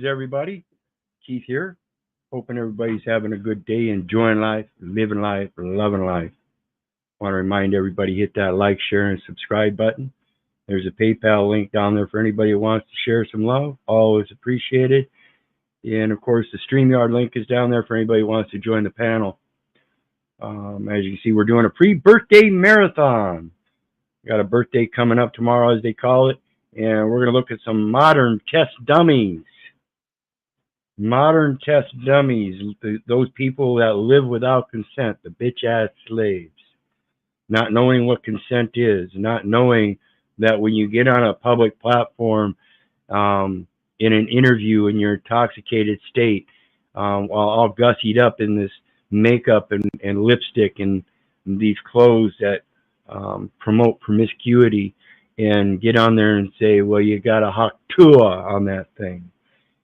Greetings, everybody. Keith here. Hoping everybody's having a good day, enjoying life, living life, loving life. Want to remind everybody, hit that like, share, and subscribe button. There's a PayPal link down there for anybody who wants to share some love. Always appreciated. And, of course, the StreamYard link is down there for anybody who wants to join the panel. As you can see, we're doing a pre-birthday marathon. Got a birthday coming up tomorrow, as they call it. And we're going to look at some modern test dummies. Modern test dummies, those people that live without consent, the bitch-ass slaves. Not knowing what consent is, not knowing that when you get on a public platform in an interview in your intoxicated state, while all gussied up in this makeup and lipstick and these clothes that promote promiscuity, and get on there and say, well, you got a haktua on that thing.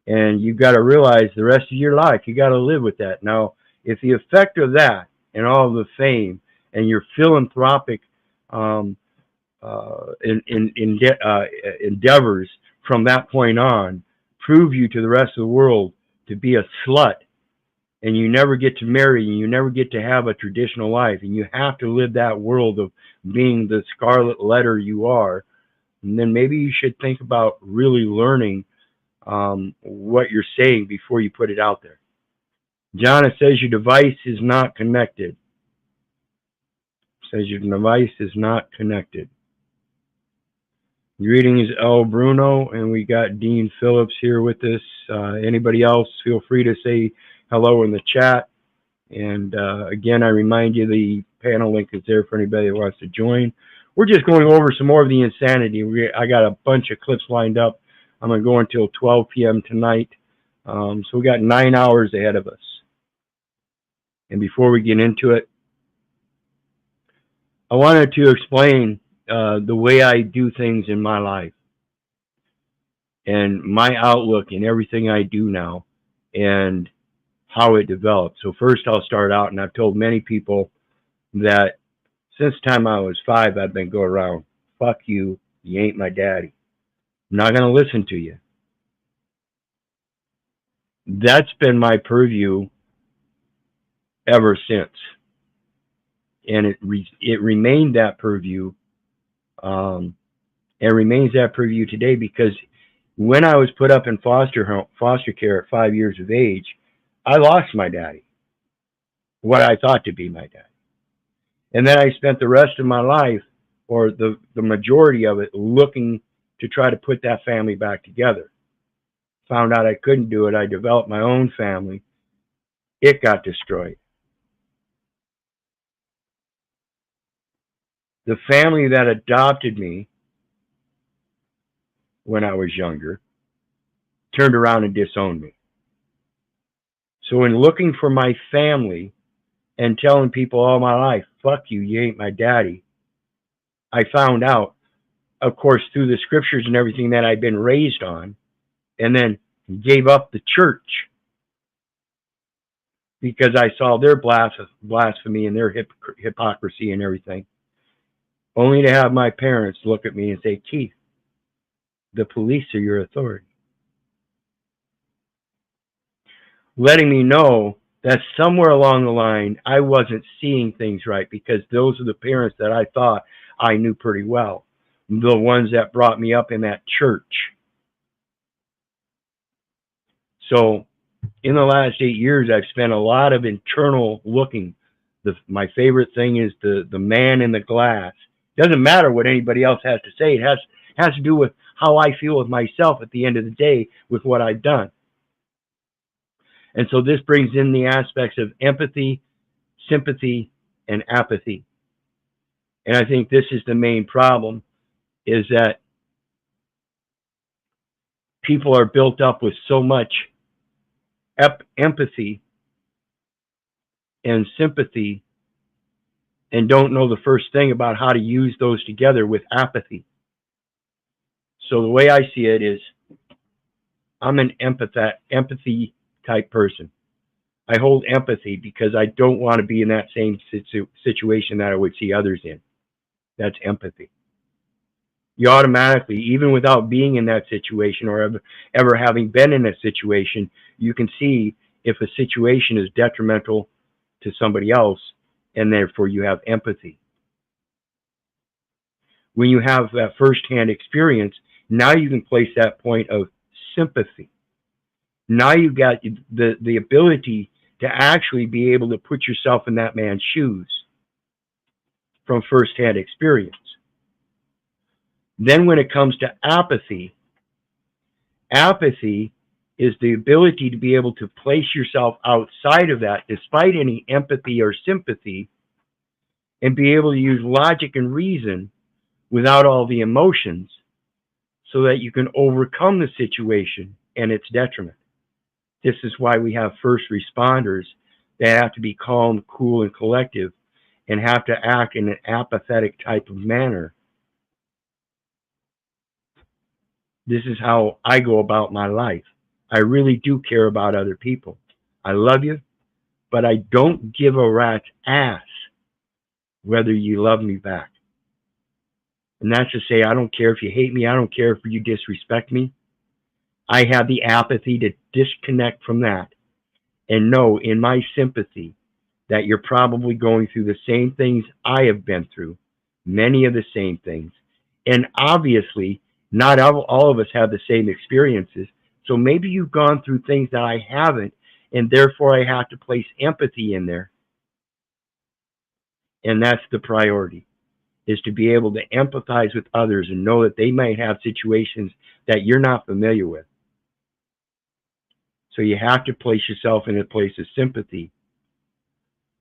And you've got to realize the rest of your life, you got to live with that. Now, if the effect of that and all the fame and your philanthropic endeavors from that point on prove you to the rest of the world to be a slut, and you never get to marry, and you never get to have a traditional life, and you have to live that world of being the scarlet letter you are, and then maybe you should think about really learning what you're saying before you put it out there. John, it says your device is not connected. It says your device is not connected. Greetings, El Bruno, and we got Dean Phillips here with us. Anybody else, feel free to say hello in the chat. And again, I remind you the panel link is there for anybody who wants to join. We're just going over some more of the insanity. I got a bunch of clips lined up. I'm going to go until 12 p.m. tonight. So we got 9 hours ahead of us. And before we get into it, I wanted to explain the way I do things in my life and my outlook in everything I do now and how it developed. So first I'll start out, and I've told many people that since the time I was 5, I've been going around, fuck you, you ain't my daddy. I'm not going to listen to you. That's been my purview ever since. And it remained that purview, and remains that purview today, because when I was put up in foster care at 5 years of age, I lost my daddy, what I thought to be my daddy. And then I spent the rest of my life, or the majority of it, looking to try to put that family back together. Found out I couldn't do it. I developed my own family. It got destroyed. The family that adopted me when I was younger turned around and disowned me. So in looking for my family and telling people all my life, fuck you, you ain't my daddy, I found out, of course, through the scriptures and everything that I'd been raised on, and then gave up the church because I saw their blasphemy and their hypocrisy and everything, only to have my parents look at me and say, Keith, the police are your authority. Letting me know that somewhere along the line, I wasn't seeing things right, because those are the parents that I thought I knew pretty well, the ones that brought me up in that church. So in the last 8 years, I've spent a lot of internal looking. My favorite thing is the man in the glass. Doesn't matter what anybody else has to say. It has to do with how I feel with myself at the end of the day with what I've done. And so this brings in the aspects of empathy, sympathy, and apathy. And I think this is the main problem, is that people are built up with so much empathy and sympathy and don't know the first thing about how to use those together with apathy. So the way I see it is, I'm an empathy type person. I hold empathy because I don't want to be in that same situation that I would see others in. That's empathy. You automatically, even without being in that situation or ever having been in a situation, you can see if a situation is detrimental to somebody else, and therefore you have empathy. When you have that firsthand experience, now you can place that point of sympathy. Now you've got the ability to actually be able to put yourself in that man's shoes from firsthand experience. Then when it comes to apathy, apathy is the ability to be able to place yourself outside of that despite any empathy or sympathy, and be able to use logic and reason without all the emotions so that you can overcome the situation and its detriment. This is why we have first responders that have to be calm, cool, and collective and have to act in an apathetic type of manner. This is how I go about my life. I really do care about other people. I love you, but I don't give a rat's ass whether you love me back. And that's to say, I don't care if you hate me. I don't care if you disrespect me. I have the apathy to disconnect from that and know in my sympathy that you're probably going through the same things I have been through, many of the same things. And obviously, not all of us have the same experiences. So maybe you've gone through things that I haven't, and therefore I have to place empathy in there. And that's the priority, is to be able to empathize with others and know that they might have situations that you're not familiar with. So you have to place yourself in a place of sympathy.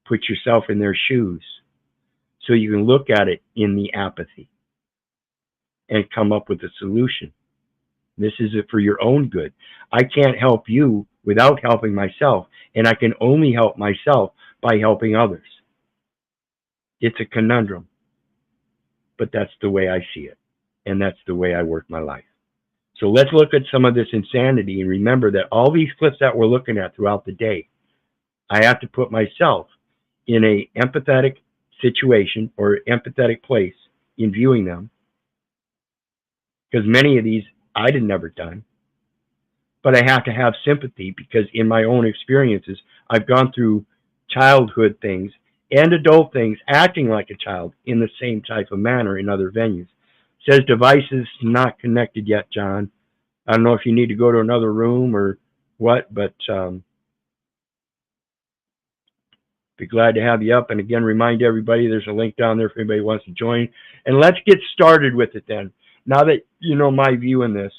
Put yourself in their shoes so you can look at it in the apathy and come up with a solution. This is it for your own good. I can't help you without helping myself, and I can only help myself by helping others. It's a conundrum, but that's the way I see it, and that's the way I work my life. So let's look at some of this insanity and remember that all these clips that we're looking at throughout the day, I have to put myself in an empathetic situation or empathetic place in viewing them, because many of these I'd have never done. But I have to have sympathy because in my own experiences, I've gone through childhood things and adult things acting like a child in the same type of manner in other venues. It says devices not connected yet, John. I don't know if you need to go to another room or what, but be glad to have you up. And again, remind everybody there's a link down there if anybody wants to join. And let's get started with it then. Now that you know my view in this,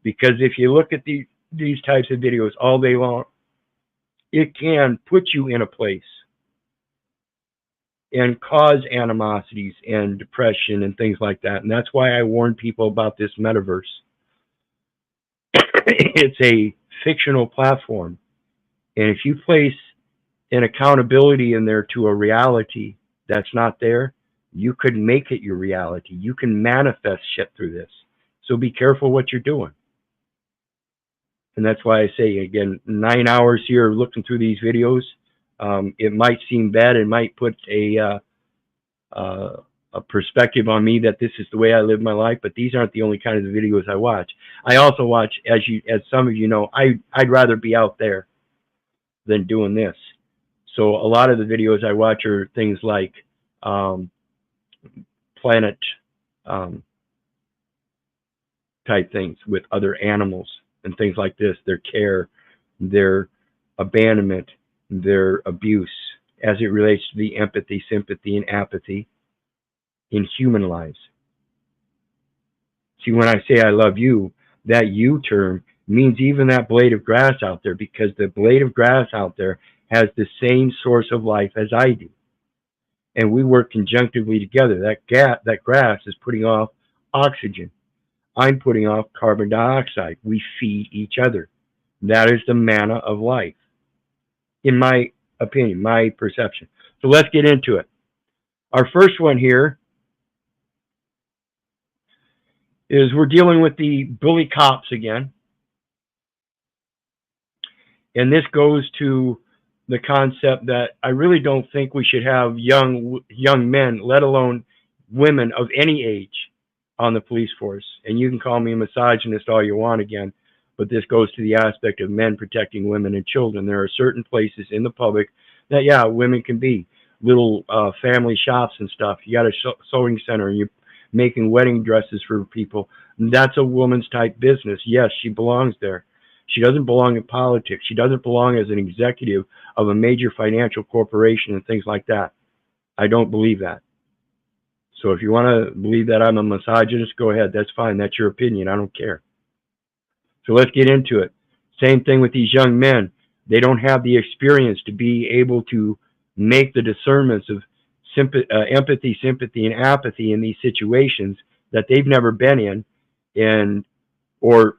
because if you look at these types of videos all day long, it can put you in a place and cause animosities and depression and things like that. And that's why I warn people about this metaverse. It's a fictional platform. And if you place an accountability in there to a reality that's not there, you could make it your reality. You can manifest shit through this. So be careful what you're doing. And that's why I say, again, 9 hours here looking through these videos. It might seem bad. It might put a perspective on me that this is the way I live my life, but these aren't the only kind of videos I watch. I also watch, as some of you know, I'd rather be out there than doing this. So a lot of the videos I watch are things like planet type things with other animals and things like this, their care, their abandonment, their abuse as it relates to the empathy, sympathy, and apathy in human lives. See, when I say I love you, that you term means even that blade of grass out there, because the blade of grass out there has the same source of life as I do. And we work conjunctively together. That grass is putting off oxygen. I'm putting off carbon dioxide. We feed each other. That is the manna of life, in my opinion, my perception. So let's get into it. Our first one here is we're dealing with the bully cops again. And this goes to the concept that I really don't think we should have young men, let alone women of any age, on the police force. And you can call me a misogynist all you want again, but this goes to the aspect of men protecting women and children. There are certain places in the public that, yeah, women can be little family shops and stuff. You got a sewing center and you're making wedding dresses for people. That's a woman's type business. Yes, she belongs there. She doesn't belong in politics. She doesn't belong as an executive of a major financial corporation and things like that. I don't believe that. So if you want to believe that I'm a misogynist, go ahead. That's fine. That's your opinion. I don't care. So let's get into it. Same thing with these young men. They don't have the experience to be able to make the discernments of empathy, sympathy, and apathy in these situations that they've never been in, and or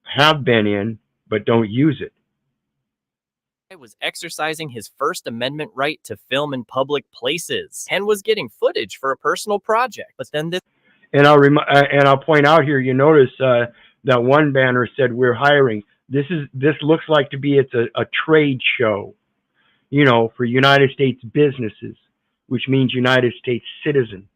have been in but don't use it. Was exercising his First Amendment right to film in public places. Ken was getting footage for a personal project, but then this. And I'll point out here. You notice that one banner said we're hiring. This looks like to be it's a trade show, you know, for United States businesses, which means United States citizen.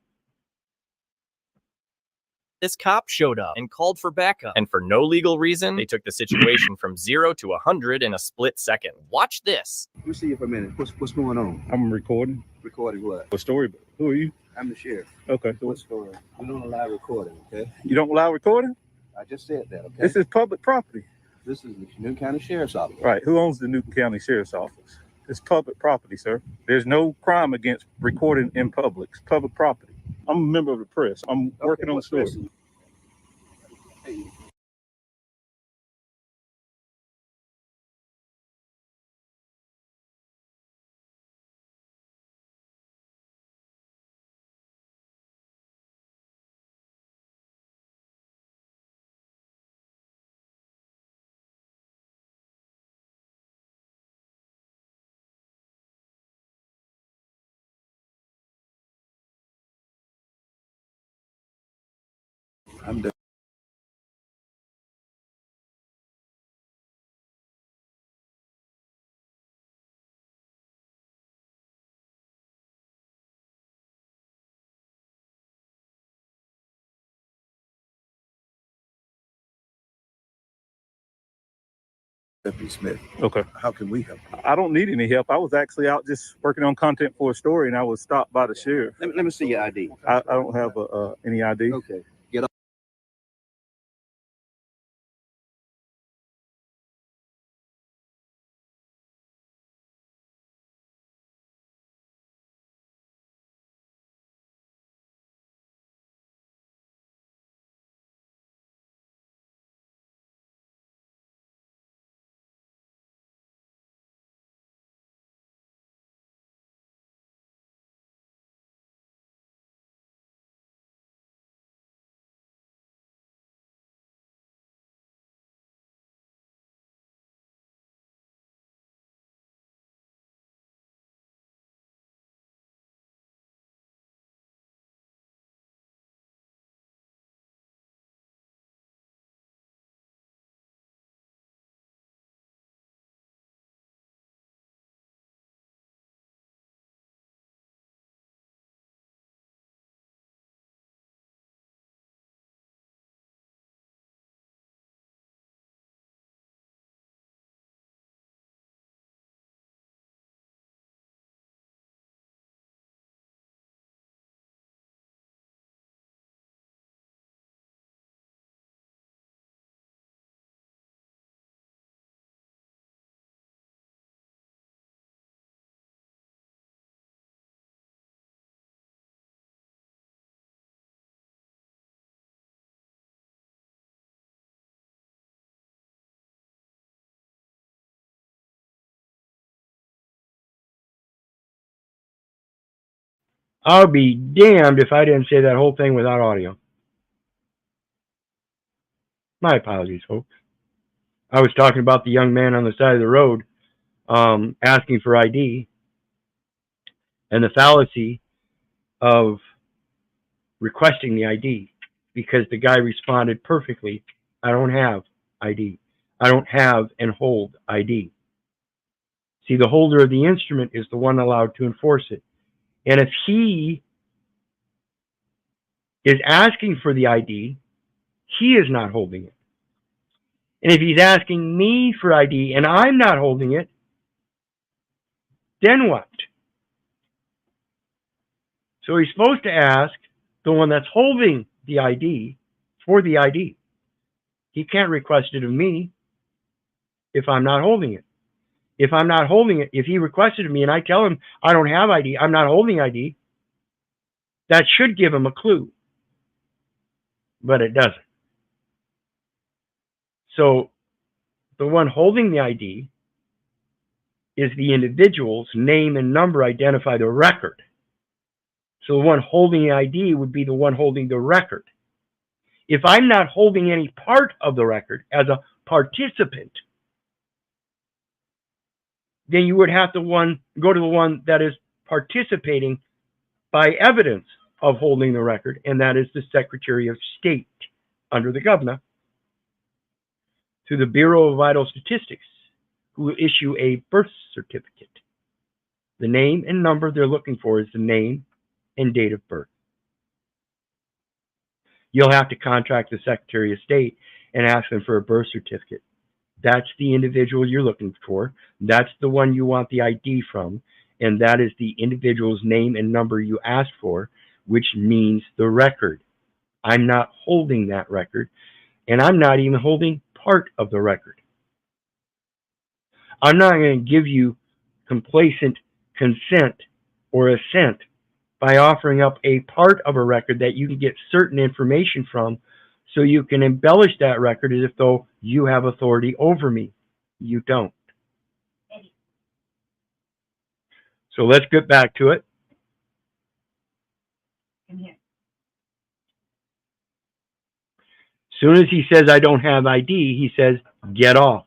This cop showed up and called for backup, and for no legal reason, they took the situation from 0 to 100 in a split second. Watch this. Let me see you for a minute. What's going on? I'm recording. Recording what? A story. Who are you? I'm the sheriff. Okay. So What's going on? We don't allow recording, okay? you don't allow recording? I just said that, okay? This is public property. This is the Newton County Sheriff's Office. Right. Who owns the Newton County Sheriff's Office? It's public property, sir. There's no crime against recording in public. It's public property. I'm a member of the press. I'm working on the story. Hey. I'm done. Deputy Smith. Okay. How can we help? I don't need any help. I was actually out just working on content for a story, and I was stopped by the sheriff. Let me see your ID. I don't have any ID. Okay. Get up. I'll be damned if I didn't say that whole thing without audio. My apologies, folks. I was talking about the young man on the side of the road asking for ID and the fallacy of requesting the ID because the guy responded perfectly. I don't have ID. I don't have and hold ID. See, the holder of the instrument is the one allowed to enforce it. And if he is asking for the ID, he is not holding it. And if he's asking me for ID and I'm not holding it, then what? So he's supposed to ask the one that's holding the ID for the ID. He can't request it of me if I'm not holding it. If I'm not holding it, if he requested of me and I tell him I don't have ID, I'm not holding ID, that should give him a clue. But it doesn't. So the one holding the ID is the individual's name and number identify the record. So the one holding the ID would be the one holding the record. If I'm not holding any part of the record as a participant, then you would have to go to the one that is participating by evidence of holding the record, and that is the Secretary of State under the governor, to the Bureau of Vital Statistics, who will issue a birth certificate. The name and number they're looking for is the name and date of birth. You'll have to contact the Secretary of State and ask them for a birth certificate. That's the individual you're looking for. That's the one you want the ID from. And that is the individual's name and number you asked for, which means the record. I'm not holding that record, and I'm not even holding part of the record. I'm not going to give you complacent consent or assent by offering up a part of a record that you can get certain information from, so you can embellish that record as if though you have authority over me. You don't. So let's get back to it. As soon as he says I don't have ID, he says get off.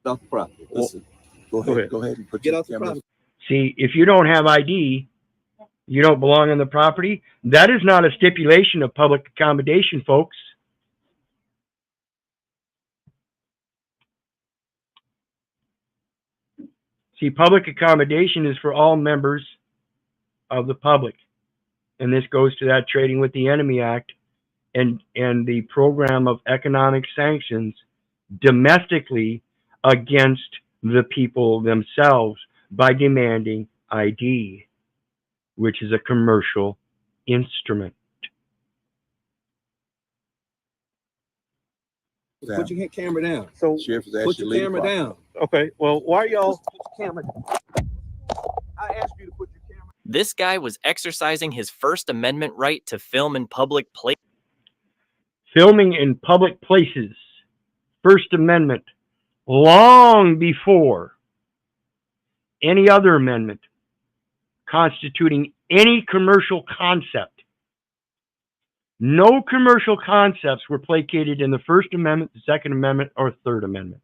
Off the property. Listen. Go ahead and Get off the property. See, if you don't have ID, you don't belong on the property. That is not a stipulation of public accommodation, folks. See, public accommodation is for all members of the public. And this goes to that Trading with the Enemy Act and the program of economic sanctions domestically against the people themselves by demanding ID, which is a commercial instrument. Put your camera down. So, Sheriff is Put actually your camera down. okay, well, why y'all? Put your camera down. I asked you to put your camera. This guy was exercising his First Amendment right to film in public places. Filming in public places, First Amendment, long before any other amendment constituting any commercial concept. No commercial concepts were placated in the First Amendment, the Second Amendment, or Third Amendment.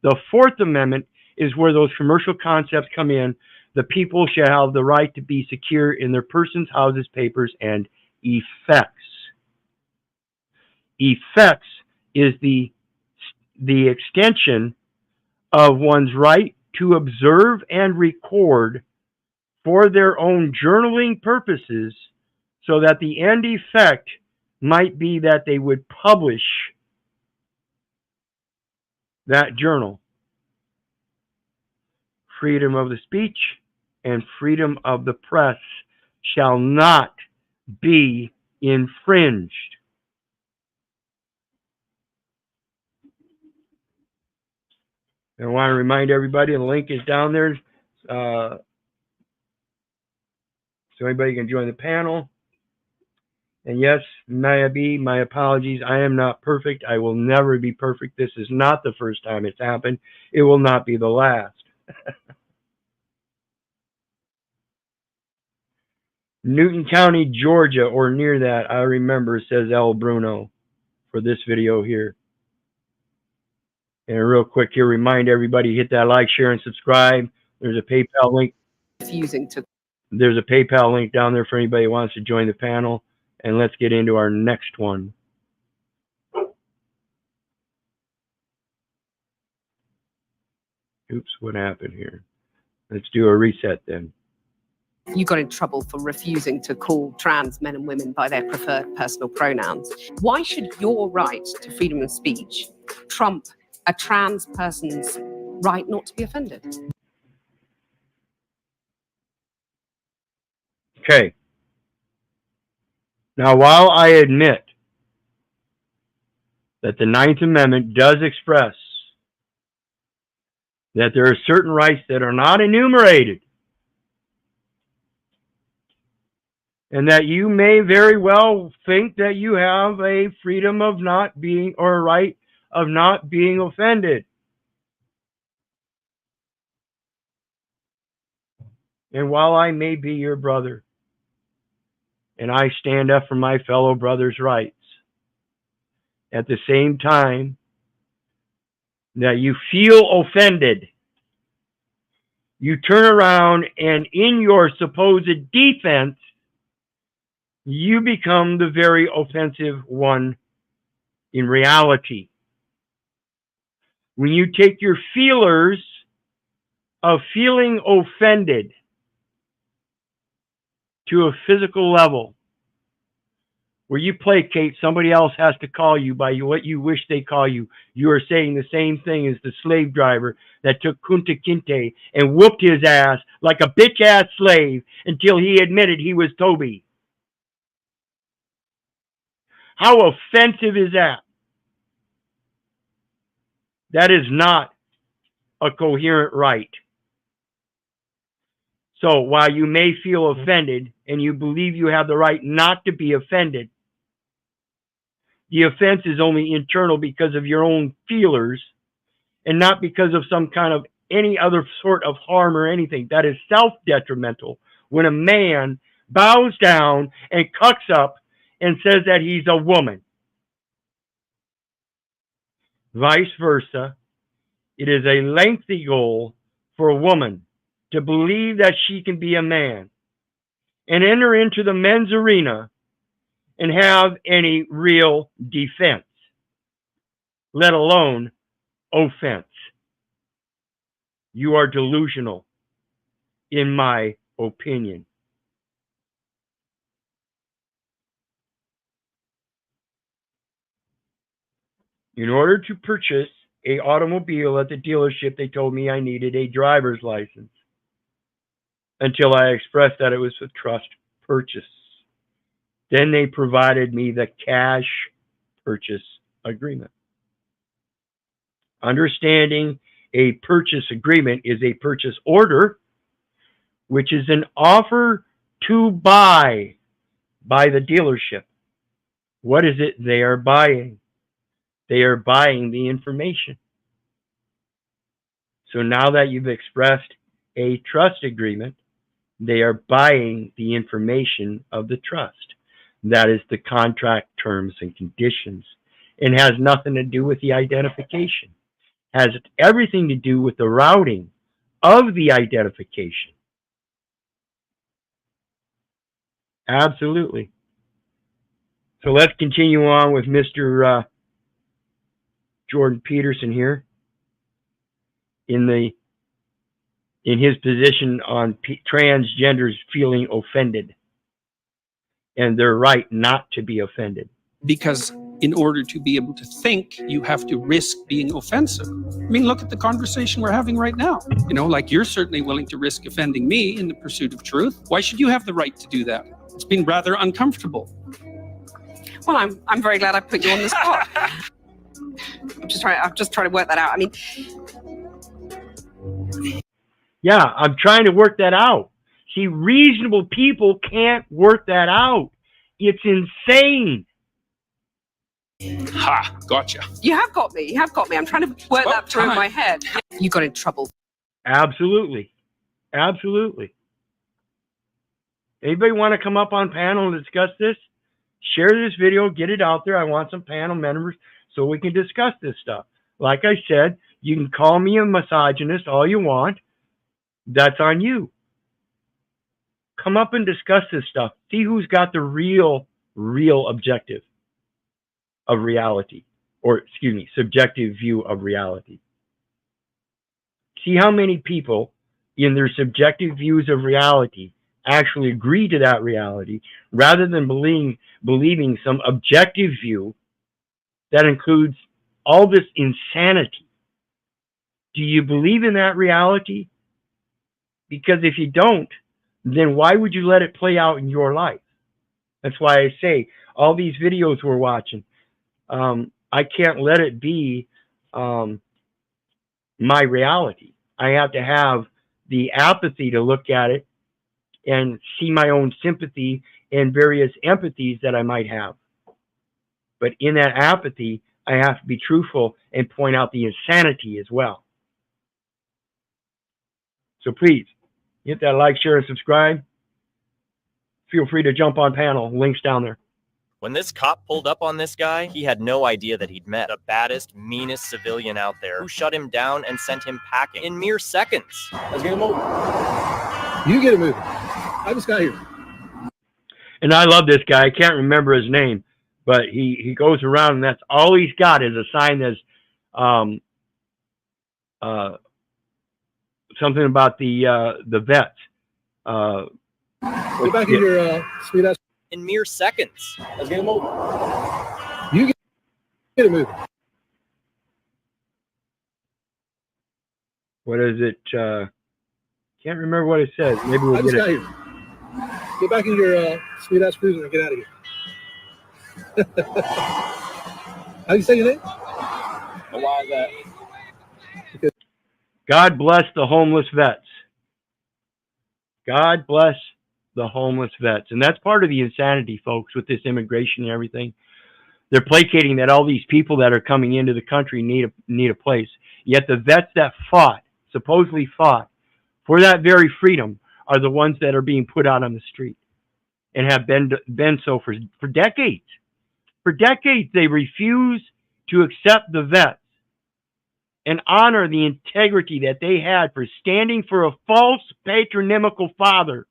The Fourth Amendment is where those commercial concepts come in. The people shall have the right to be secure in their persons, houses, papers, and effects. Effects is the extension of one's right to observe and record for their own journaling purposes, so that the end effect might be that they would publish that journal. Freedom of the speech and freedom of the press shall not be infringed. I want to remind everybody, the link is down there, so anybody can join the panel. And yes, my apologies. I am not perfect. I will never be perfect. This is not the first time it's happened. It will not be the last. Newton County, Georgia, or near that, I remember, says El Bruno for this video here. And real quick here, remind everybody, hit that like, share, and subscribe. There's a PayPal link. There's a PayPal link down there for anybody who wants to join the panel. And let's get into our next one. Oops, what happened here? Let's do a reset then. You got in trouble for refusing to call trans men and women by their preferred personal pronouns. Why should your right to freedom of speech trump a trans person's right not to be offended? Okay. Now, while I admit that the Ninth Amendment does express that there are certain rights that are not enumerated, and that you may very well think that you have a freedom of not being, or a right of not being offended. And while I may be your brother, and I stand up for my fellow brother's rights, at the same time that you feel offended, you turn around and in your supposed defense, you become the very offensive one in reality. When you take your feelers of feeling offended to a physical level, where you placate somebody else has to call you by what you wish they call you, you are saying the same thing as the slave driver that took Kunta Kinte and whooped his ass like a bitch-ass slave until he admitted he was Toby. How offensive is that? That is not a coherent right. So while you may feel offended and you believe you have the right not to be offended, the offense is only internal because of your own feelers and not because of some kind of any other sort of harm or anything. That is self-detrimental when a man bows down and cucks up and says that he's a woman. Vice versa, it is a lengthy goal for a woman to believe that she can be a man and enter into the men's arena and have any real defense, let alone offense. You are delusional, in my opinion. In order to purchase an automobile at the dealership, they told me I needed a driver's license until I expressed that it was a trust purchase. Then they provided me the cash purchase agreement. Understanding a purchase agreement is a purchase order, which is an offer to buy by the dealership. What is it they are buying? They are buying the information. So now that you've expressed a trust agreement, they are buying the information of the trust. That is the contract terms and conditions, and has nothing to do with the identification. Has everything to do with the routing of the identification. Absolutely. So let's continue on with Mr. Jordan Peterson here in his position on transgenders feeling offended and their right not to be offended. Because in order to be able to think, you have to risk being offensive. I mean, look at the conversation we're having right now. You know, like you're certainly willing to risk offending me in the pursuit of truth. Why should you have the right to do that? It's been rather uncomfortable. Well, I'm very glad I put you on the spot. I'm just trying to work that out. I mean, yeah, I'm trying to work that out. See, reasonable people can't work that out. It's insane. Ha, gotcha. you have got me. You have got me. I'm trying to work that through in my head. You got in trouble. Absolutely. Absolutely. Anybody want to come up on panel and discuss this? Share this video, get it out there. I want some panel members so we can discuss this stuff. Like I said, you can call me a misogynist all you want. That's on you. Come up and discuss this stuff. See who's got the real objective of reality, or excuse me, subjective view of reality. See how many people in their subjective views of reality actually agree to that reality rather than believing some objective view that includes all this insanity. Do you believe in that reality? Because if you don't, then why would you let it play out in your life? That's why I say all these videos we're watching, I can't let it be my reality. I have to have the apathy to look at it and see my own sympathy and various empathies that I might have. But in that apathy, I have to be truthful and point out the insanity as well. So please, hit that like, share, and subscribe. Feel free to jump on panel. Links down there. When this cop pulled up on this guy, he had no idea that he'd met the baddest, meanest civilian out there who shut him down and sent him packing in mere seconds. Let's get him moving. You get him moving. I just got here. And I love this guy. I can't remember his name, but he goes around and that's all he's got is a sign that's something about the vets. Get back in your sweet ass. In mere seconds. Let's get him moving. You get him moving. What is it? Can't remember what it says. Maybe we'll get it. Here. Get back in your sweet ass cruiser and get out of here. How do you say your name? And why is that? Because God bless the homeless vets. God bless the homeless vets. And that's part of the insanity, folks, with this immigration and everything. They're placating that all these people that are coming into the country need a place. Yet the vets that supposedly fought for that very freedom are the ones that are being put out on the street and have been so for decades. For decades, they refuse to accept the vets and honor the integrity that they had for standing for a false patronymical father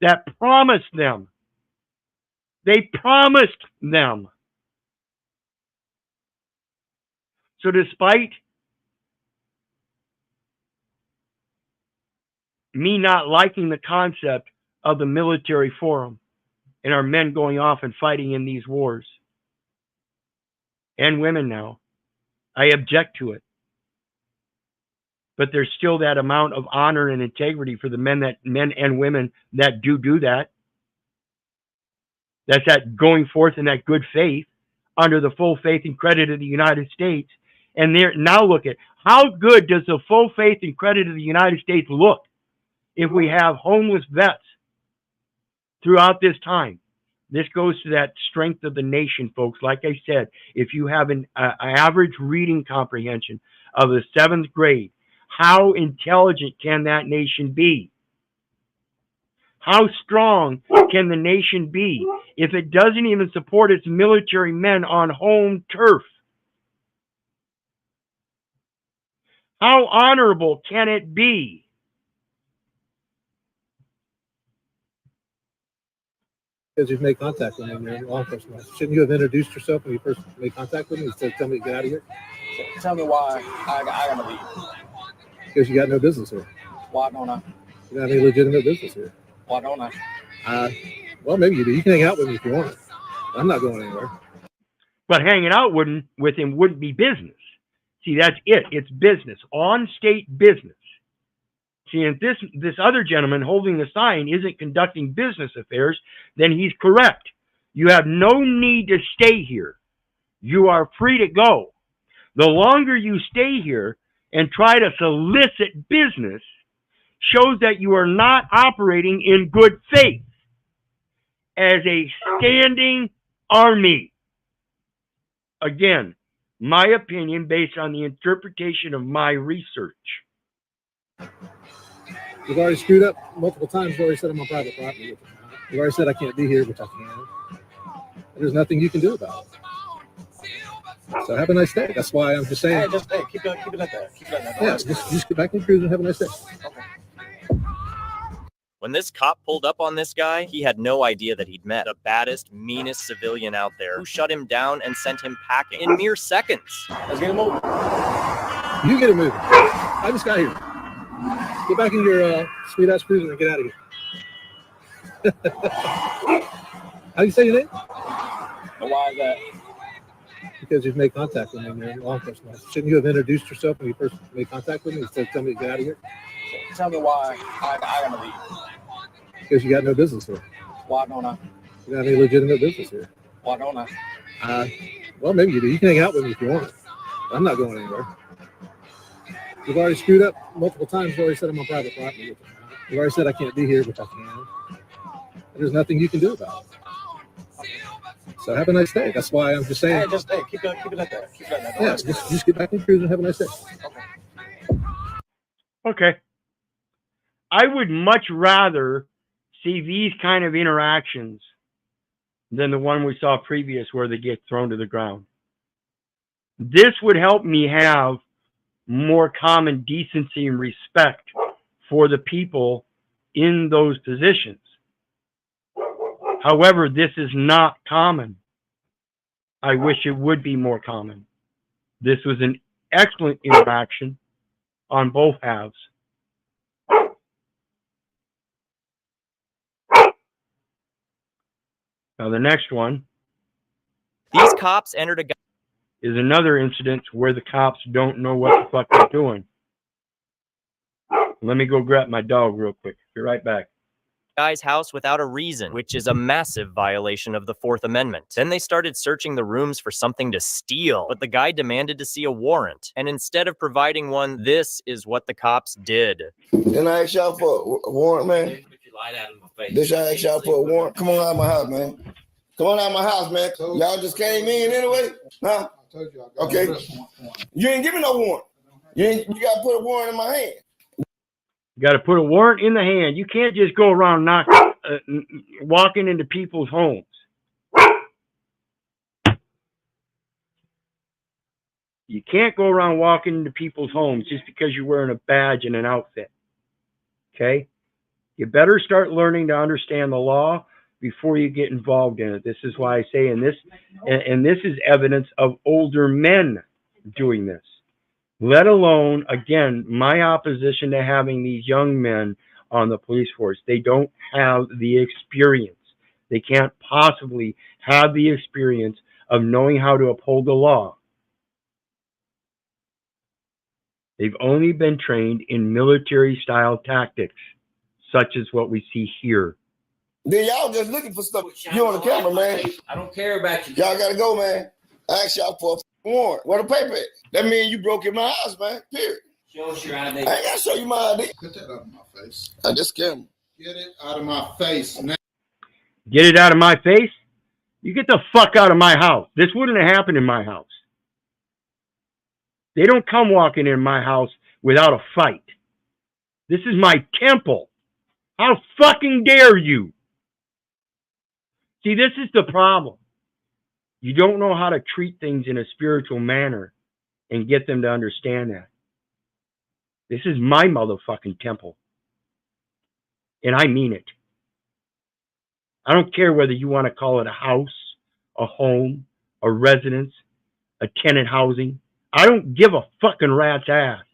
that promised them. They promised them. So despite me not liking the concept of the military forum and our men going off and fighting in these wars, and women now, I object to it. But there's still that amount of honor and integrity for the men and women that do that. That's that going forth in that good faith under the full faith and credit of the United States. And now look at how good does the full faith and credit of the United States look if we have homeless vets throughout this time. This goes to that strength of the nation, folks. Like I said, if you have an average reading comprehension of the 7th grade, how intelligent can that nation be? How strong can the nation be if it doesn't even support its military men on home turf? How honorable can it be? Because you've made contact with me in law enforcement. Shouldn't you have introduced yourself when you first made contact with me instead of telling me to get out of here? Tell me why I gotta leave. Because you got no business here. Why don't I? You don't have any legitimate business here. Why don't I? Well, maybe you do. You can hang out with me if you want. I'm not going anywhere. But hanging out with him wouldn't be business. See, that's it. It's business. On-state business. See, if this other gentleman holding the sign isn't conducting business affairs, then he's correct. You have no need to stay here. You are free to go. The longer you stay here and try to solicit business shows that you are not operating in good faith as a standing army. Again, my opinion based on the interpretation of my research. You've already screwed up multiple times. You've already said I'm on private property. You've already said I can't be here, which I can. There's nothing you can do about it. So have a nice day. That's why I'm just saying. Hey, just keep it like that. Keep it like that. Yeah, just get back in the cruise and have a nice day. Okay. When this cop pulled up on this guy, he had no idea that he'd met the baddest, meanest civilian out there who shut him down and sent him packing in mere seconds. Let's get him moving. You get him moving. I just got here. Get back in your sweet ass cruiser and get out of here. How do you say your name? And why is that? Because you've made contact with me in your law enforcement. Shouldn't you have introduced yourself when you first made contact with me instead of telling me to get out of here? Tell me why I gotta leave. Because you got no business here. Why don't I? You don't have any legitimate business here. Why don't I? Well, maybe you do. You can hang out with me if you want. I'm not going anywhere. You've already screwed up multiple times. You've already said I'm on private property. You've already said I can't be here, which I can. There's nothing you can do about it. So have a nice day. That's why I'm just saying. Hey, just keep it at that. Keep it at that. Yeah, just get back in cruise and have a nice day. Okay. I would much rather see these kind of interactions than the one we saw previous where they get thrown to the ground. This would help me have more common decency and respect for the people in those positions. However, this is not common. I wish it would be more common. This was an excellent interaction on both halves. Now the next one These cops entered a is another incident where the cops don't know what the fuck they're doing. Let me go grab my dog real quick. Be right back. guy's house without a reason, which is a massive violation of the Fourth Amendment. Then they started searching the rooms for something to steal, but the guy demanded to see a warrant. And instead of providing one, this is what the cops did. Didn't I ask y'all for a warrant, man? Did y'all ask y'all for a warrant? Come on out of my house, man. Come on out of my house, man. Y'all just came in anyway? Huh? Okay. You ain't give me no warrant. You got to put a warrant in my hand. You got to put a warrant in the hand. You can't just go around walking into people's homes. You can't go around walking into people's homes just because you're wearing a badge and an outfit. Okay? You better start learning to understand the law before you get involved in it. This is why I say, and this is evidence of older men doing this. Let alone, again, my opposition to having these young men on the police force. They don't have the experience. They can't possibly have the experience of knowing how to uphold the law. They've only been trained in military-style tactics, such as what we see here. Then y'all just looking for stuff. You on the camera, man. I don't care about you. Y'all got to go, man. I asked y'all for a warrant. Where the paper at? That means you broke in my house, man. Period. Show us your ID. I ain't got to show you my ID. Put that out of my face. I just camera. Get it out of my face now. Get it out of my face? You get the fuck out of my house. This wouldn't have happened in my house. They don't come walking in my house without a fight. This is my temple. How fucking dare you? See, this is the problem. You don't know how to treat things in a spiritual manner and get them to understand that. This is my motherfucking temple. And I mean it. I don't care whether you want to call it a house, a home, a residence, a tenant housing. I don't give a fucking rat's ass.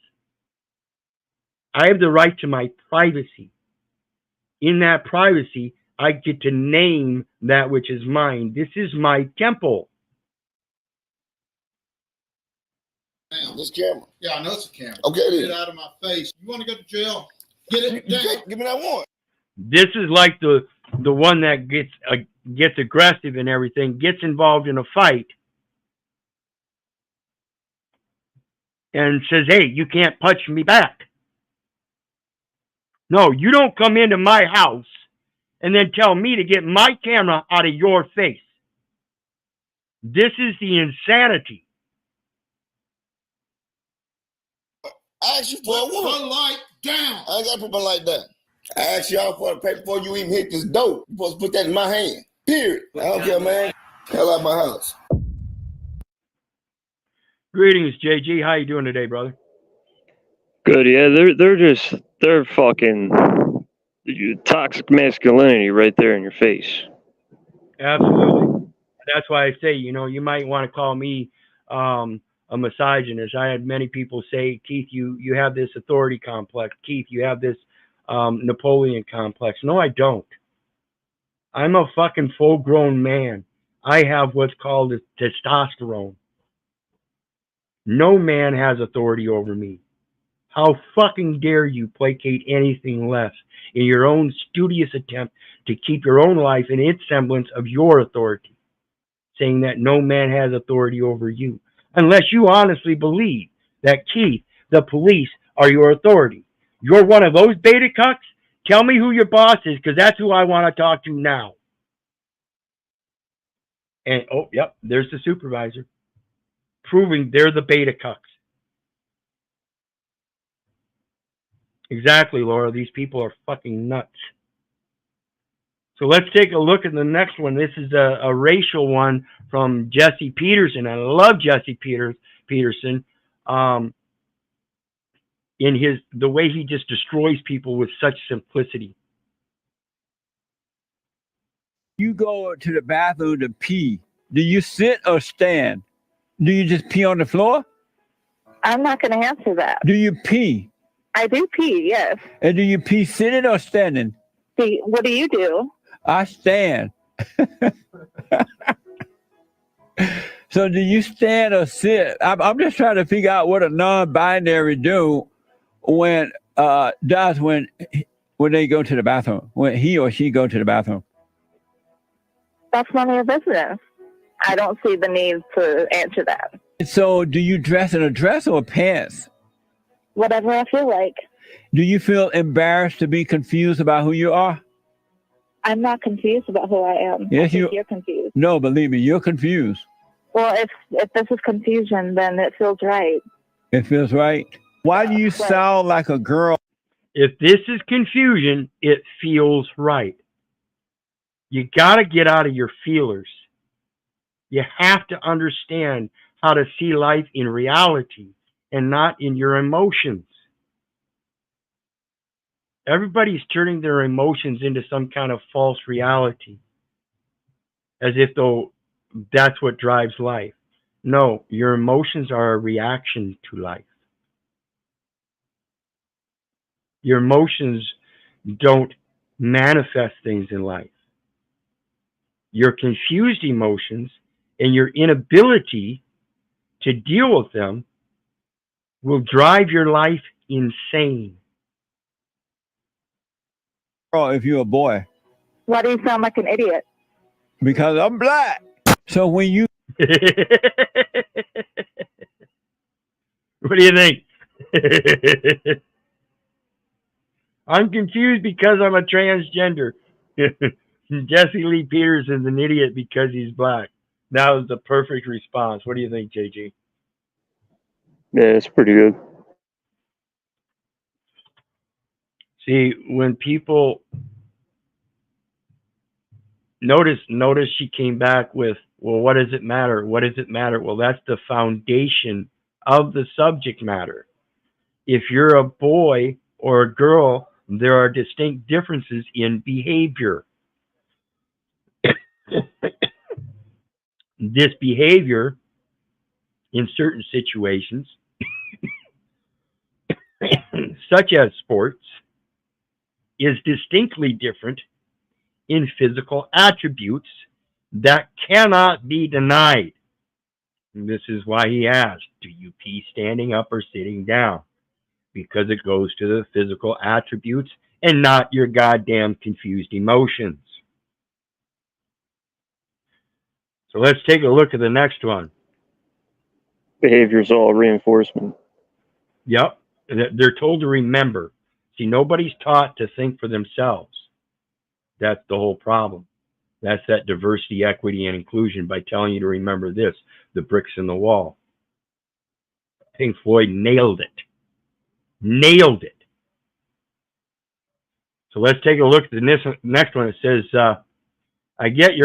I have the right to my privacy. In that privacy, I get to name that which is mine. This is my temple. Damn, this camera. Yeah, I know it's a camera. Okay, Get then. it out of my face. You want to go to jail? Get it down. Give me that warrant. This is like the one that gets aggressive and everything, gets involved in a fight, and says, hey, you can't punch me back. No, you don't come into my house and then tell me to get my camera out of your face. This is the insanity. I asked you for a warrant. Put the light down. I ain't got to put my light down. I asked y'all for the paper before you even hit this door. You're supposed to put that in my hand. Period. I don't care, man. Hell out of my house. Greetings, JG. How you doing today, brother? Good, yeah. They're fucking toxic masculinity right there in your face. Absolutely. That's why I say, you might want to call me a misogynist. I had many people say, Keith, you have this authority complex. Keith, you have this Napoleon complex. No, I don't. I'm a fucking full-grown man. I have what's called testosterone. No man has authority over me. How fucking dare you placate anything less in your own studious attempt to keep your own life in its semblance of your authority, saying that no man has authority over you, unless you honestly believe that Keith, the police, are your authority. You're one of those beta cucks? Tell me who your boss is, because that's who I want to talk to now. And, oh, yep, there's the supervisor, proving they're the beta cucks. Exactly, Laura. These people are fucking nuts. So let's take a look at the next one. This is a racial one from Jesse Peterson. I love Jesse Peterson. In the way he just destroys people with such simplicity. You go to the bathroom to pee. Do you sit or stand? Do you just pee on the floor? I'm not going to answer that. Do you pee? I do pee, yes. And do you pee sitting or standing? What do you do? I stand. So do you stand or sit? I'm just trying to figure out what a non-binary do when does when they go to the bathroom, when he or she go to the bathroom. That's none of your business. I don't see the need to answer that. So do you dress in a dress or pants? Whatever I feel like. Do you feel embarrassed to be confused about who you are? I'm not confused about who I am. Yes, you're confused. No, believe me, you're confused. Well, if this is confusion, then it feels right. It feels right. Why do you sound like a girl? If this is confusion, it feels right. You got to get out of your feelers. You have to understand how to see life in reality and not in your emotions. Everybody's turning their emotions into some kind of false reality, as if though that's what drives life. No, your emotions are a reaction to life. Your emotions don't manifest things in life. Your confused emotions and your inability to deal with them will drive your life insane. Oh, if you're a boy. Why do you sound like an idiot? Because I'm black. So when you... What do you think? I'm confused because I'm a transgender. Jesse Lee Peterson's an idiot because he's black. That was the perfect response. What do you think, JG? Yeah, it's pretty good. See, when people notice she came back with, well, what does it matter? What does it matter? Well, that's the foundation of the subject matter. If you're a boy or a girl, there are distinct differences in behavior. This behavior in certain situations, such as sports, is distinctly different in physical attributes that cannot be denied. And this is why he asked, do you pee standing up or sitting down? Because it goes to the physical attributes and not your goddamn confused emotions. So let's take a look at the next one. Behavior's all reinforcement. Yep. They're told to remember. See, nobody's taught to think for themselves. That's the whole problem. That's that diversity, equity, and inclusion by telling you to remember this, the bricks in the wall. Pink Floyd nailed it. Nailed it. So let's take a look at the next one. It says, I get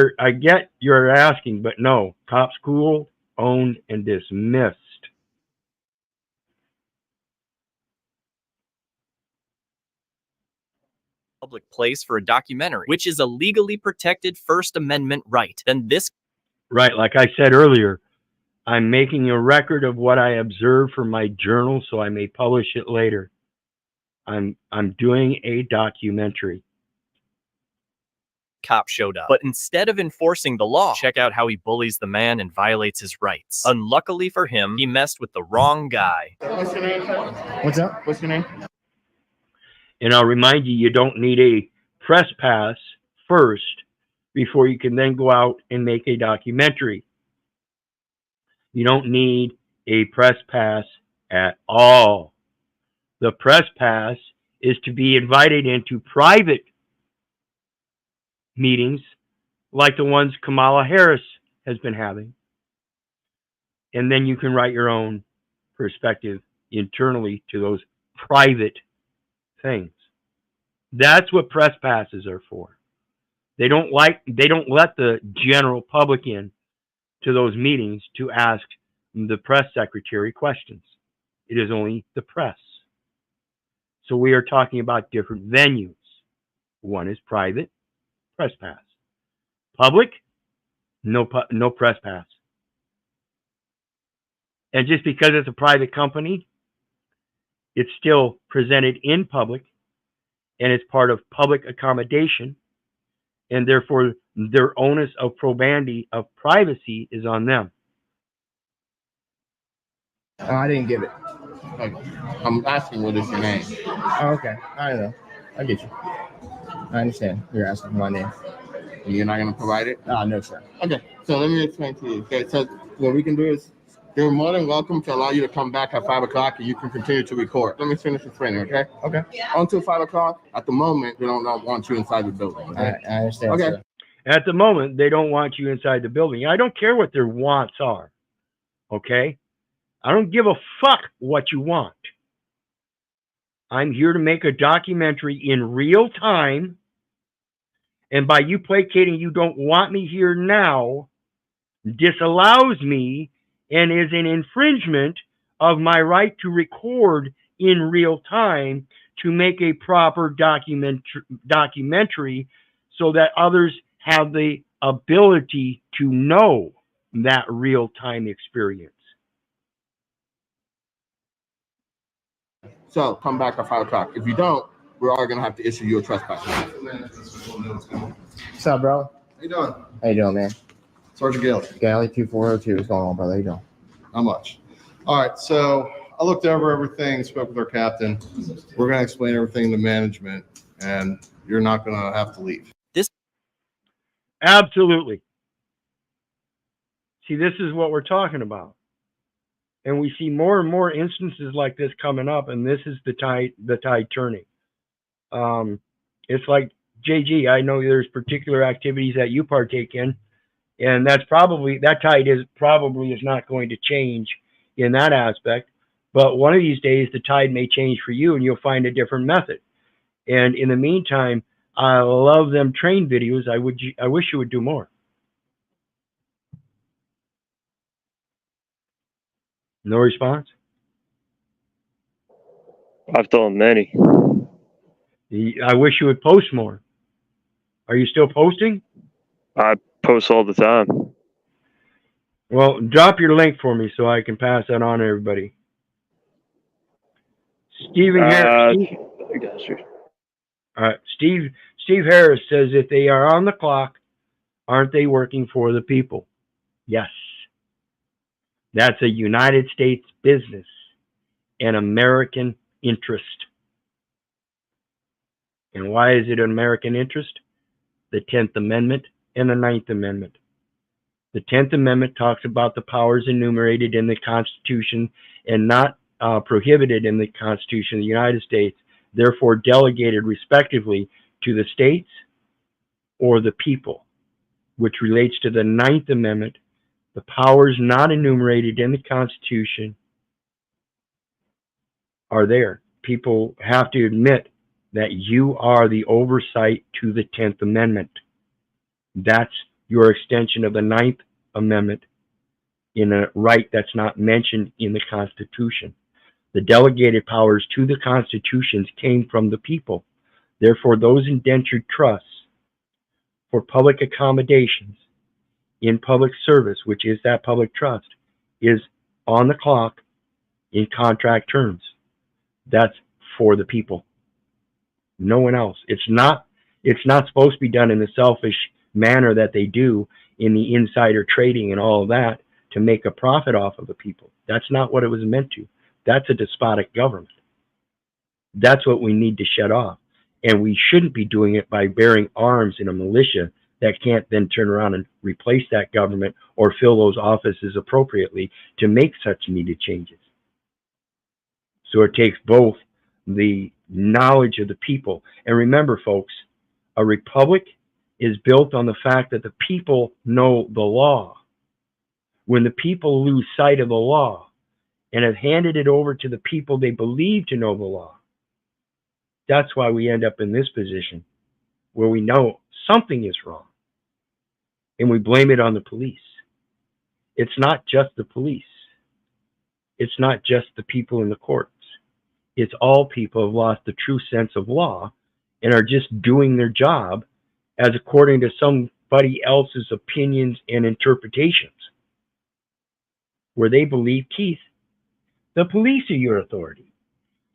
you're asking, but no, cops cooled, owned, and dismissed. Public place for a documentary, which is a legally protected First Amendment right, then this... Right, like I said earlier, I'm making a record of what I observed for my journal so I may publish it later. I'm doing a documentary. cop showed up. But instead of enforcing the law, check out how he bullies the man and violates his rights. Unluckily for him, he messed with the wrong guy. What's your name? What's up? What's your name? And I'll remind you, you don't need a press pass first before you can then go out and make a documentary. You don't need a press pass at all. The press pass is to be invited into private meetings like the ones Kamala Harris has been having. And then you can write your own perspective internally to those private things. That's what press passes are for. They don't let the general public in to those meetings to ask the press secretary questions. It is only the press. So we are talking about different venues. One is private, press pass. Public, no press pass. And just because it's a private company, it's still presented in public, and it's part of public accommodation, and therefore their onus of probandi of privacy is on them. I didn't get it. Okay. I'm asking what is your name. Oh, okay. I know. I get you. I understand. You're asking for my name. You're not going to provide it? No, sir. Okay. So let me explain to you. Okay. So what we can do is they're more than welcome to allow you to come back at 5 o'clock and you can continue to record. Let me finish explaining, okay? Okay. Until 5 o'clock, at the moment, they don't want you inside the building. Okay? I understand. Okay. Sir. At the moment, they don't want you inside the building. I don't care what their wants are. Okay? I don't give a fuck what you want. I'm here to make a documentary in real time. And by you placating, you don't want me here now, disallows me and is an infringement of my right to record in real time to make a proper documentary so that others have the ability to know that real-time experience. So come back at 5 o'clock. If you don't, we're all going to have to issue you a trespass. What's up, bro? How you doing? How you doing, man? Sergeant Gale. Galley 2402. What's going on, brother? How you doing? Not much. All right, so I looked over everything, spoke with our captain. We're going to explain everything to management, and you're not going to have to leave. Absolutely. See, this is what we're talking about. And we see more and more instances like this coming up, and this is the tide turning. It's like, JG, I know there's particular activities that you partake in, and that tide is not going to change in that aspect. But one of these days, the tide may change for you, and you'll find a different method. And in the meantime, I love them train videos. I wish you would do more. No response? I've done many. I wish you would post more. Are you still posting? I post all the time. Well, drop your link for me so I can pass that on to everybody. Stephen Harris. I got you. Steve Harris says, if they are on the clock, aren't they working for the people? Yes. That's a United States business, an American interest. And why is it an American interest? The 10th Amendment and the 9th Amendment. The 10th Amendment talks about the powers enumerated in the Constitution and not prohibited in the Constitution of the United States, therefore delegated respectively to the states or the people, which relates to the 9th Amendment. The powers not enumerated in the Constitution are there. People have to admit that you are the oversight to the 10th Amendment. That's your extension of the 9th Amendment in a right that's not mentioned in the Constitution. The delegated powers to the Constitutions came from the people. Therefore, those indentured trusts for public accommodations in public service, which is that public trust, is on the clock in contract terms. That's for the people. No one else. It's not It's not supposed to be done in the selfish manner that they do in the insider trading and all of that to make a profit off of the people. That's not what it was meant to. That's a despotic government. That's what we need to shut off. And we shouldn't be doing it by bearing arms in a militia that can't then turn around and replace that government or fill those offices appropriately to make such needed changes. So it takes both the knowledge of the people. And remember, folks, a republic is built on the fact that the people know the law. When the people lose sight of the law and have handed it over to the people they believe to know the law, that's why we end up in this position where we know something is wrong and we blame it on the police. It's not just the police. It's not just the people in the courts. It's all people have lost the true sense of law and are just doing their job as according to somebody else's opinions and interpretations. Where they believe, Keith, the police are your authority.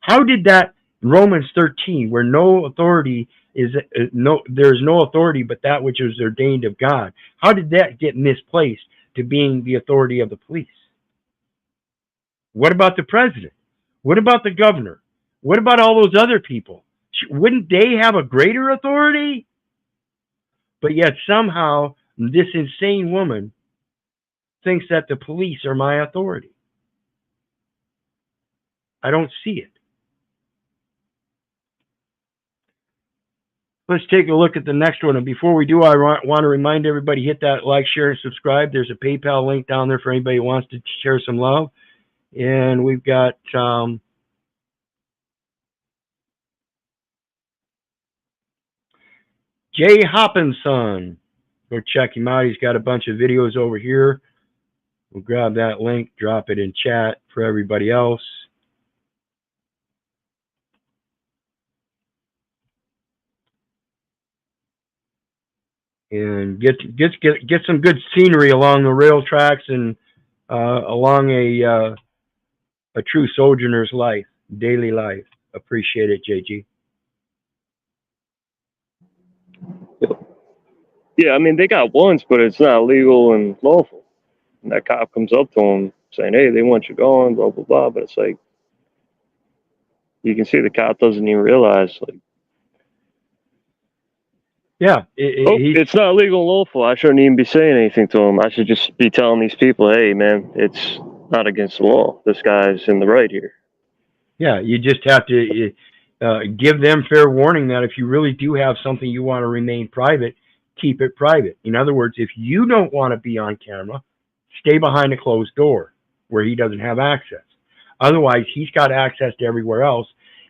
How did that Romans 13, where no authority is there's no authority but that which is ordained of God, how did that get misplaced to being the authority of the police? What about the president? What about the governor? What about all those other people? Wouldn't they have a greater authority? But yet somehow this insane woman thinks that the police are my authority. I don't see it. Let's take a look at the next one. And before we do, I want to remind everybody, hit that like, share, and subscribe. There's a PayPal link down there for anybody who wants to share some love. And we've got Jay Hopkinson. Go check him out. He's got a bunch of videos over here. We'll grab that link, drop it in chat for everybody else. And get some good scenery along the rail tracks and along a true sojourner's life, daily life. Appreciate it, JG. Yeah, I mean, they got warrants, but it's not legal and lawful. And that cop comes up to him saying, hey, they want you gone, blah, blah, blah. But it's like, you can see the cop doesn't even realize, like, yeah, it's not legal and lawful. I shouldn't even be saying anything to him. I should just be telling these people, hey, man, it's not against the law. This guy's in the right here. Yeah, you just have to give them fair warning that if you really do have something you want to remain private, keep it private. In other words, if you don't want to be on camera, stay behind a closed door where he doesn't have access. Otherwise, he's got access to everywhere else.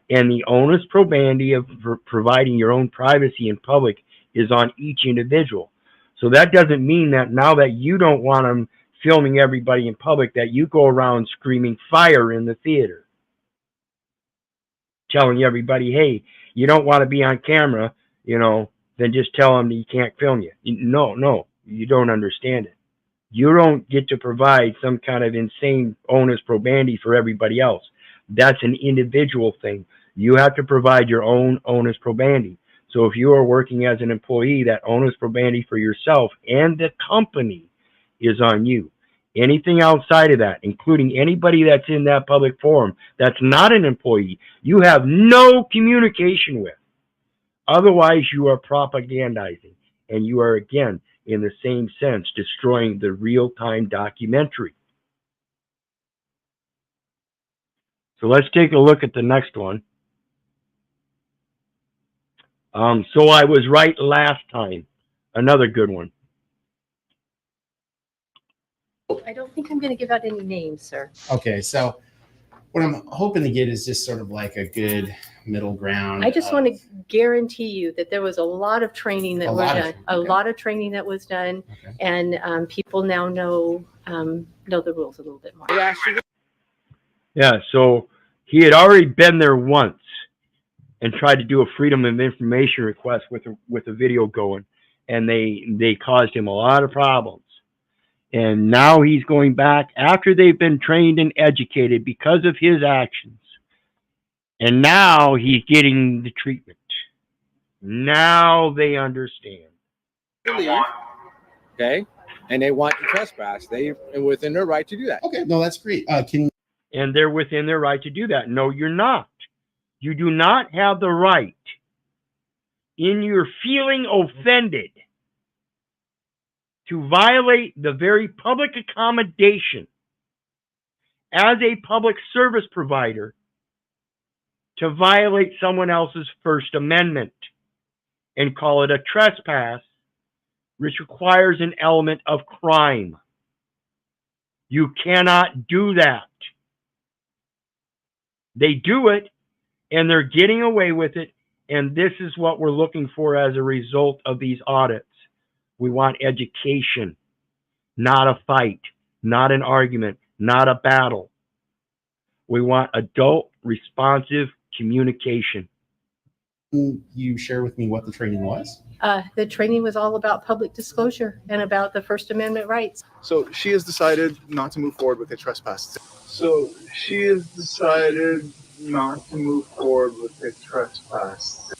And the onus probandi of providing your own privacy in public is on each individual. So that doesn't mean that now that you don't want them filming everybody in public, that you go around screaming fire in the theater, telling everybody, hey, you don't want to be on camera, you know, then just tell them that you can't film you. No, you don't understand it. You don't get to provide some kind of insane onus probandi for everybody else. That's an individual thing. You have to provide your own onus probandi. So if you are working as an employee, that onus probandi for yourself and the company is on you. Anything outside of that, including anybody that's in that public forum that's not an employee, you have no communication with. Otherwise, you are propagandizing, and you are, again, in the same sense, destroying the real-time documentary. So let's take a look at the next one. So I was right last time. Another good one. I don't think I'm going to give out any names, sir. Okay, so what I'm hoping to get is just sort of like a good middle ground. I just want to guarantee you that there was a lot of training that was done. A lot of training that was done, and people now know the rules a little bit more. Yeah, so he had already been there once and tried to do a freedom of information request with a video going, and they caused him a lot of problems. And now he's going back after they've been trained and educated because of his actions. And now he's getting the treatment. Now they understand. Okay, and they want to trespass. They are within their right to do that. Okay, no, that's great. And they're within their right to do that. No, you're not. You do not have the right, in your feeling offended, to violate the very public accommodation as a public service provider, to violate someone else's First Amendment and call it a trespass, which requires an element of crime. You cannot do that. They do it, and they're getting away with it, and this is what we're looking for as a result of these audits. We want education, not a fight, not an argument, not a battle. We want adult, responsive communication. You share with me what the training was? The training was all about public disclosure and about the First Amendment rights. So she has decided not to move forward with a trespass. So she has decided not to move forward with a trespass.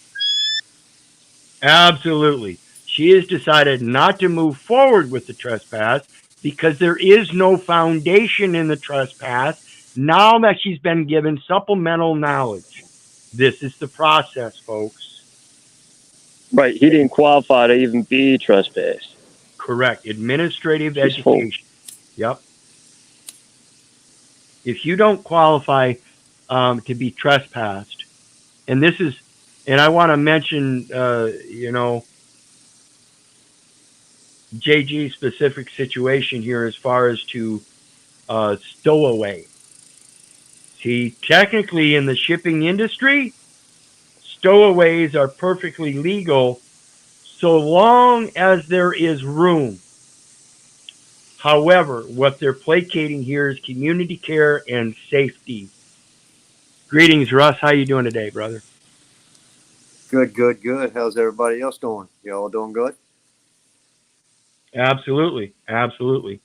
Absolutely. She has decided not to move forward with the trespass because there is no foundation in the trespass now that she's been given supplemental knowledge. This is the process, folks. Right. He didn't qualify to even be trespassed. Correct. Administrative education. Yep. If you don't qualify to be trespassed, and this is, and I want to mention, JG's specific situation here as far as to stowaway. See, technically in the shipping industry, stowaways are perfectly legal so long as there is room. However, what they're placating here is community care and safety. Greetings, Russ. How you doing today, brother? Good, good, good. How's everybody else doing? You all doing good? Absolutely, absolutely.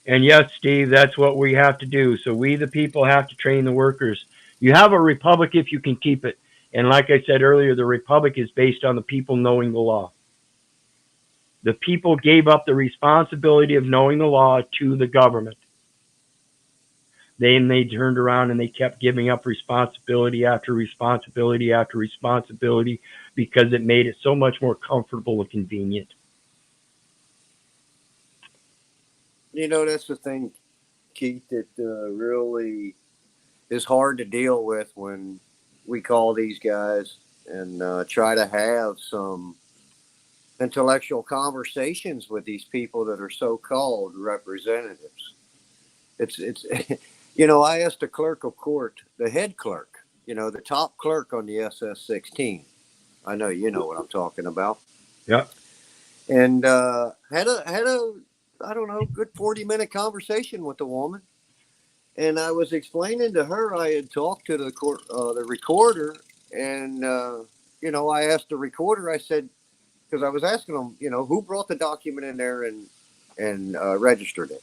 And yes, Steve, that's what we have to do. So we, the people, have to train the workers. You have a republic if you can keep it. And like I said earlier, the republic is based on the people knowing the law. The people gave up the responsibility of knowing the law to the government. Then they turned around and they kept giving up responsibility after responsibility after responsibility because it made it so much more comfortable and convenient. You know, that's the thing, Keith, that really is hard to deal with when we call these guys and try to have some intellectual conversations with these people that are so-called representatives. It's you know, I asked the clerk of court, the head clerk, you know, the top clerk on the SS-16. I know you know what I'm talking about. Yeah. And had a I don't know, good 40-minute conversation with the woman. And I was explaining to her I had talked to the recorder, and you know, I asked the recorder, I said, because I was asking them, you know, who brought the document in there and registered it.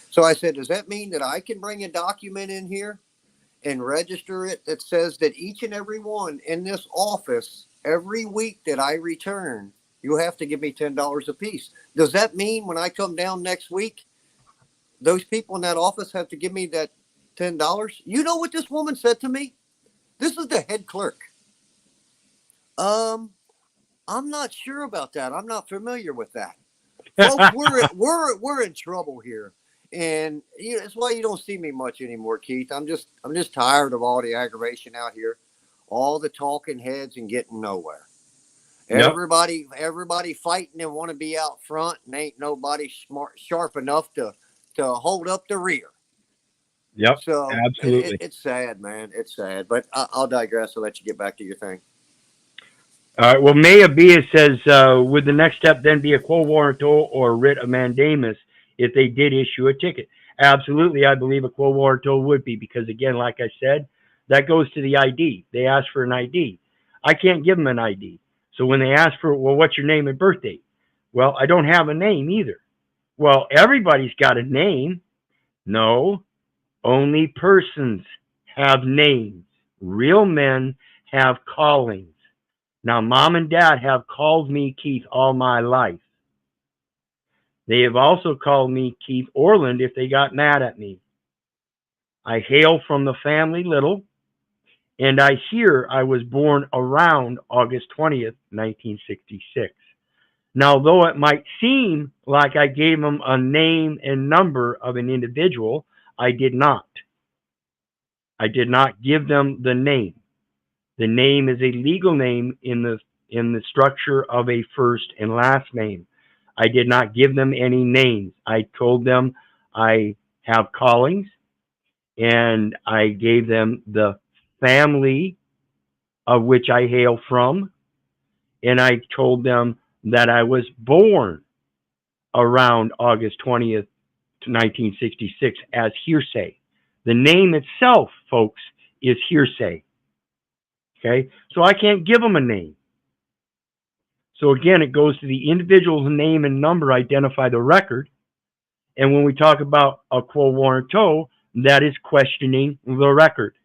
So I said, does that mean that I can bring a document in here and register it that says that each and every one in this office, every week that I return, you have to give me $10 a piece? Does that mean when I come down next week, those people in that office have to give me that $10? You know what this woman said to me? This is the head clerk. I'm not sure about that. I'm not familiar with that. Folks, we're in trouble here. And you know, that's why you don't see me much anymore, Keith. I'm just tired of all the aggravation out here, all the talking heads and getting nowhere. Yep. Everybody fighting and want to be out front, and ain't nobody sharp enough to hold up the rear. Yep. So absolutely, it's sad, man. It's sad. But I'll digress. I'll let you get back to your thing. All right. Well, Maya Bia says, would the next step then be a quo warranto or writ of mandamus if they did issue a ticket? Absolutely, I believe a quo warranto would be, because again, like I said, that goes to the ID. They ask for an ID. I can't give them an ID. So when they ask for, well, what's your name and birth date? Well, I don't have a name either. Well, everybody's got a name. No, only persons have names. Real men have callings. Now, Mom and Dad have called me Keith all my life. They have also called me Keith Orland if they got mad at me. I hail from the family Little, and I hear I was born around August 20th, 1966. Now, though it might seem like I gave them a name and number of an individual, I did not. I did not give them the name. The name is a legal name in the structure of a first and last name. I did not give them any names. I told them I have callings, and I gave them the family of which I hail from, and I told them that I was born around August 20th, 1966 as hearsay. The name itself, folks, is hearsay. Okay? So I can't give them a name. So again, it goes to the individual's name and number identify the record. And when we talk about a quo warranto, that is questioning the record.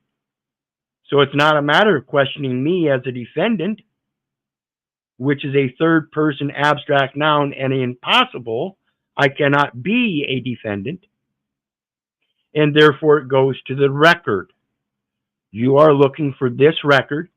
So it's not a matter of questioning me as a defendant, which is a third person abstract noun and impossible. I cannot be a defendant. And therefore it goes to the record. You are looking for this record,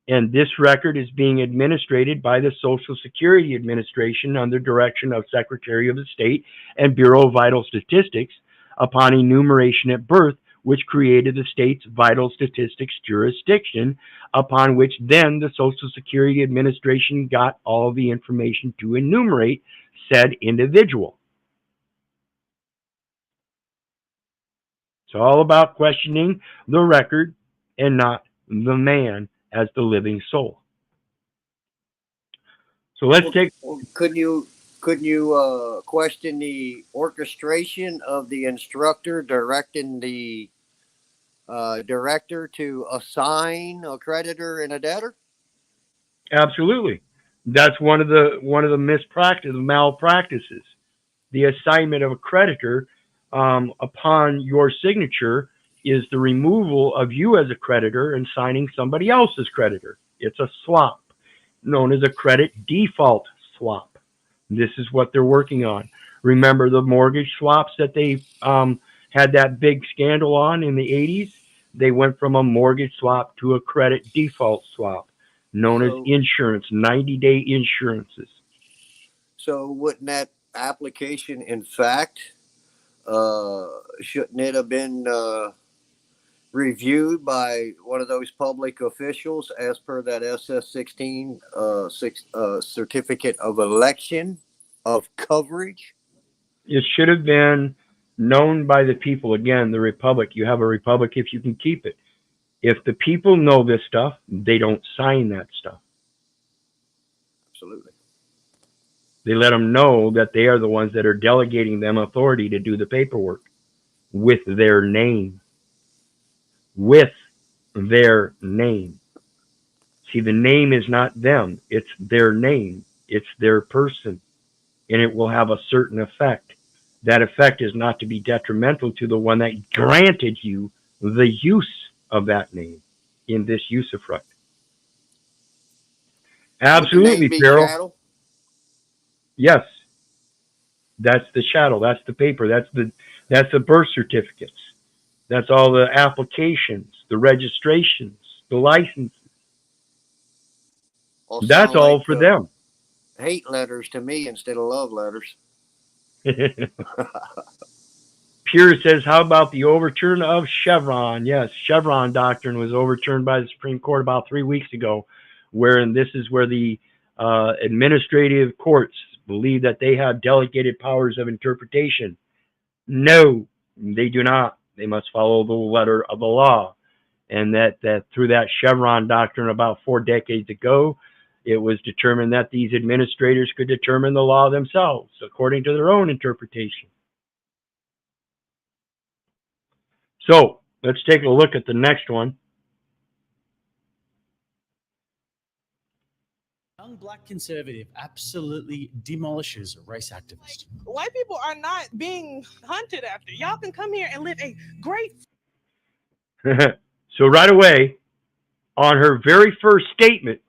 and this record is being administered by the Social Security Administration under direction of Secretary of the State and Bureau of Vital Statistics upon enumeration at birth, which created the state's vital statistics jurisdiction, upon which then the Social Security Administration got all of the information to enumerate said individual. It's all about questioning the record and not the man as the living soul. So let's take. Couldn't you question the orchestration of the instructor directing the director to assign a creditor and a debtor? Absolutely, that's one of the malpractices. The assignment of a creditor upon your signature is the removal of you as a creditor and signing somebody else's creditor. It's a swap, known as a credit default swap. This is what they're working on. Remember the mortgage swaps that they had that big scandal on in the 80s? They went from a mortgage swap to a credit default swap, known as insurance, 90-day insurances. So wouldn't that application, in fact, shouldn't it have been reviewed by one of those public officials as per that SS16 certificate of election of coverage? It should have been known by the people. Again, the republic. You have a republic if you can keep it. If the people know this stuff, they don't sign that stuff. Absolutely. They let them know that they are the ones that are delegating them authority to do the paperwork with their name. With their name. See, the name is not them. It's their name. It's their person. And it will have a certain effect. That effect is not to be detrimental to the one that granted you the use of that name in this usufruct. Absolutely, Farrell. Yes. That's the chattel. That's the paper. That's the birth certificates. That's all the applications, the registrations, the licenses. That's all for them. Hate letters to me instead of love letters. Pure says, how about the overturn of Chevron? Yes, Chevron doctrine was overturned by the Supreme Court about 3 weeks ago, wherein this is where the administrative courts believe that they have delegated powers of interpretation. No, they do not. They must follow the letter of the law. And that through that Chevron doctrine about 4 decades ago, it was determined that these administrators could determine the law themselves according to their own interpretation. So let's take a look at the next one. Young black conservative absolutely demolishes a race activist. White people are not being hunted after. Y'all can come here and live a great. So right away, on her very first statement,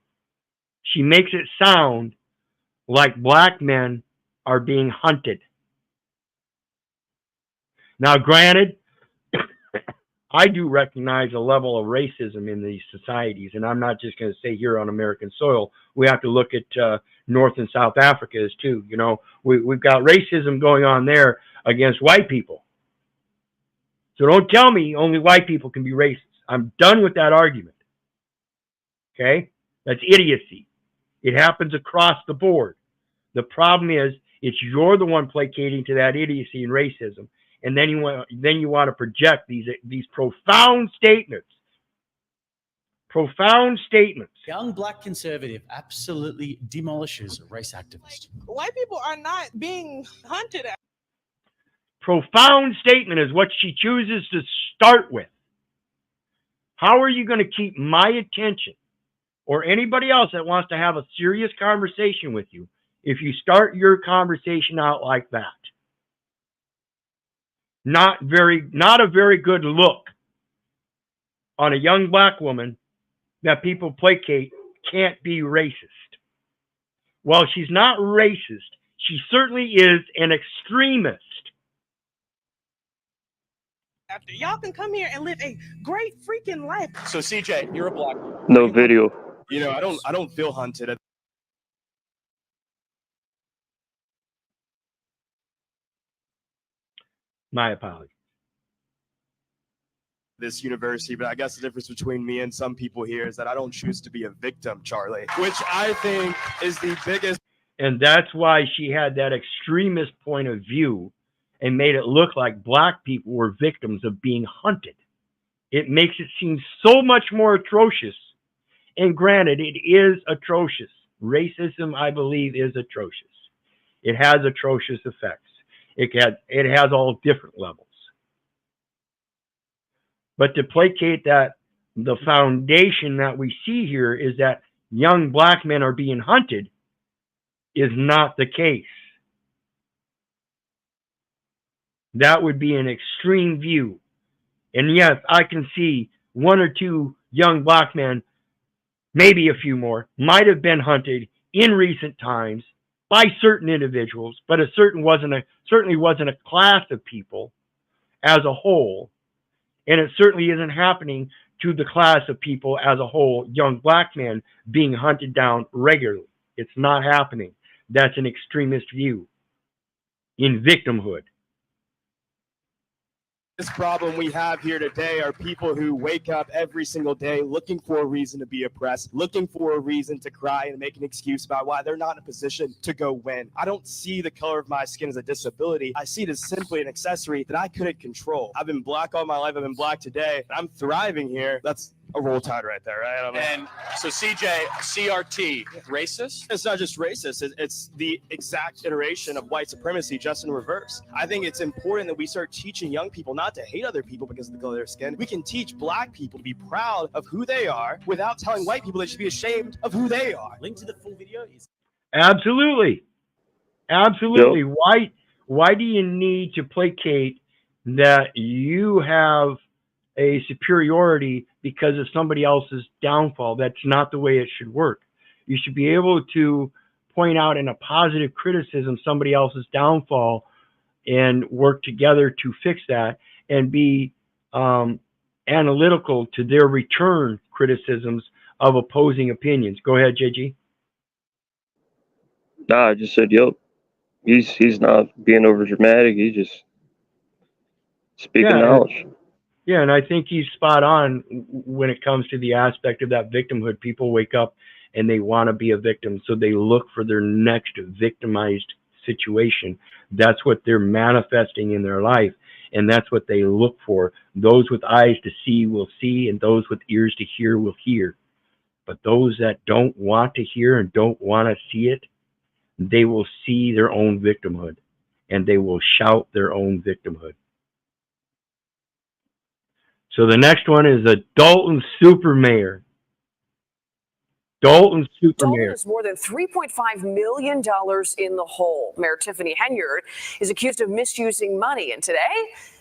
She makes it sound like black men are being hunted. Now, granted, I do recognize a level of racism in these societies, and I'm not just going to say here on American soil. We have to look at North and South Africa as too. You know, we've got racism going on there against white people. So don't tell me only white people can be racist. I'm done with that argument. Okay? That's idiocy. It happens across the board. The problem is, it's you're the one placating to that idiocy and racism, and then you want to project these profound statements. Profound statements. Young black conservative absolutely demolishes a race activist. White people are not being hunted at. Profound statement is what she chooses to start with. How are you going to keep my attention or anybody else that wants to have a serious conversation with you if you start your conversation out like that? Not a very good look on a young black woman that people placate can't be racist. Well, she's not racist. She certainly is an extremist. After y'all can come here and live a great freaking life. So CJ, you're a black. No video. You know, I don't feel hunted. My apologies. This university, but I guess the difference between me and some people here is that I don't choose to be a victim, Charlie, which I think is the biggest. And that's why she had that extremist point of view and made it look like black people were victims of being hunted. It makes it seem so much more atrocious. And granted, it is atrocious. Racism, I believe, is atrocious. It has atrocious effects. It has all different levels. But to placate that, the foundation that we see here is that young black men are being hunted is not the case. That would be an extreme view. And yes, I can see one or two young black men, maybe a few more, might have been hunted in recent times by certain individuals, but it certainly wasn't a class of people as a whole. And it certainly isn't happening to the class of people as a whole, young black men being hunted down regularly. It's not happening. That's an extremist view in victimhood. This problem we have here today are people who wake up every single day looking for a reason to be oppressed, looking for a reason to cry and make an excuse about why they're not in a position to go win. I don't see the color of my skin as a disability. I see it as simply an accessory that I couldn't control. I've been black all my life. I've been black today. I'm thriving here. That's a roll tide right there, right? And so CJ, CRT, racist? It's not just racist. It's the exact iteration of white supremacy, just in reverse. I think it's important that we start teaching young people not to hate other people because of the color of their skin. We can teach black people to be proud of who they are without telling white people they should be ashamed of who they are. Link to the full video is... Absolutely. Absolutely. Yep. Why do you need to placate that you have a superiority because of somebody else's downfall? That's not the way it should work. You should be able to point out in a positive criticism somebody else's downfall and work together to fix that and be analytical to their return criticisms of opposing opinions. Go ahead, JG. Nah, I just said, yep. He's not being over dramatic. He's just speaking knowledge. Yeah, and I think he's spot on when it comes to the aspect of that victimhood. People wake up and they want to be a victim, so they look for their next victimized situation. That's what they're manifesting in their life, and that's what they look for. Those with eyes to see will see, and those with ears to hear will hear. But those that don't want to hear and don't want to see it, they will see their own victimhood, and they will shout their own victimhood. So the next one is a Dalton super mayor. Dalton is more than $3.5 million in the hole. Mayor Tiffany Henyard is accused of misusing money, and today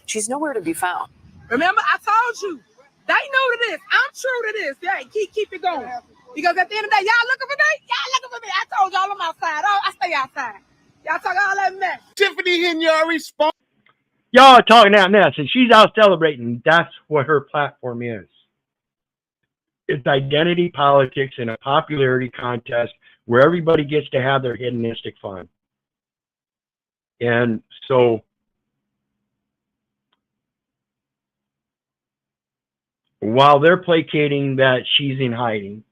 she's nowhere to be found. Remember, I told you, they know it is. I'm sure it is. Yeah, keep it going. Because at the end of the day, y'all looking for me? Y'all looking for me. I told y'all I'm outside. Oh, I stay outside. Y'all talk all that mess. Tiffany Hinyard response. Y'all are talking that mess, and she's out celebrating. That's what her platform is. It's identity politics and a popularity contest where everybody gets to have their hedonistic fun. And so while they're placating that she's in hiding,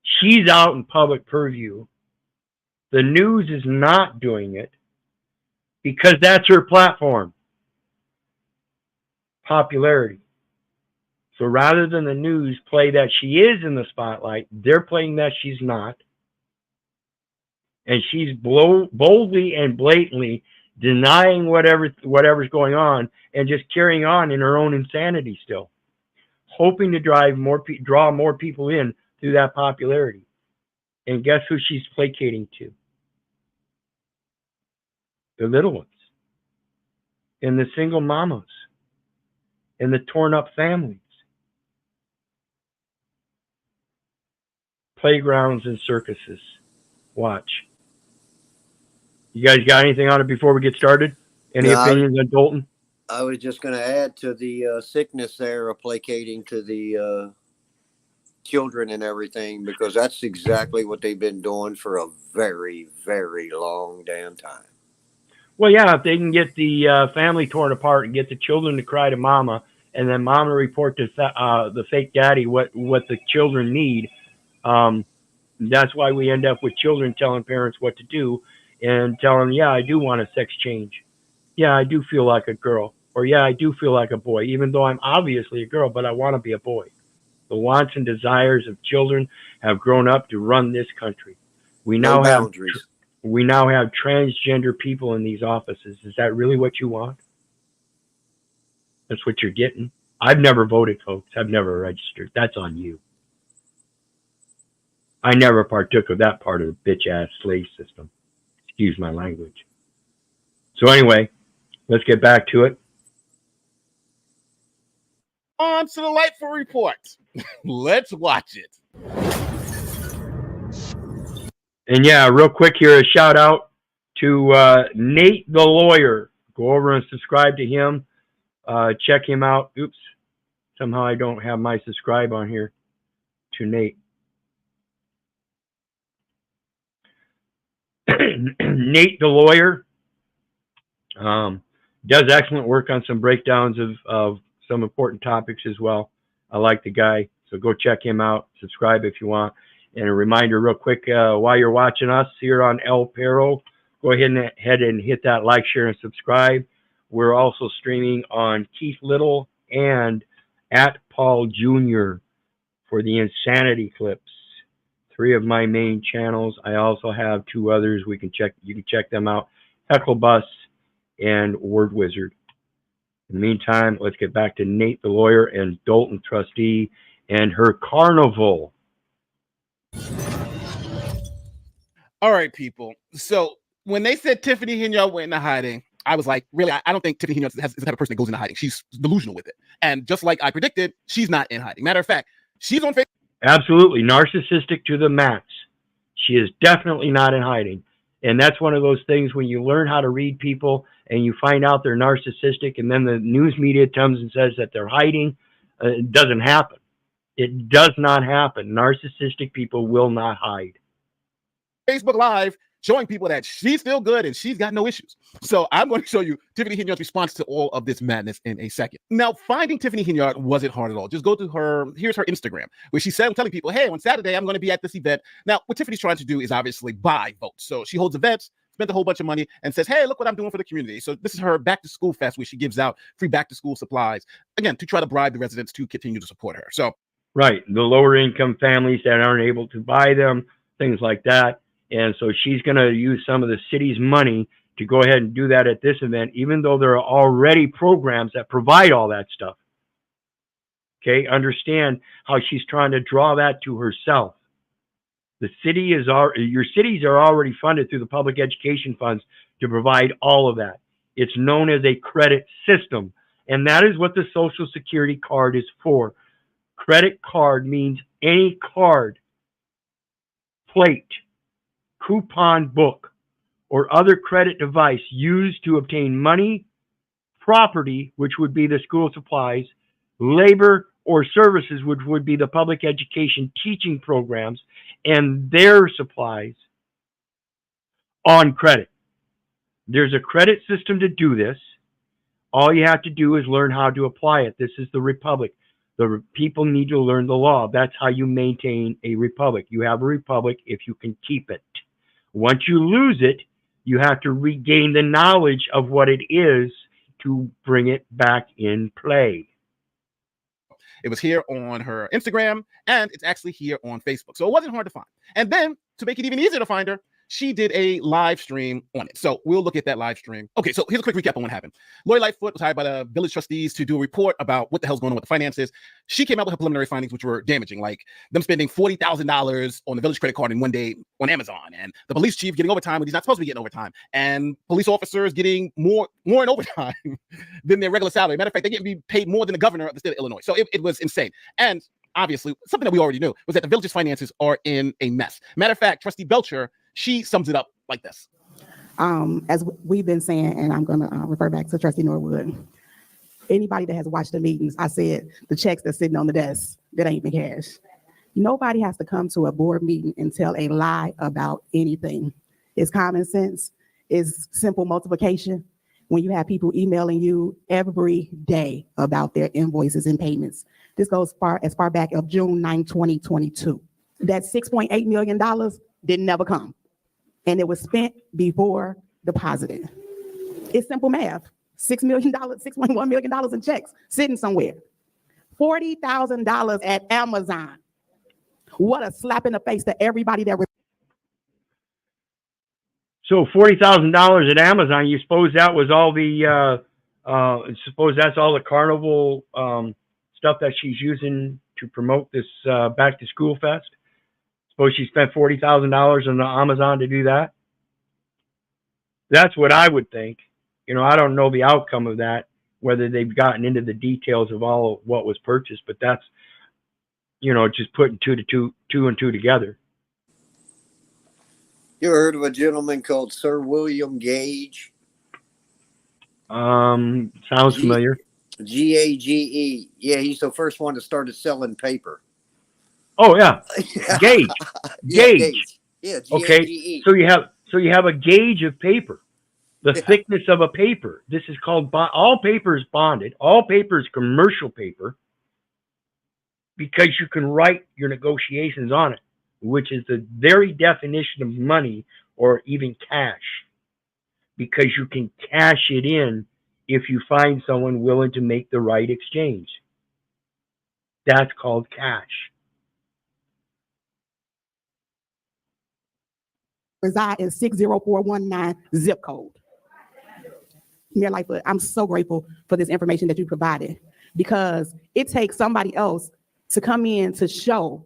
she's out in public purview. The news is not doing it because that's her platform. Popularity. So rather than the news play that she is in the spotlight, they're playing that she's not. And she's boldly and blatantly denying whatever's going on and just carrying on in her own insanity still, hoping to draw more people in through that popularity. And guess who she's placating to? The little ones, and the single mamas, and the torn up families. Playgrounds and circuses. Watch. You guys got anything on it before we get started? Any opinions on Dalton? I was just going to add to the sickness there of placating to the children and everything, because that's exactly what they've been doing for a very, very long damn time. Well, yeah, if they can get the family torn apart and get the children to cry to mama, and then mama report to the fake daddy what the children need, that's why we end up with children telling parents what to do and telling them, yeah, I do want a sex change. Yeah, I do feel like a girl. Or, yeah, I do feel like a boy, even though I'm obviously a girl, but I want to be a boy. The wants and desires of children have grown up to run this country. We now have transgender people in these offices. Is that really what you want? That's what you're getting. I've never voted, folks. I've never registered. That's on you. I never partook of that part of the bitch-ass slave system. Excuse my language. So anyway, let's get back to it. On to the Lightful Report. Let's watch it. And yeah, real quick here, a shout out to Nate the Lawyer. Go over and subscribe to him. Check him out. Oops. Somehow I don't have my subscribe on here to Nate. Nate the Lawyer does excellent work on some breakdowns of some important topics as well. I like the guy, so go check him out. Subscribe if you want. And a reminder real quick, while you're watching us here on El Perro, go ahead and hit that like, share, and subscribe. We're also streaming on Keith Little and at Paul Jr. for the Insanity Clips. 3 of my main channels. I also have 2 others. You can check them out. Heckle-Bus and Wyrd Wyzard. In the meantime, let's get back to Nate the Lawyer and Dalton Trustee and her carnival. All right, people. So when they said Tiffany Hinyard went into hiding, I was like, really? I don't think Tiffany Hinyard is the type of person that goes into hiding. She's delusional with it. And just like I predicted, she's not in hiding. Matter of fact, she's on Facebook. Absolutely. Narcissistic to the max. She is definitely not in hiding. And that's one of those things when you learn how to read people and you find out they're narcissistic and then the news media comes and says that they're hiding, it doesn't happen. It does not happen. Narcissistic people will not hide. Facebook Live showing people that she's still good and she's got no issues. So I'm going to show you Tiffany Hinyard's response to all of this madness in a second. Now, finding Tiffany Hinyard wasn't hard at all. Just go to her, here's her Instagram, where she said, I'm telling people, hey, on Saturday, I'm going to be at this event. Now, what Tiffany's trying to do is obviously buy votes. So she holds events, spends a whole bunch of money, and says, hey, look what I'm doing for the community. So this is her back to school fest where she gives out free back to school supplies, again, to try to bribe the residents to continue to support her. So, right, the lower income families that aren't able to buy them, things like that. And so she's going to use some of the city's money to go ahead and do that at this event, even though there are already programs that provide all that stuff. Okay, understand how she's trying to draw that to herself. Your cities are already funded through the public education funds to provide all of that. It's known as a credit system, and that is what the Social Security card is for. Credit card means any card plate, coupon book, or other credit device used to obtain money, property, which would be the school supplies, labor or services, which would be the public education teaching programs, and their supplies on credit. There's a credit system to do this. All you have to do is learn how to apply it. This is the republic. The people need to learn the law. That's how you maintain a republic. You have a republic if you can keep it. Once you lose it, you have to regain the knowledge of what it is to bring it back in play. It was here on her Instagram, and it's actually here on Facebook. So it wasn't hard to find. And then, to make it even easier to find her, she did a live stream on it. So we'll look at that live stream. Okay, so here's a quick recap on what happened. Lori Lightfoot was hired by the village trustees to do a report about what the hell's going on with the finances. She came out with her preliminary findings, which were damaging, like them spending $40,000 on the village credit card in one day on Amazon, and the police chief getting overtime when he's not supposed to be getting overtime, and police officers getting more in overtime than their regular salary. Matter of fact, they get to be paid more than the governor of the state of Illinois. So it was insane. And obviously, something that we already knew was that the village's finances are in a mess. Matter of fact, Trustee Belcher, she sums it up like this. As we've been saying, and I'm going to refer back to Trustee Norwood, anybody that has watched the meetings, I said the checks that's sitting on the desk, that ain't been cashed. Nobody has to come to a board meeting and tell a lie about anything. It's common sense. It's simple multiplication. When you have people emailing you every day about their invoices and payments. This goes as far back as June 9, 2022. That $6.8 million didn't never come. And it was spent before deposited. It's simple math. $6 million, $6.1 million in checks sitting somewhere. $40,000 at Amazon. What a slap in the face to everybody that. So $40,000 at Amazon. You suppose that was all the? Suppose that's all the carnival stuff that she's using to promote this Back to School Fest. Suppose she spent $40,000 on the Amazon to do that. That's what I would think. You know, I don't know the outcome of that, whether they've gotten into the details of all of what was purchased, but that's, you know, just putting two and two together. You ever heard of a gentleman called Sir William Gage? Sounds familiar. G-A-G-E. Yeah, he's the first one that started selling paper. Oh yeah, gauge. Gauge. Yeah, G-A-G-E. Okay, so you have a gauge of paper, the thickness of a paper. This is called all paper is bonded. All paper is commercial paper because you can write your negotiations on it, which is the very definition of money or even cash, because you can cash it in if you find someone willing to make the right exchange. That's called cash. Reside in 60419 zip code. Mayor Lightfoot, I'm so grateful for this information that you provided, because it takes somebody else to come in to show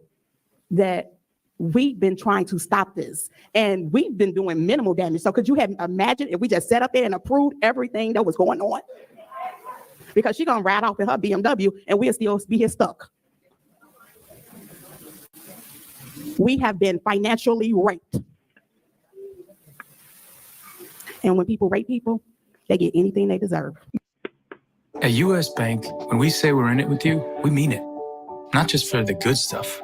that we've been trying to stop this and we've been doing minimal damage. So could you have imagined if we just sat up there and approved everything that was going on? Because she's gonna ride off in her BMW and we'll still be here stuck. We have been financially raped. And when people rape people, they get anything they deserve. At U.S. Bank, when we say we're in it with you, we mean it. Not just for the good stuff.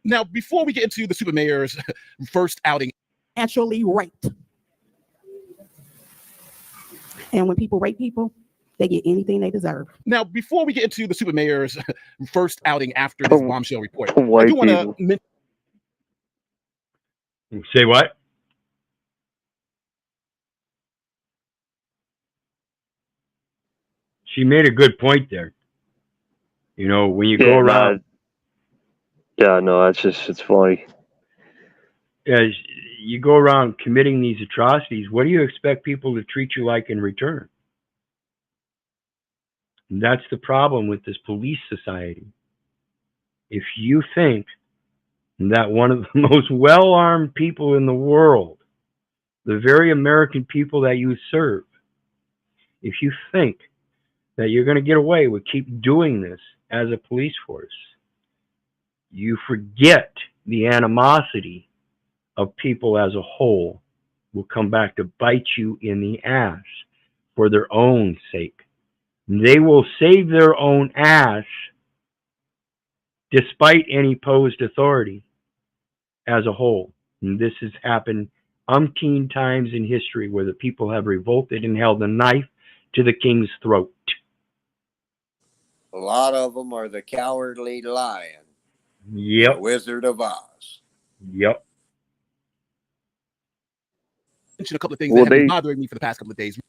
Now, before we get into the super mayor's first outing. Financially raped. And when people rape people, they get anything they deserve. Now, before we get into the super mayor's first outing after this bombshell report, I do want to say what? She made a good point there. You know, when you go around. Yeah, no, it's funny. As you go around committing these atrocities, what do you expect people to treat you like in return? And that's the problem with this police society. If you think that one of the most well-armed people in the world, the very American people that you serve, if you think that you're going to get away with keep doing this as a police force, you forget the animosity of people as a whole will come back to bite you in the ass for their own sake. They will save their own ass despite any posed authority as a whole. And this has happened umpteen times in history where the people have revolted and held a knife to the king's throat. A lot of them are the Cowardly Lion. Yep. The Wizard of Oz. Yep. Mention a couple of things that have been bothering me for the past couple of days.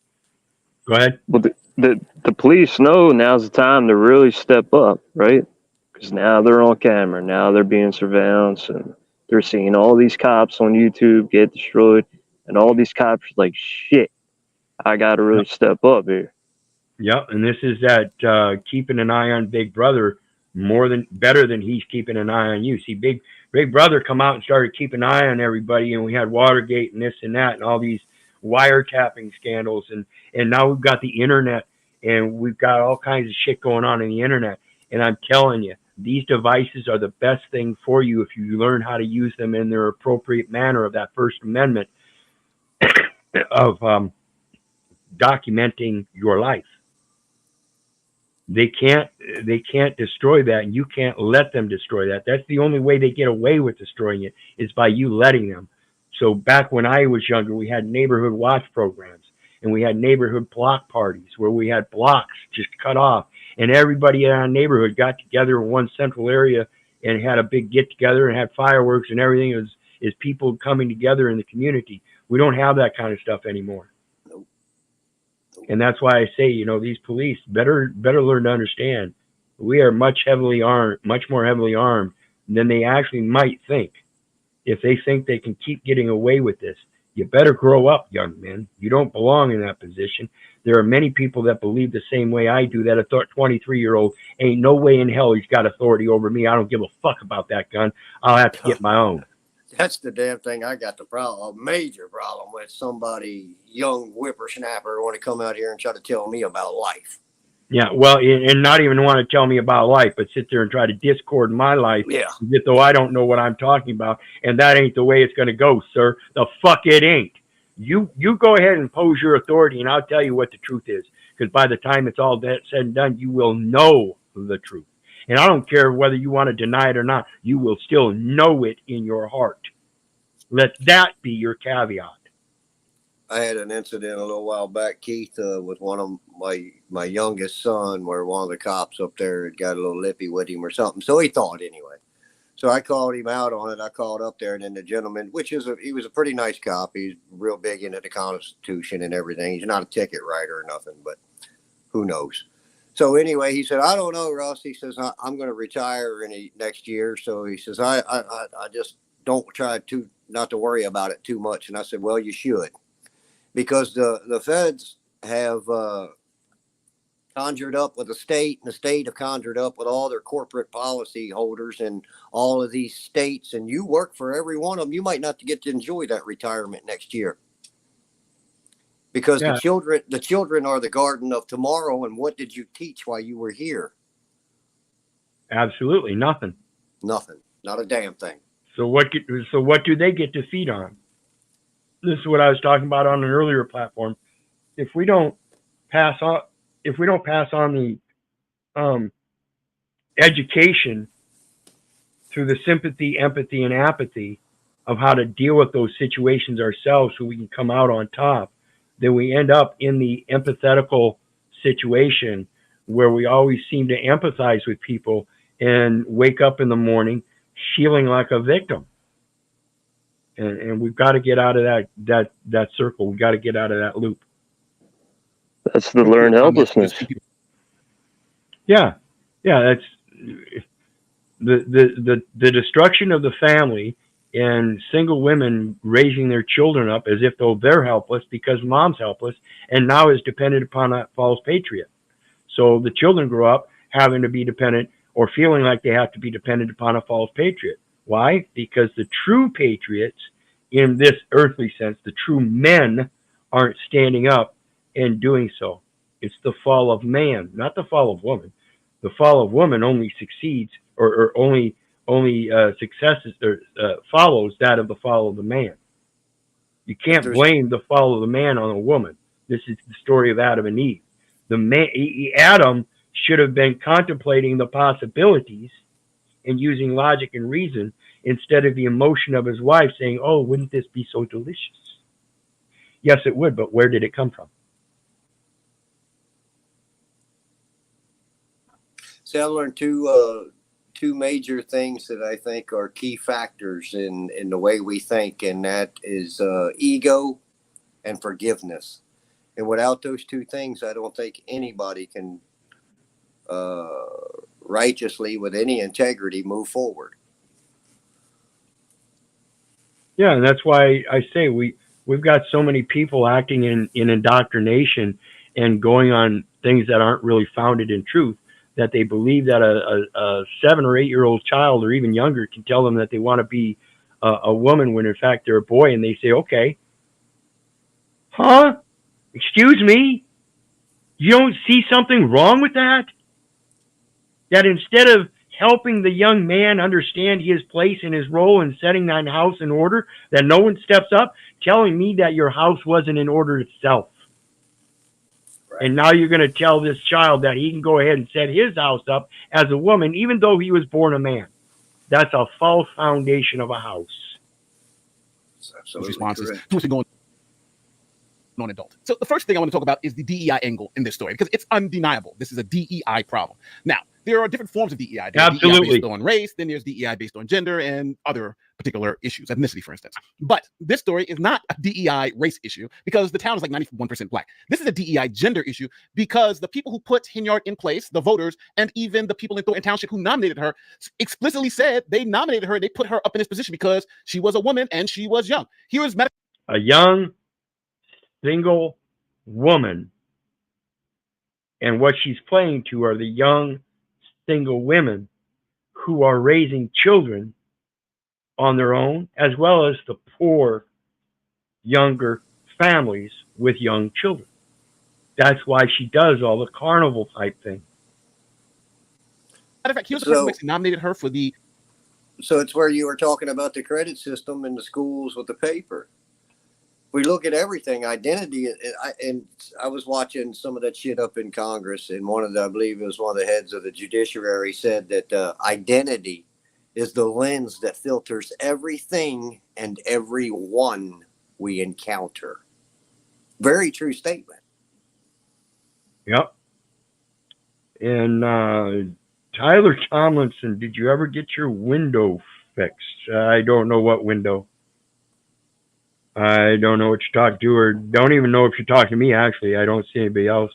Go ahead. Well, the police know now's the time to really step up, right? Because now they're on camera. Now they're being surveillance, and they're seeing all these cops on YouTube get destroyed, and all these cops are like, shit, I got to really step up here. Yep, and this is that keeping an eye on Big Brother better than he's keeping an eye on you. See, Big Brother come out and started keeping an eye on everybody, and we had Watergate and this and that and all these wiretapping scandals, and now we've got the internet, and we've got all kinds of shit going on in the internet. And I'm telling you, these devices are the best thing for you if you learn how to use them in their appropriate manner of that First Amendment of documenting your life. They can't destroy that, and you can't let them destroy that. That's the only way they get away with destroying it, is by you letting them. So back when I was younger, we had neighborhood watch programs, and we had neighborhood block parties where we had blocks just cut off, and everybody in our neighborhood got together in one central area and had a big get together and had fireworks and everything. It was people coming together in the community. We don't have that kind of stuff anymore. And that's why I say, these police better learn to understand we are much more heavily armed than they actually might think. If they think they can keep getting away with this, you better grow up, young men. You don't belong in that position. There are many people that believe the same way I do, that a 23-year-old ain't no way in hell he's got authority over me. I don't give a fuck about that gun. I'll have to get my own. That's the damn thing I got a major problem with. Somebody, young whippersnapper, want to come out here and try to tell me about life. Yeah, well, and not even want to tell me about life, but sit there and try to discord my life, as if though I don't know what I'm talking about, and that ain't the way it's going to go, sir. The fuck it ain't. You go ahead and pose your authority, and I'll tell you what the truth is, because by the time it's all said and done, you will know the truth. And I don't care whether you want to deny it or not, you will still know it in your heart. Let that be your caveat. I had an incident a little while back, Keith, with one of my youngest son, where one of the cops up there had got a little lippy with him or something. So he thought anyway. So I called him out on it. I called up there, and then the gentleman, he was a pretty nice cop. He's real big into the Constitution and everything. He's not a ticket writer or nothing, but who knows? So anyway, he said, I don't know, Russ. He says, I'm going to retire next year. So he says, I just don't try not to worry about it too much. And I said, well, you should. Because the feds have conjured up with the state, and the state have conjured up with all their corporate policy holders in all of these states, and you work for every one of them. You might not get to enjoy that retirement next year. Because the children are the garden of tomorrow, and what did you teach while you were here? Absolutely nothing. Nothing. Not a damn thing. So what do they get to feed on? This is what I was talking about on an earlier platform. If we don't pass on the education through the sympathy, empathy, and apathy of how to deal with those situations ourselves, so we can come out on top, then we end up in the empathetical situation where we always seem to empathize with people and wake up in the morning feeling like a victim. And we've got to get out of that circle. We've got to get out of that loop. That's the learned helplessness. Yeah. That's the destruction of the family, and single women raising their children up as if though they're helpless because mom's helpless and now is dependent upon a false patriot. So the children grow up having to be dependent or feeling like they have to be dependent upon a false patriot. Why? Because the true patriots in this earthly sense, the true men, aren't standing up and doing so. It's the fall of man, not the fall of woman. The fall of woman only succeeds or only only successes or follows that of the fall of the man. You can't blame the fall of the man on a woman. This is the story of Adam and Eve. Adam should have been contemplating the possibilities and using logic and reason instead of the emotion of his wife saying, "Oh, wouldn't this be so delicious?" Yes, it would, but where did it come from? See, I learned two major things that I think are key factors in the way we think, and that is ego and forgiveness. And without those two things, I don't think anybody can righteously, with any integrity, move forward. Yeah, and that's why I say we've got so many people acting in indoctrination and going on things that aren't really founded in truth, that they believe that a 7 or 8 year old child or even younger can tell them that they want to be a woman when in fact they're a boy, and they say, okay, huh? Excuse me? You don't see something wrong with that? That instead of helping the young man understand his place and his role in setting that house in order, that no one steps up telling me that your house wasn't in order itself. Right. And now you're going to tell this child that he can go ahead and set his house up as a woman, even though he was born a man. That's a false foundation of a house. Responses to what's going non-adult. So the first thing I want to talk about is the DEI angle in this story, because it's undeniable. This is a DEI problem. Now, there are different forms of DEI. There's Absolutely. DEI based on race, then there's DEI based on gender and other particular issues, ethnicity, for instance. But this story is not a DEI race issue because the town is like 91% black. This is a DEI gender issue because the people who put Hinyard in place, the voters, and even the people in Thornton Township who nominated her, explicitly said they nominated her and they put her up in this position because she was a woman and she was young. Here is a young single woman, and what she's playing to are the young single women who are raising children on their own, as well as the poor younger families with young children. That's why she does all the carnival type thing. Matter of fact, he was the person who actually nominated her for the. So it's where you were talking about the credit system in the schools with the paper. We look at everything, identity, and I was watching some of that shit up in Congress, and I believe it was one of the heads of the judiciary said that identity is the lens that filters everything and everyone we encounter. Very true statement. Yep. And Tyler Tomlinson, did you ever get your window fixed? I don't know what window. I don't know what you're talking to, or don't even know if you're talking to me, actually. I don't see anybody else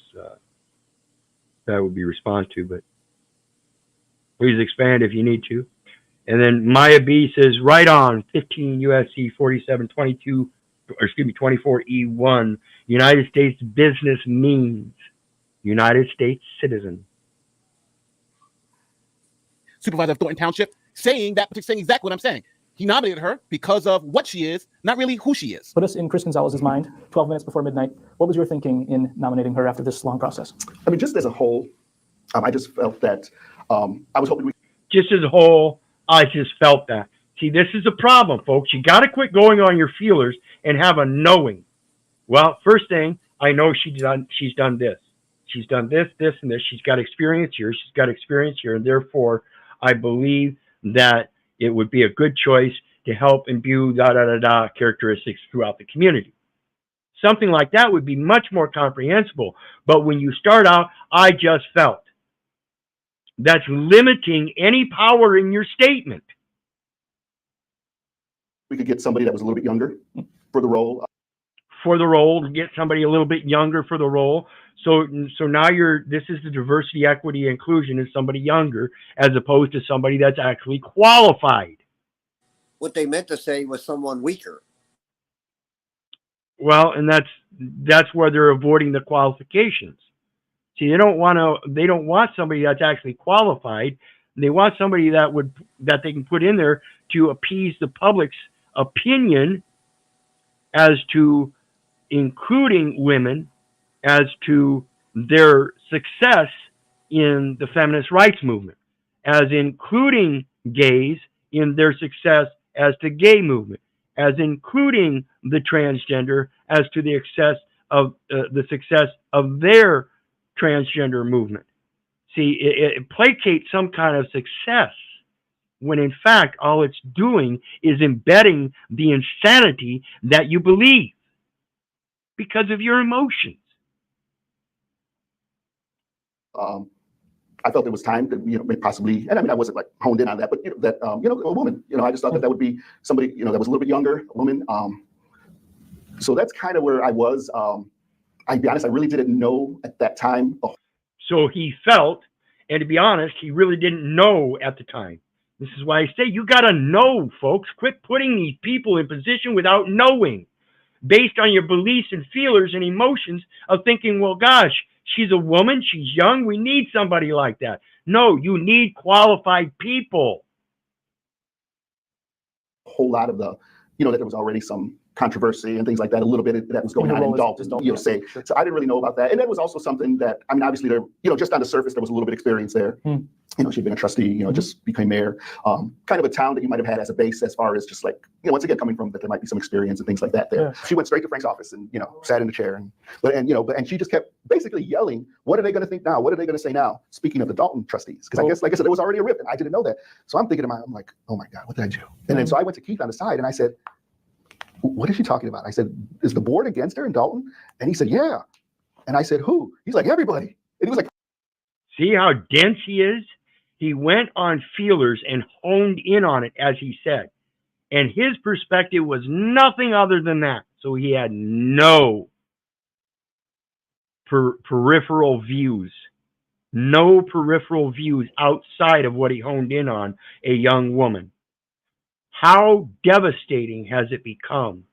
that would be respond to, but please expand if you need to. And then Maya B says, right on, 15 U.S.C. 4722, or excuse me, 24E1, United States business means United States citizen. Supervisor of Thornton Township saying exactly what I'm saying. He nominated her because of what she is, not really who she is. Put us in Chris Gonzalez's mind 12 minutes before midnight. What was your thinking in nominating her after this long process? I mean, just as a whole, I just felt that I was hoping Just as a whole, I just felt that. See, this is a problem, folks. You got to quit going on your feelers and have a knowing. Well, first thing, I know she's done this. She's done this, this, and this. She's got experience here. She's got experience here. And therefore, I believe that it would be a good choice to help imbue characteristics throughout the community. Something like that would be much more comprehensible. But when you start out, I just felt, that's limiting any power in your statement. we could get somebody that was a little bit younger for the role. To get somebody a little bit younger for the role. So now this is the diversity, equity, inclusion is somebody younger as opposed to somebody that's actually qualified. What they meant to say was someone weaker. Well, and that's where they're avoiding the qualifications. See, they don't want somebody that's actually qualified. They want somebody that they can put in there to appease the public's opinion as to including women as to their success in the feminist rights movement, as including gays in their success as to gay movement, as including the transgender as to the success of their transgender movement. See, it placates some kind of success when in fact all it's doing is embedding the insanity that you believe because of your emotions. I felt it was time to, maybe possibly, and I mean, I wasn't like honed in on that, but that a woman, I just thought that would be somebody, that was a little bit younger, a woman. So that's kind of where I was. I'll be honest, I really didn't know at that time. So he felt, and to be honest, he really didn't know at the time. This is why I say you got to know, folks. Quit putting these people in position without knowing, based on your beliefs and feelers and emotions of thinking, well, gosh, she's a woman, she's young, we need somebody like that. No, you need qualified people. A whole lot of the, that there was already some controversy and things like that, a little bit that was going on in Dalton, say. Sure. So I didn't really know about that. And that was also something that, I mean, obviously there, just on the surface, there was a little bit of experience there. She'd been a trustee, just became mayor, kind of a town that you might have had as a base as far as just like, once again, coming from that there might be some experience and things like that there. Yeah. She went straight to Frank's office and, sat in the chair and she just kept basically yelling, what are they going to think now? What are they going to say now? Speaking of the Dalton trustees, because I guess, like I said, there was already a rip and I didn't know that. So I'm thinking I'm like, oh my God, what did I do? And then so I went to Keith on the side and I said, what is she talking about? I said, is the board against her in Dalton? And he said, yeah. And I said, who? He's like, everybody. And he was like, see how dense he is? He went on feelers and honed in on it, as he said. And his perspective was nothing other than that. So he had no peripheral views. No peripheral views outside of what he honed in on, a young woman. How devastating has it become?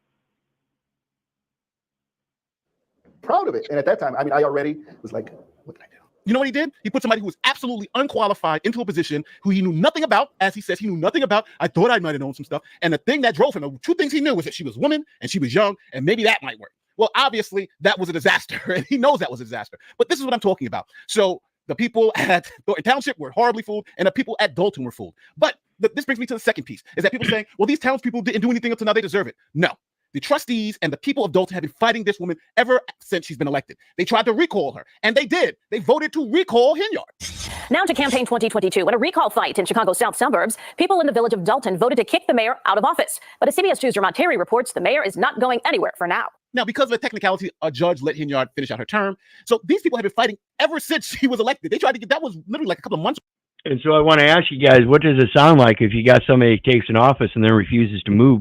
Proud of it. And at that time, I mean, I already was like, what did I do? You know what he did? He put somebody who was absolutely unqualified into a position who he knew nothing about. As he says, he knew nothing about. I thought I might have known some stuff. And the thing that drove him, the two things he knew was that she was a woman and she was young, and maybe that might work. Well, obviously, that was a disaster, and he knows that was a disaster. But this is what I'm talking about. So the people at Thornton Township were horribly fooled, and the people at Dalton were fooled. But this brings me to the second piece, is that people saying, well, these townspeople didn't do anything until now, they deserve it. No. The trustees and the people of Dalton have been fighting this woman ever since she's been elected. They tried to recall her, and they did. They voted to recall Hinyard. Now to campaign 2022. In a recall fight in Chicago's south suburbs, people in the village of Dalton voted to kick the mayor out of office. But as CBS 2's Dermot Terry reports, the mayor is not going anywhere for now. Now, because of a technicality, a judge let Hinyard finish out her term. So these people have been fighting ever since she was elected. They tried to get, that was literally like a couple of months. And so I want to ask you guys, what does it sound like if you got somebody who takes an office and then refuses to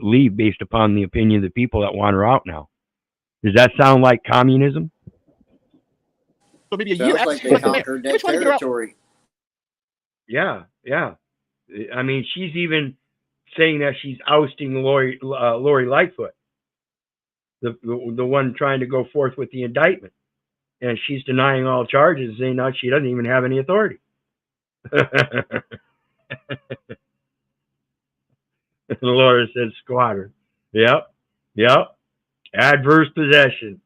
leave based upon the opinion of the people that want her out now? Does that sound like communism? So maybe a year after she conquered that territory. Yeah. I mean, she's even saying that she's ousting Lori Lightfoot, the one trying to go forth with the indictment. And she's denying all charges, saying that she doesn't even have any authority. Laura said squatter. Yep. Adverse possession.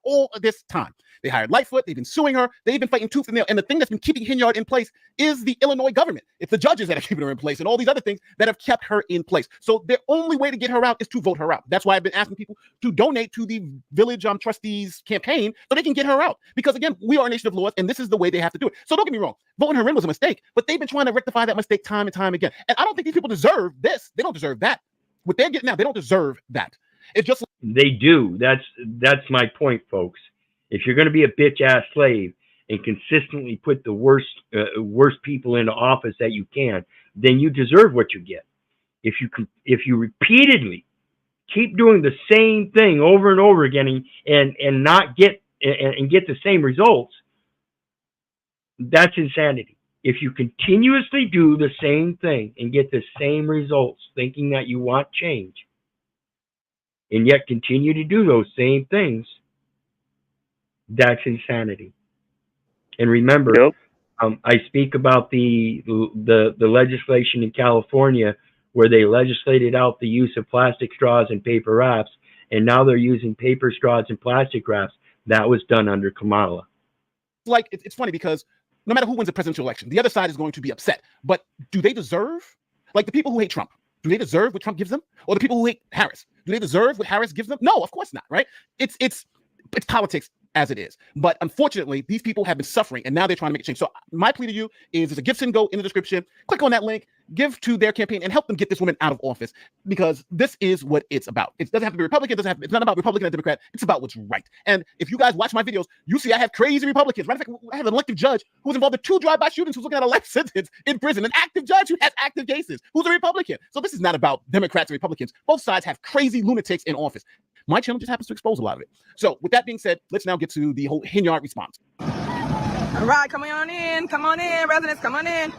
All of this time. They hired Lightfoot. They've been suing her. They've been fighting tooth and nail. And the thing that's been keeping Hinyard in place is the Illinois government. It's the judges that are keeping her in place and all these other things that have kept her in place. So the only way to get her out is to vote her out. That's why I've been asking people to donate to the village trustees campaign so they can get her out. Because again, we are a nation of laws, and this is the way they have to do it. So don't get me wrong. Voting her in was a mistake, but they've been trying to rectify that mistake time and time again. And I don't think these people deserve this. They don't deserve that. What they're getting now, they don't deserve that. It's just they do. That's my point, folks. If you're going to be a bitch-ass slave and consistently put the worst people into office that you can, then you deserve what you get. If you repeatedly keep doing the same thing over and over again and not get the same results, that's insanity. If you continuously do the same thing and get the same results, thinking that you want change, and yet continue to do those same things, that's insanity. And remember, I speak about the legislation in California where they legislated out the use of plastic straws and paper wraps, and now they're using paper straws and plastic wraps. That was done under Kamala. like it's funny because no matter who wins the presidential election, the other side is going to be upset. But do they deserve, like the people who hate Trump, do they deserve what Trump gives them? Or the people who hate Harris, do they deserve what Harris gives them? No, of course not, right? It's politics as it is. But unfortunately, these people have been suffering and now they're trying to make a change. So my plea to you is there's a Give-S-U.N.T.S in the description. Click on that link, give to their campaign and help them get this woman out of office, because this is what it's about. It doesn't have to be Republican. It's not about Republican and Democrat. It's about what's right. And if you guys watch my videos, you see I have crazy Republicans. Matter of fact, I have an elected judge who was involved in 2 drive-by shootings who's looking at a life sentence in prison, an active judge who has active cases, who's a Republican. So this is not about Democrats and Republicans. Both sides have crazy lunatics in office. My channel just happens to expose a lot of it. So with that being said, let's now get to the whole Hinyard response. All right, come on in, residents, come on in.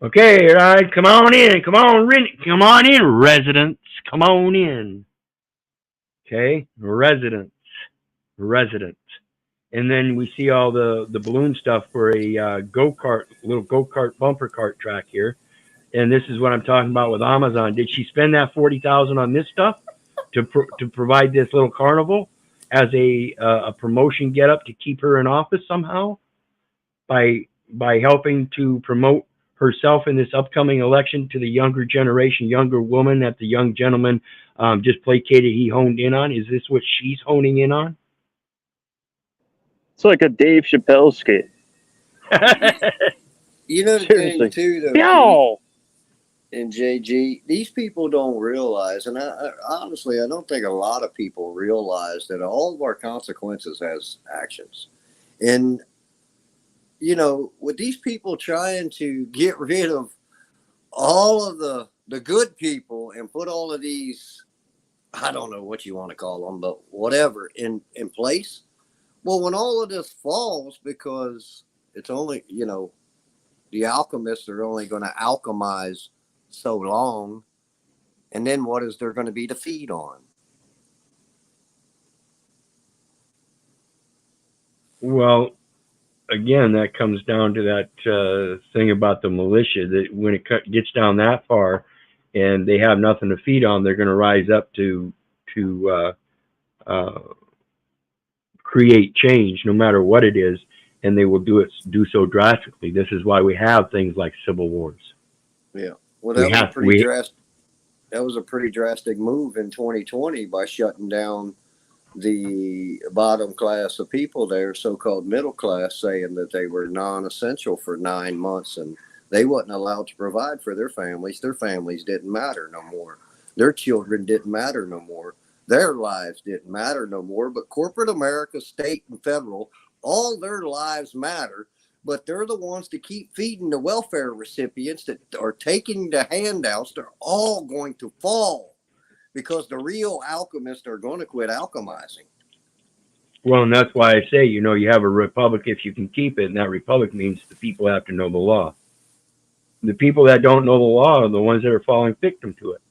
Okay, all right, come on in, come on in, residents, come on in. Okay, residents. And then we see all the balloon stuff for a little go-kart bumper cart track here. And this is what I'm talking about with Amazon. Did she spend that $40,000 on this stuff to provide this little carnival as a promotion get up to keep her in office somehow by helping to promote herself in this upcoming election to the younger generation, younger woman that the young gentleman just placated, he honed in on? Is this what she's honing in on? It's like a Dave Chappelle skit. You know the thing too, though, and JG, these people don't realize, and I honestly, I don't think a lot of people realize that all of our consequences has actions. And, you know, with these people trying to get rid of all of the good people and put all of these, I don't know what you want to call them, but whatever, in place. Well, when all of this falls, because it's only, you know, the alchemists are only going to alchemize so long, and then what is there going to be to feed on? Well, again, that comes down to that thing about the militia, that when it gets down that far and they have nothing to feed on, they're going to rise up to create change, no matter what it is, and they will do so drastically. This is why we have things like civil wars. Yeah. Well, that was a pretty drastic move in 2020 by shutting down the bottom class of people there, so-called middle class, saying that they were non-essential for 9 months and they wasn't allowed to provide for their families. Their families didn't matter no more. Their children didn't matter no more. Their lives didn't matter no more. But corporate America, state and federal, all their lives matter. But they're the ones to keep feeding the welfare recipients that are taking the handouts. They're all going to fall because the real alchemists are going to quit alchemizing. Well, and that's why I say, you know, you have a republic if you can keep it, and that republic means the people have to know the law. The people that don't know the law are the ones that are falling victim to it.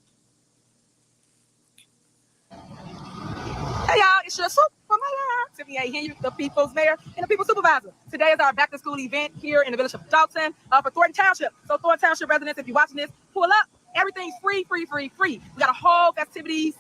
Hey y'all, it's your soup from my lab. Tiffany A. Henyard, the People's Mayor and the People's Supervisor. Today is our back to school event here in the village of Dalton for Thornton Township. So Thornton Township residents, if you're watching this, pull up. Everything's free. We got a whole festivities,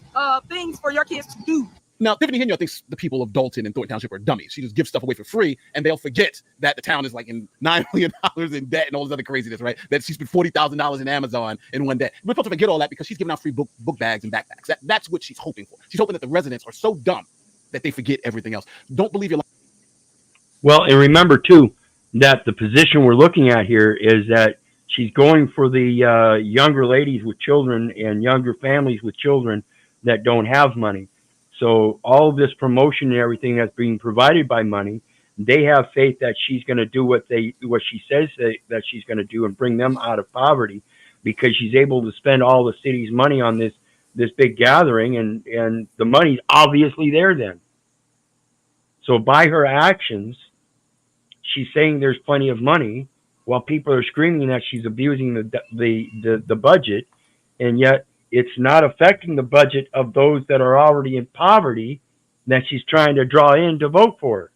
things for your kids to do. Now, Tiffany Henyard thinks the people of Dalton and Thornton Township are dummies. She just gives stuff away for free, and they'll forget that the town is like in $9 million in debt and all this other craziness, right? That she spent $40,000 in Amazon in one day. We're supposed to forget all that because she's giving out free book bags and backpacks. That's what she's hoping for. She's hoping that the residents are so dumb that they forget everything else. Don't believe your life. Well, and remember, too, that the position we're looking at here is that she's going for the younger ladies with children and younger families with children that don't have money. So all of this promotion and everything that's being provided by money, they have faith that she's going to do what she says that she's going to do and bring them out of poverty, because she's able to spend all the city's money on this big gathering, and the money's obviously there then. So by her actions, she's saying there's plenty of money, while people are screaming that she's abusing the budget, and yet it's not affecting the budget of those that are already in poverty that she's trying to draw in to vote for her.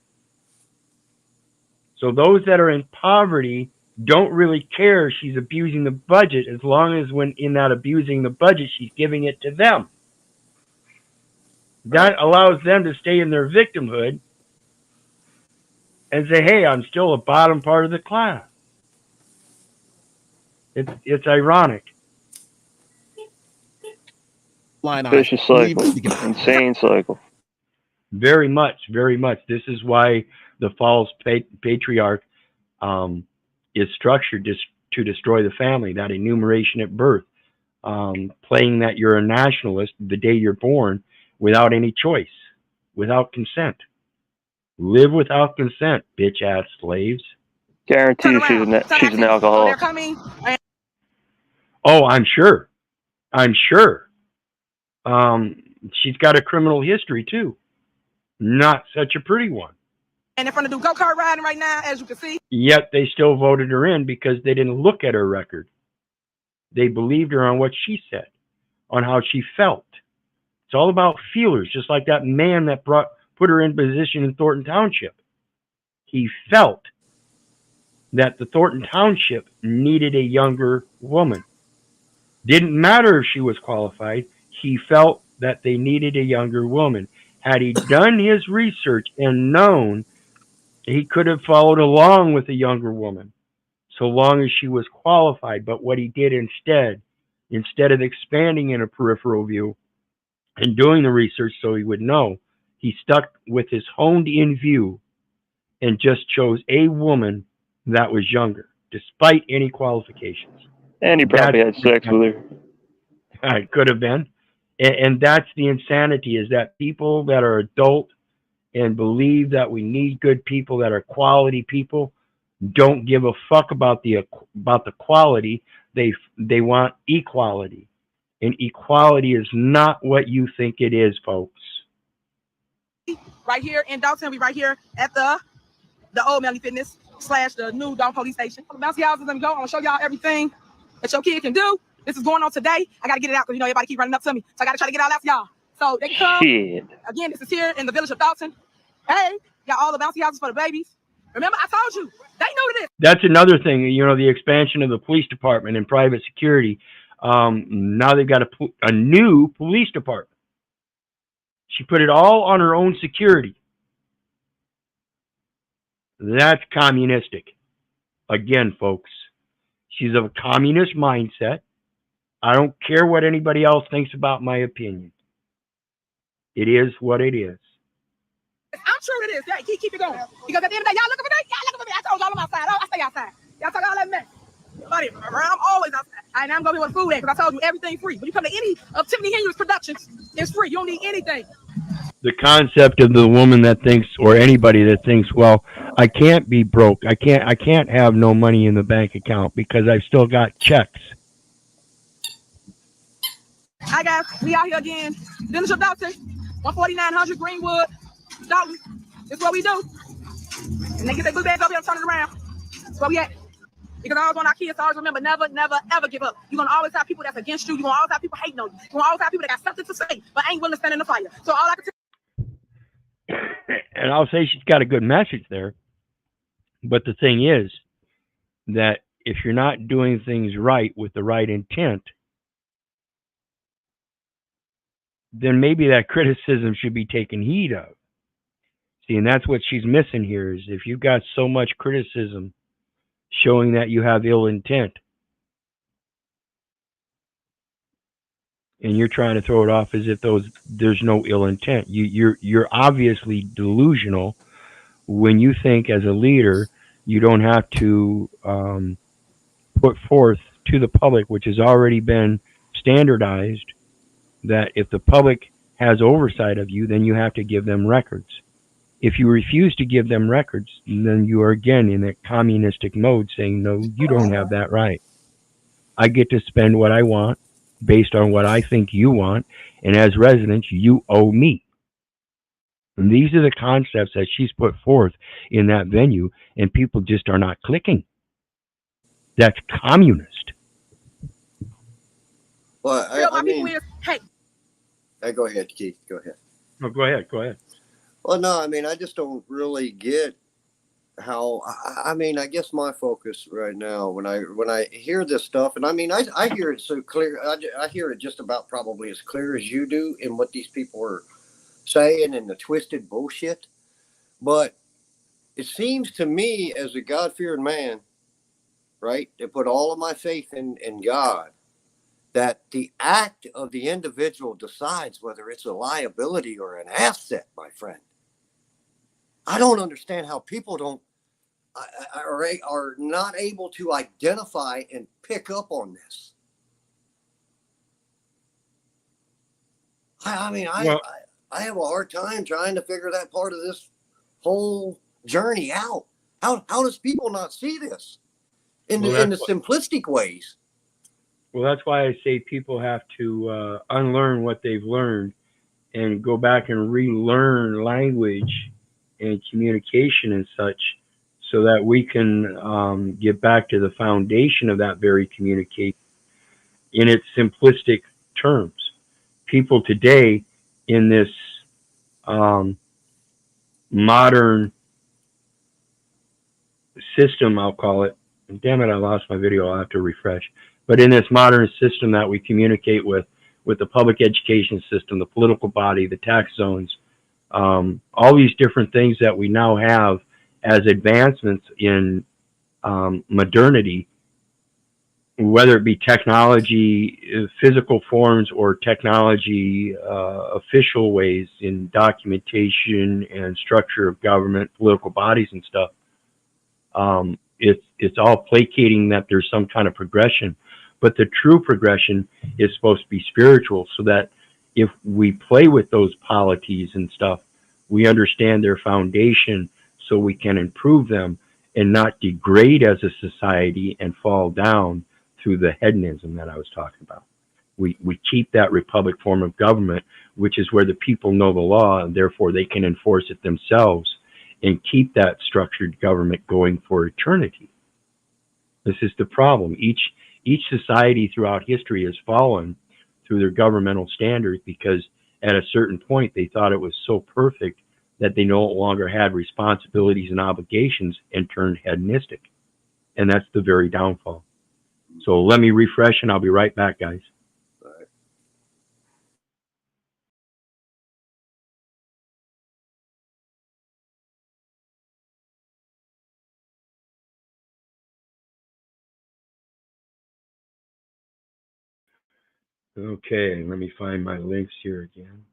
So those that are in poverty don't really care she's abusing the budget, as long as when in that abusing the budget, she's giving it to them. That allows them to stay in their victimhood and say, hey, I'm still a bottom part of the class. It's ironic. Vicious cycle. Insane cycle. Very much, very much. This is why the false patriarch is structured to destroy the family, that enumeration at birth, playing that you're a nationalist the day you're born without any choice, without consent. Live without consent, bitch-ass slaves. Guarantee you she's an alcoholic. Oh, I'm sure. I'm sure. She's got a criminal history, too. Not such a pretty one. And in front of the go-kart riding right now, as you can see. Yet they still voted her in because they didn't look at her record. They believed her on what she said, on how she felt. It's all about feelers, just like that man that put her in position in Thornton Township. He felt that the Thornton Township needed a younger woman. Didn't matter if she was qualified. He felt that they needed a younger woman. Had he done his research and known, he could have followed along with a younger woman, so long as she was qualified. But what he did instead of expanding in a peripheral view and doing the research so he would know, he stuck with his honed-in view and just chose a woman that was younger, despite any qualifications. And he probably had sex with her. It could have been. And that's the insanity, is that people that are adult and believe that we need good people that are quality people don't give a fuck about the quality. They want equality. And equality is not what you think it is, folks. Right here in Dalton, we right here at the old Melly Fitness / the new Dalton Police Station. Bouncy houses, let me go. I'm gonna show y'all everything that your kid can do. This is going on today. I gotta get it out because you know everybody keep running up to me. So I gotta try to get it all out to y'all. So they can come. Shit. Again, this is here in the village of Dalton. Hey, got all the bouncy houses for the babies. Remember, I told you, they know this. That's another thing, the expansion of the police department and private security. Now they've got a new police department. She put it all on her own security. That's communistic. Again, folks, she's of a communist mindset. I don't care what anybody else thinks about my opinion. It is what it is. I'm sure it is. Yeah, keep it going. Because at the end of the day, y'all looking for me? Y'all looking for me? I told y'all I'm outside. Oh, I stay outside. Y'all talk all that mess. Buddy, I'm always outside. And I'm going to be with food at because I told you everything free. When you come to any of Tiffany Henry's productions, it's free. You don't need anything. The concept of the woman that thinks, or anybody that thinks, well, I can't be broke. I can't have no money in the bank account because I've still got checks. Hi guys, we out here again. Village of Dalton, 14900 Greenwood, Dalton. This is what we do. And they get their blue bags over here and turn it around. That's where we at. Because I always want our kids to always remember, never, never, ever give up. You're going to always have people that's against you. You're going to always have people hating on you. You're going to always have people that got something to say, but ain't willing to stand in the fire. So all I can tell And I'll say she's got a good message there. But the thing is that if you're not doing things right with the right intent, then maybe that criticism should be taken heed of. See, and that's what she's missing here, is if you've got so much criticism showing that you have ill intent, and you're trying to throw it off as if there's no ill intent. You're obviously delusional when you think as a leader you don't have to put forth to the public, which has already been standardized, that if the public has oversight of you, then you have to give them records. If you refuse to give them records, then you are again in a communistic mode saying, no, you don't have that right. I get to spend what I want based on what I think you want, and as residents, you owe me. And these are the concepts that she's put forth in that venue, and people just are not clicking. That's communist. Well, I mean, hey, go ahead, Keith. Go ahead. No, go ahead. Go ahead. Well, no, I mean, I just don't really get how. I mean, I guess my focus right now when I hear this stuff, and I mean, I hear it so clear. I hear it just about probably as clear as you do in what these people are saying and the twisted bullshit. But it seems to me as a God-fearing man, right, to put all of my faith in God, that the act of the individual decides whether it's a liability or an asset, my friend. I don't understand how people are not able to identify and pick up on this. I mean, I have a hard time trying to figure that part of this whole journey out. How does people not see this in the simplistic ways? Well, that's why I say people have to unlearn what they've learned and go back and relearn language and communication and such, so that we can get back to the foundation of that very communication in its simplistic terms. People today in this modern system, I'll call it, and damn it, I lost my video, I'll have to refresh. But in this modern system that we communicate with the public education system, the political body, the tax zones, all these different things that we now have as advancements in modernity, whether it be technology, physical forms, or technology, official ways in documentation and structure of government, political bodies and stuff. It's all placating that there's some kind of progression, but the true progression is supposed to be spiritual, so that if we play with those polities and stuff, we understand their foundation so we can improve them and not degrade as a society and fall down through the hedonism that I was talking about. We keep that republic form of government, which is where the people know the law, and therefore they can enforce it themselves and keep that structured government going for eternity. This is the problem. Each society throughout history has fallen through their governmental standards because at a certain point they thought it was so perfect that they no longer had responsibilities and obligations and turned hedonistic. And that's the very downfall. So let me refresh and I'll be right back, guys. Okay, let me find my links here again.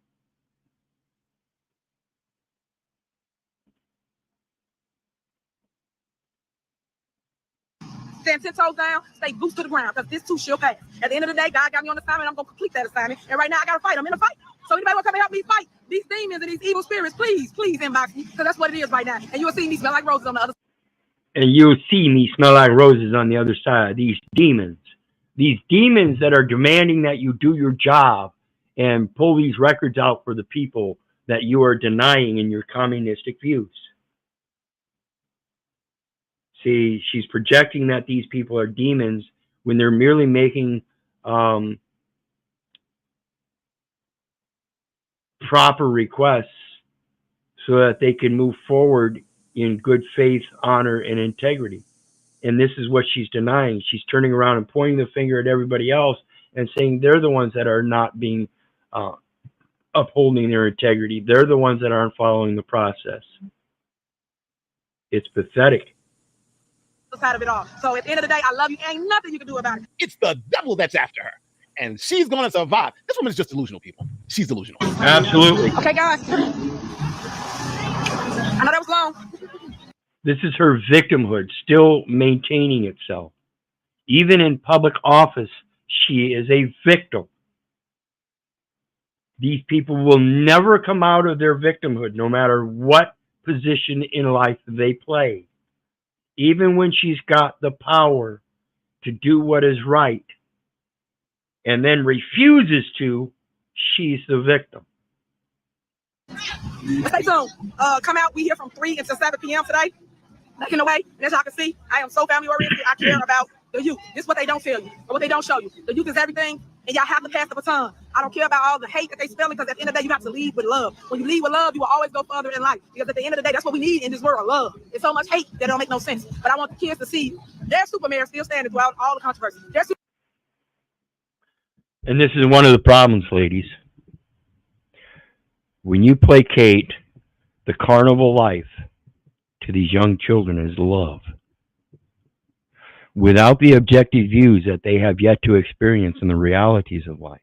Stand 10 toes down, stay boots to the ground, because this too shall pass. At the end of the day, God got me on assignment. I'm going to complete that assignment. And right now, I got to fight. I'm in a fight. So anybody want to come and help me fight these demons and these evil spirits, please inbox me, because that's what it is right now. And you will see me smell like roses on the other side. And you'll see me smell like roses on the other side. These demons that are demanding that you do your job and pull these records out for the people that you are denying in your communistic views. See, she's projecting that these people are demons when they're merely making proper requests so that they can move forward in good faith, honor, and integrity. And this is what she's denying. She's turning around and pointing the finger at everybody else and saying they're the ones that are not being upholding their integrity. They're the ones that aren't following the process. It's pathetic. Side of it all. So at the end of the day, I love you. Ain't nothing you can do about it. It's the devil that's after her, and she's going to survive. This woman is just delusional, people. She's delusional. Absolutely. Okay, guys. I know that was long. This is her victimhood still maintaining itself. Even in public office, she is a victim. These people will never come out of their victimhood, no matter what position in life they play. Even when she's got the power to do what is right and then refuses to, she's the victim. Stay tuned. Come out. We here from 3 until 7 p.m. today. In a way, and as y'all can see, I am so family oriented. I care about the youth. This is what they don't tell you, or what they don't show you. The youth is everything, and y'all have to pass the baton. I don't care about all the hate that they spelling, because at the end of the day, you have to lead with love. When you lead with love, you will always go further in life. Because at the end of the day, that's what we need in this world, love. There's so much hate that don't make no sense. But I want the kids to see their super mayor still standing throughout all the controversy. And this is one of the problems, ladies. When you placate the carnival life to these young children is love. Without the objective views that they have yet to experience in the realities of life,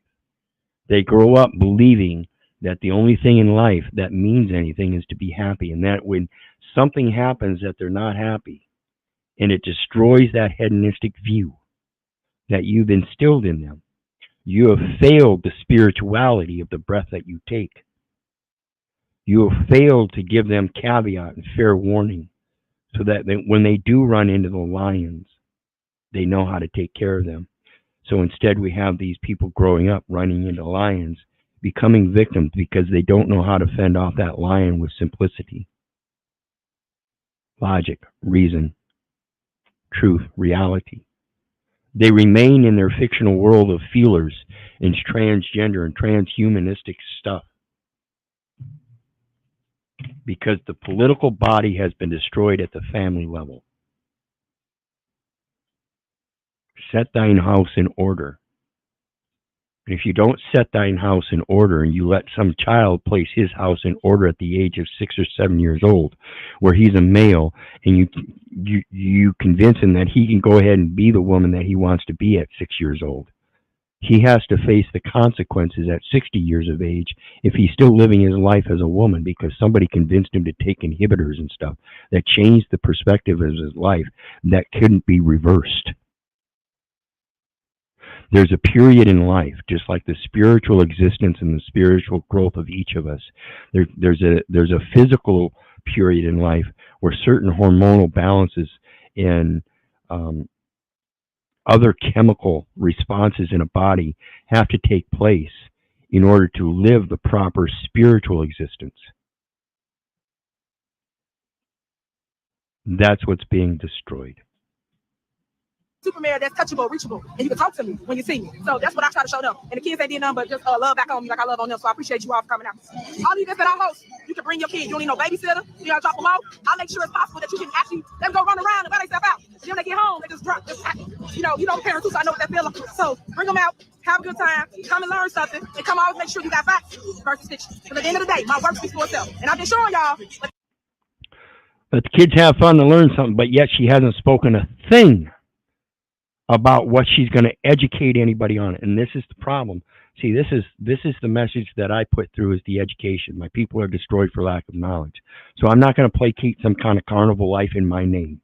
they grow up believing that the only thing in life that means anything is to be happy, and that when something happens that they're not happy, and it destroys that hedonistic view that you've instilled in them, you have failed the spirituality of the breath that you take. You have failed to give them caveat and fair warning so that when they do run into the lions, they know how to take care of them. So instead we have these people growing up running into lions, becoming victims because they don't know how to fend off that lion with simplicity, logic, reason, truth, reality. They remain in their fictional world of feelers and transgender and transhumanistic stuff because the political body has been destroyed at the family level. Set thine house in order. And if you don't set thine house in order and you let some child place his house in order at the age of 6 or 7 years old, where he's a male, and you convince him that he can go ahead and be the woman that he wants to be at 6 years old, he has to face the consequences at 60 years of age if he's still living his life as a woman because somebody convinced him to take inhibitors and stuff that changed the perspective of his life that couldn't be reversed. There's a period in life, just like the spiritual existence and the spiritual growth of each of us. There's a physical period in life where certain hormonal balances and other chemical responses in a body have to take place in order to live the proper spiritual existence. That's what's being destroyed. Mayor that's touchable, reachable, and you can talk to me when you see me. So that's what I try to show them. And the kids ain't did nothing but just love back on me like I love on them. So I appreciate you all for coming out. All these that I host, you can bring your kids. You don't need no babysitter. You gotta drop them off. I'll make sure it's possible that you can actually let them go run around and let themselves out. And then when they get home, they just drop. You know the parents too, so I know what that feels like. So bring them out, have a good time, come and learn something, and come always make sure you got facts versus fiction. Because at the end of the day, my work speaks for itself. And I've been showing y'all. But the kids have fun to learn something, but yet she hasn't spoken a thing about what she's going to educate anybody on it. And this is the problem. See, this is the message that I put through is the education. My people are destroyed for lack of knowledge. So I'm not going to placate some kind of carnival life in my name.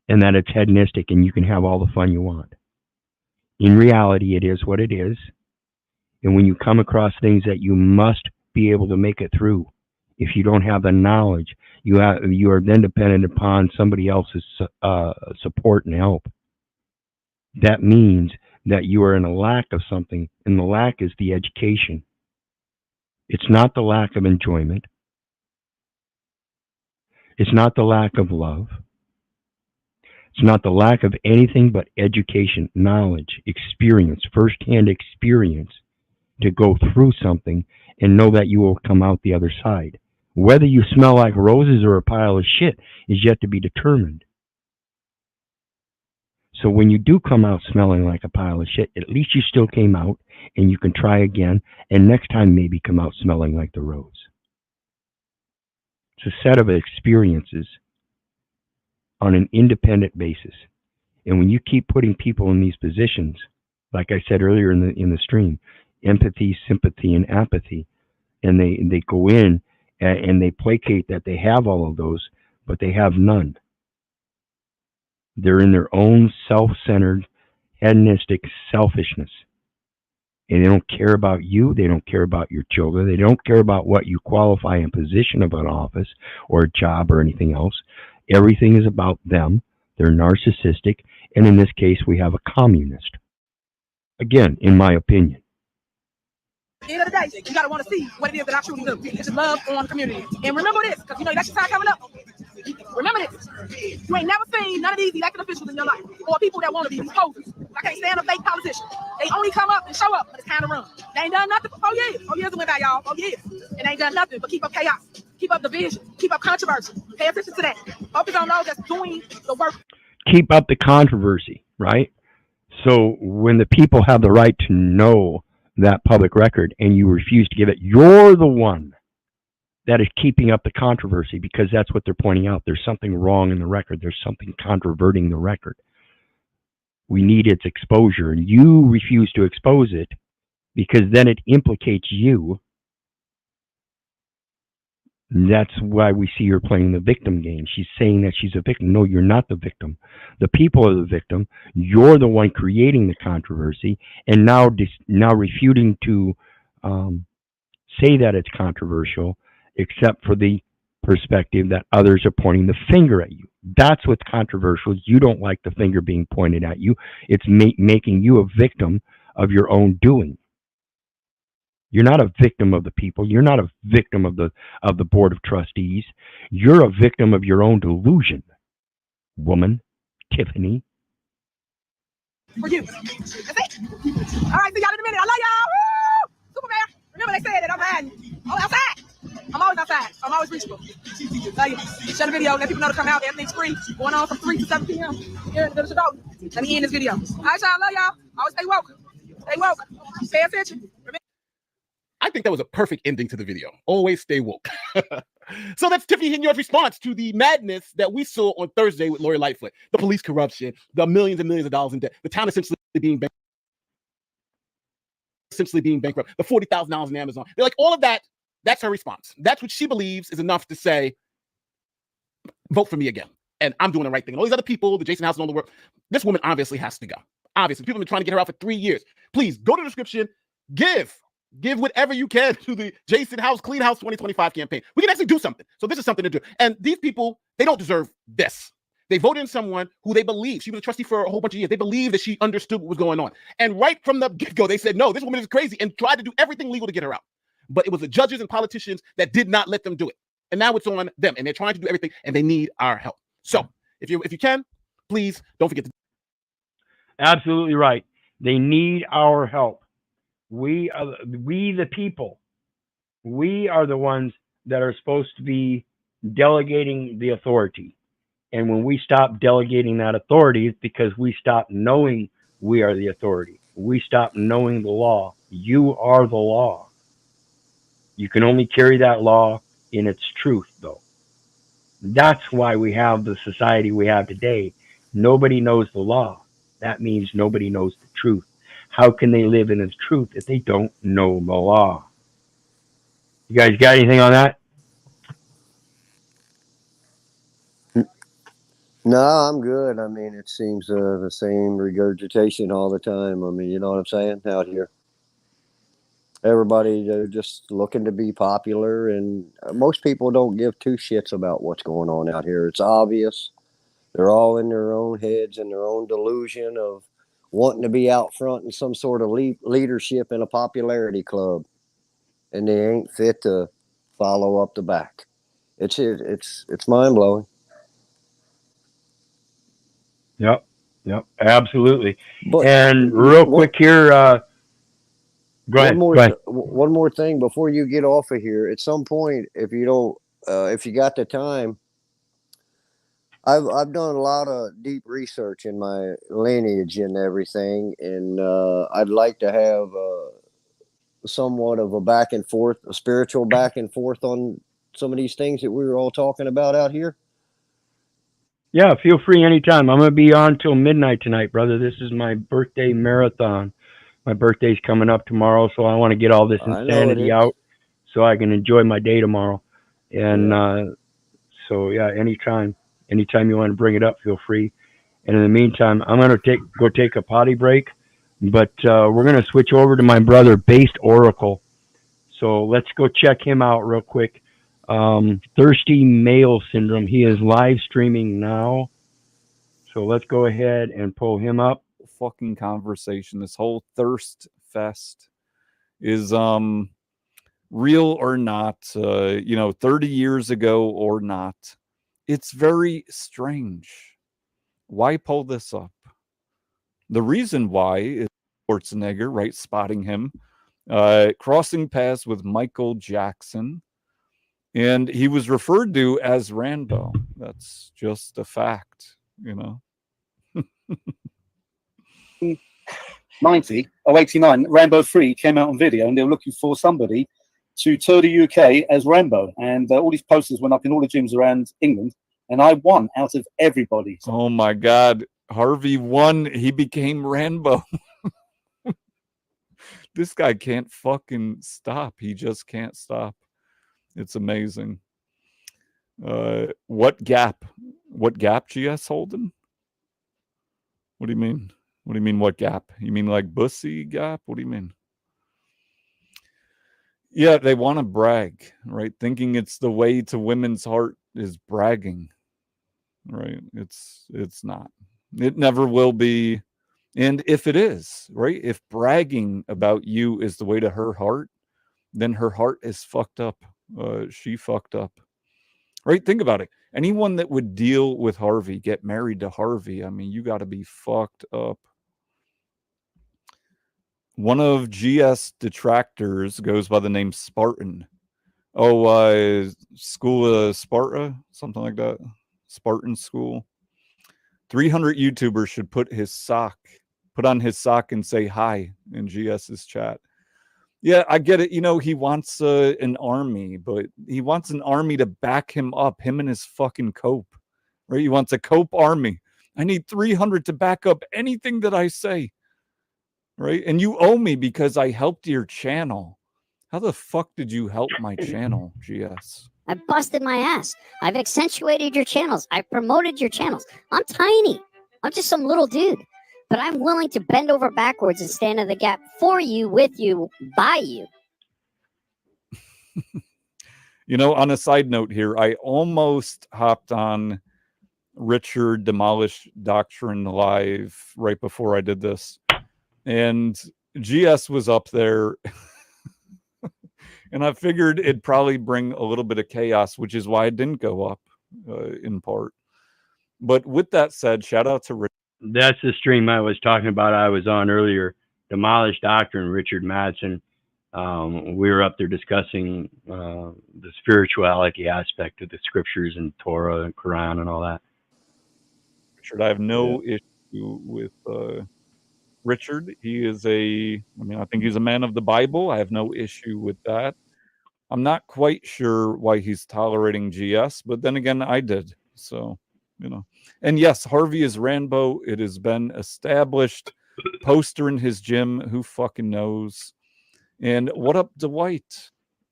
And that it's hedonistic and you can have all the fun you want. In reality, it is what it is. And when you come across things that you must be able to make it through, if you don't have the knowledge, you are then dependent upon somebody else's support and help. That means that you are in a lack of something, and the lack is the education. It's not the lack of enjoyment. It's not the lack of love. It's not the lack of anything but education, knowledge, experience, firsthand experience to go through something and know that you will come out the other side. Whether you smell like roses or a pile of shit is yet to be determined. So when you do come out smelling like a pile of shit, at least you still came out and you can try again, and next time maybe come out smelling like the rose. It's a set of experiences on an independent basis. And when you keep putting people in these positions, like I said earlier in the stream, empathy, sympathy, and apathy, and they go in and they placate that they have all of those, but they have none. They're in their own self-centered, hedonistic selfishness. And they don't care about you. They don't care about your children. They don't care about what you qualify in position of an office or a job or anything else. Everything is about them. They're narcissistic. And in this case, we have a communist. Again, in my opinion. At the end of the day, you gotta want to see what it is that I truly do. It's just love on the community. And remember this, because you know election time coming up. Remember this. You ain't never seen none of these elected officials in your life, or people that want to be these posers. I can't stand a fake politician. They only come up and show up when it's time to run. They ain't done nothing for 4 years. 4 years went by, y'all. 4 years. And they ain't done nothing but keep up chaos, keep up division, keep up controversy. Pay attention to that. Focus on those that's doing the work. Keep up the controversy, right? So when the people have the right to know that public record and you refuse to give it, you're the one that is keeping up the controversy, because that's what they're pointing out. There's something wrong in the record. There's something controverting the record. We need its exposure, and you refuse to expose it because then it implicates you. And that's why we see her playing the victim game. She's saying that she's a victim. No, you're not the victim. The people are the victim. You're the one creating the controversy, and now refuting to say that it's controversial, except for the perspective that others are pointing the finger at you. That's what's controversial. You don't like the finger being pointed at you. It's making you a victim of your own doing. You're not a victim of the people. You're not a victim of the board of trustees. You're a victim of your own delusion, woman, Tiffany. For you. That's it. All right, see y'all in a minute. I love y'all. Woo! Superman. Remember they said that I'm hiding. I'm outside. I'm always outside. I'm always reachable. Love you. Share the video. Let people know to come out. Everything's free. Going on from 3 to 7 p.m. here in the village of Dalton. Let me end this video. All right, y'all. Love y'all. Always stay woke. Stay woke. Pay attention. Remember. I think that was a perfect ending to the video. Always stay woke. So that's Tiffany Henyard's response to the madness that we saw on Thursday with Lori Lightfoot. The police corruption, the millions and millions of dollars in debt, the town essentially being bankrupt, the $40,000 in Amazon. They're like, all of that, that's her response. That's what she believes is enough to say, vote for me again. And I'm doing the right thing. And all these other people, the Jason House and all the work, this woman obviously has to go. Obviously, people have been trying to get her out for 3 years. Please go to the description, give whatever you can to the Jason House Clean House 2025 campaign. We can actually do something. So this is something to do. And these people, they don't deserve this. They voted in someone who they believe, she was a trustee for a whole bunch of years. They believe that she understood what was going on. And right from the get-go, they said, no, this woman is crazy, and tried to do everything legal to get her out. But it was the judges and politicians that did not let them do it. And now it's on them, and they're trying to do everything, and they need our help. So if you can, please don't forget to. Absolutely right. They need our help. We the people, we are the ones that are supposed to be delegating the authority. And when we stop delegating that authority, it's because we stop knowing we are the authority. We stop knowing the law. You are the law. You can only carry that law in its truth, though. That's why we have the society we have today. Nobody knows the law. That means nobody knows the truth. How can they live in its truth if they don't know the law? You guys got anything on that? No, I'm good. I mean, it seems the same regurgitation all the time. I mean, you know what I'm saying out here. Everybody, they're just looking to be popular, and most people don't give two shits about what's going on out here. It's obvious. They're all in their own heads and their own delusion of wanting to be out front in some sort of leadership in a popularity club, and they ain't fit to follow up the back. It's mind blowing. Yep, absolutely. And real quick here, go ahead. One more thing before you get off of here. At some point, if you don't, if you got the time, I've done a lot of deep research in my lineage and everything, and I'd like to have somewhat of a back and forth, a spiritual back and forth on some of these things that we were all talking about out here. Yeah, feel free anytime. I'm going to be on till midnight tonight, brother. This is my birthday marathon. My birthday's coming up tomorrow, so I want to get all this insanity out so I can enjoy my day tomorrow. And so, yeah, anytime you want to bring it up, feel free. And in the meantime, I'm going to go take a potty break, but we're going to switch over to my brother, Based Oracle. So let's go check him out real quick. Thirsty Male Syndrome. He is live streaming now. So let's go ahead and pull him up. Fucking conversation. This whole thirst fest is real or not, 30 years ago or not. It's very strange. Why pull this up? The reason why is Schwarzenegger, right? Spotting him, crossing paths with Michael Jackson. And he was referred to as Rambo. That's just a fact, 90 or 89, Rambo 3 came out on video, and they were looking for somebody to tour the UK as Rambo, and all these posters went up in all the gyms around England, and I won out of everybody. Oh my God. Harvey won. He became Rambo. This guy can't fucking stop. He just can't stop. It's amazing. What gap? What gap, G.S. Holden? What do you mean? What do you mean, what gap? You mean like Bussy gap? What do you mean? Yeah, they want to brag, right? Thinking it's the way to women's heart is bragging, right? It's not. It never will be. And if it is, right? If bragging about you is the way to her heart, then her heart is fucked up. She fucked up. Right? Think about it. Anyone that would deal with Harvey, get married to Harvey, I mean, you got to be fucked up. One of GS detractors goes by the name Spartan. Oh, School of Sparta, something like that. Spartan School. 300 YouTubers should put on his sock and say hi in GS's chat. Yeah, I get it. You know, he wants an army, but he wants an army to back him up, him and his fucking cope, right? He wants a cope army. I need 300 to back up anything that I say, right? And you owe me because I helped your channel. How the fuck did you help my channel, GS? I busted my ass. I've accentuated your channels. I've promoted your channels. I'm tiny. I'm just some little dude. But I'm willing to bend over backwards and stand in the gap for you, with you, by you. You know, on a side note here, I almost hopped on Richard Demolish Doctrine live right before I did this. And GS was up there. And I figured it'd probably bring a little bit of chaos, which is why I didn't go up in part. But with that said, shout out to Richard. That's the stream I was talking about. I was on earlier. Demolished Doctrine, Richard Madsen. We were up there discussing the spirituality aspect of the scriptures and Torah and Quran and all that. Richard, I have no issue with Richard. He is I think he's a man of the Bible. I have no issue with that. I'm not quite sure why he's tolerating GS, but then again, I did. So, you know. And yes, Harvey is Rambo. It has been established. Poster in his gym. Who fucking knows? And what up, Dwight?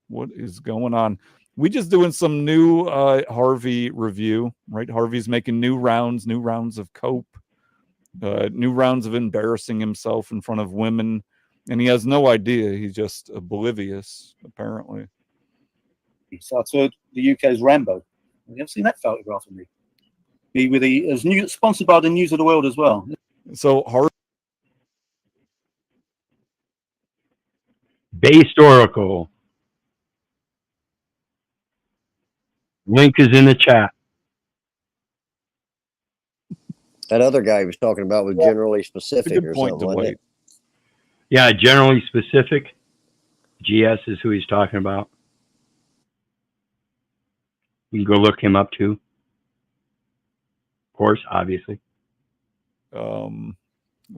What is going on? We just doing some new Harvey review, right? Harvey's making new rounds of cope, new rounds of embarrassing himself in front of women. And he has no idea. He's just oblivious, apparently. So I toured the UK's Rambo. Have you ever seen that photograph of me? It was sponsored by the News of the World as well. So Harvey. Based Oracle. Link is in the chat. That other guy he was talking about was generally specific or something, wasn't it? Yeah, generally specific. GS is who he's talking about. You can go look him up too. Of course, obviously.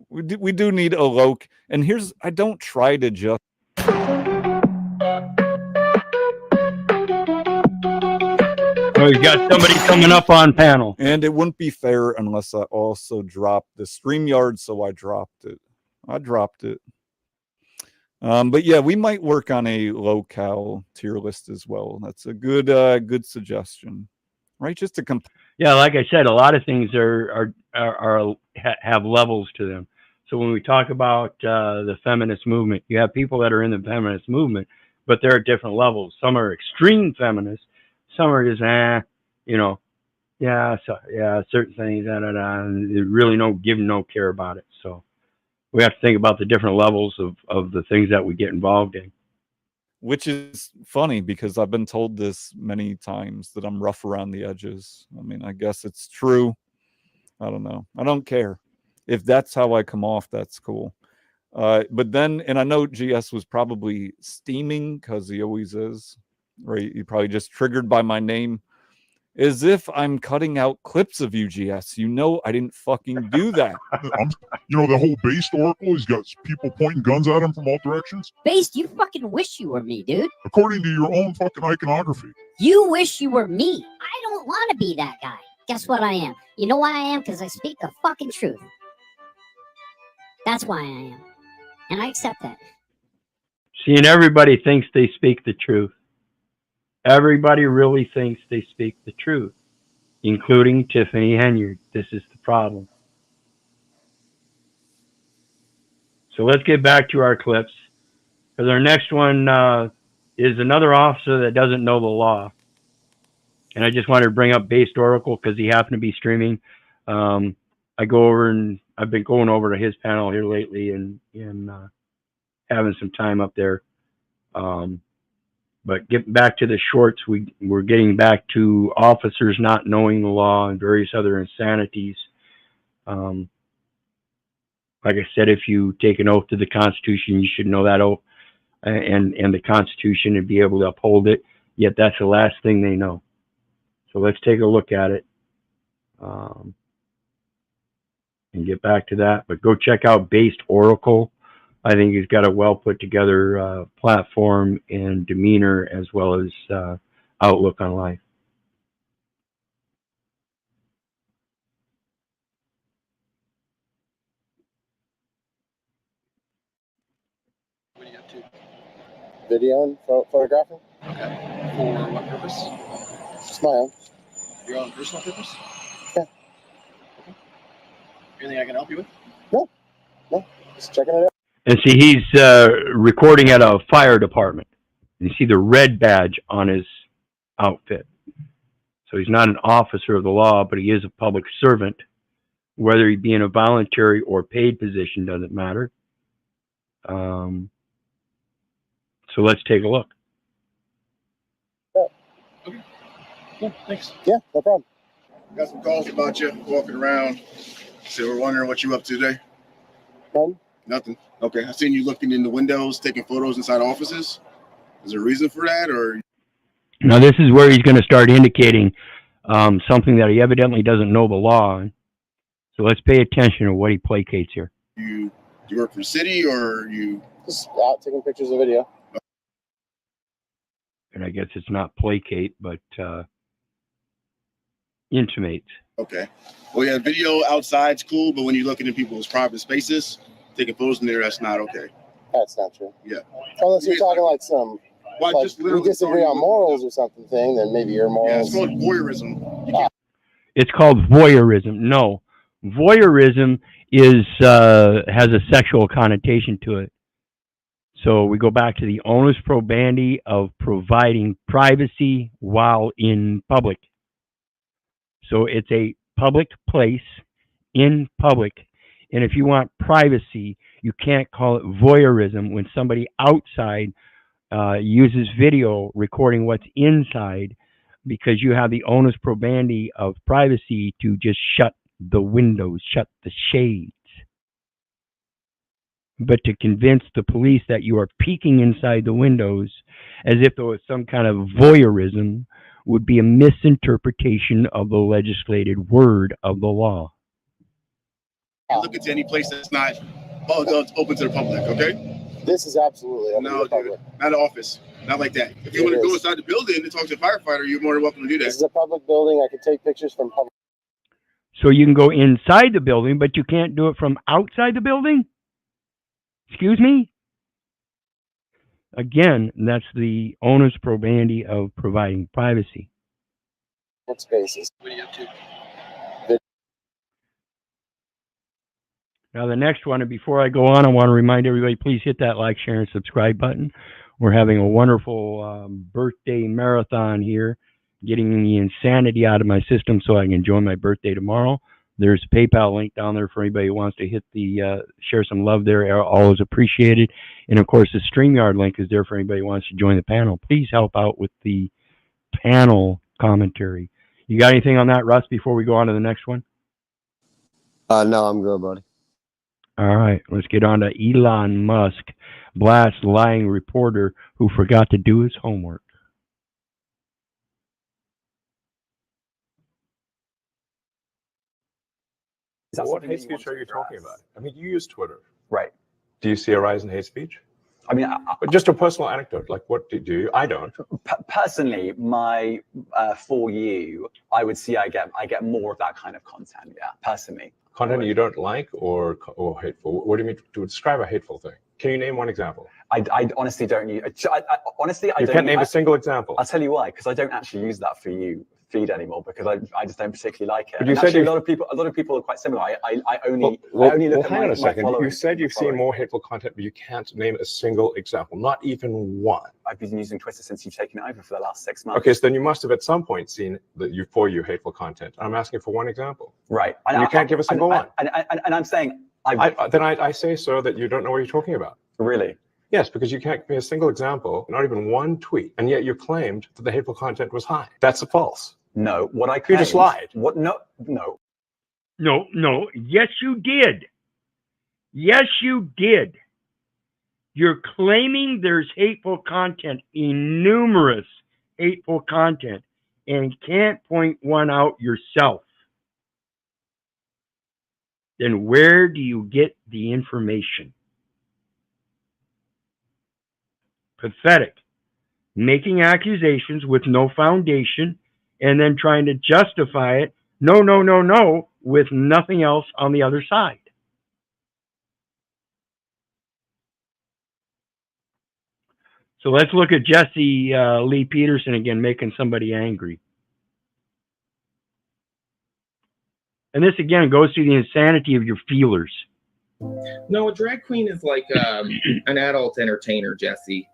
We do need a loc. And here's, I don't try to just. Oh, you got somebody coming up on panel. And it wouldn't be fair unless I also dropped the StreamYard, so I dropped it. But yeah, we might work on a locale tier list as well. That's a good suggestion, right? Just to yeah, like I said, a lot of things have levels to them. So when we talk about the feminist movement, you have people that are in the feminist movement, but they're at different levels. Some are extreme feminists. Some are just, certain things, and they really no care about it. So we have to think about the different levels of the things that we get involved in. Which is funny because I've been told this many times that I'm rough around the edges. I mean, I guess it's true. I don't know. I don't care. If that's how I come off, that's cool. But then, and I know GS was probably steaming because he always is, right? He probably just triggered by my name. as if I'm cutting out clips of UGS. You know I didn't fucking do that. You know, the whole Based Oracle, he's got people pointing guns at him from all directions. Based, you fucking wish you were me, dude. According to your own fucking iconography. You wish you were me. I don't want to be that guy. Guess what I am? You know why I am? Because I speak the fucking truth. That's why I am. And I accept that. See, and everybody thinks they speak the truth. Everybody really thinks they speak the truth, including Tiffany Henyard. This is the problem. So let's get back to our clips, because our next one is another officer that doesn't know the law. And I just wanted to bring up Based Oracle because he happened to be streaming. I go over and I've been going over to his panel here lately and having some time up there. But getting back to the shorts, we're getting back to officers not knowing the law and various other insanities. Like I said, if you take an oath to the Constitution, you should know that oath and the Constitution and be able to uphold it. Yet that's the last thing they know. So let's take a look at it and get back to that. But go check out Based Oracle. I think he's got a well put together platform and demeanor as well as outlook on life. What are you up to? Video and photographing? Okay. For what purpose? Just my own. Your own personal purpose? Yeah. Okay. Anything I can help you with? No. Just checking it out. And see, he's recording at a fire department. And you see the red badge on his outfit. So he's not an officer of the law, but he is a public servant. Whether he be in a voluntary or paid position doesn't matter. So let's take a look. Yeah. Okay. Cool. Thanks. Yeah, no problem. Got some calls about you walking around. So we're wondering what you up to today. Nothing. Okay. I seen you looking in the windows, taking photos inside offices. Is there a reason for that, or? Now this is where he's going to start indicating something that he evidently doesn't know the law. So let's pay attention to what he placates here. Do you work for the city, or you? Just out taking pictures of video. And I guess it's not placate, but intimate. Okay. Well, yeah, video outside's cool, but when you're looking at people's private spaces, taking photos in there, that's not okay. That's not true. Yeah. Unless you're talking like some, Well, like just we literally disagree on morals or something thing, then maybe your Yeah, morals. it's called voyeurism. You can't It's called voyeurism. No, voyeurism is has a sexual connotation to it. So we go back to the onus probandi of providing privacy while in public. So it's a public place in public. And if you want privacy, you can't call it voyeurism when somebody outside uses video recording what's inside, because you have the onus probandi of privacy to just shut the windows, shut the shades. But to convince the police that you are peeking inside the windows as if there was some kind of voyeurism would be a misinterpretation of the legislated word of the law. look into any place that's not open to the public, okay? This is absolutely open No, to the dude, public. not an office. Not like that. If you want to go inside the building and talk to a firefighter, you're more than welcome to do This that. is a public building. I can take pictures from public. So you can go inside the building, but you can't do it from outside the building? Excuse me? Again, that's the onus probandi of providing privacy. Spaces. What are you up to? Now the next one, and before I go on, I want to remind everybody, please hit that like, share, and subscribe button. We're having a wonderful birthday marathon here, getting the insanity out of my system so I can enjoy my birthday tomorrow. There's a PayPal link down there for anybody who wants to hit the share some love there. Always appreciated. And of course, the StreamYard link is there for anybody who wants to join the panel. Please help out with the panel commentary. You got anything on that, Russ, before we go on to the next one? No, I'm good, buddy. All right, let's get on to Elon Musk, blast lying reporter who forgot to do his homework. What hate speech are you talking about? I mean, you use Twitter. Right. Do you see a rise in hate speech? I mean, But just a personal anecdote, like what do you? I don't. Personally, for you, I would see I get more of that kind of content. Yeah, personally. Content you don't like or hateful? What do you mean to describe a hateful thing? Can you name one example? I honestly don't use. Honestly, I You don't. can't name a single example. I'll tell you why, because I don't actually use that for you feed anymore because I just don't particularly like it. But you And said actually, you- a lot of people are quite similar. I only Well, look at hang on my a second. following. You said you've seen more hateful content, but you can't name a single example, not even one. I've been using Twitter since you've taken it over for the last 6 months. Okay, so then you must have at some point seen that you hateful content. I'm asking for one example. Right. And you can't give a single one. And I'm saying I say, sir, that you don't know what you're talking about. Really? Yes, because you can't give me a single example, not even one tweet, and yet you claimed that the hateful content was high. That's false. No, what I You claimed, just lied. What? No. No. Yes, you did. Yes, you did. You're claiming there's hateful content, numerous hateful content, and can't point one out yourself. Then where do you get the information? Pathetic. Making accusations with no foundation and then trying to justify it, no, with nothing else on the other side. So let's look at Jesse Lee Peterson again, making somebody angry. And this again goes to the insanity of your feelers. No, a drag queen is like an adult entertainer, Jesse.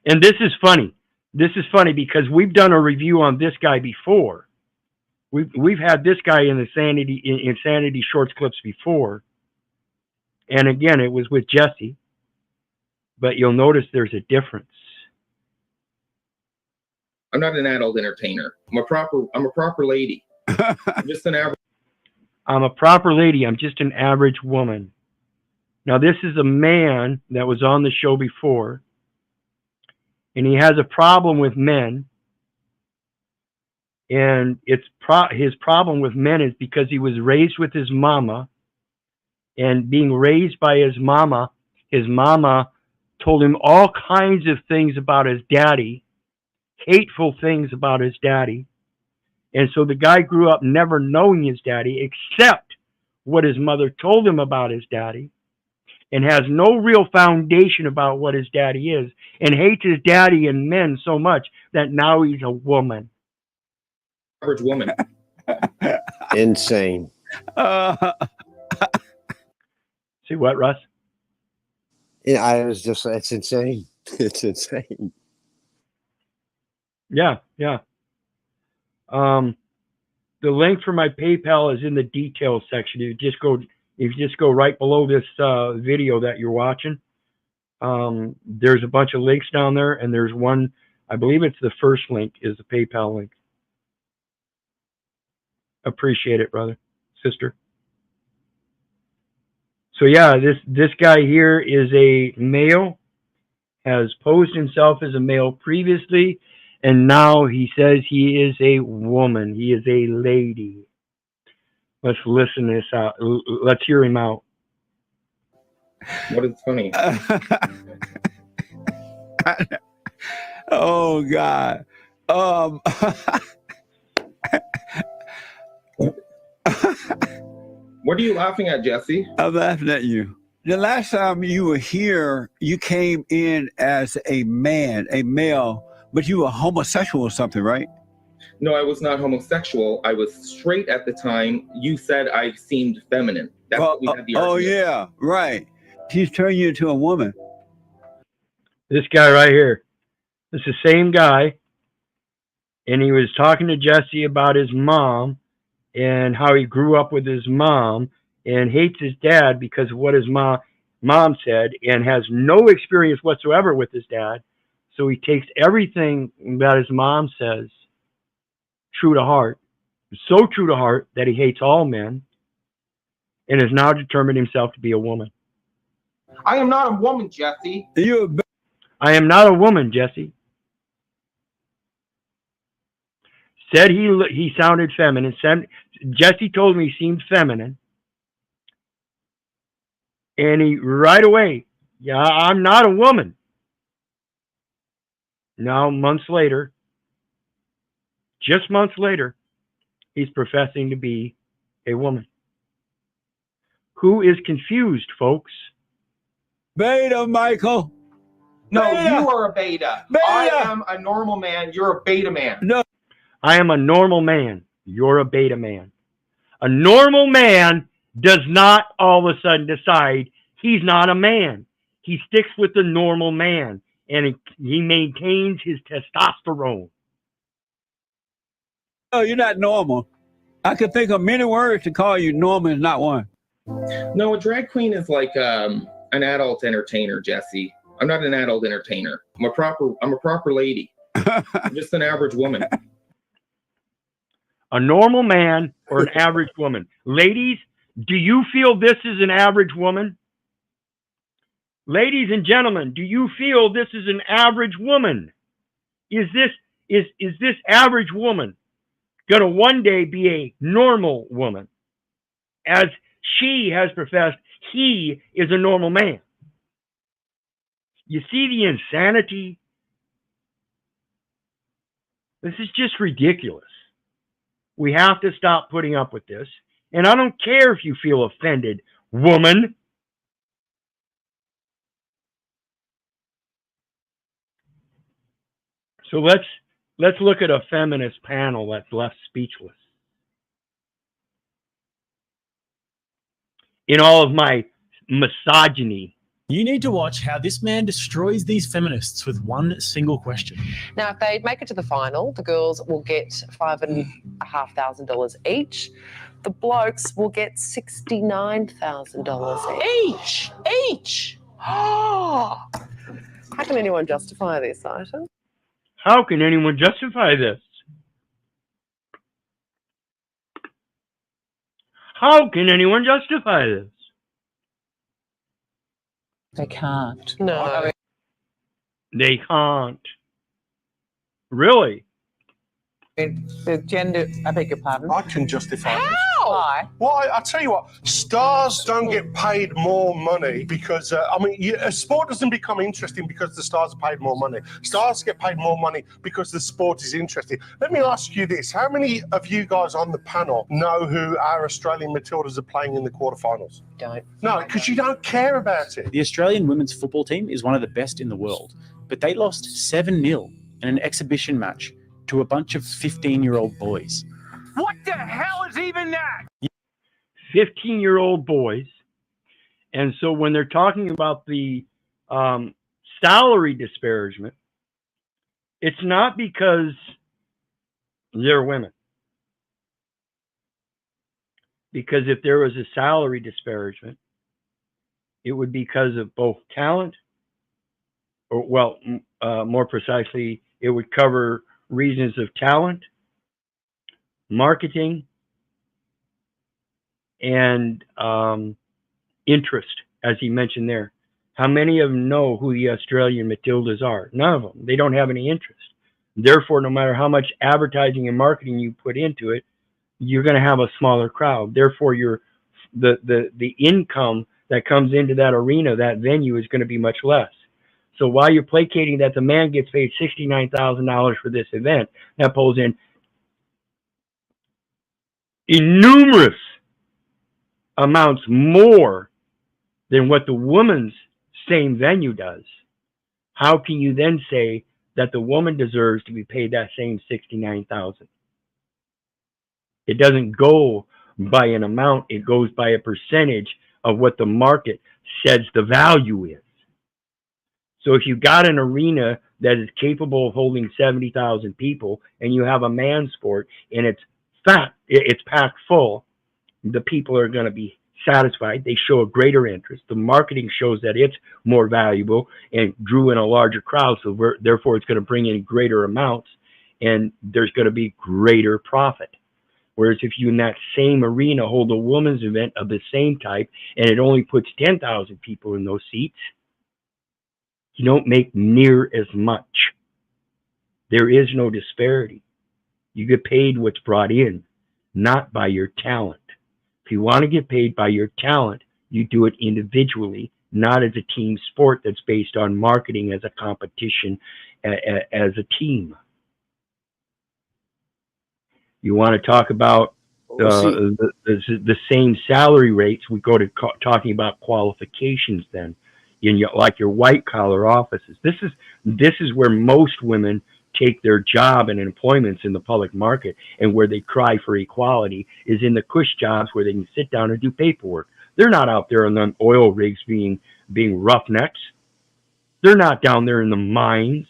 And this is funny. This is funny because we've done a review on this guy before. We've had this guy in Insanity Shorts clips before. And again, it was with Jesse. But you'll notice there's a difference. I'm not an adult entertainer. I'm a proper lady. I'm just an average. I'm a proper lady. I'm just an average woman. Now, this is a man that was on the show before. And he has a problem with men. And his problem with men is because he was raised with his mama. And being raised by his mama told him all kinds of things about his daddy, hateful things about his daddy. And so the guy grew up never knowing his daddy except what his mother told him about his daddy, and has no real foundation about what his daddy is, and hates his daddy and men so much that now he's a woman. Average woman. Insane. See what, Russ? Yeah, it's insane. It's insane. Yeah. The link for my PayPal is in the details section. You just go right below this video that you're watching. There's a bunch of links down there, and there's one, I believe it's the first link is the PayPal link. Appreciate it, brother, sister. So yeah, this guy here is a male, has posed himself as a male previously, and now he says he is a woman. He is a lady. Let's listen this out. Let's hear him out. What is funny? Oh God. What are you laughing at, Jesse? I'm laughing at you. The last time you were here, you came in as a man, a male, but you were homosexual or something, right? No, I was not homosexual. I was straight at the time. You said I seemed feminine. That's what we had the argument. Oh yeah, right. He's turned you into a woman. This guy right here. This is the same guy. And he was talking to Jesse about his mom and how he grew up with his mom and hates his dad because of what his mom said, and has no experience whatsoever with his dad. So he takes everything that his mom says true to heart, so true to heart that he hates all men, and has now determined himself to be a woman. I am not a woman, Jesse. I am not a woman, Jesse. Said he sounded feminine. Jesse told me he seemed feminine. And he right away, yeah, I'm not a woman. Now, months later, just months later, he's professing to be a woman. Who is confused, folks? Beta, Michael. No, Beta. you are a beta. Beta. I am a normal man. You're a beta man. No. I am a normal man. You're a beta man. A normal man does not all of a sudden decide he's not a man. He sticks with the normal man, and he maintains his testosterone. Oh, you're not normal. I could think of many words to call you. Normal is not one. No, a drag queen is like an adult entertainer, Jesse. I'm not an adult entertainer. I'm a proper lady. I'm just an average woman. A normal man or an average woman. Ladies, do you feel this is an average woman? Ladies and gentlemen, do you feel this is an average woman? Is this average woman going to one day be a normal woman? As she has professed, he is a normal man. You see the insanity? This is just ridiculous. We have to stop putting up with this. And I don't care if you feel offended, woman. So let's look at a feminist panel that's left speechless. In all of my misogyny, You need to watch how this man destroys these feminists with one single question. Now, if they make it to the final, the girls will get $5,500 each. The blokes will get $69,000 each. Oh! How can anyone justify this item? how can anyone justify this? How can anyone justify this? They can't. No. They can't. Really? The gender, I beg your pardon? I can justify this. Why? Well, I tell you what, stars don't get paid more money because, a sport doesn't become interesting because the stars are paid more money. Stars get paid more money because the sport is interesting. Let me ask you this. How many of you guys on the panel know who our Australian Matildas are playing in the quarterfinals? Don't. No, because you don't care about it. The Australian women's football team is one of the best in the world, but they lost 7-0 in an exhibition match to a bunch of 15-year-old boys. What the hell is even that? 15-year-old boys. And so when they're talking about the salary disparagement, it's not because they're women. Because if there was a salary disparagement, it would be because of both talent, or, well, more precisely, it would cover reasons of talent, marketing, and interest, as he mentioned there. How many of them know who the Australian Matildas are? None of them. They don't have any interest. Therefore, no matter how much advertising and marketing you put into it, you're going to have a smaller crowd. Therefore, the income that comes into that arena, that venue, is going to be much less. So while you're placating that the man gets paid $69,000 for this event, that pulls in innumerous amounts more than what the woman's same venue does. How can you then say that the woman deserves to be paid that same $69,000? It doesn't go by an amount, it goes by a percentage of what the market says the value is. So if you got an arena that is capable of holding 70,000 people and you have a man sport and it's packed full, the people are going to be satisfied. They show a greater interest. The marketing shows that it's more valuable and drew in a larger crowd, so therefore it's going to bring in greater amounts and there's going to be greater profit. Whereas if you in that same arena hold a women's event of the same type and it only puts 10,000 people in those seats, you don't make near as much. There is no disparity. You get paid what's brought in, not by your talent. If you want to get paid by your talent, You do it individually, not as a team sport that's based on marketing as a competition, as a team. You want to talk about the same salary rates, we go to talking about qualifications then. Like your white collar offices. This is where most women take their job and employments in the public market, and where they cry for equality is in the cush jobs where they can sit down and do paperwork. They're not out there on the oil rigs being roughnecks. They're not down there in the mines.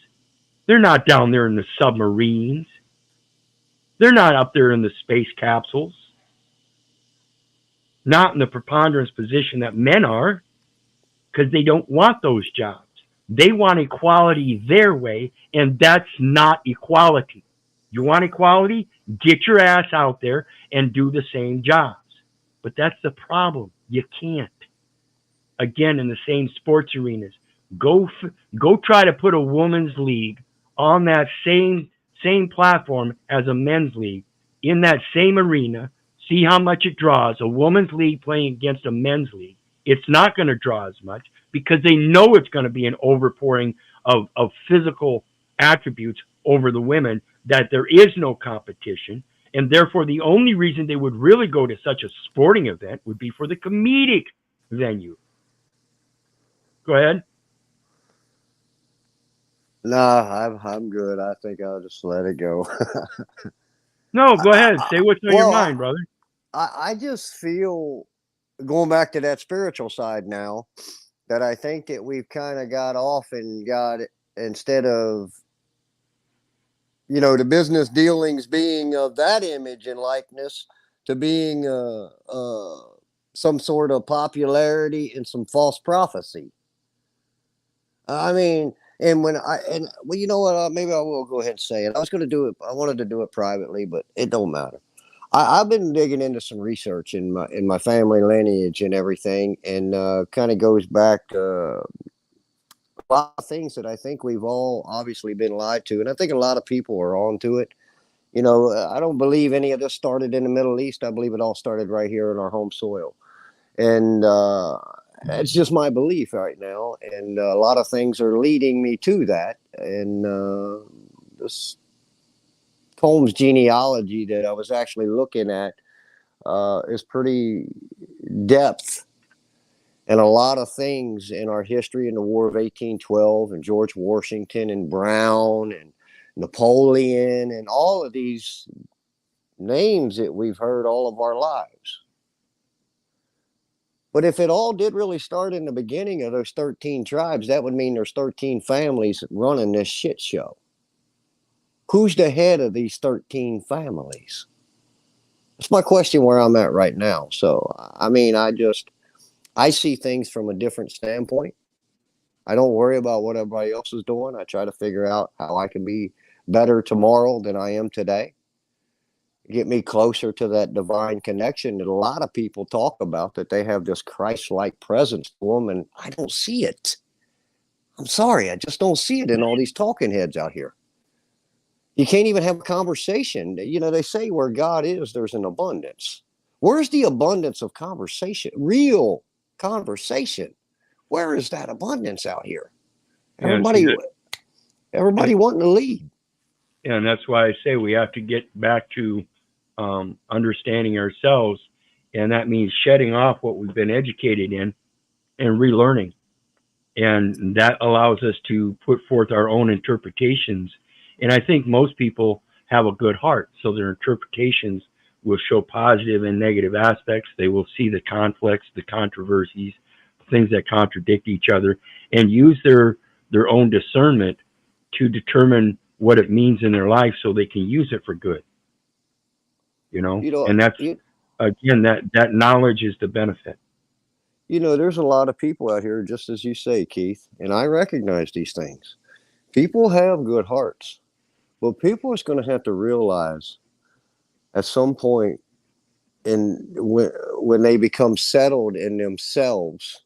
They're not down there in the submarines. They're not up there in the space capsules. Not in the preponderance position that men are, because they don't want those jobs. They want equality their way, and that's not equality. You want equality? Get your ass out there and do the same jobs. But that's the problem. You can't. Again, in the same sports arenas, go try to put a women's league on that same platform as a men's league in that same arena. See how much it draws. A women's league playing against a men's league. It's not going to draw as much because they know it's going to be an overpouring of physical attributes over the women, that there is no competition. And therefore, the only reason they would really go to such a sporting event would be for the comedic venue. Go ahead. Nah, I'm good. I think I'll just let it go. No, go ahead. Say what's on your mind, brother. I just feel, going back to that spiritual side now, that I think that we've kind of got off and got, instead of, the business dealings being of that image and likeness, to being some sort of popularity and some false prophecy. I mean, well, you know what? Maybe I will go ahead and say it. I was going to do it. I wanted to do it privately, but it don't matter. I've been digging into some research in my family lineage and everything, and kind of goes back to a lot of things that I think we've all obviously been lied to, and I think a lot of people are onto it. I don't believe any of this started in the Middle East. I believe it all started right here in our home soil, and it's just my belief right now. And a lot of things are leading me to that. And this Combs genealogy that I was actually looking at is pretty depth. And a lot of things in our history in the War of 1812 and George Washington and Brown and Napoleon and all of these names that we've heard all of our lives. But if it all did really start in the beginning of those 13 tribes, that would mean there's 13 families running this shit show. Who's the head of these 13 families? That's my question where I'm at right now. So, I mean, I see things from a different standpoint. I don't worry about what everybody else is doing. I try to figure out how I can be better tomorrow than I am today. Get me closer to that divine connection that a lot of people talk about, that they have this Christ-like presence to them, and I don't see it. I'm sorry, I just don't see it in all these talking heads out here. You can't even have a conversation. They say where God is, there's an abundance. Where's the abundance of conversation? Real conversation. Where is that abundance out here? Everybody wanting to lead. Yeah, and that's why I say we have to get back to understanding ourselves, and that means shedding off what we've been educated in and relearning. And that allows us to put forth our own interpretations. And I think most people have a good heart, so their interpretations will show positive and negative aspects. They will see the conflicts, the controversies, things that contradict each other, and use their own discernment to determine what it means in their life so they can use it for good. And that's, again, that knowledge is the benefit. There's a lot of people out here, just as you say, Keith, and I recognize these things. People have good hearts. Well, people is going to have to realize at some point when they become settled in themselves,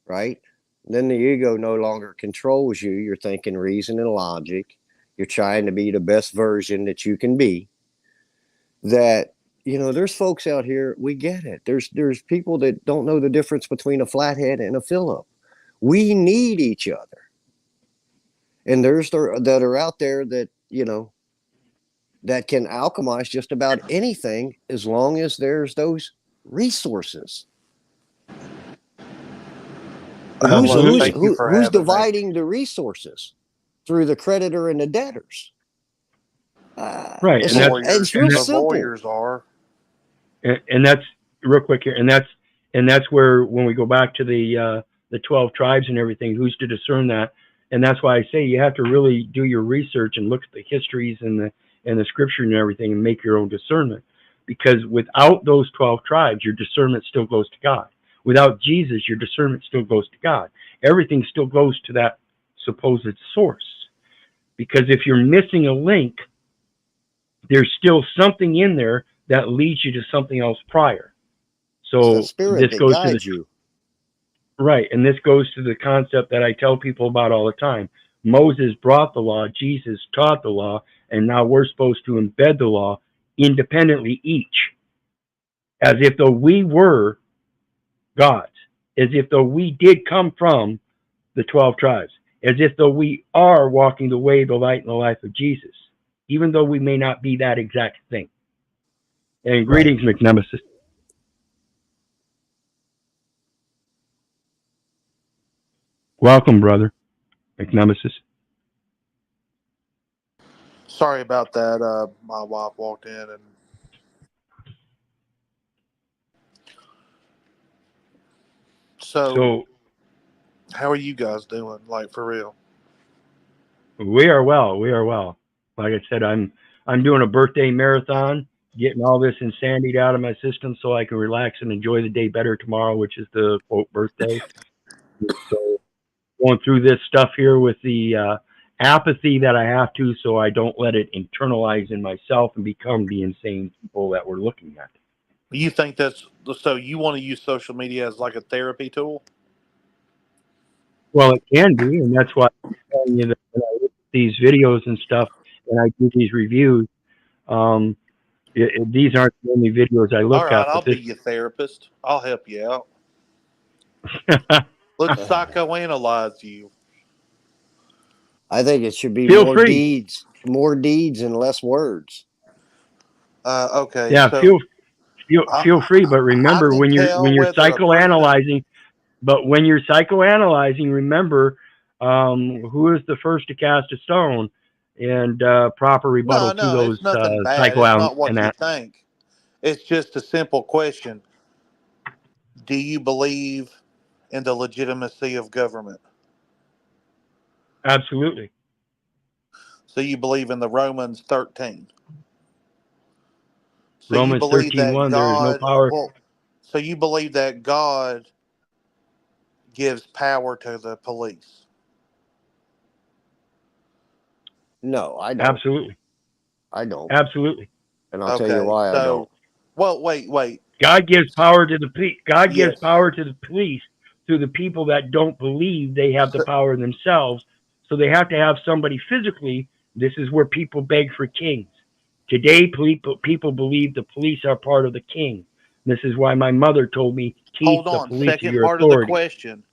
right? Then the ego no longer controls you. You're thinking reason and logic. You're trying to be the best version that you can be. That you know, there's folks out here, we get it. There's people that don't know the difference between a flathead and a fill-up. We need each other. And there's that are out there that, you know, that can alchemize just about anything as long as there's those resources. Who's dividing the resources through the creditor and the debtors? Right, It's real simple. Lawyers are. And that's real quick here, and that's where when we go back to the 12 tribes and everything, who's to discern that? And that's why I say you have to really do your research and look at the histories and the scripture and everything and make your own discernment. Because without those 12 tribes, your discernment still goes to God. Without Jesus, your discernment still goes to God. Everything still goes to that supposed source. Because if you're missing a link, there's still something in there that leads you to something else prior. So this goes to the right, and this goes to the concept that I tell people about all the time. Moses brought the law, Jesus taught the law, and now we're supposed to embed the law independently each, as if though we were gods, as if though we did come from the 12 tribes, as if though we are walking the way, the light, and the life of Jesus, even though we may not be that exact thing. And greetings, McNemesis. Welcome, brother, McNemesis. Sorry about that. My wife walked in and so how are you guys doing? Like, for real? We are well. We are well. Like I said, I'm doing a birthday marathon, getting all this insanity out of my system so I can relax and enjoy the day better tomorrow, which is the quote birthday. So going through this stuff here with the apathy that I have to, so I don't let it internalize in myself and become the insane people that we're looking at. You think that's so? You want to use social media as like a therapy tool? Well, it can be, and that's why I'm telling you that when I look at these videos and stuff, and I do these reviews. These aren't the only videos I look All right, at. I'll be your therapist. I'll help you out. Let's psychoanalyze you. I think it should be Feel more free. deeds and less words. Okay. Yeah, so feel free, but remember when you're psychoanalyzing. But when you're psychoanalyzing, remember who is the first to cast a stone, and proper rebuttal to those it's nothing bad. It's not what you psychoanalysts. think. It's just a simple question. Do you believe in the legitimacy of government? Absolutely. So you believe in the Romans 13? So Romans you believe 13:1, that there is no power. So you believe that God gives power to the police? No, I don't. Absolutely. I don't. Absolutely. And I'll tell you why I don't. Well, wait. God gives power to the gives power to the police through the people that don't believe they have the power themselves. So they have to have somebody physically. This is where people beg for kings. Today, people believe the police are part of the king. This is why my mother told me, keep the police Second your part authority. of the question.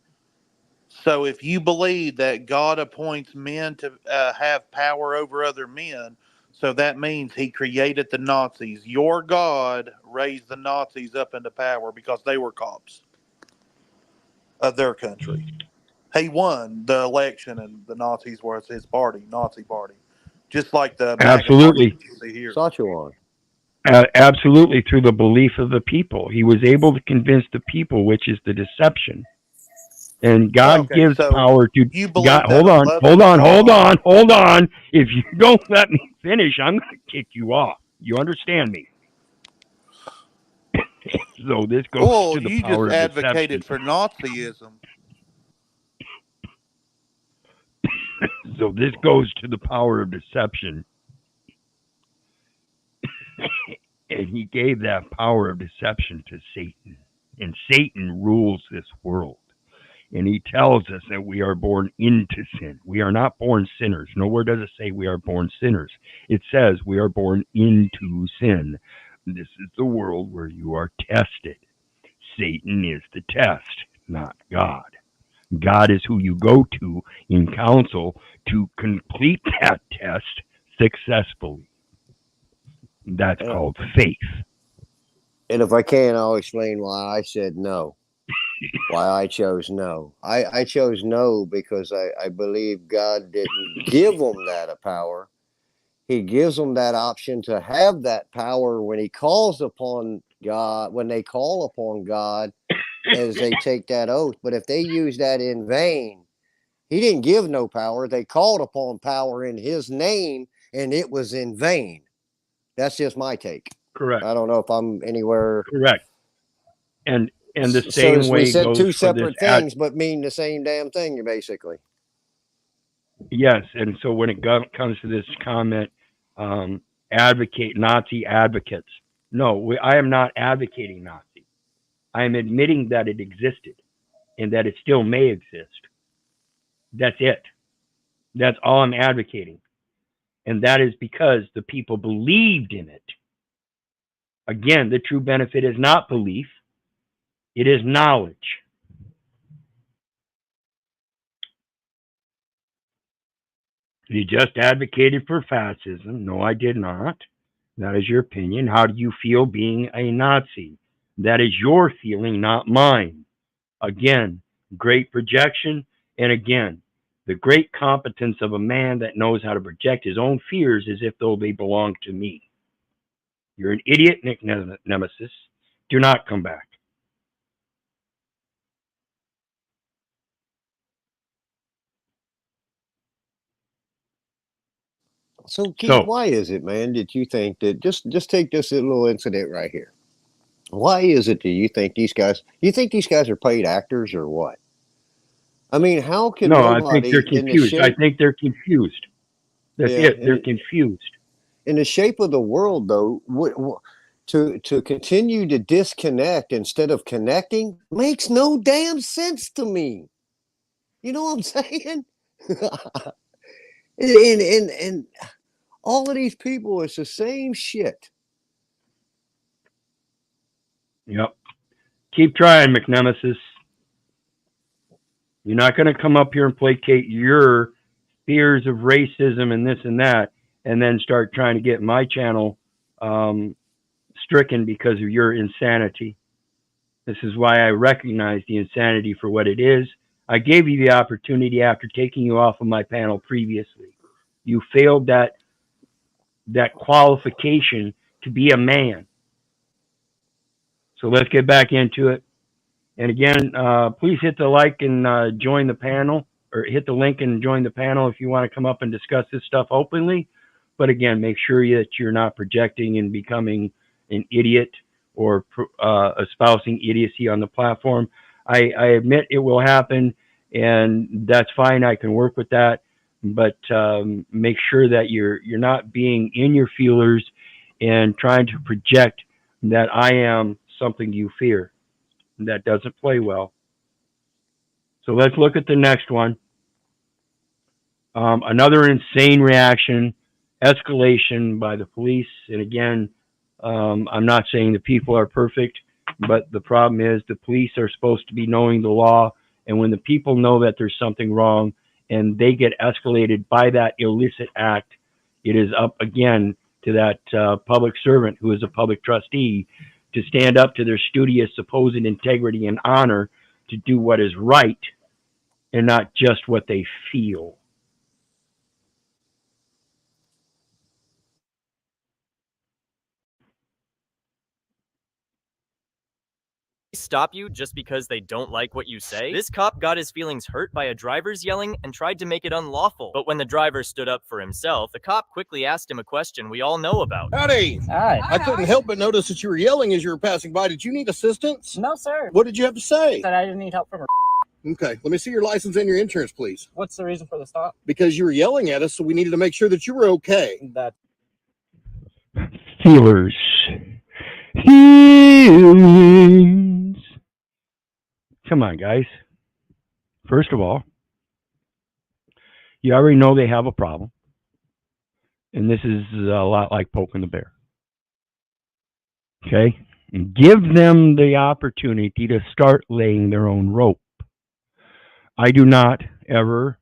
So if you believe that God appoints men to have power over other men, so that means he created the Nazis. Your God raised the Nazis up into power because they were cops of their country. He won the election and the Nazis were his party, Nazi party. Just like the Absolutely. S.W.A.P. Absolutely, through the belief of the people. He was able to convince the people, which is the deception. And God gives power to God. Hold on. If you don't let me finish, I'm going to kick you off. You understand me? So this goes to the power of deception. You just advocated for Nazism. So this goes to the power of deception. And he gave that power of deception to Satan. And Satan rules this world. And he tells us that we are born into sin. We are not born sinners. Nowhere does it say we are born sinners. It says we are born into sin. This is the world where you are tested. Satan is the test, not God. God is who you go to in council to complete that test successfully. That's called faith. And if I can, I'll explain why I said no. Why I chose no. I chose no because I believe God didn't give them that power. He gives them that option to have that power when he calls upon God, when they call upon God as they take that oath. But if they use that in vain, he didn't give no power. They called upon power in his name, and it was in vain. That's just my take. Correct. I don't know if I'm anywhere. Correct. And the So same we way said goes two for this separate things, but mean the same damn thing, basically. Yes, and so when it comes to this comment, advocate Nazi advocates. No, I am not advocating Nazi. I am admitting that it existed and that it still may exist. That's it. That's all I'm advocating. And that is because the people believed in it. Again, the true benefit is not belief, it is knowledge. You just advocated for fascism. No, I did not. That is your opinion. How do you feel being a Nazi? That is your feeling, not mine. Again, great projection. And again, the great competence of a man that knows how to project his own fears as if though they belong to me. You're an idiot, Nick Nemesis. Do not come back. So, Keith, why is it, man, that you think that just take this little incident right here? Why is it that you think these guys are paid actors or what? I mean, how can No, I think they're nobody in the confused. I shape? think they're confused. That's Yeah, it. They're confused. in the shape of the world, though, to continue to disconnect instead of connecting makes no damn sense to me. You know what I'm saying? and all of these people, it's the same shit. Yep. Keep trying, McNemesis. You're not going to come up here and placate your fears of racism and this and that, and then start trying to get my channel stricken because of your insanity. This is why I recognize the insanity for what it is. I gave you the opportunity after taking you off of my panel previously. You failed that qualification to be a man. So let's get back into it. And again, please hit the like and join the panel, or hit the link and join the panel if you want to come up and discuss this stuff openly. But again, make sure that you're not projecting and becoming an idiot or espousing idiocy on the platform. I admit it will happen, and that's fine. I can work with that. But make sure that you're not being in your feelers and trying to project that I am something you fear. That doesn't play well. So let's look at the next one. Another insane reaction, escalation by the police. And again, I'm not saying the people are perfect, but the problem is the police are supposed to be knowing the law. And when the people know that there's something wrong and they get escalated by that illicit act, it is up again to that public servant who is a public trustee to stand up to their studious supposed integrity and honor to do what is right and not just what they feel. Stop you just because they don't like what you say? This cop got his feelings hurt by a driver's yelling and tried to make it unlawful. But when the driver stood up for himself, the cop quickly asked him a question we all know about. Howdy. Hi. I couldn't help but notice that you were yelling as you were passing by. Did you need assistance? No, sir. What did you have to say? Said I didn't need help from her. Okay, let me see your license and your insurance, please. What's the reason for the stop? Because you were yelling at us, so we needed to make sure that you were okay. That Feelers. Feelings. Come on, guys. First of all, you already know they have a problem. And this is a lot like poking the bear. Okay? And give them the opportunity to start laying their own rope. I do not ever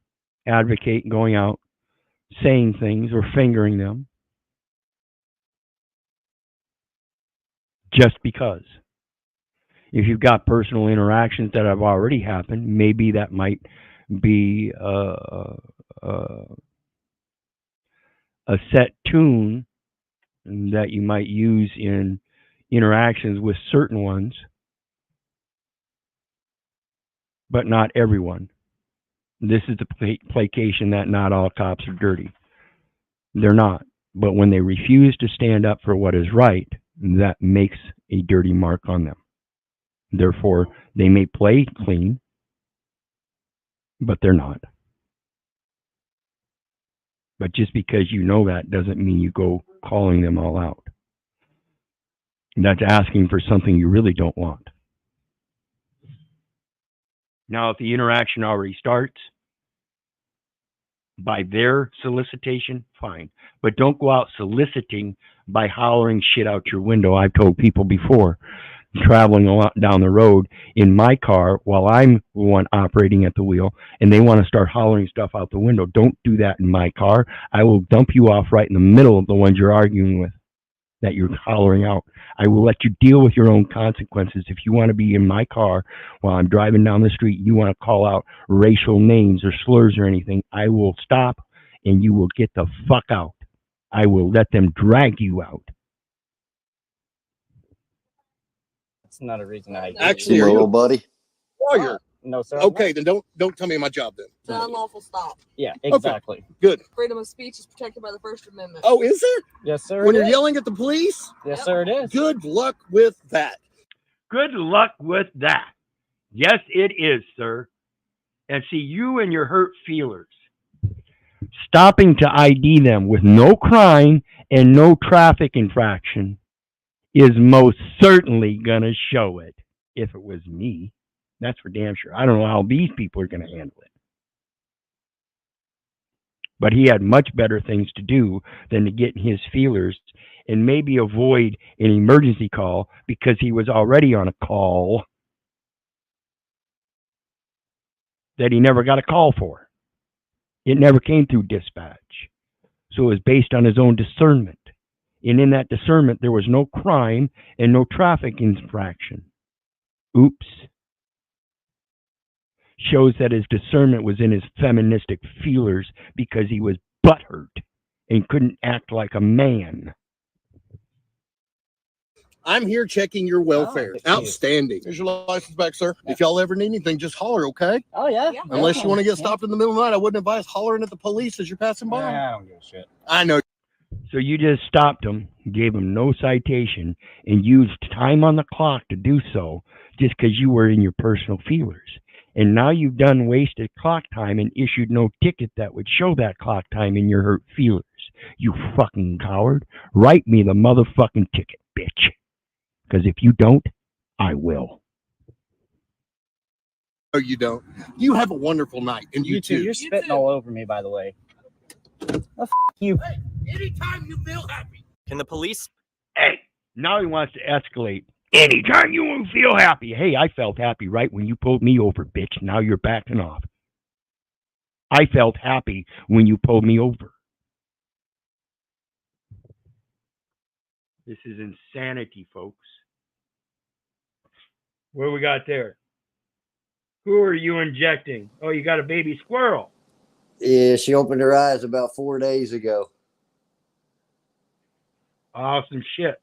advocate going out saying things or fingering them just because. If you've got personal interactions that have already happened, maybe that might be a set tune that you might use in interactions with certain ones, but not everyone. This is the placation that not all cops are dirty. They're not. But when they refuse to stand up for what is right, that makes a dirty mark on them. Therefore, they may play clean, but they're not. But just because you know that doesn't mean you go calling them all out. That's asking for something you really don't want. Now, if the interaction already starts by their solicitation, fine. But don't go out soliciting by hollering shit out your window. I've told people before, traveling down the road in my car while I'm the one operating at the wheel, and they want to start hollering stuff out the window. Don't do that in my car. I will dump you off right in the middle of the ones you're arguing with that you're hollering out. I will let you deal with your own consequences. If you want to be in my car while I'm driving down the street, you want to call out racial names or slurs or anything, I will stop and you will get the fuck out. I will let them drag you out. That's not a reason I Actually, are you buddy? lawyer? No, sir. I'm Okay, then don't tell me my job then. It's an unlawful stop. Yeah, exactly. Good. Freedom of speech is protected by the First Amendment. Oh, is there? Yes, sir. When it you're is. yelling at the police? Yes, sir, it is. Good luck with that. Good luck with that. Yes, it is, sir. And see, you and your hurt feelers, stopping to ID them with no crime and no traffic infraction is most certainly going to show it. If it was me, that's for damn sure. I don't know how these people are going to handle it. But he had much better things to do than to get in his feelers and maybe avoid an emergency call because he was already on a call that he never got a call for. It never came through dispatch. So it was based on his own discernment. And in that discernment, there was no crime and no traffic infraction. Oops. Shows that his discernment was in his feministic feelers because he was butthurt and couldn't act like a man. I'm here checking your welfare. thank you. Outstanding. Here's your license back, sir. If y'all ever need anything, just holler, okay? Oh, yeah. Unless you want to get stopped in the middle of the night, I wouldn't advise hollering at the police as you're passing by. I don't give a shit. I know. So you just stopped him, gave him no citation, and used time on the clock to do so just because you were in your personal feelers. And now you've done wasted clock time and issued no ticket that would show that clock time in your hurt feelers. You fucking coward. Write me the motherfucking ticket, bitch. Because if you don't, I will. No, you don't. You have a wonderful night. And you too. You're spitting all over me, by the way. Oh, you. Hey, anytime you feel happy. Can the police? Hey, now he wants to escalate. Anytime you feel happy. Hey, I felt happy right when you pulled me over, bitch. Now you're backing off. I felt happy when you pulled me over. This is insanity, folks. What do we got there? Who are you injecting? Oh, you got a baby squirrel. Yeah, she opened her eyes about 4 days ago. Awesome shit.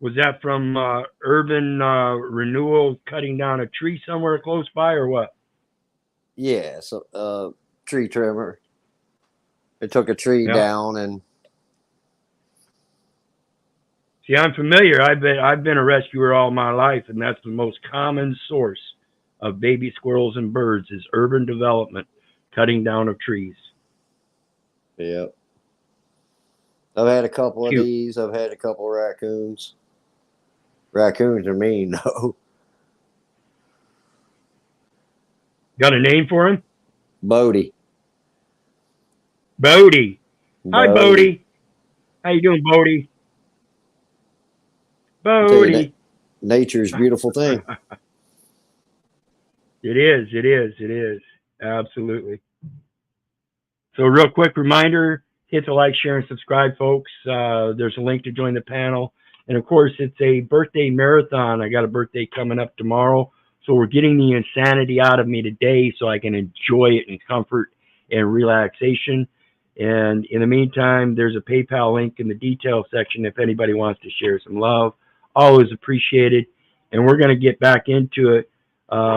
Was that from urban renewal cutting down a tree somewhere close by or what? Yeah, so tree trimmer. They took a tree down and. See, I'm familiar. I've been a rescuer all my life, and that's the most common source of baby squirrels and birds is urban development, cutting down of trees. Yep. I've had a couple of these. I've had a couple of raccoons. Raccoons are mean, though. Got a name for him? Bodie. Bodie. Hi, Bodie. How you doing, Bodie? Bodie. Nature's a beautiful thing. It is. It is. It is. Absolutely. So real quick reminder, hit the like, share, and subscribe, folks. There's a link to join the panel. And of course, it's a birthday marathon. I got a birthday coming up tomorrow. So we're getting the insanity out of me today so I can enjoy it in comfort and relaxation. And in the meantime, there's a PayPal link in the details section if anybody wants to share some love. Always appreciated. And we're going to get back into it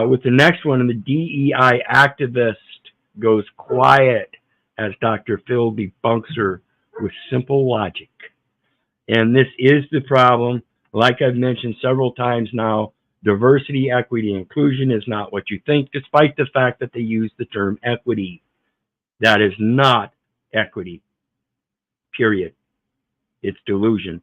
with the next one. And the DEI activist goes quiet as Dr. Phil debunks her with simple logic. And this is the problem. Like I've mentioned several times now, diversity, equity, inclusion is not what you think, despite the fact that they use the term equity. That is not equity, period. It's delusion.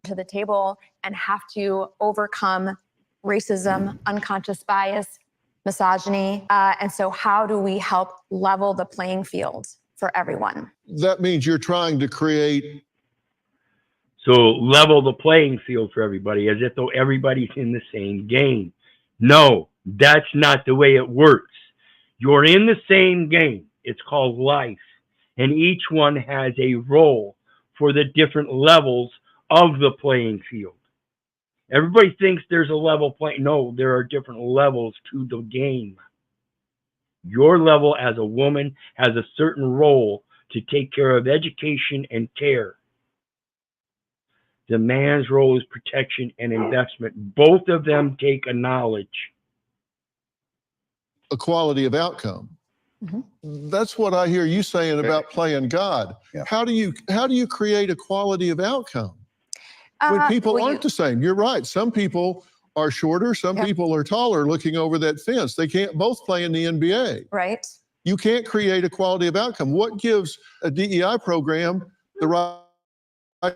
To the table and have to overcome racism, unconscious bias, misogyny. And so how do we help level the playing field for everyone? That means you're trying to create. So level the playing field for everybody, as if though everybody's in the same game. No, that's not the way it works. You're in the same game. It's called life. And each one has a role for the different levels of the playing field. Everybody thinks there's a level playing. No, there are different levels to the game. Your level as a woman has a certain role to take care of education and care. The man's role is protection and investment. Both of them take a knowledge. Equality of outcome. Mm-hmm. That's what I hear you saying about playing God. Yeah. How do you create equality of outcome when people aren't the same? You're right. Some people are shorter. Some people are taller looking over that fence. They can't both play in the NBA. Right. You can't create equality of outcome. What gives a DEI program the right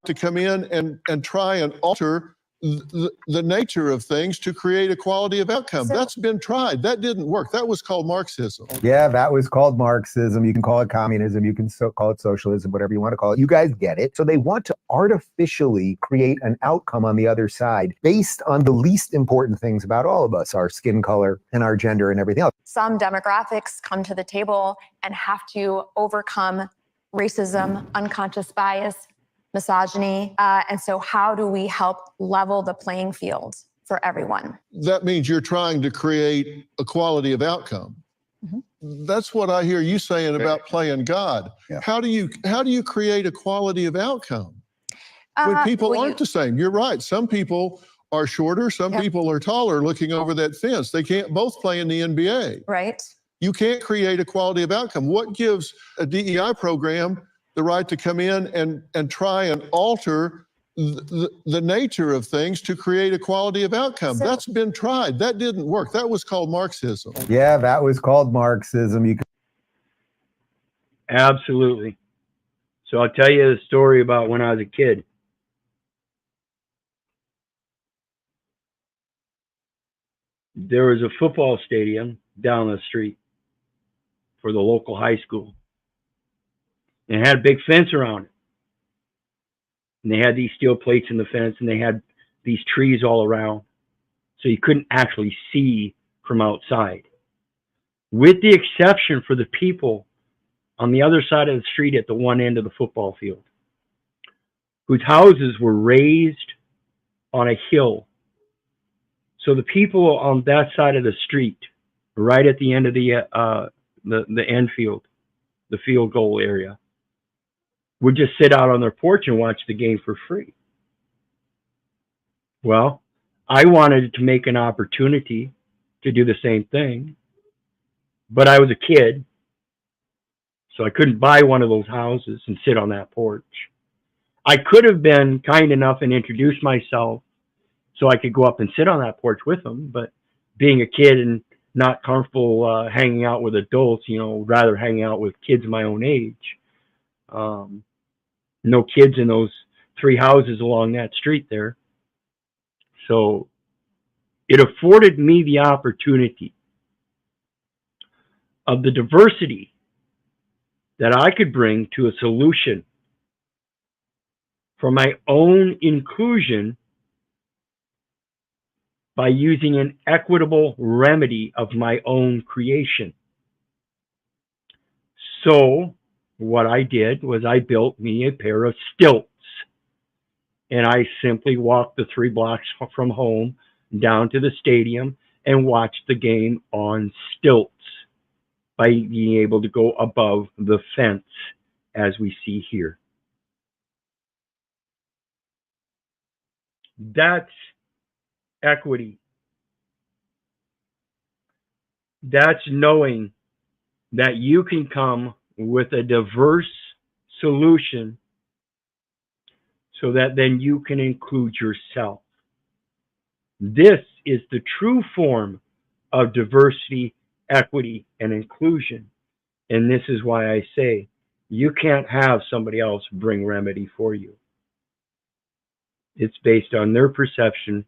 to come in and try and alter the nature of things to create equality of outcome? That's been tried. That didn't work. That was called Marxism. Yeah, that was called Marxism. You can call it communism. You can call it socialism, whatever you want to call it. You guys get it. So they want to artificially create an outcome on the other side based on the least important things about all of us, our skin color and our gender and everything else. Some demographics come to the table and have to overcome racism, unconscious bias, misogyny. And so how do we help level the playing field for everyone? That means you're trying to create equality of outcome. Mm-hmm. That's what I hear you saying about playing God. Yeah. How do you create equality of outcome when people aren't the same? You're right. Some people are shorter. Some people are taller looking over that fence. They can't both play in the NBA. Right. You can't create equality of outcome. What gives a DEI program the right to come in and try and alter the nature of things to create equality of outcome? That's been tried. That didn't work. That was called Marxism. Yeah, that was called Marxism. Absolutely. So I'll tell you the story about when I was a kid. There was a football stadium down the street for the local high school. And it had a big fence around it. And they had these steel plates in the fence, and they had these trees all around. So you couldn't actually see from outside. With the exception for the people on the other side of the street at the one end of the football field, whose houses were raised on a hill. So the people on that side of the street, right at the end of the end field, the field goal area, would just sit out on their porch and watch the game for free. Well, I wanted to make an opportunity to do the same thing, but I was a kid, so I couldn't buy one of those houses and sit on that porch. I could have been kind enough and introduced myself so I could go up and sit on that porch with them, but being a kid and not comfortable hanging out with adults, rather hanging out with kids my own age. No kids in those three houses along that street there. So it afforded me the opportunity of the diversity that I could bring to a solution for my own inclusion by using an equitable remedy of my own creation. So what I did was I built me a pair of stilts, and I simply walked the 3 blocks from home down to the stadium and watched the game on stilts by being able to go above the fence as we see here. That's equity. That's knowing that you can come with a diverse solution so that then you can include yourself. This is the true form of diversity, equity, and inclusion. And this is why I say you can't have somebody else bring remedy for you. It's based on their perception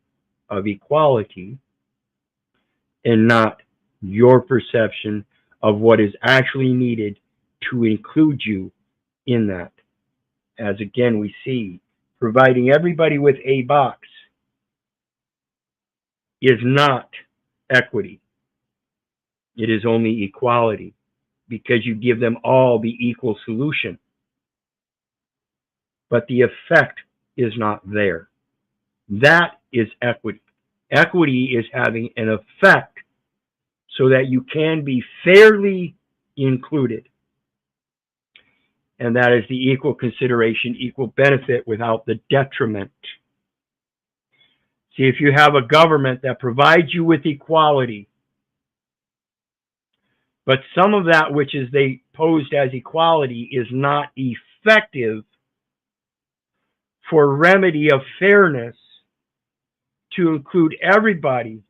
of equality and not your perception of what is actually needed to include you in that. As again, we see, providing everybody with a box is not equity. It is only equality, because you give them all the equal solution. But the effect is not there. That is equity. Equity is having an effect so that you can be fairly included. And that is the equal consideration, equal benefit without the detriment. See, if you have a government that provides you with equality, but some of that which is they posed as equality is not effective for remedy of fairness to include everybody,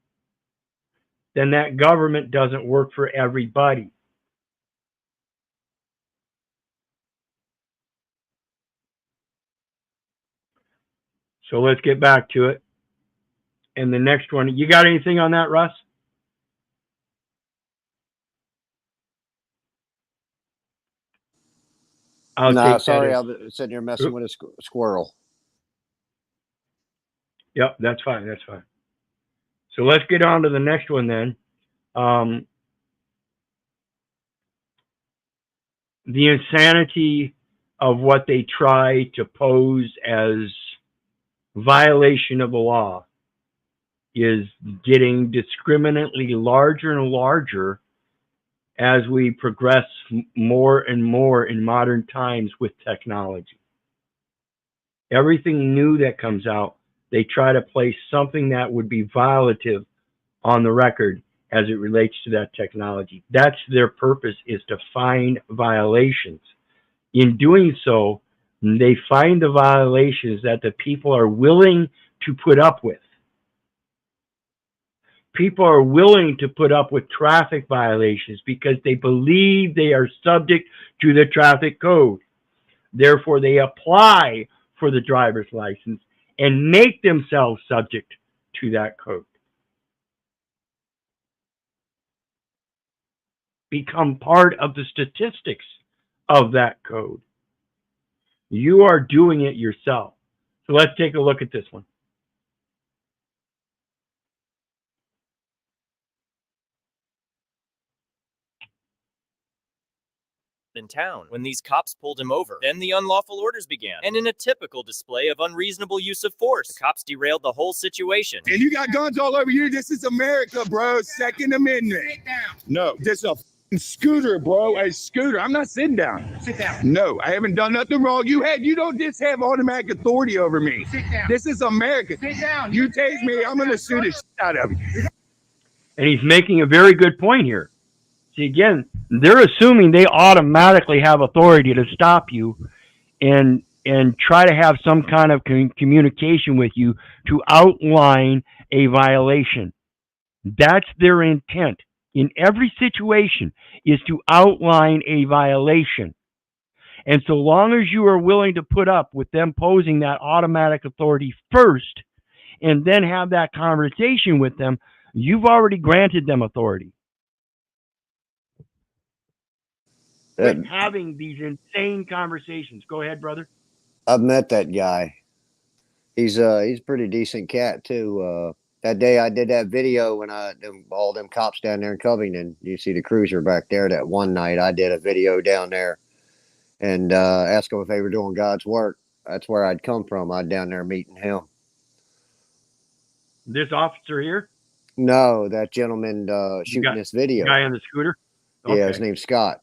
then that government doesn't work for everybody. So let's get back to it. And the next one, you got anything on that, Russ? No, sorry, I was sitting here messing with a squirrel. Yep, that's fine. That's fine. So let's get on to the next one then. The insanity of what they try to pose as violation of the law is getting discriminately larger and larger as we progress more and more in modern times with technology. Everything new that comes out, they try to place something that would be violative on the record as it relates to that technology. That's their purpose, is to find violations. In doing so, they find the violations that the people are willing to put up with. People are willing to put up with traffic violations because they believe they are subject to the traffic code. Therefore, they apply for the driver's license and make themselves subject to that code. Become part of the statistics of that code. You are doing it yourself. So let's take a look at this one. In town when these cops pulled him over. Then the unlawful orders began. And in a typical display of unreasonable use of force, the cops derailed the whole situation. And you got guns all over you. This is America, bro. Second Amendment. Sit down. No, this is a scooter, bro. A scooter. I'm not sitting down. Sit down. No, I haven't done nothing wrong. You don't just have automatic authority over me. Sit down. This is America. Sit down. You tase me, I'm gonna sue the shit out of you. And he's making a very good point here. See, again, they're assuming they automatically have authority to stop you and try to have some kind of communication with you to outline a violation. That's their intent in every situation, is to outline a violation. And so long as you are willing to put up with them posing that automatic authority first and then have that conversation with them, you've already granted them authority. Quit having these insane conversations. Go ahead, brother. I've met that guy. He's a pretty decent cat too. That day I did that video when all them cops down there in Covington. You see the cruiser back there. That one night I did a video down there and asked them if they were doing God's work. That's where I'd come from. I'd down there meeting him. This officer here? No, that gentleman shooting this video. Guy on the scooter? Okay. Yeah, his name's Scott.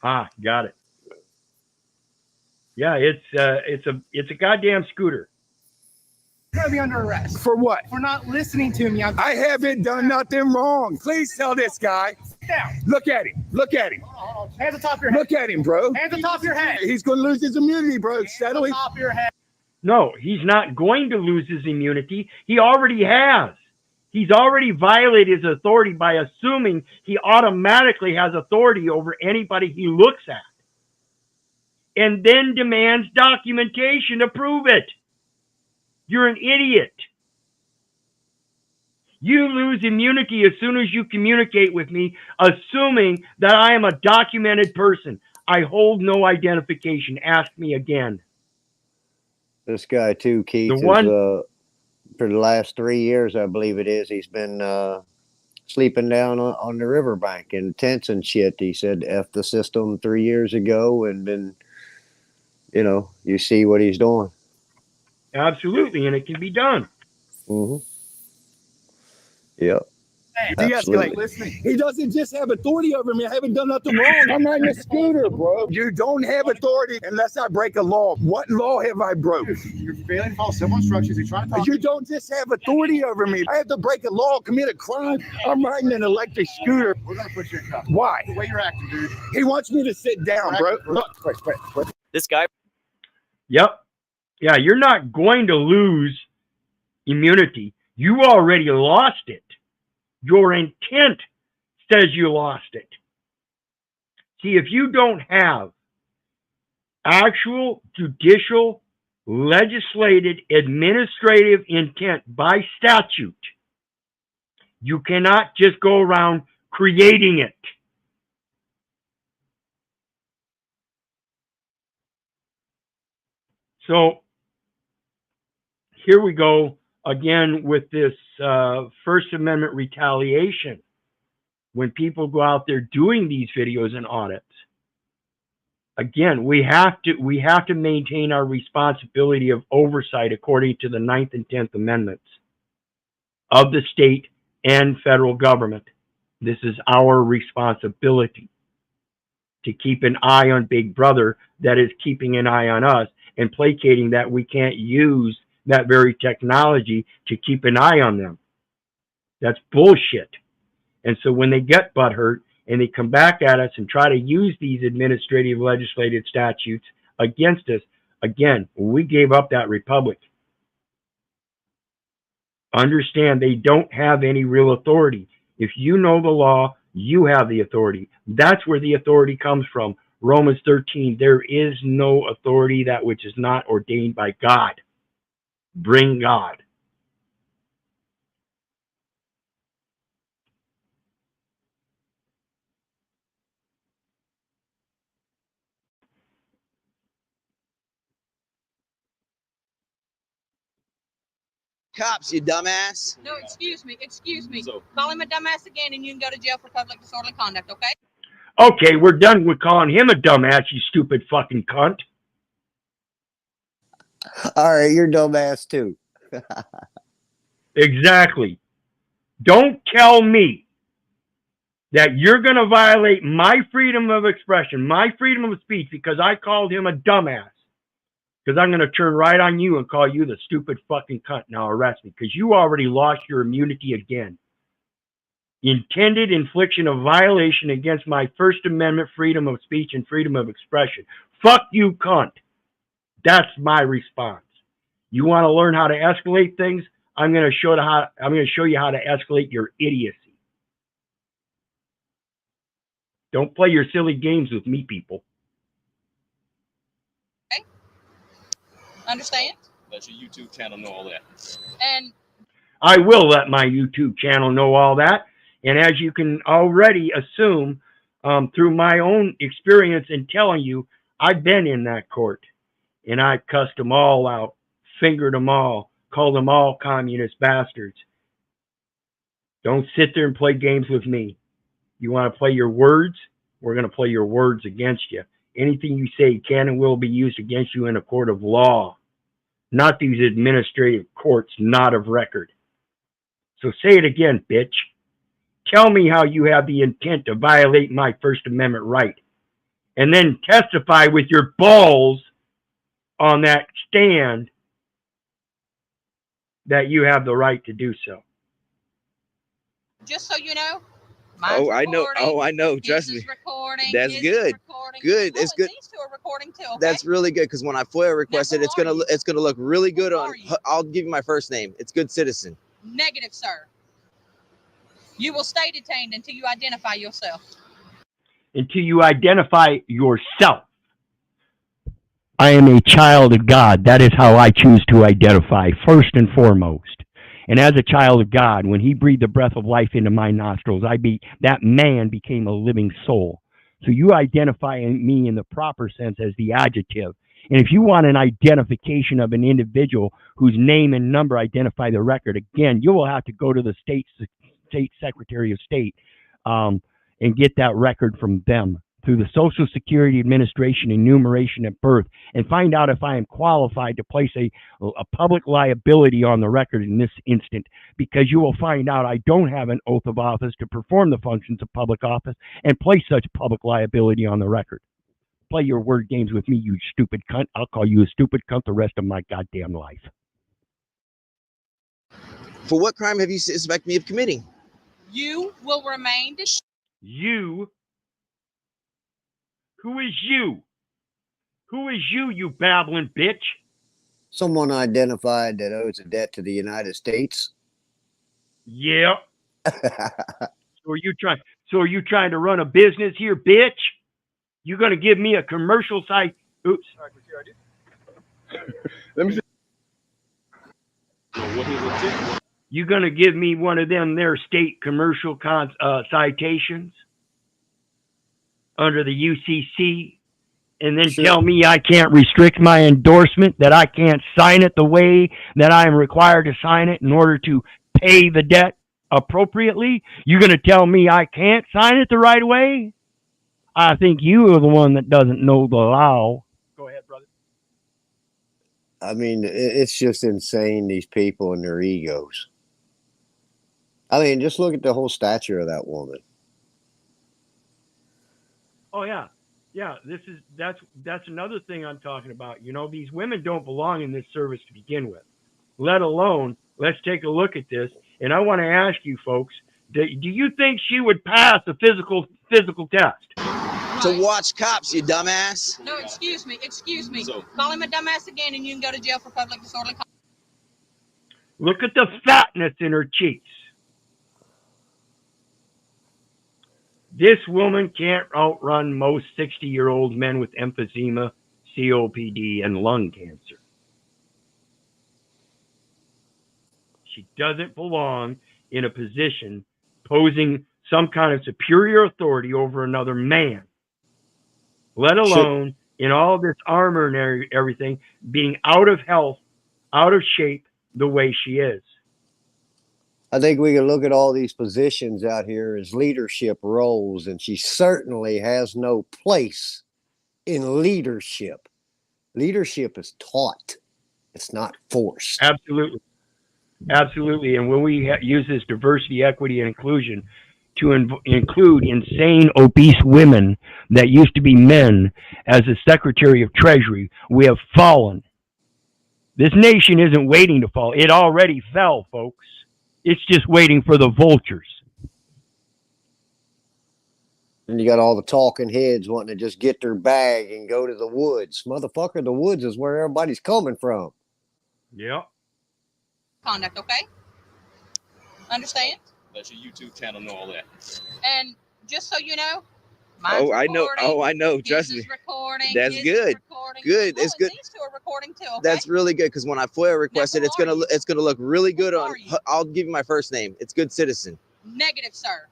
Ah, got it. Yeah, it's a goddamn scooter. You're gonna be under arrest. For what? For not listening to me. I haven't done nothing wrong. Please tell this guy. Sit down. Look at him. Look at him. Hands on top of your head. Look at him, bro. Hands on top of your head. He's gonna lose his immunity, bro. Settle it. Top of your head. No, he's not going to lose his immunity. He already has. He's already violated his authority by assuming he automatically has authority over anybody he looks at. And then demands documentation to prove it. You're an idiot. You lose immunity as soon as you communicate with me, assuming that I am a documented person. I hold no identification. Ask me again. This guy too, Keith, is, for the last 3 years, I believe it is, he's been sleeping down on the riverbank in tents and shit. He said F the system 3 years ago and been, you see what he's doing. Absolutely, and it can be done. Mm-hmm. Yep. Hey, de-escalate. Listening. He doesn't just have authority over me. I haven't done nothing wrong. I'm riding a scooter, bro. You don't have authority unless I break a law. What law have I broke? You're failing to follow civil instructions. You're trying to talk. You don't just have authority over me. I have to break a law, commit a crime. I'm riding an electric scooter. We're gonna put you in cuffs. Why? The way you're acting, dude. He wants me to sit down, bro. Look, wait. This guy. Yep. Yeah, you're not going to lose immunity. You already lost it. Your intent says you lost it. See, if you don't have actual judicial, legislated, administrative intent by statute, you cannot just go around creating it. So here we go again with this First Amendment retaliation. When people go out there doing these videos and audits, again, we have to maintain our responsibility of oversight according to the 9th and 10th Amendments of the state and federal government. This is our responsibility to keep an eye on Big Brother that is keeping an eye on us and placating that we can't use that very technology to keep an eye on them. That's bullshit. And so when they get butthurt and they come back at us and try to use these administrative legislative statutes against us, again, we gave up that republic. Understand they don't have any real authority. If you know the law, you have the authority. That's where the authority comes from. Romans 13, there is no authority that which is not ordained by God. Bring God. Cops, you dumbass. No, excuse me. Call him a dumbass again and you can go to jail for public disorderly conduct, okay? Okay, we're done with calling him a dumbass, you stupid fucking cunt. All right, you're dumbass too. Exactly. Don't tell me that you're going to violate my freedom of expression, my freedom of speech, because I called him a dumbass. Because I'm going to turn right on you and call you the stupid fucking cunt. Now arrest me, because you already lost your immunity again. Intended infliction of violation against my First Amendment freedom of speech and freedom of expression. Fuck you, cunt. That's my response. You want to learn how to escalate things? I'm going to show you how to escalate your idiocy. Don't play your silly games with me, people. Okay. Understand? Let your YouTube channel know all that. And I will let my YouTube channel know all that. And as you can already assume, through my own experience in telling you, I've been in that court, and I cussed them all out, fingered them all, called them all communist bastards. Don't sit there and play games with me. You want to play your words? We're going to play your words against you. Anything you say can and will be used against you in a court of law, not these administrative courts not of record. So say it again, bitch. Tell me how you have the intent to violate my First Amendment right, and then testify with your balls on that stand that you have the right to do so. Just so you know. Oh, I know. Oh, I know. Trust me. That's good. Good. It's good. These two are recording too. Okay? That's really good because when I FOIA requested, it's gonna look really good on. I'll give you my first name. It's Good Citizen. Negative, sir. You will stay detained until you identify yourself. Until you identify yourself. I am a child of God. That is how I choose to identify, first and foremost. And as a child of God, when he breathed the breath of life into my nostrils, that man became a living soul. So you identify me in the proper sense as the adjective. And if you want an identification of an individual whose name and number identify the record, again, you will have to go to the state Secretary of State and get that record from them through the Social Security Administration enumeration at birth, and find out if I am qualified to place a public liability on the record in this instant, because you will find out I don't have an oath of office to perform the functions of public office and place such public liability on the record. Play your word games with me, you stupid cunt. I'll call you a stupid cunt the rest of my goddamn life. For what crime have you suspected me of committing? You will remain. You? Who is you? Who is you, you babbling bitch? Someone identified that owes a debt to the United States. Yeah. So are you trying to run a business here, bitch? You gonna give me a commercial site? Oops. Let me see. You gonna give me one of them their state commercial citations under the UCC, and then tell me I can't restrict my endorsement, that I can't sign it the way that I am required to sign it in order to pay the debt appropriately? You're going to tell me I can't sign it the right way? I think you are the one that doesn't know the law. Go ahead, brother. I mean, it's just insane, these people and their egos. I mean, just look at the whole stature of that woman. Oh yeah, yeah. That's another thing I'm talking about. You know, these women don't belong in this service to begin with. Let alone, let's take a look at this. And I want to ask you folks: do you think she would pass a physical test? To watch cops, you dumbass. No, excuse me. Call him a dumbass again, and you can go to jail for public disorderly conduct. Look at the fatness in her cheeks. This woman can't outrun most 60-year-old men with emphysema, COPD, and lung cancer. She doesn't belong in a position posing some kind of superior authority over another man, let alone in all this armor and everything, being out of health, out of shape the way she is. I think we can look at all these positions out here as leadership roles, and she certainly has no place in leadership. Leadership is taught. It's not forced. Absolutely. Absolutely. And when we use this diversity, equity, and inclusion to include insane, obese women that used to be men as the Secretary of Treasury, we have fallen. This nation isn't waiting to fall. It already fell, folks. It's just waiting for the vultures. And you got all the talking heads wanting to just get their bag and go to the woods. Motherfucker, the woods is where everybody's coming from. Yeah. Conduct, okay? Understand? Let your YouTube channel know all that. And just so you know, Oh, I know. Oh, I know. Trust me. That's good. Good. It's good. These two are recording too. Okay? That's really good because when I FOIA requested, it's gonna look really good on. I'll give you my first name. It's Good Citizen. Negative, sir.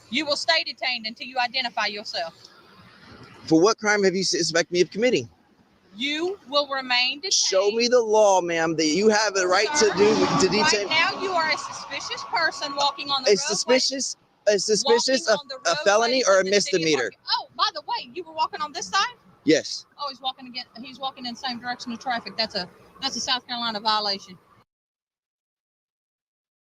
You will stay detained until you identify yourself. For what crime have you suspected me of committing? You will remain detained. Show me the law, ma'am, that you have the right to detain. Right now, you are a suspicious person walking on the roadway. A felony or a misdemeanor? Oh, by the way, you were walking on this side? Yes. Oh, he's walking in the same direction of traffic. That's a South Carolina violation.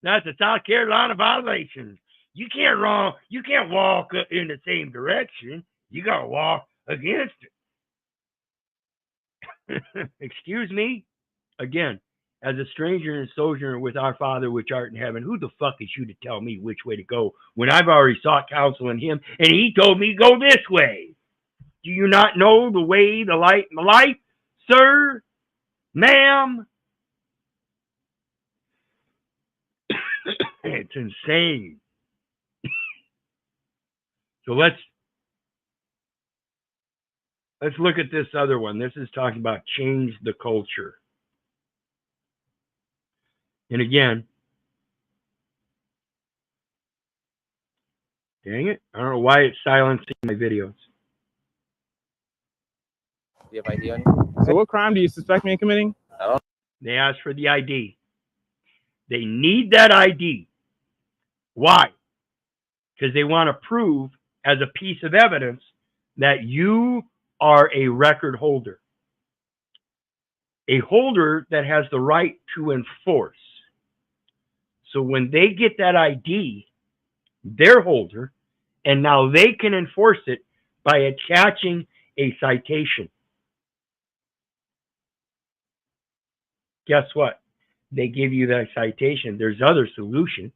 That's a South Carolina violation. You can't walk in the same direction. You gotta walk against it. Excuse me? Again, as a stranger and sojourner with our Father which art in heaven, who the fuck is you to tell me which way to go when I've already sought counsel in him and he told me go this way? Do you not know the way, the light, and the life, sir? Ma'am? It's insane. So let's look at this other one. This is talking about change the culture. And again, dang it, I don't know why it's silencing my videos. Do you have ID on you? So what crime do you suspect me of committing? I don't. They ask for the ID. They need that ID. Why? Because they want to prove as a piece of evidence that you are a record holder. A holder that has the right to enforce. So when they get that ID, their holder, and now they can enforce it by attaching a citation. Guess what? They give you that citation. There's other solutions.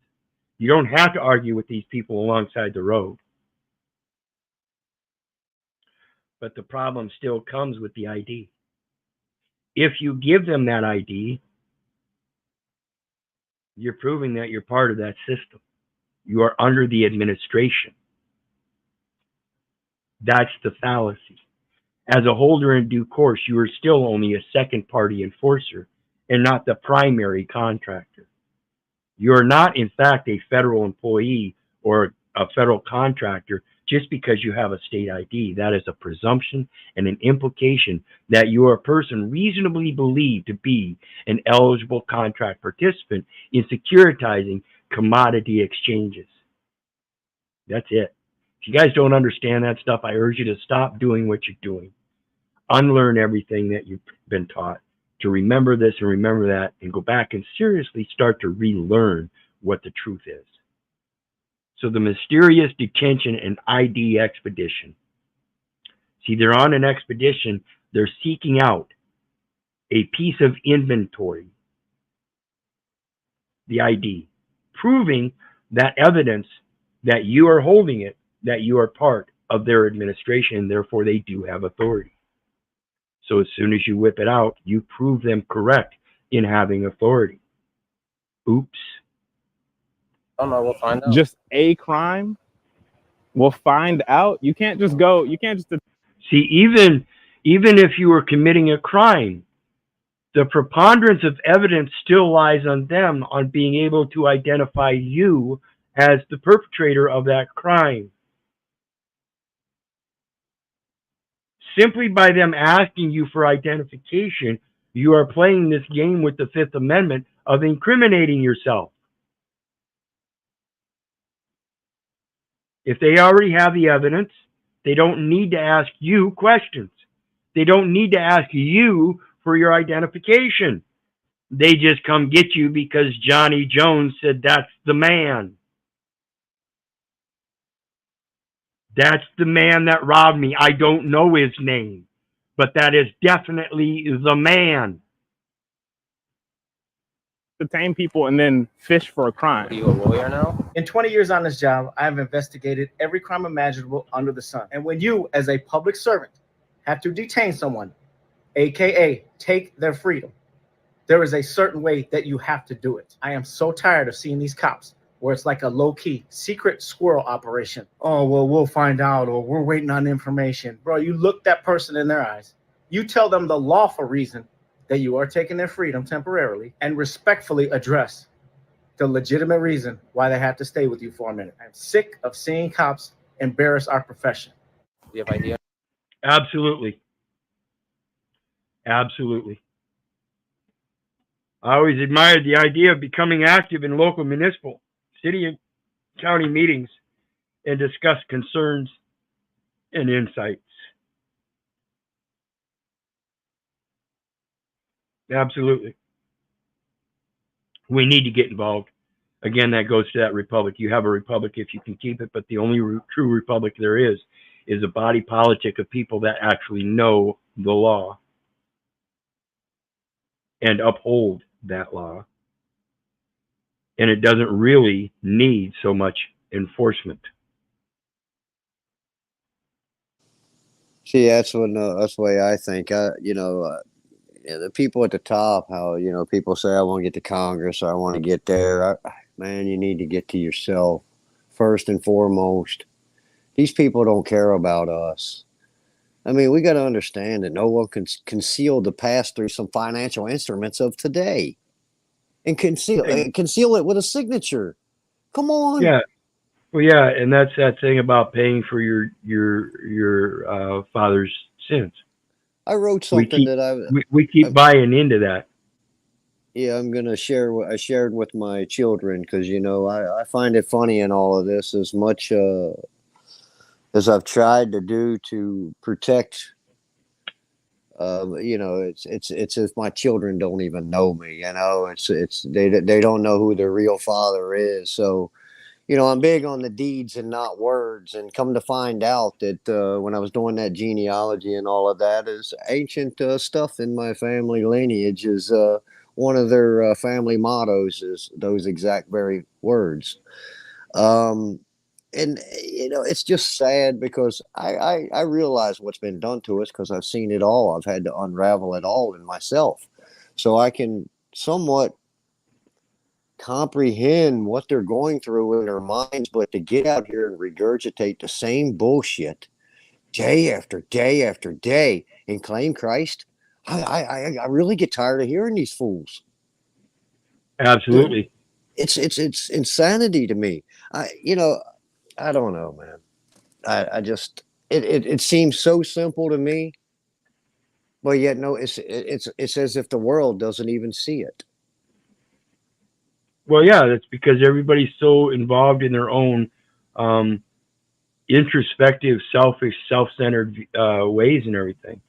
You don't have to argue with these people alongside the road. But the problem still comes with the ID. If you give them that ID, you're proving that you're part of that system. You are under the administration. That's the fallacy. As a holder in due course, you are still only a second party enforcer and not the primary contractor. You are not, in fact, a federal employee or a federal contractor just because you have a state ID. That is a presumption and an implication that you are a person reasonably believed to be an eligible contract participant in securitizing commodity exchanges. That's it. If you guys don't understand that stuff, I urge you to stop doing what you're doing. Unlearn everything that you've been taught, to remember this and remember that, and go back and seriously start to relearn what the truth is. So the mysterious detention and ID expedition. See, they're on an expedition. They're seeking out a piece of inventory, the ID, proving that evidence that you are holding it, that you are part of their administration, and therefore they do have authority. So as soon as you whip it out, you prove them correct in having authority. Oops. I don't know. We'll find out. Just a crime? We'll find out. You can't just go. You can't just. See, even if you were committing a crime, the preponderance of evidence still lies on them on being able to identify you as the perpetrator of that crime. Simply by them asking you for identification, you are playing this game with the Fifth Amendment of incriminating yourself. If they already have the evidence, they don't need to ask you questions. They don't need to ask you for your identification. They just come get you because Johnny Jones said that's the man. That's the man that robbed me. I don't know his name, but that is definitely the man. Detain people and then fish for a crime. Are you a lawyer now? In 20 years on this job, I have investigated every crime imaginable under the sun. And when you, as a public servant, have to detain someone, aka take their freedom, there is a certain way that you have to do it. I am so tired of seeing these cops where it's like a low-key secret squirrel operation. Oh, well, we'll find out, or we're waiting on information. Bro, you look that person in their eyes. You tell them the lawful reason that you are taking their freedom temporarily and respectfully address the legitimate reason why they have to stay with you for a minute. I'm sick of seeing cops embarrass our profession. Do you have idea? Absolutely. Absolutely. I always admired the idea of becoming active in local municipal, city, and county meetings and discuss concerns and insights. Absolutely. We need to get involved. Again, that goes to that republic. You have a republic if you can keep it, but the only true republic there is a body politic of people that actually know the law and uphold that law. And it doesn't really need so much enforcement. See, that's the way I think. The people at the top, how people say, I want to get to Congress, or I want to get there. Man, you need to get to yourself first and foremost. These people don't care about us. I mean, we got to understand that no one can conceal the past through some financial instruments of today, and conceal it with a signature. Come on. Yeah. Well, yeah, and that's that thing about paying for your father's sins. I wrote something we keep buying into that. Yeah, I'm gonna share what I shared with my children because I find it funny in all of this as much as I've tried to do to protect. It's if my children don't even know me. They don't know who their real father is. So, I'm big on the deeds and not words. And come to find out that when I was doing that genealogy and all of that is ancient stuff in my family lineage is one of their family mottos is those exact very words. It's just sad because I realize what's been done to us because I've seen it all. I've had to unravel it all in myself. So I can somewhat comprehend what they're going through in their minds, but to get out here and regurgitate the same bullshit day after day after day and claim Christ, I really get tired of hearing these fools. Absolutely. It's insanity to me. I don't know, man. I just it seems so simple to me, but yet no, it's as if the world doesn't even see it. Well, yeah, that's because everybody's so involved in their own introspective, selfish, self-centered ways and everything.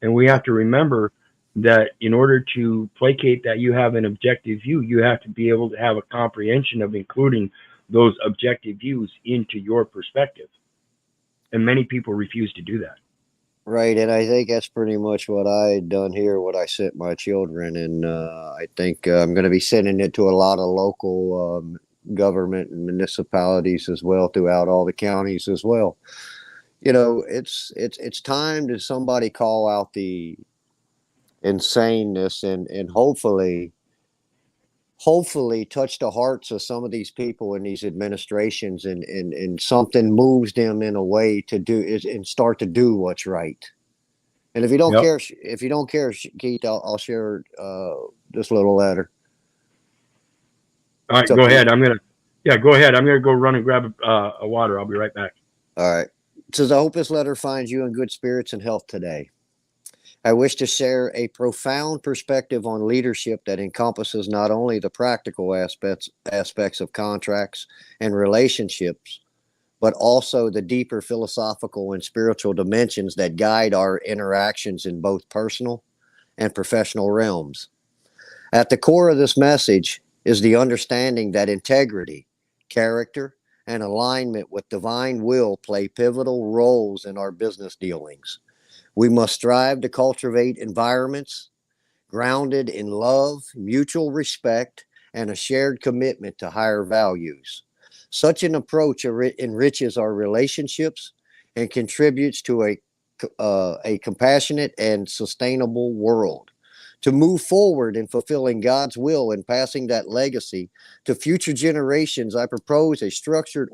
And we have to remember that in order to placate that you have an objective view, you have to be able to have a comprehension of including those objective views into your perspective. And many people refuse to do that. Right, and I think that's pretty much what I done here, what I sent my children, and I think I'm going to be sending it to a lot of local government and municipalities as well throughout all the counties as well. It's time to somebody call out the insaneness and hopefully touch the hearts of some of these people in these administrations and something moves them in a way to do is and start to do what's right. And if you don't care, Keith, I'll share this little letter. All right, go ahead. Go ahead. I'm gonna go run and grab a water. I'll be right back. All right. It says, I hope this letter finds you in good spirits and health today. I wish to share a profound perspective on leadership that encompasses not only the practical aspects of contracts and relationships, but also the deeper philosophical and spiritual dimensions that guide our interactions in both personal and professional realms. At the core of this message is the understanding that integrity, character, and alignment with divine will play pivotal roles in our business dealings. We must strive to cultivate environments grounded in love, mutual respect, and a shared commitment to higher values. Such an approach enriches our relationships and contributes to a compassionate and sustainable world. To move forward in fulfilling God's will and passing that legacy to future generations, I propose a structured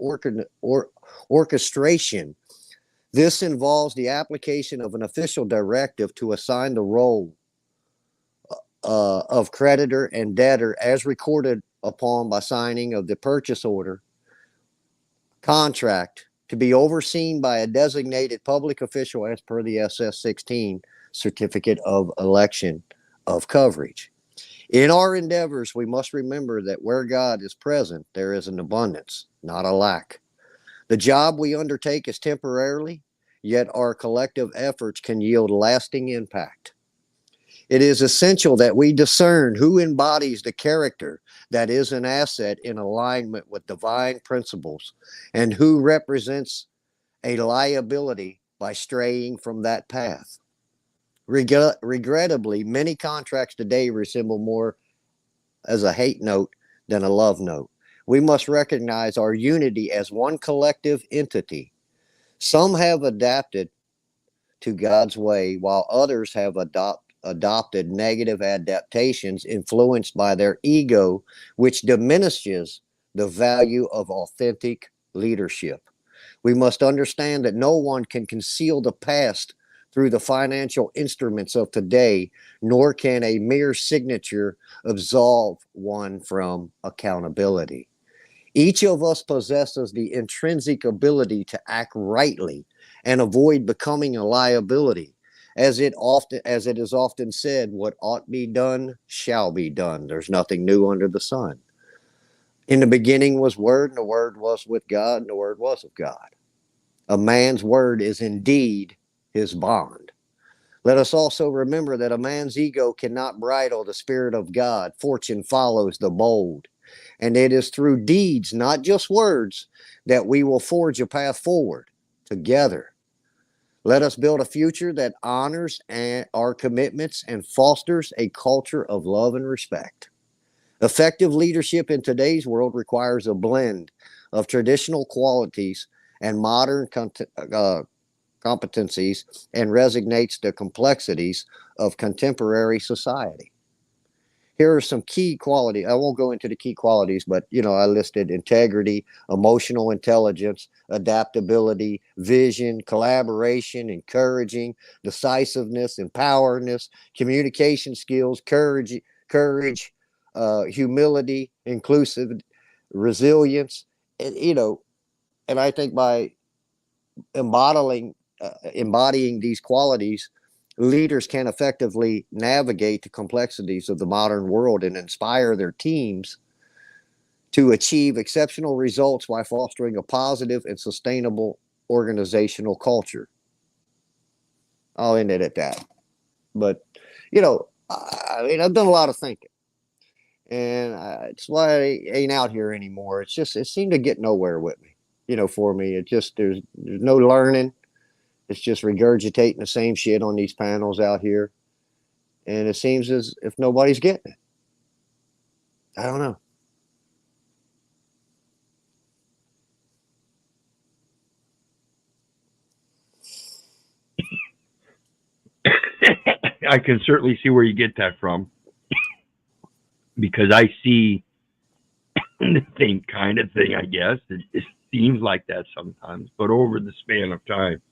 orchestration. This involves the application of an official directive to assign the role of creditor and debtor as recorded upon by signing of the purchase order contract to be overseen by a designated public official as per the SS-16 certificate of election of coverage. In our endeavors, we must remember that where God is present, there is an abundance, not a lack. The job we undertake is temporarily, yet our collective efforts can yield lasting impact. It is essential that we discern who embodies the character that is an asset in alignment with divine principles and who represents a liability by straying from that path. Regrettably, many contracts today resemble more as a hate note than a love note. We must recognize our unity as one collective entity. Some have adapted to God's way, while others have adopted negative adaptations influenced by their ego, which diminishes the value of authentic leadership. We must understand that no one can conceal the past through the financial instruments of today, nor can a mere signature absolve one from accountability. Each of us possesses the intrinsic ability to act rightly and avoid becoming a liability. As it is often said, what ought be done shall be done. There's nothing new under the sun. In the beginning was Word, and the Word was with God, and the Word was of God. A man's word is indeed his bond. Let us also remember that a man's ego cannot bridle the Spirit of God. Fortune follows the bold. And it is through deeds, not just words, that we will forge a path forward together. Let us build a future that honors our commitments and fosters a culture of love and respect. Effective leadership in today's world requires a blend of traditional qualities and modern competencies and resignates the complexities of contemporary society. Here are some key qualities. I won't go into the key qualities, but I listed integrity, emotional intelligence, adaptability, vision, collaboration, encouraging, decisiveness, empowerment, communication skills, courage, humility, inclusive, resilience, and I think by embodying these qualities, leaders can effectively navigate the complexities of the modern world and inspire their teams to achieve exceptional results while fostering a positive and sustainable organizational culture. I'll end it at that. But, I've done a lot of thinking. And it's why I ain't out here anymore. It seemed to get nowhere with me. For me, there's no learning. It's just regurgitating the same shit on these panels out here. And it seems as if nobody's getting it. I don't know. I can certainly see where you get that from. Because I see the same kind of thing, I guess. It seems like that sometimes. But over the span of time,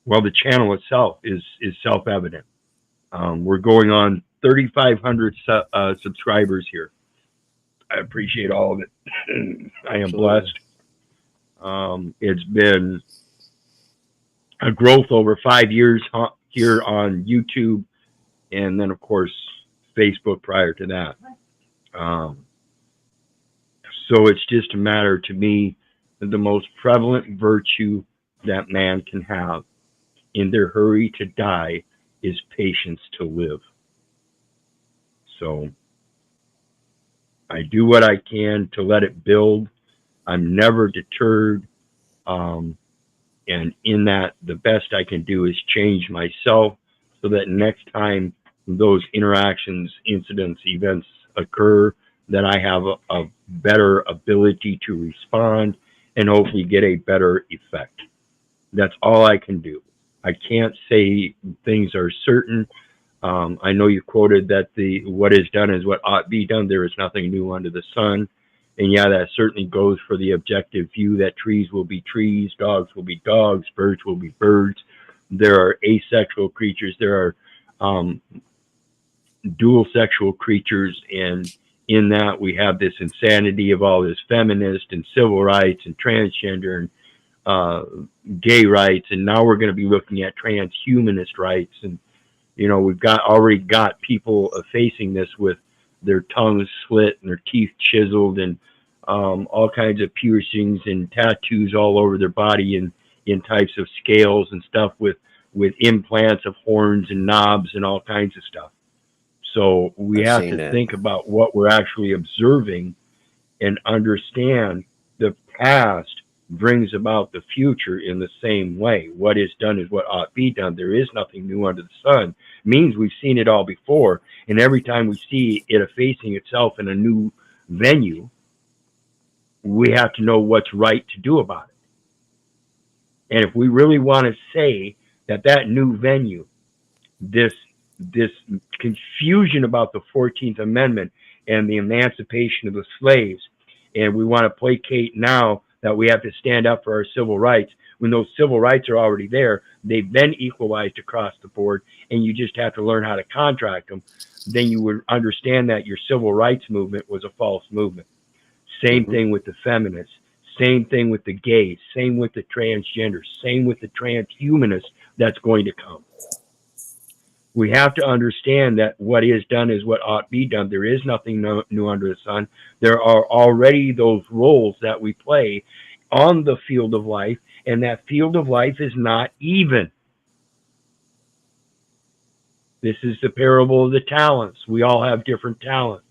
the channel itself is self-evident. We're going on 3,500 subscribers here. I appreciate all of it. I am blessed. It's been a growth over 5 years here on YouTube, and then of course Facebook prior to that. So it's just a matter to me that the most prevalent virtue that man can have in their hurry to die is patience to live. So I do what I can to let it build. I'm never deterred. And in that, the best I can do is change myself so that next time those interactions, incidents, events occur, that I have a better ability to respond and hopefully get a better effect. That's all I can do. I can't say things are certain. I know you quoted that what is done is what ought be done. There is nothing new under the sun. And yeah, that certainly goes for the objective view that trees will be trees, dogs will be dogs, birds will be birds. There are asexual creatures. There are dual sexual creatures, and in that we have this insanity of all this feminist and civil rights and transgender and gay rights, and now we're going to be looking at transhumanist rights. And we've already got people facing this with their tongues slit and their teeth chiseled and all kinds of piercings and tattoos all over their body in types of scales and stuff with implants of horns and knobs and all kinds of stuff. So we have to think about what we're actually observing and understand the past brings about the future in the same way. What is done is what ought to be done. There is nothing new under the sun. Means we've seen it all before, and every time we see it effacing itself in a new venue, we have to know what's right to do about it. And if we really want to say that new venue, this confusion about the 14th Amendment and the emancipation of the slaves, and we want to placate now that we have to stand up for our civil rights, when those civil rights are already there, they've been equalized across the board, and you just have to learn how to contract them, then you would understand that your civil rights movement was a false movement. Same thing with the feminists, same thing with the gays, same with the transgenders, same with the transhumanists that's going to come. We have to understand that what is done is what ought to be done. There is nothing new under the sun. There are already those roles that we play on the field of life, and that field of life is not even. This is the parable of the talents. We all have different talents,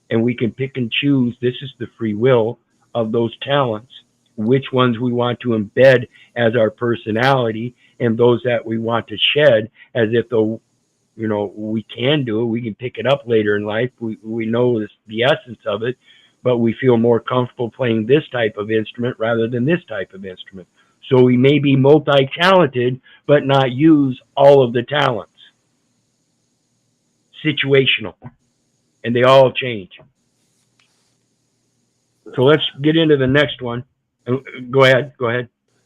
and we can pick and choose. This is the free will of those talents, which ones we want to embed as our personality, and those that we want to shed as if we can do it. We can pick it up later in life. We know the essence of it, but we feel more comfortable playing this type of instrument rather than this type of instrument. So we may be multi-talented, but not use all of the talents. Situational. And they all change. So let's get into the next one. Go ahead.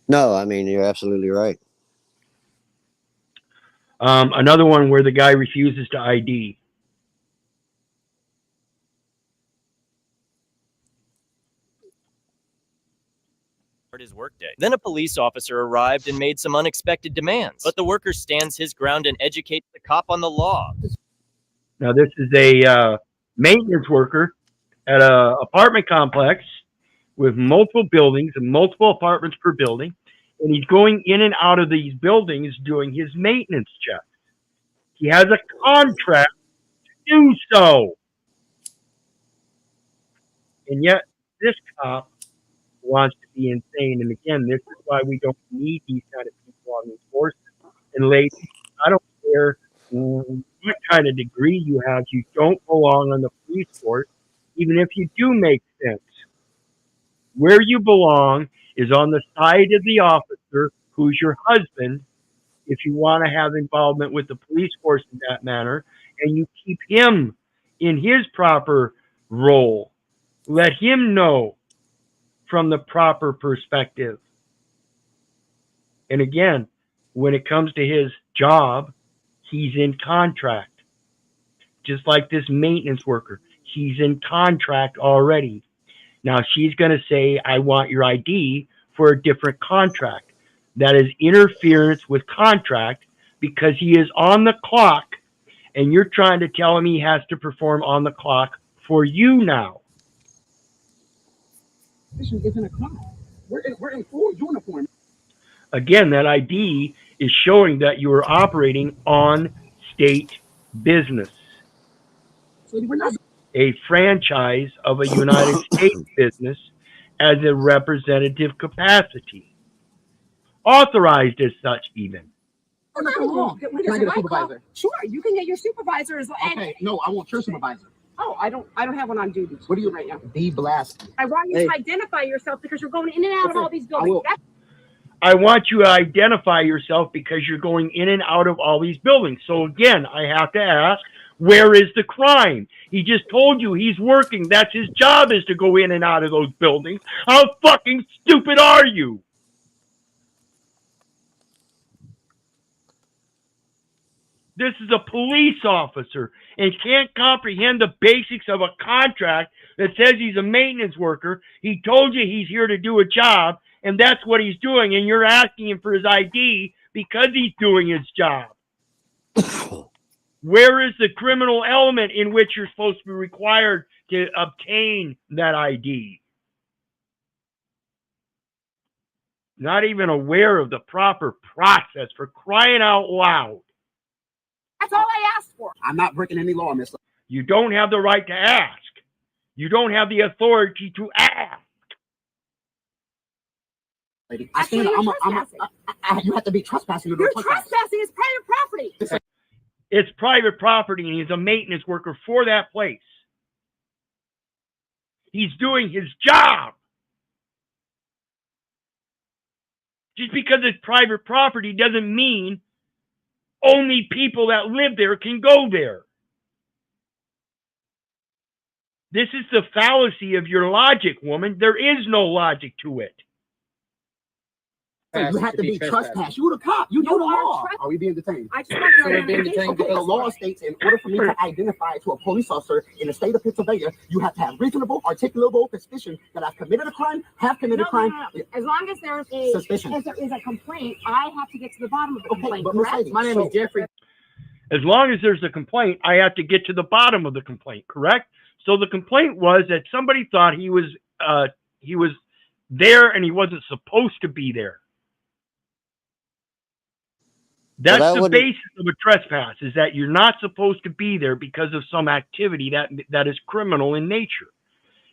No, I mean, you're absolutely right. Another one where the guy refuses to ID. His workday. Then a police officer arrived and made some unexpected demands, but the worker stands his ground and educates the cop on the law. Now this is a maintenance worker at an apartment complex with multiple buildings and multiple apartments per building, and he's going in and out of these buildings doing his maintenance checks. He has a contract to do so. And yet this cop wants to be insane. And again, this is why we don't need these kind of people on these forces. And ladies, I don't care what kind of degree you have, you don't belong on the police force, even if you do make sense. Where you belong is on the side of the officer who's your husband, if you want to have involvement with the police force in that manner, and you keep him in his proper role. Let him know from the proper perspective. And again, when it comes to his job, he's in contract. Just like this maintenance worker, he's in contract already. Now she's going to say, I want your ID for a different contract. That is interference with contract because he is on the clock and you're trying to tell him he has to perform on the clock for you now. This isn't a crime. We're in full uniform. Again, that ID is showing that you are operating on state business. So we're not a franchise of a United States business as a representative capacity. Authorized as such even. Can I get a supervisor? Sure, you can get your supervisor. Okay, no, I want your supervisor. Oh, I don't have one on duty. What are you right now? Be blasted. I want you to identify yourself because you're going in and out of all these buildings. I want you to identify yourself because you're going in and out of all these buildings. So again, I have to ask, where is the crime? He just told you he's working. That's his job, is to go in and out of those buildings. How fucking stupid are you? This is a police officer, and can't comprehend the basics of a contract that says he's a maintenance worker. He told you he's here to do a job, and that's what he's doing, and you're asking him for his ID because he's doing his job. Where is the criminal element in which you're supposed to be required to obtain that ID? Not even aware of the proper process, for crying out loud. That's all I asked for. I'm not breaking any law, mister. You don't have the right to ask. You don't have the authority to ask. Lady, you have to be trespassing. You're trespassing. It's private property. It's private property, and he's a maintenance worker for that place. He's doing his job. Just because it's private property doesn't mean only people that live there can go there. This is the fallacy of your logic, woman. There is no logic to it. You have to be trespassed. You're the cop. You know the law. Are we being detained? We're being detained because the law states in order for me to identify to a police officer in the state of Pennsylvania, you have to have reasonable, articulable suspicion that I've committed a crime, have committed a crime. No. As long as there's a suspicion, if there is a complaint, I have to get to the bottom of the complaint. But Mercedes, my name is Jeffrey. As long as there's a complaint, I have to get to the bottom of the complaint, correct? So the complaint was that somebody thought he was there and he wasn't supposed to be there. That's the basis of a trespass, is that you're not supposed to be there because of some activity that is criminal in nature.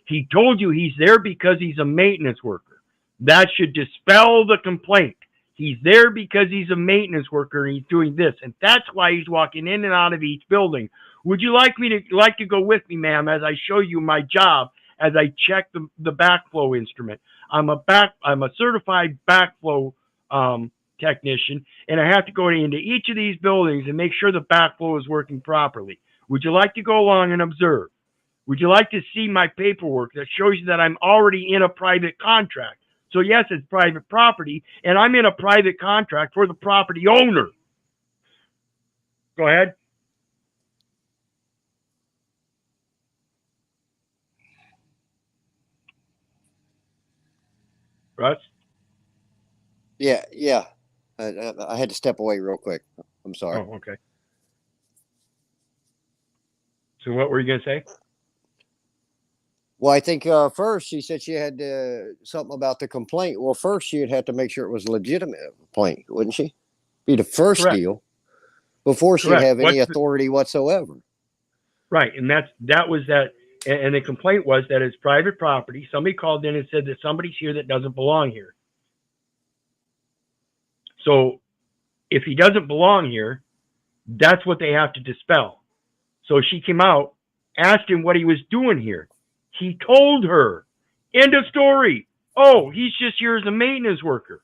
He told you he's there because he's a maintenance worker. That should dispel the complaint. He's there because he's a maintenance worker and he's doing this, and that's why he's walking in and out of each building. Would you like to go with me, ma'am, as I show you my job, as I check the backflow instrument? I'm a certified backflow technician, and I have to go into each of these buildings and make sure the backflow is working properly. Would you like to go along and observe? Would you like to see my paperwork that shows you that I'm already in a private contract? So yes, it's private property, and I'm in a private contract for the property owner. Go ahead. Russ? Yeah. I had to step away real quick. I'm sorry. Oh, okay. So what were you going to say? Well, I think first she said she had something about the complaint. Well, first she'd have to make sure it was a legitimate complaint, wouldn't she? Be the first deal before she'd have any authority whatsoever. Right, and that was that. And the complaint was that it's private property. Somebody called in and said that somebody's here that doesn't belong here. So if he doesn't belong here, that's what they have to dispel. So she came out, asked him what he was doing here. He told her. End of story. Oh, he's just here as a maintenance worker.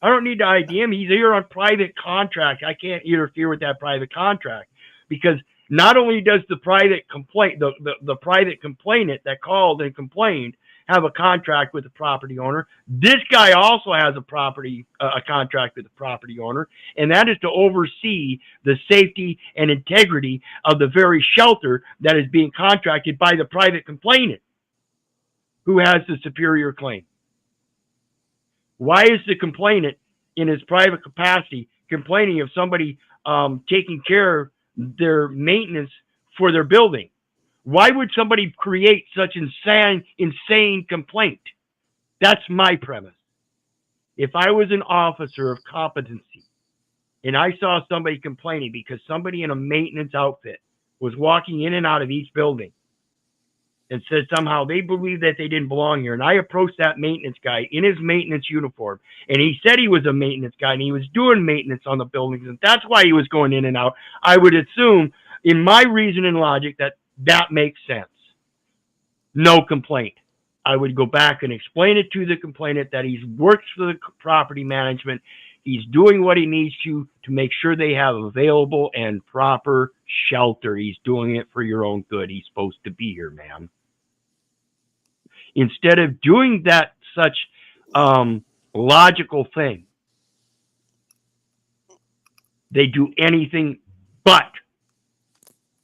I don't need to ID him. He's here on private contract. I can't interfere with that private contract, because not only does the private complaint, the private complainant that called and complained, have a contract with the property owner, this guy also has a contract with the property owner, and that is to oversee the safety and integrity of the very shelter that is being contracted by the private complainant, who has the superior claim. Why is the complainant in his private capacity complaining of somebody taking care of their maintenance for their building? Why would somebody create such insane complaint? That's my premise. If I was an officer of competency and I saw somebody complaining because somebody in a maintenance outfit was walking in and out of each building and said somehow they believed that they didn't belong here, and I approached that maintenance guy in his maintenance uniform, and he said he was a maintenance guy and he was doing maintenance on the buildings, and that's why he was going in and out, I would assume, in my reason and logic, that makes sense. No complaint. I would go back and explain it to the complainant that he's works for the property management. He's doing what he needs to make sure they have available and proper shelter. He's doing it for your own good. He's supposed to be here, man. Instead of doing that such logical thing, they do anything but.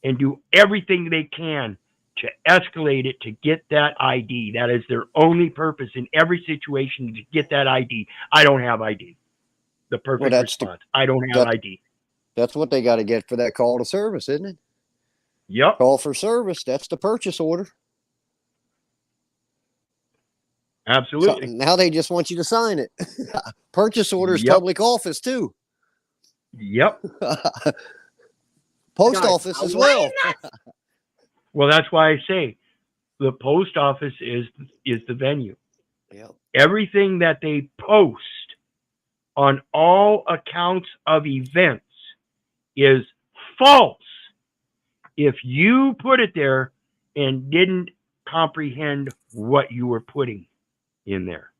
and do everything they can to escalate it to get that ID. That is their only purpose in every situation, to get that ID. I don't have ID. The perfect response. I don't have ID. That's what they got to get for that call to service, isn't it? Yep. Call for service. That's the purchase order. Absolutely. So now they just want you to sign it. Purchase order is public office too. Yep. Post office as well. Well, that's why I say the post office is the venue. Yep. Everything that they post on all accounts of events is false if you put it there and didn't comprehend what you were putting in there.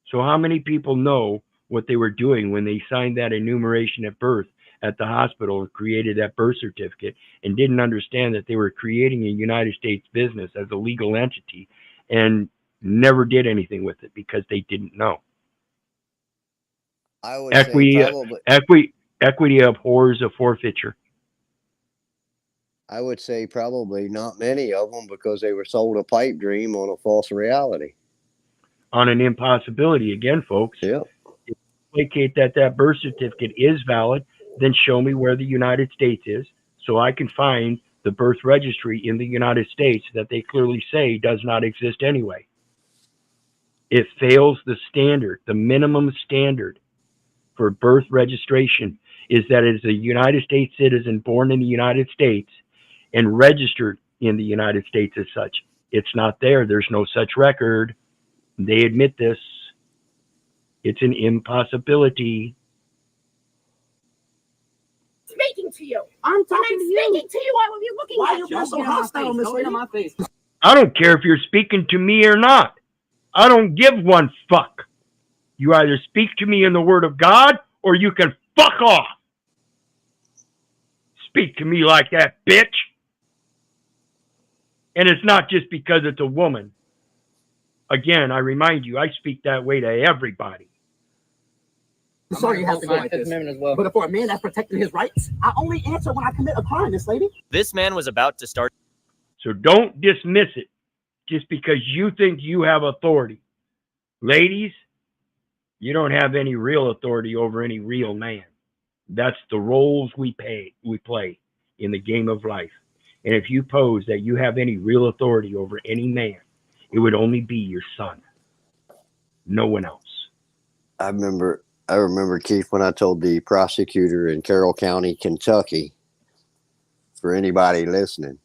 So how many people know what they were doing when they signed that enumeration at birth at the hospital and created that birth certificate, and didn't understand that they were creating a United States business as a legal entity and never did anything with it because they didn't know? I would say probably. Equity abhors a forfeiture. I would say probably not many of them, because they were sold a pipe dream on a false reality. On an impossibility, again, folks. Yeah. If you indicate that that birth certificate is valid, then show me where the United States is, so I can find the birth registry in the United States that they clearly say does not exist anyway. It fails the standard. The minimum standard for birth registration is that it is a United States citizen born in the United States and registered in the United States as such. It's not there. There's no such record. They admit this. It's an impossibility. Speaking to you. I'm talking to you. Speaking to you. Why were you looking at you? Why are you so hostile, Miss Lady? My face. I don't care if you're speaking to me or not. I don't give one fuck. You either speak to me in the Word of God, or you can fuck off. Speak to me like that, bitch. And it's not just because it's a woman. Again, I remind you, I speak that way to everybody. I'm sorry you have to go like this. As well. But for a man that's protecting his rights, I only answer when I commit a crime, Miss Lady. This man was about to start. So don't dismiss it just because you think you have authority. Ladies, you don't have any real authority over any real man. That's the roles we play in the game of life. And if you pose that you have any real authority over any man, it would only be your son. No one else. I remember, Keith, when I told the prosecutor in Carroll County, Kentucky, for anybody listening,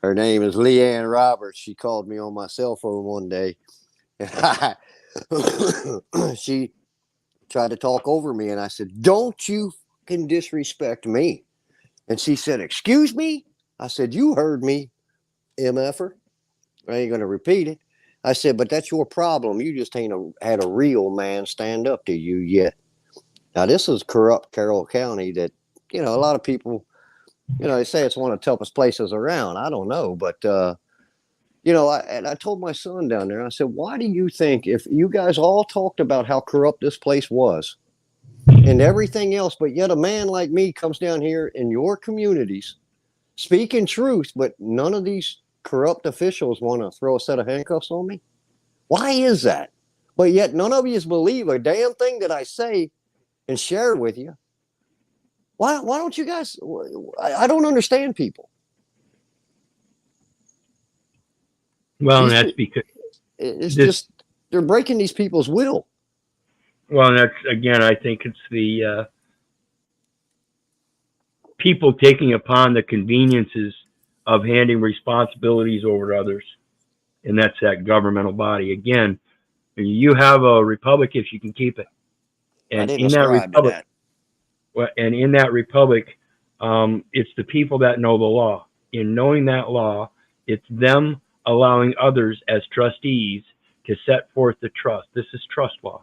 her name is Leanne Roberts. She called me on my cell phone one day, and she tried to talk over me, and I said, "Don't you fucking disrespect me." And she said, "Excuse me?" I said, "You heard me, MFer. I ain't going to repeat it." I said, "But that's your problem. You just ain't had a real man stand up to you yet." Now, this is corrupt Carroll County that, a lot of people, they say it's one of the toughest places around. I don't know. But, I told my son down there, I said, "Why do you think, if you guys all talked about how corrupt this place was and everything else, but yet a man like me comes down here in your communities speaking truth, but none of these corrupt officials want to throw a set of handcuffs on me? Why is that? But yet none of you believe a damn thing that I say and share with you. Why don't you guys? I don't understand people. Well, that's because it's just they're breaking these people's will. Well, that's, again, I think it's the people taking upon the conveniences of handing responsibilities over to others. And that's that governmental body. Again, you have a republic if you can keep it. And in that republic, it's the people that know the law. In knowing that law, it's them allowing others as trustees to set forth the trust. This is trust law.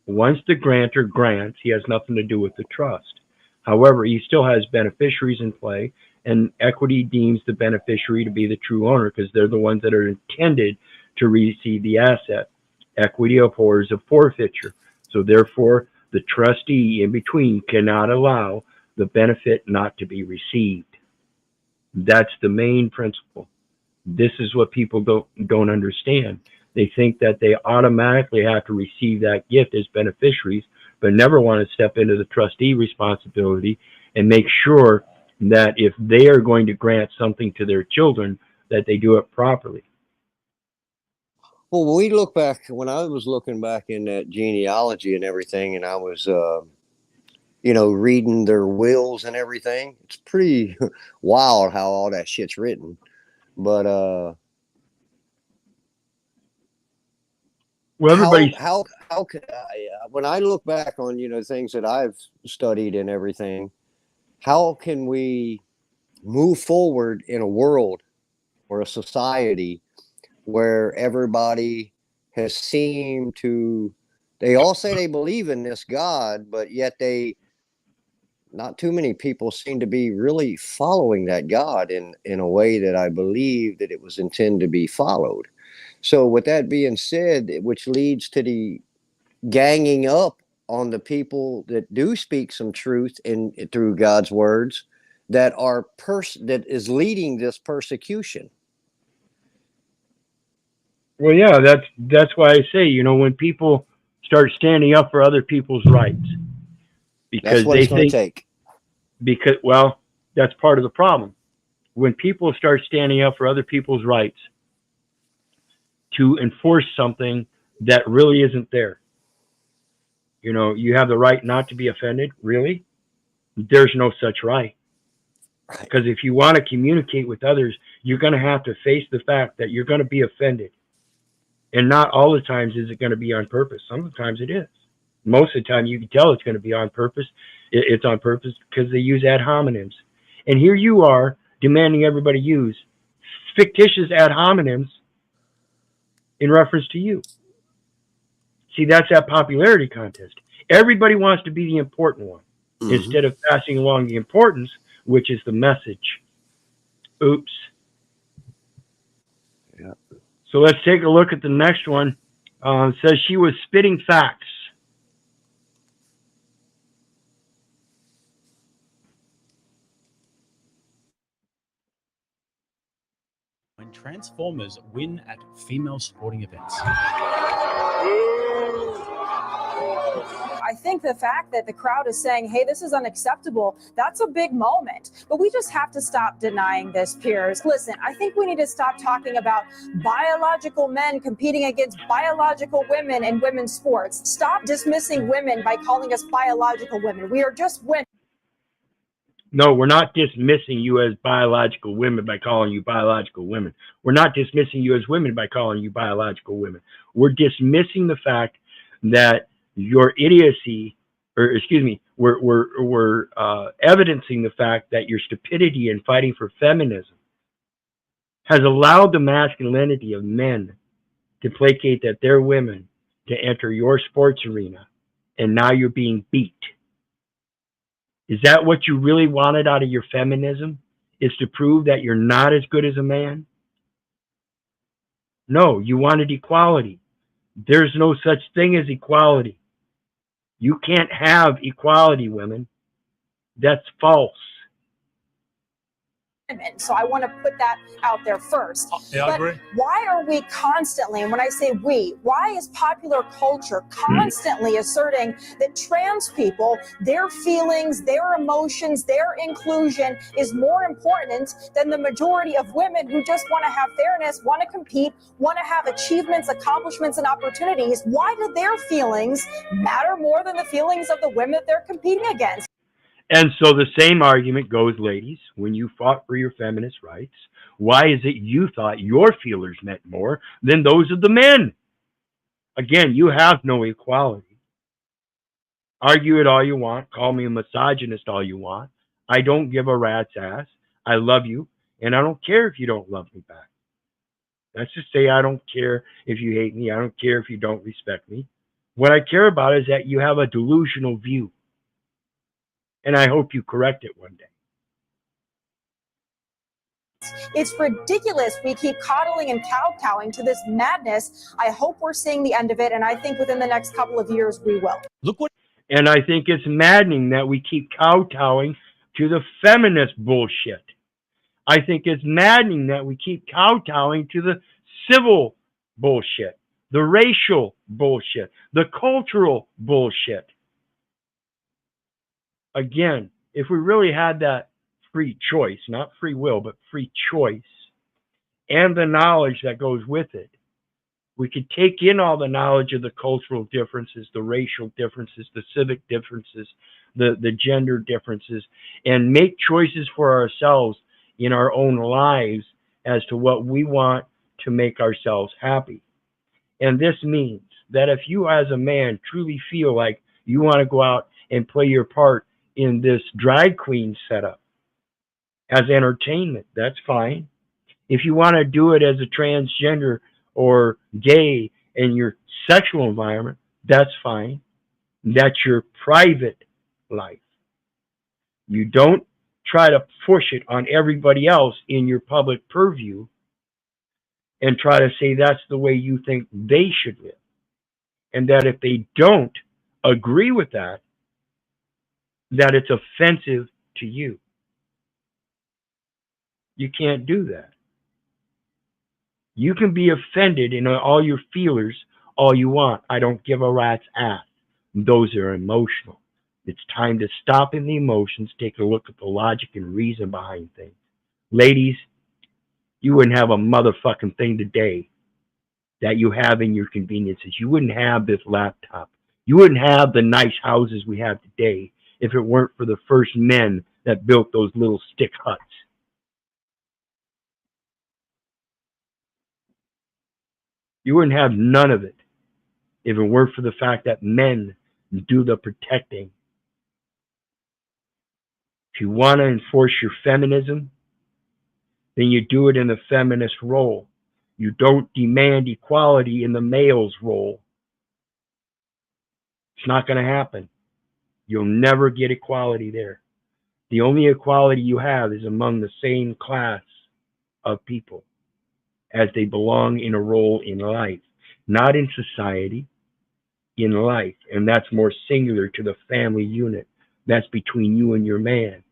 Once the grantor grants, he has nothing to do with the trust. However, he still has beneficiaries in play, and equity deems the beneficiary to be the true owner because they're the ones that are intended to receive the asset. Equity abhors a forfeiture. So therefore, the trustee in between cannot allow the benefit not to be received. That's the main principle. This is what people don't understand. They think that they automatically have to receive that gift as beneficiaries, but never want to step into the trustee responsibility and make sure that if they are going to grant something to their children, that they do it properly. Well, when we look back, when I was looking back in that genealogy and everything, and I was, reading their wills and everything, it's pretty wild how all that shit's written. But well, everybody's how can when I look back on things that I've studied and everything, how can we move forward in a world or a society where everybody has seemed to, they all say they believe in this God, but yet not too many people seem to be really following that God in a way that I believe that it was intended to be followed. So with that being said, which leads to the ganging up on the people that do speak some truth through God's words, that is leading this persecution. Well, yeah, that's why I say, when people start standing up for other people's rights, because that's what they it's going think, to take. because, well, that's part of the problem. When people start standing up for other people's rights to enforce something that really isn't there, you have the right not to be offended. Really? There's no such right. Because if you want to communicate with others, you're going to have to face the fact that you're going to be offended. And not all the times is it going to be on purpose. Sometimes it is. Most of the time you can tell it's going to be on purpose. It's on purpose because they use ad hominems. And here you are demanding everybody use fictitious ad hominems in reference to you. See, that's that popularity contest. Everybody wants to be the important one instead of passing along the importance, which is the message. Oops. Yeah. So let's take a look at the next one. It says she was spitting facts. When Transformers win at female sporting events. I think the fact that the crowd is saying, hey, this is unacceptable, that's a big moment. But we just have to stop denying this, peers. Listen, I think we need to stop talking about biological men competing against biological women in women's sports. Stop dismissing women by calling us biological women. We are just women. No, we're not dismissing you as biological women by calling you biological women. We're not dismissing you as women by calling you biological women. We're dismissing the fact that your idiocy, or excuse me, we're evidencing the fact that your stupidity in fighting for feminism has allowed the masculinity of men to placate that they're women to enter your sports arena, and now you're being beat. Is that what you really wanted out of your feminism? Is to prove that you're not as good as a man? No, you wanted equality. There's no such thing as equality. You can't have equality, women. That's false. So I want to put that out there first. Yeah, I agree. Why are we constantly, and when I say we, why is popular culture constantly asserting that trans people, their feelings, their emotions, their inclusion is more important than the majority of women who just want to have fairness, want to compete, want to have achievements, accomplishments, and opportunities? Why do their feelings matter more than the feelings of the women they're competing against? And so the same argument goes, ladies, when you fought for your feminist rights, why is it you thought your feelers meant more than those of the men? Again, you have no equality. Argue it all you want. Call me a misogynist all you want. I don't give a rat's ass. I love you, and I don't care if you don't love me back. Let's just say I don't care if you hate me. I don't care if you don't respect me. What I care about is that you have a delusional view. And I hope you correct it one day. It's ridiculous. We keep coddling and kowtowing to this madness. I hope we're seeing the end of it, and I think within the next couple of years we will. Look what. And I think it's maddening that we keep kowtowing to the feminist bullshit. I think it's maddening that we keep kowtowing to the civil bullshit, the racial bullshit, the cultural bullshit. Again, if we really had that free choice, not free will, but free choice, and the knowledge that goes with it, we could take in all the knowledge of the cultural differences, the racial differences, the civic differences, the gender differences, and make choices for ourselves in our own lives as to what we want to make ourselves happy. And this means that if you as a man truly feel like you want to go out and play your part in this drag queen setup as entertainment, that's fine. If you want to do it as a transgender or gay in your sexual environment, that's fine. That's your private life. You don't try to push it on everybody else in your public purview and try to say that's the way you think they should live. And that if they don't agree with that, that it's offensive to you. You can't do that. You can be offended in all your feelers all you want. I don't give a rat's ass. Those are emotional. It's time to stop in the emotions, take a look at the logic and reason behind things. Ladies, you wouldn't have a motherfucking thing today that you have in your conveniences. You wouldn't have this laptop. You wouldn't have the nice houses we have today if it weren't for the first men that built those little stick huts. You wouldn't have none of it if it weren't for the fact that men do the protecting. If you want to enforce your feminism, then you do it in the feminist role. You don't demand equality in the male's role. It's not going to happen. You'll never get equality there. The only equality you have is among the same class of people as they belong in a role in life, not in society, in life. And that's more singular to the family unit. That's between you and your man.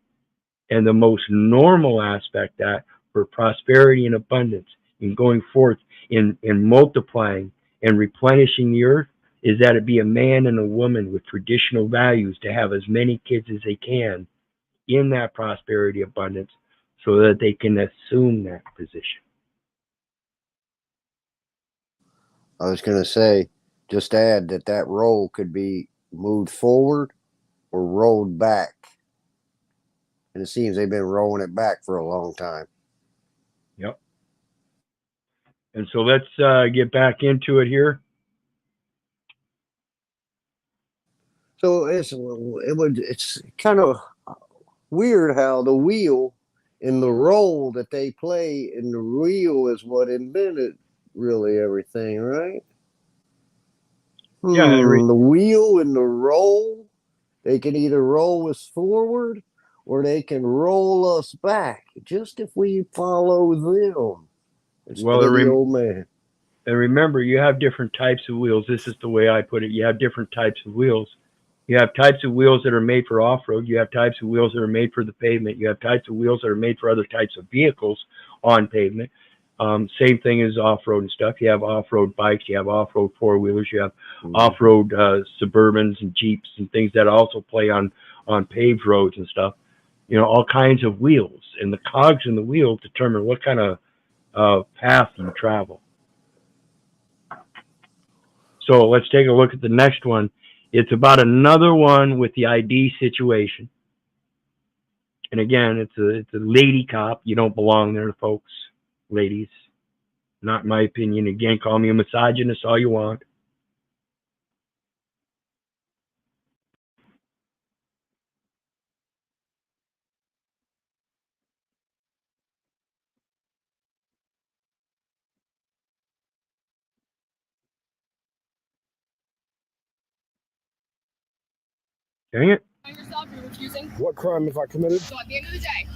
And the most normal aspect that for prosperity and abundance in going forth in multiplying and replenishing the earth is that it be a man and a woman with traditional values to have as many kids as they can in that prosperity abundance so that they can assume that position. I was going to say, just add that role could be moved forward or rolled back. And it seems they've been rolling it back for a long time. Yep. And so let's get back into it here. So it's kind of weird how the wheel and the role that they play in the wheel is what invented really everything, right? Yeah. The wheel and the roll, they can either roll us forward or they can roll us back, just if we follow them. Well, the old man. And remember, you have different types of wheels. This is the way I put it. You have different types of wheels. You have types of wheels that are made for off-road. You have types of wheels that are made for the pavement. You have types of wheels that are made for other types of vehicles on pavement. Same thing as off-road and stuff. You have off-road bikes. You have off-road four-wheelers. You have off-road Suburbans and Jeeps and things that also play on paved roads and stuff. You know, all kinds of wheels. And the cogs in the wheel determine what kind of path you travel. So let's take a look at the next one. It's about another one with the ID situation. And again, it's a lady cop. You don't belong there, folks. Ladies. Not my opinion. Again, call me a misogynist all you want. Dang it. What crime have I committed? So at the end of the day,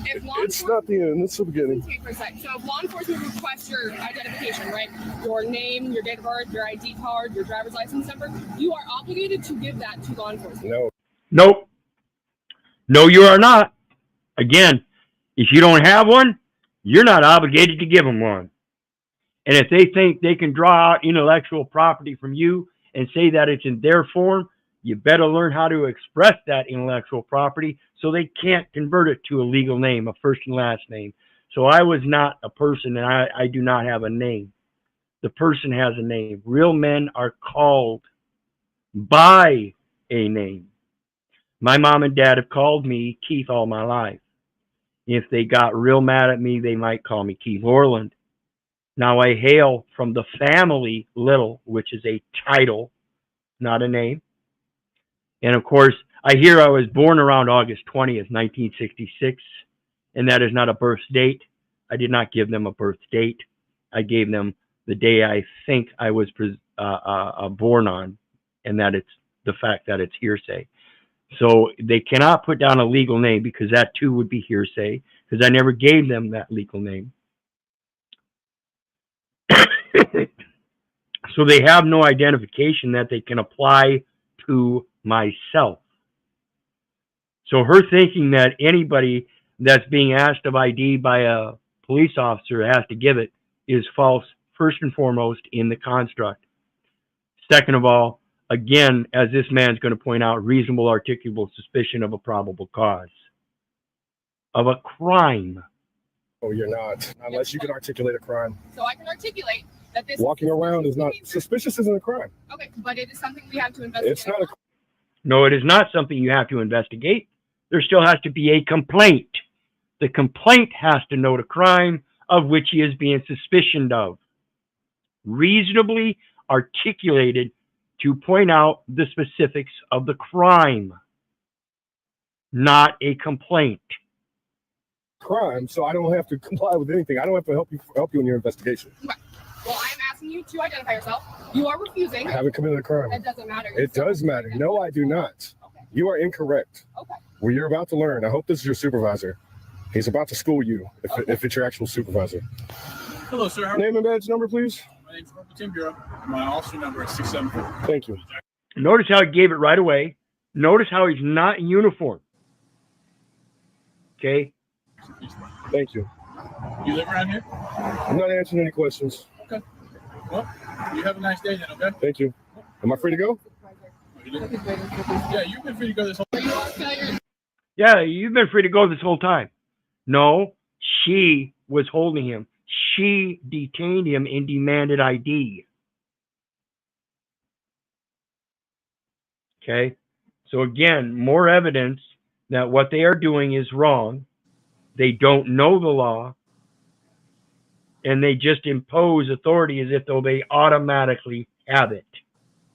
If law It's not the end. It's the beginning. Wait for a sec. So if law enforcement requests your identification, right? Your name, your date of birth, your ID card, your driver's license number, you are obligated to give that to law enforcement. No. Nope. No, you are not. Again, if you don't have one, you're not obligated to give them one. And if they think they can draw out intellectual property from you and say that it's in their form, you better learn how to express that intellectual property so they can't convert it to a legal name, a first and last name. So I was not a person, and I do not have a name. The person has a name. Real men are called by a name. My mom and dad have called me Keith all my life. If they got real mad at me, they might call me Keith Orland. Now I hail from the family Little, which is a title, not a name. And of course, I hear I was born around August 20th, 1966, and that is not a birth date. I did not give them a birth date. I gave them the day I think I was born on, and that it's the fact that it's hearsay. So they cannot put down a legal name because that too would be hearsay because I never gave them that legal name. So they have no identification that they can apply to myself. So her thinking that anybody that's being asked of ID by a police officer has to give it is false, first and foremost, in the construct. Second of all, again, as this man's going to point out, reasonable articulable suspicion of a probable cause of a crime. Oh, you're not. Unless you can articulate a crime. So I can articulate that this Walking around is not suspicious. Isn't a crime. Okay, but it is something we have to investigate. It's not a. No, it is not something you have to investigate. There still has to be a complaint. The complaint has to note a crime of which he is being suspicioned of. Reasonably articulated to point out the specifics of the crime, not a complaint. Crime, so I don't have to comply with anything. I don't have to help you in your investigation. Right. Well, I'm asking you to identify yourself. You are refusing. I haven't committed a crime. It doesn't matter. It does matter. No, I do not. Okay. You are incorrect. Okay. Well, you're about to learn. I hope this is your supervisor. He's about to school you if it's your actual supervisor. Hello, sir. Name and badge number, please. My name's Corporal Tim Bureau. My officer number is 674. Thank you. Notice how he gave it right away. Notice how he's not in uniform. Okay? Thank you. You live around here? I'm not answering any questions. Okay. Well, you have a nice day then, okay? Thank you. Am I free to go? Yeah, you've been free to go this whole time. Yeah, you've been free to go this whole time. No, she was holding him. She detained him and demanded ID. Okay? So again, more evidence that what they are doing is wrong. They don't know the law. And they just impose authority as if though they automatically have it.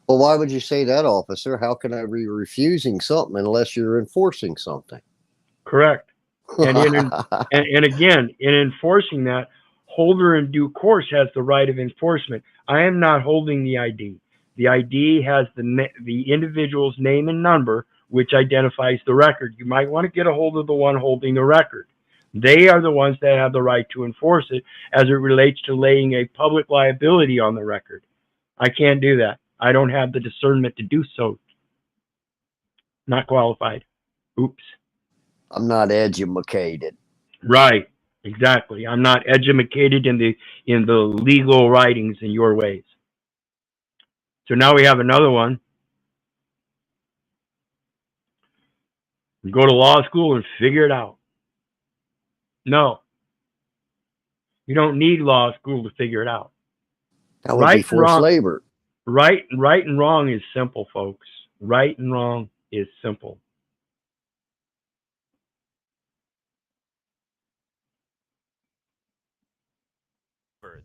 Well, why would you say that, officer? How can I be refusing something unless you're enforcing something? Correct. And again, in enforcing that, holder in due course has the right of enforcement. I am not holding the ID. The ID has the individual's name and number, which identifies the record. You might want to get a hold of the one holding the record. They are the ones that have the right to enforce it as it relates to laying a public liability on the record. I can't do that. I don't have the discernment to do so. Not qualified. Oops. I'm not educated. Right. Exactly. I'm not educated in the legal writings in your ways. So now we have another one. Go to law school and figure it out. No. You don't need law school to figure it out. That would be forced labor. Right and wrong is simple, folks. Right and wrong is simple.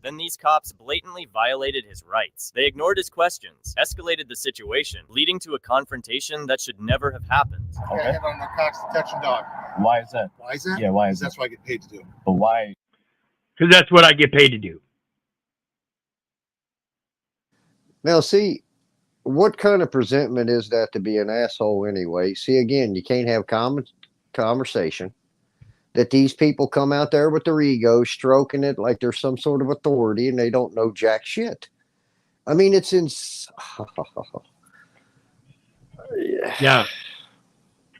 Then these cops blatantly violated his rights. They ignored his questions, escalated the situation, leading to a confrontation that should never have happened. Okay. I have on my narcotics detection dog. Why is that? Why is that? Yeah, why is that's what I get paid to do. But why? Because that's what I get paid to do. Now, see, what kind of presentment is that to be an asshole anyway? See, again, you can't have conversation. that these people come out there with their ego, stroking it like there's some sort of authority, and they don't know jack shit. I mean, it's in. Yeah.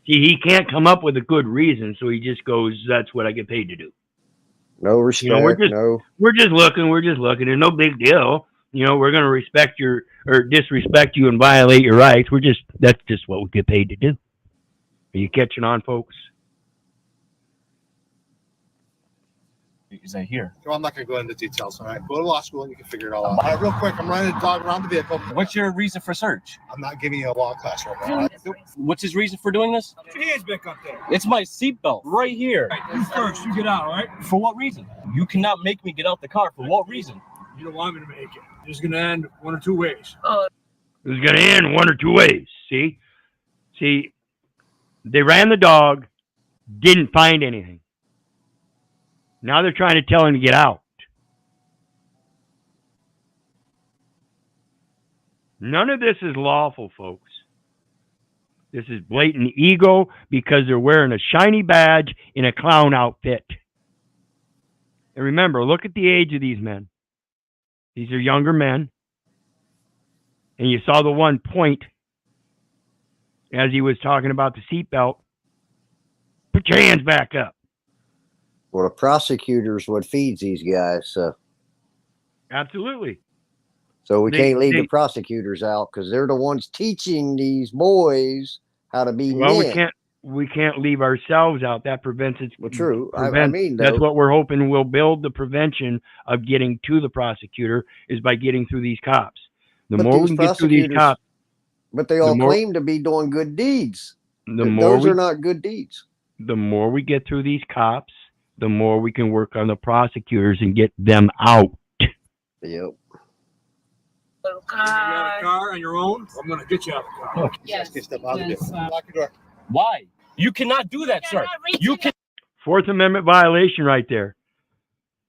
See, he can't come up with a good reason, so he just goes, "That's what I get paid to do." No respect. You know, we're just looking. We're just looking. There's no big deal. You know, we're going to respect your or disrespect you and violate your rights. That's just what we get paid to do. Are you catching on, folks? Is that here? So I'm not going to go into details, all right? Go to law school and you can figure it all out. All right, real quick, I'm running a dog around the vehicle. What's your reason for search? I'm not giving you a law class right now. What's his reason for doing this? Put your hands back up there. It's my seatbelt right here. Right, you first, you get out, all right? For what reason? You cannot make me get out the car. For what reason? You don't want me to make it. It's going to end one or two ways. It's going to end one or two ways. See, they ran the dog, didn't find anything. Now they're trying to tell him to get out. None of this is lawful, folks. This is blatant ego because they're wearing a shiny badge in a clown outfit. And remember, look at the age of these men. These are younger men. And you saw the one point as he was talking about the seatbelt. Put your hands back up. Well, the prosecutors what feeds these guys. Absolutely. So we can't leave the prosecutors out because they're the ones teaching these boys how to be men. We can't leave ourselves out. That prevents it. Well, true. I mean, that's what we're hoping will build the prevention of getting to the prosecutor is by getting through these cops. The more we can get through these cops, but they all claim to be doing good deeds. Those are not good deeds. The more we get through these cops, the more we can work on the prosecutors and get them out. Yep. You got a car on your own? I'm going to get you out of the car. Yes. Step out of it. Lock your door. Why? You cannot do that, sir. You can. Fourth Amendment violation right there.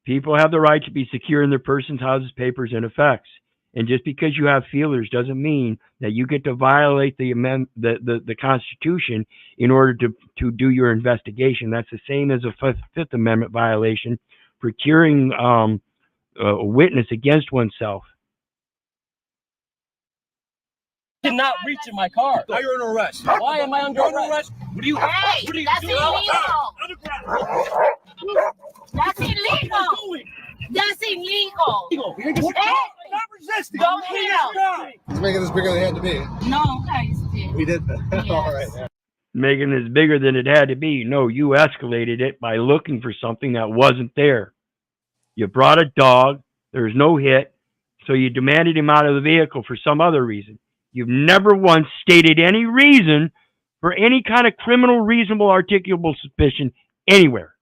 People have the right to be secure in their persons, houses, papers, and effects. And just because you have feelers doesn't mean that you get to violate the Constitution in order to do your investigation. That's the same as a Fifth Amendment violation for curing a witness against oneself. Cannot reach in my car. Now you're under arrest. Why am I under arrest? What do you? Hey, what are you that's doing? illegal. That's illegal. That's illegal. You're just not resisting. Don't hit him. He's making this bigger than it had to be. No, okay, We did that. Yes. All right. Making this bigger than it had to be. No, you escalated it by looking for something that wasn't there. You brought a dog. There was no hit. So you demanded him out of the vehicle for some other reason. You've never once stated any reason for any kind of criminal, reasonable, articulable suspicion anywhere.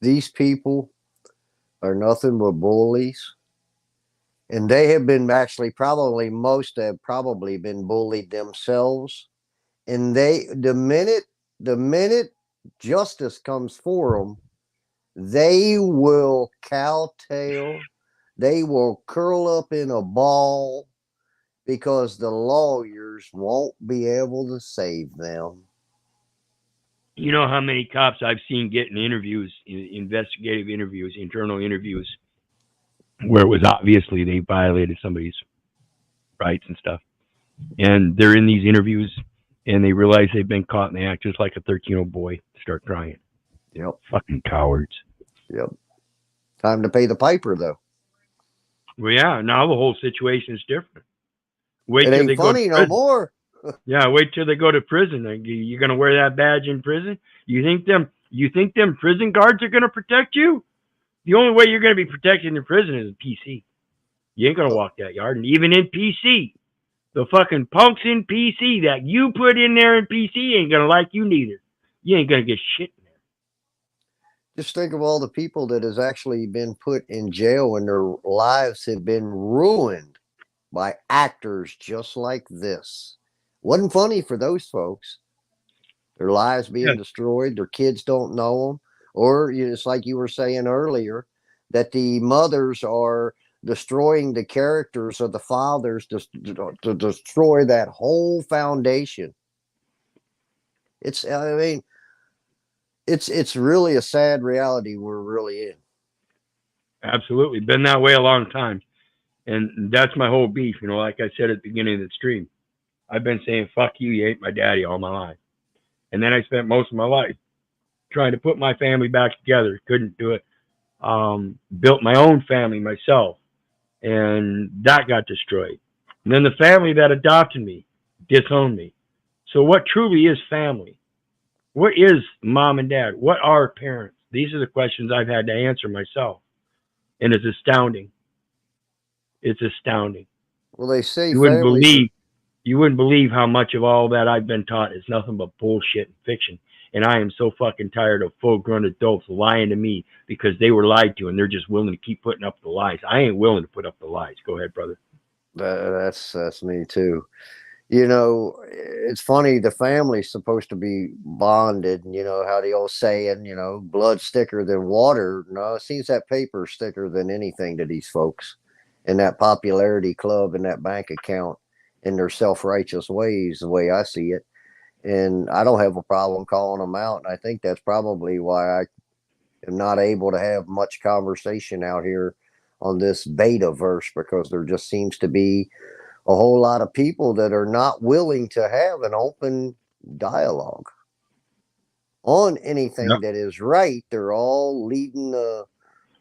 These people are nothing but bullies. And they have been most have probably been bullied themselves. And the minute justice comes for them, they will cowtail. They will curl up in a ball because the lawyers won't be able to save them. You know how many cops I've seen getting interviews, investigative interviews, internal interviews, where it was obviously they violated somebody's rights and stuff. And they're in these interviews and they realize they've been caught and they act just like a 13-year-old boy, start crying. Yep. Fucking cowards. Yep. Time to pay the piper, though. Well, yeah, now the whole situation is different. Wait it till ain't they funny go no more. Yeah, wait till they go to prison. You're gonna wear that badge in prison? You think them prison guards are gonna protect you? The only way you're gonna be protected in prison is in PC. You ain't gonna walk that yard. And even in PC, the fucking punks in PC that you put in there in PC ain't gonna like you neither. You ain't gonna get shit in there. Just think of all the people that has actually been put in jail and their lives have been ruined by actors just like this. Wasn't funny for those folks. Their lives being destroyed. Their kids don't know them. Or it's like you were saying earlier, that the mothers are destroying the characters of the fathers to destroy that whole foundation. I mean, it's really a sad reality we're really in. Absolutely. Been that way a long time. And that's my whole beef. You know, like I said at the beginning of the stream, I've been saying, fuck you, you ain't my daddy all my life. And then I spent most of my life trying to put my family back together. Couldn't do it. Built my own family myself, and that got destroyed. And then the family that adopted me disowned me. So what truly is family? What is mom and dad? What are parents? These are the questions I've had to answer myself. And it's astounding. It's astounding. Well, they say You wouldn't believe how much of all that I've been taught is nothing but bullshit and fiction. And I am so fucking tired of full-grown adults lying to me because they were lied to, and they're just willing to keep putting up the lies. I ain't willing to put up the lies. Go ahead, brother. That's me too. You know, it's funny. The family's supposed to be bonded. You know how the old saying, you know, blood's thicker than water. No, it seems that paper's thicker than anything to these folks, and that popularity club and that bank account in their self-righteous ways, the way I see it. And I don't have a problem calling them out. And I think that's probably why I am not able to have much conversation out here on this beta verse, because there just seems to be a whole lot of people that are not willing to have an open dialogue on anything that is right. They're all leading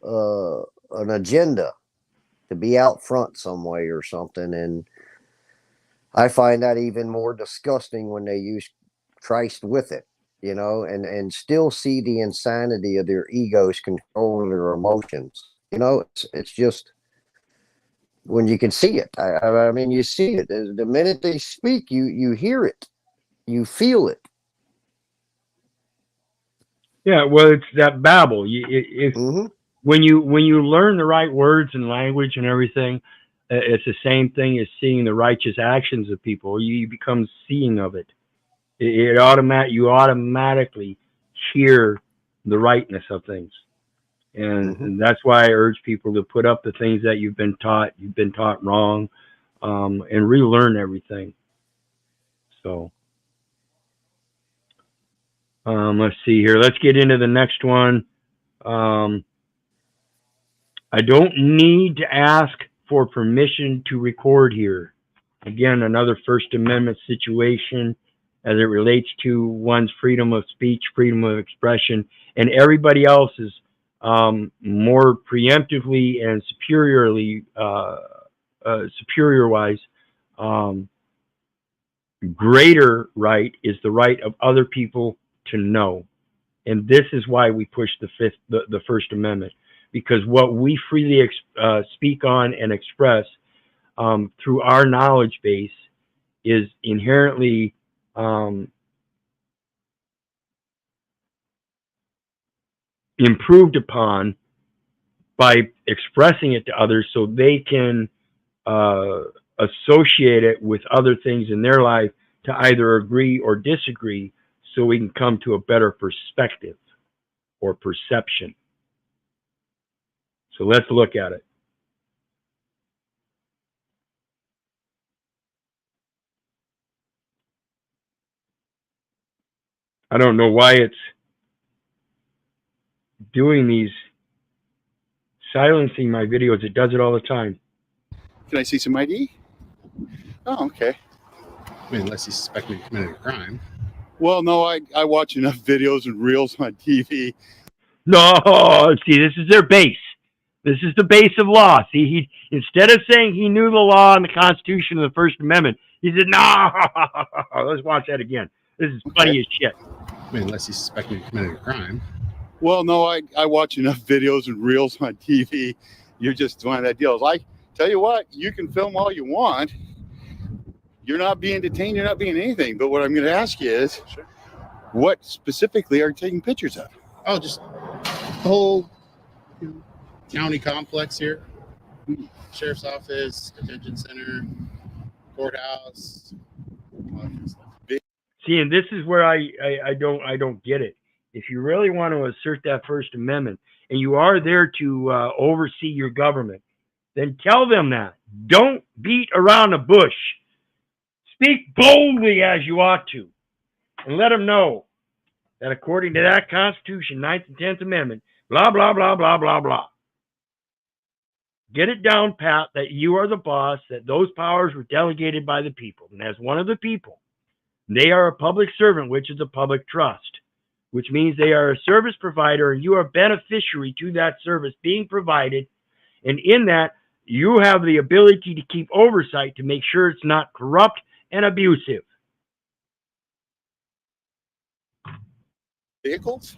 an agenda to be out front some way or something. And I find that even more disgusting when they use Christ with it, you know, and still see the insanity of their egos controlling their emotions. You know, it's just when you can see it. I mean, you see it. The minute they speak, you hear it, you feel it. Yeah, well, it's that babble. When you learn the right words and language and everything, it's the same thing as seeing the righteous actions of people. You become seeing of it. You automatically hear the rightness of things. And that's why I urge people to put up the things that you've been taught wrong, and relearn everything. So, let's see here. Let's get into the next one. I don't need to ask for permission to record here. Again, another First Amendment situation as it relates to one's freedom of speech, freedom of expression, and everybody else's more preemptively and superior-wise, greater right is the right of other people to know. And this is why we push the First Amendment, because what we freely speak on and express through our knowledge base is inherently improved upon by expressing it to others, so they can associate it with other things in their life to either agree or disagree, so we can come to a better perspective or perception. So let's look at it. I don't know why it's doing these, silencing my videos. It does it all the time. Can I see some ID? Oh, okay. I mean, unless you suspect me of committing a crime. Well, no, I watch enough videos and reels on TV. No, see, this is their base. This is the base of law. See, he instead of saying he knew the law and the Constitution and the First Amendment, he said, no, let's watch that again. This is funny as shit. I mean, unless you suspect me of committing a crime. Well, no, I watch enough videos and reels on TV. You're just one of that deal. Like, tell you what, you can film all you want. You're not being detained. You're not being anything. But what I'm going to ask you is, what specifically are you taking pictures of? Oh, just the whole county complex here. Sheriff's office, detention center, courthouse, all that kind of stuff. See, and this is where I don't get it. If you really want to assert that First Amendment and you are there to oversee your government, then tell them that. Don't beat around the bush. Speak boldly as you ought to, and let them know that according to that Constitution, 9th and 10th Amendment, blah, blah, blah, blah, blah, blah. Get it down, Pat, that you are the boss, that those powers were delegated by the people. And as one of the people, they are a public servant, which is a public trust, which means they are a service provider and you are a beneficiary to that service being provided. And in that, you have the ability to keep oversight to make sure it's not corrupt and abusive. Vehicles?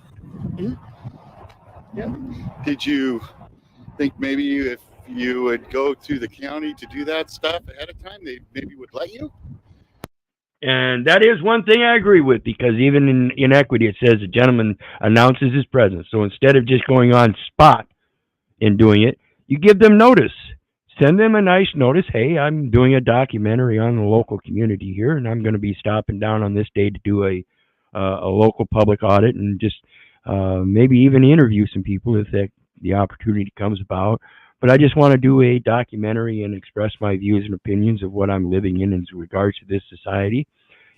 Yeah. Did you think maybe if you would go to the county to do that stuff ahead of time, they maybe would let you? And that is one thing I agree with, because even in equity, it says the gentleman announces his presence. So instead of just going on spot and doing it, you give them notice. Send them a nice notice. Hey, I'm doing a documentary on the local community here, and I'm going to be stopping down on this day to do a local public audit and just maybe even interview some people if the opportunity comes about. But I just want to do a documentary and express my views and opinions of what I'm living in regards to this society.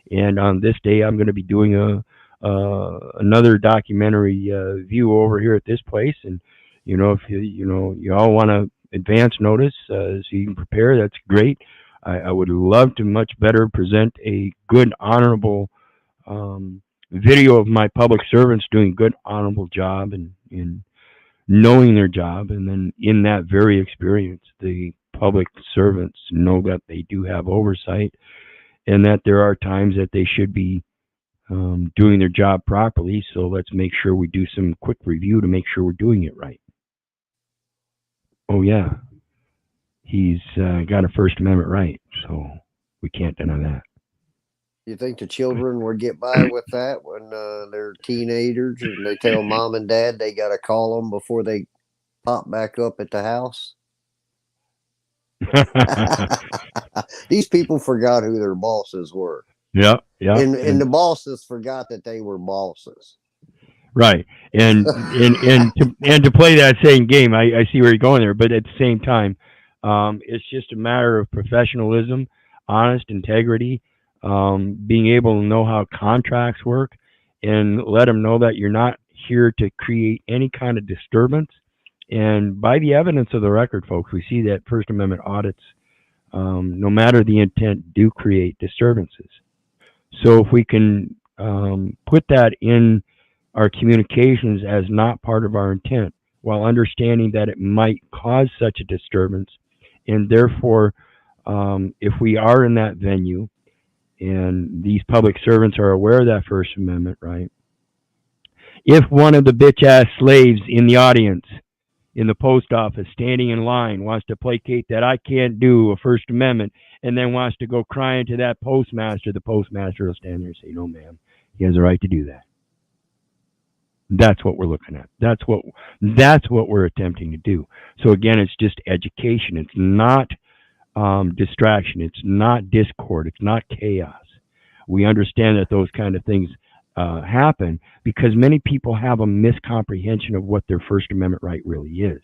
And on this day, I'm going to be doing another documentary view over here at this place. And if you all want to advance notice so you can prepare, that's great. I would love to much better present a good, honorable video of my public servants doing good, honorable job and knowing their job, and then in that very experience, the public servants know that they do have oversight and that there are times that they should be doing their job properly. So let's make sure we do some quick review to make sure we're doing it right. Oh yeah, he's got a First Amendment right, so we can't deny that. You think the children would get by with that when they're teenagers and they tell mom and dad they got to call them before they pop back up at the house? These people forgot who their bosses were. Yeah. And the bosses forgot that they were bosses. Right. And to play that same game, I see where you're going there, but at the same time, it's just a matter of professionalism, honest integrity, being able to know how contracts work, and let them know that you're not here to create any kind of disturbance. And by the evidence of the record, folks, we see that First Amendment audits, no matter the intent, do create disturbances. So if we can put that in our communications as not part of our intent, while understanding that it might cause such a disturbance, and therefore, if we are in that venue, and these public servants are aware of that First Amendment right, if one of the bitch-ass slaves in the audience in the post office standing in line wants to placate that I can't do a First Amendment and then wants to go crying to that postmaster, the postmaster will stand there and say, no, ma'am, he has a right to do that. That's what we're looking at. That's what we're attempting to do. So again, it's just education. It's not distraction. It's not discord. It's not chaos. We understand that those kind of things happen because many people have a miscomprehension of what their First Amendment right really is.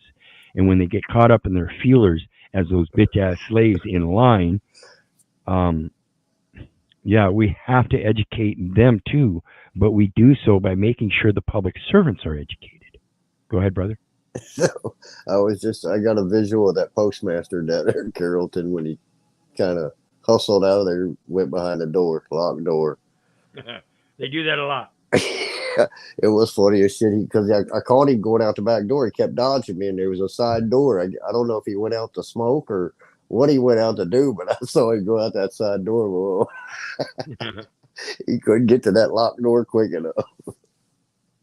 And when they get caught up in their feelers as those bitch-ass slaves in line, we have to educate them too, but we do so by making sure the public servants are educated. Go ahead, brother. I got a visual of that postmaster down there in Carrollton when he kind of hustled out of there, went behind the door, locked door. They do that a lot. It was funny as shit because I caught him going out the back door. He kept dodging me, and there was a side door. I don't know if he went out to smoke or what he went out to do, but I saw him go out that side door. Well, he couldn't get to that locked door quick enough.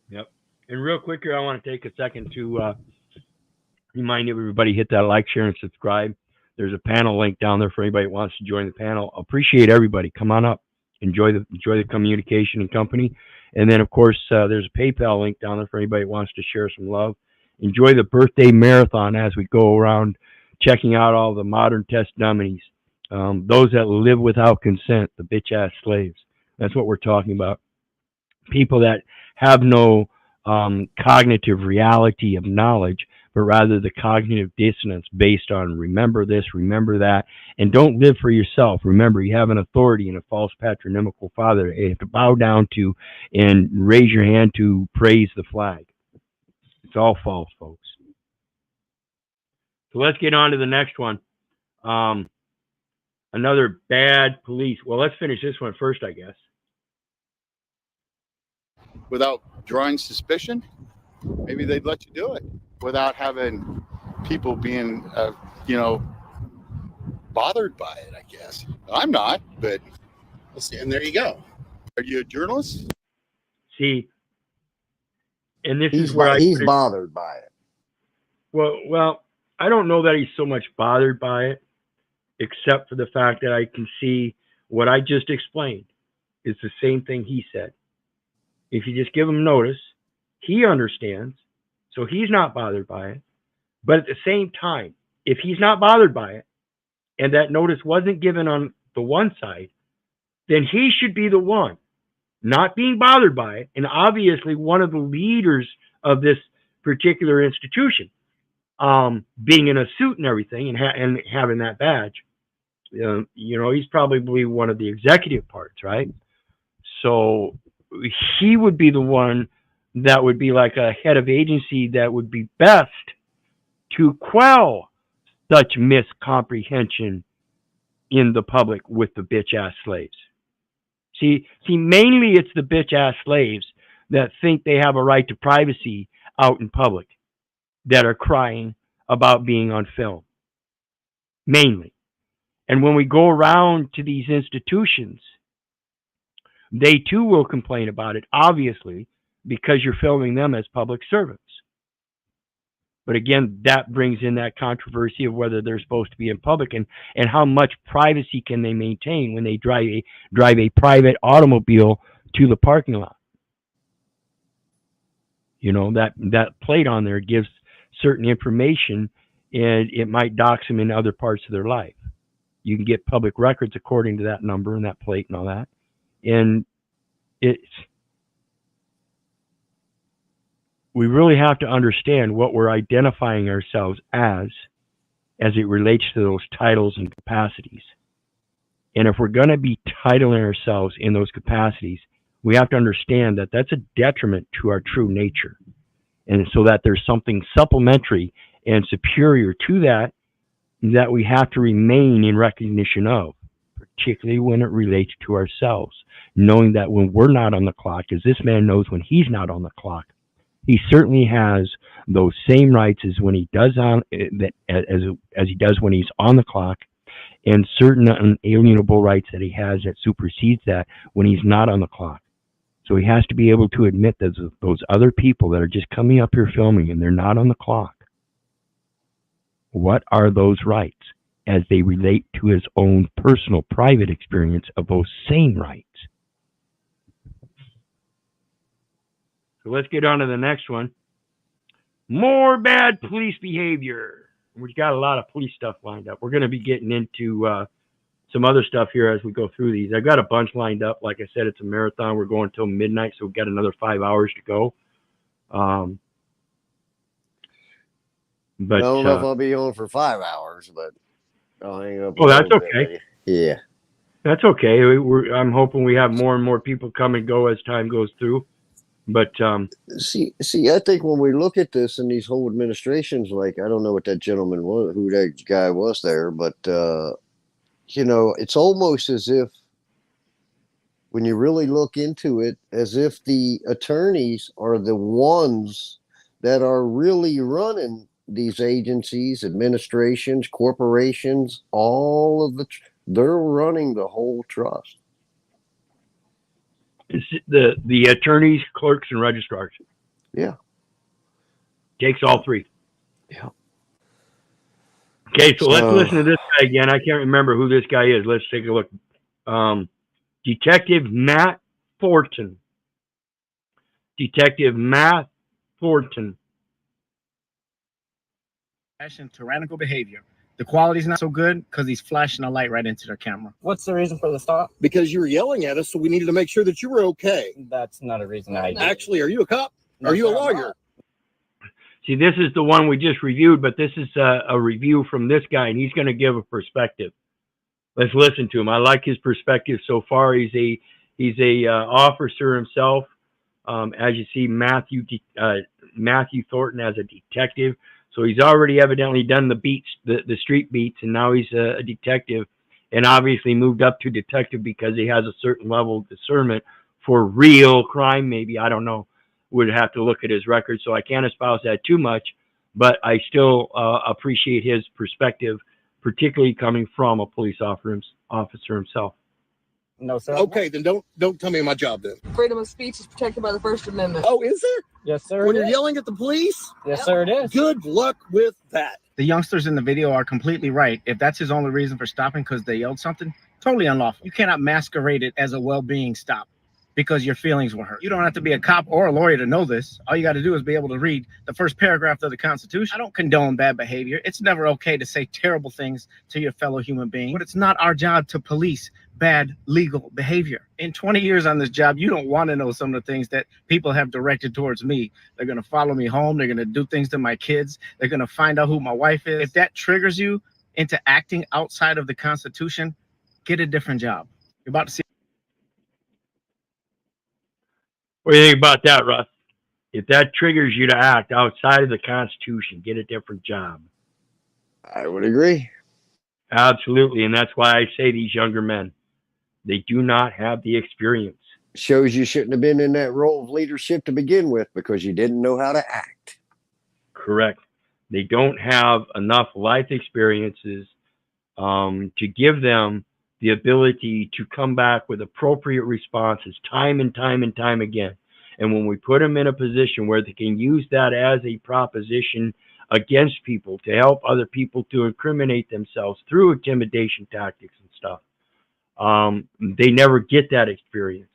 Yep. And real quick here, I want to take a second to remind everybody, hit that like, share, and subscribe. There's a panel link down there for anybody that wants to join the panel. Appreciate everybody. Come on up. Enjoy the communication and company. And then, of course, there's a PayPal link down there for anybody that wants to share some love. Enjoy the birthday marathon as we go around checking out all the modern test dummies, those that live without consent, the bitch-ass slaves. That's what we're talking about. People that have no cognitive reality of knowledge, but rather the cognitive dissonance based on remember this, remember that, and don't live for yourself. Remember, you have an authority and a false patronymical father you have to bow down to and raise your hand to praise the flag. It's all false, folks. So let's get on to the next one. Another bad police. Well, let's finish this one first, I guess. Without drawing suspicion, maybe they'd let you do it without having people being, bothered by it, I guess. I'm not, but let's see. And there you go. Are you a journalist? See, and this is where he's bothered by it. Well, I don't know that he's so much bothered by it, except for the fact that I can see what I just explained is the same thing he said. If you just give him notice, he understands, so he's not bothered by it. But at the same time, if he's not bothered by it, and that notice wasn't given on the one side, then he should be the one not being bothered by it, and obviously one of the leaders of this particular institution, being in a suit and everything, and having that badge. He's probably one of the executive parts, right? So he would be the one that would be like a head of agency that would be best to quell such miscomprehension in the public with the bitch-ass slaves. See, mainly it's the bitch-ass slaves that think they have a right to privacy out in public that are crying about being on film. Mainly. And when we go around to these institutions, they too will complain about it, obviously, because you're filming them as public servants. But again, that brings in that controversy of whether they're supposed to be in public and how much privacy can they maintain when they drive a private automobile to the parking lot. That plate on there gives certain information, and it might dox them in other parts of their life. You can get public records according to that number and that plate and all that. And we really have to understand what we're identifying ourselves as it relates to those titles and capacities. And if we're going to be titling ourselves in those capacities, we have to understand that that's a detriment to our true nature. And so that there's something supplementary and superior to that we have to remain in recognition of, particularly when it relates to ourselves, knowing that when we're not on the clock, as this man knows when he's not on the clock, he certainly has those same rights as when he does as he does when he's on the clock, and certain unalienable rights that he has that supersedes that when he's not on the clock. So he has to be able to admit that those other people that are just coming up here filming and they're not on the clock, what are those rights as they relate to his own personal private experience of those same rights? So let's get on to the next one. More bad police behavior. We've got a lot of police stuff lined up. We're going to be getting into some other stuff here as we go through these. I've got a bunch lined up. Like I said, it's a marathon. We're going until midnight, so we've got another 5 hours to go. But I don't know if I'll be on for 5 hours, but I'll hang up. Oh, that's okay. Yeah. That's okay. I'm hoping we have more and more people come and go as time goes through. But see, I think when we look at this in these whole administrations, like I don't know what that gentleman was, who that guy was there, but it's almost as if when you really look into it, as if the attorneys are the ones that are really running these agencies, administrations, corporations, they're running the whole trust. The attorneys, clerks, and registrars. Yeah. Takes all three. Yeah. Okay, so let's listen to this guy again. I can't remember who this guy is. Let's take a look. Detective Matt Thornton. Detective Matt Thornton. And tyrannical behavior. The quality's not so good because he's flashing a light right into their camera. What's the reason for the stop? Because you were yelling at us, so we needed to make sure that you were okay. That's not a reason. Actually, are you a cop? Are you a lawyer? See, this is the one we just reviewed, but this is a review from this guy, and he's going to give a perspective. Let's listen to him. I like his perspective so far. He's a officer himself. As you see, Matthew Thornton as a detective. So he's already evidently done the beats, the street beats, and now he's a detective, and obviously moved up to detective because he has a certain level of discernment for real crime. Maybe, I don't know. Would have to look at his record, so I can't espouse that too much. But I still appreciate his perspective, particularly coming from a police officer himself. No, sir. Okay, then don't tell me my job then. Freedom of speech is protected by the First Amendment. Oh, is there? Yes, sir. When you're yelling at the police? Yes, sir, it is. Good luck with that. The youngsters in the video are completely right. If that's his only reason for stopping because they yelled something, totally unlawful. You cannot masquerade it as a well-being stop because your feelings were hurt. You don't have to be a cop or a lawyer to know this. All you got to do is be able to read the first paragraph of the Constitution. I don't condone bad behavior. It's never okay to say terrible things to your fellow human being, but it's not our job to police bad legal behavior. In 20 years on this job, you don't want to know some of the things that people have directed towards me. They're going to follow me home. They're going to do things to my kids. They're going to find out who my wife is. If that triggers you into acting outside of the Constitution, get a different job. You're about to see. What do you think about that, Russ? If that triggers you to act outside of the Constitution, get a different job. I would agree. Absolutely, and that's why I say these younger men, they do not have the experience. Shows you shouldn't have been in that role of leadership to begin with because you didn't know how to act. Correct. They don't have enough life experiences to give them the ability to come back with appropriate responses time and time and time again. And when we put them in a position where they can use that as a proposition against people to help other people to incriminate themselves through intimidation tactics and stuff, they never get that experience,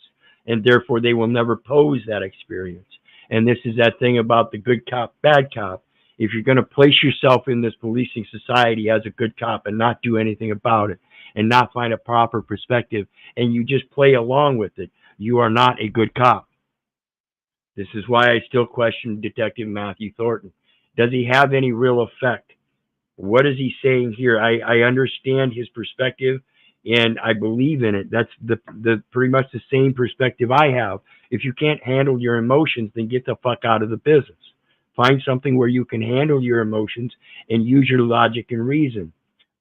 and therefore they will never pose that experience. And this is that thing about the good cop, bad cop. If you're going to place yourself in this policing society as a good cop and not do anything about it and not find a proper perspective and you just play along with it, you are not a good cop. This is why I still question Detective Matthew Thornton. Does he have any real effect? What is he saying here? I understand his perspective and I believe in it. That's the pretty much the same perspective I have. If you can't handle your emotions, then get the fuck out of the business. Find something where you can handle your emotions and use your logic and reason.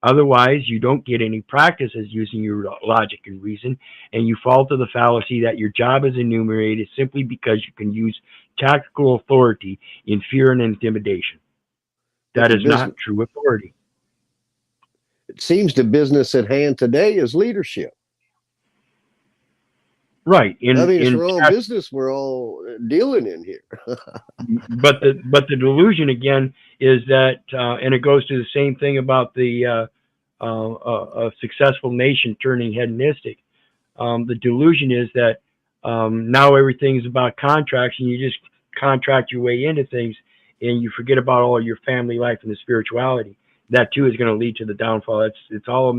Otherwise, you don't get any practice as using your logic and reason, and you fall to the fallacy that your job is enumerated simply because you can use tactical authority in fear and intimidation. That is not true authority. It seems the business at hand today is leadership. Right. It's our own business we're all dealing in here. but the delusion again is that, and it goes to the same thing about the a successful nation turning hedonistic. The delusion is that now everything's about contracts, and you just contract your way into things, and you forget about all your family life and the spirituality. That too is going to lead to the downfall. It's all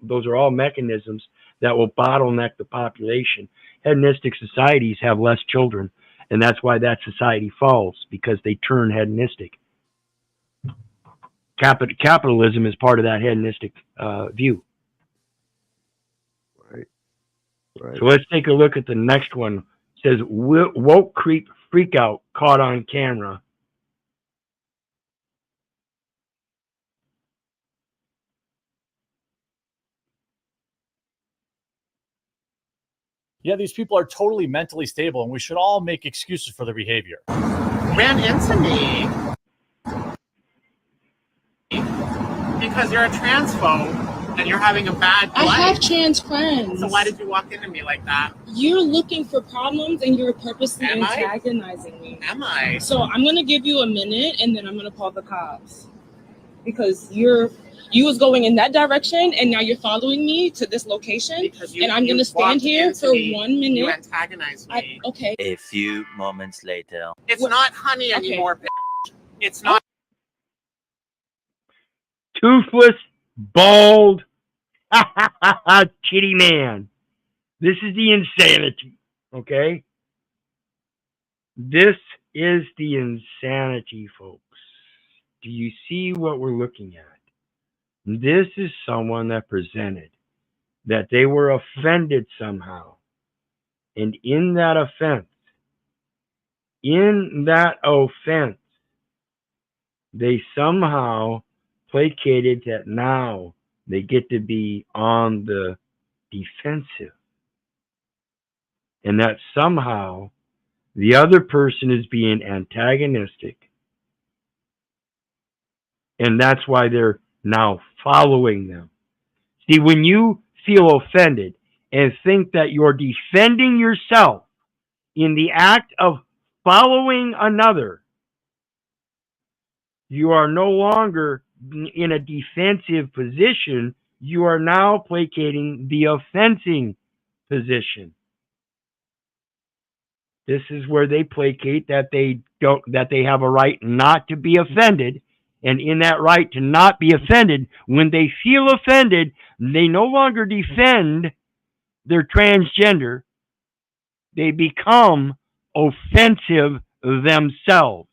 those are all mechanisms that will bottleneck the population. Hedonistic societies have less children, and that's why that society falls, because they turn hedonistic. Capitalism is part of that hedonistic view. Right. So let's take a look at the next one. It says, woke creep freak out caught on camera. Yeah, these people are totally mentally stable, and we should all make excuses for their behavior. Ran into me because you're a transphobe and you're having a bad life. I have trans friends. So why did you walk into me like that? You're looking for problems and you're purposely antagonizing me. Am I? So I'm going to give you a minute and then I'm going to call the cops. Because you was going in that direction and now you're following me to this location and I'm going to stand here for 1 minute. You antagonized me. Okay. A few moments later. It's not honey anymore, bitch. It's not. Toothless, bald, kitty man. This is the insanity, okay? This is the insanity, folks. Do you see what we're looking at? This is someone that presented that they were offended somehow. And in that offense, they somehow placated that now they get to be on the defensive. And that somehow the other person is being antagonistic. And that's why they're now following them. See, when you feel offended and think that you're defending yourself in the act of following another, you are no longer in a defensive position. You are now placating the offending position. This is where they placate that they have a right not to be offended. And in that right to not be offended, when they feel offended, they no longer defend their transgender. They become offensive themselves.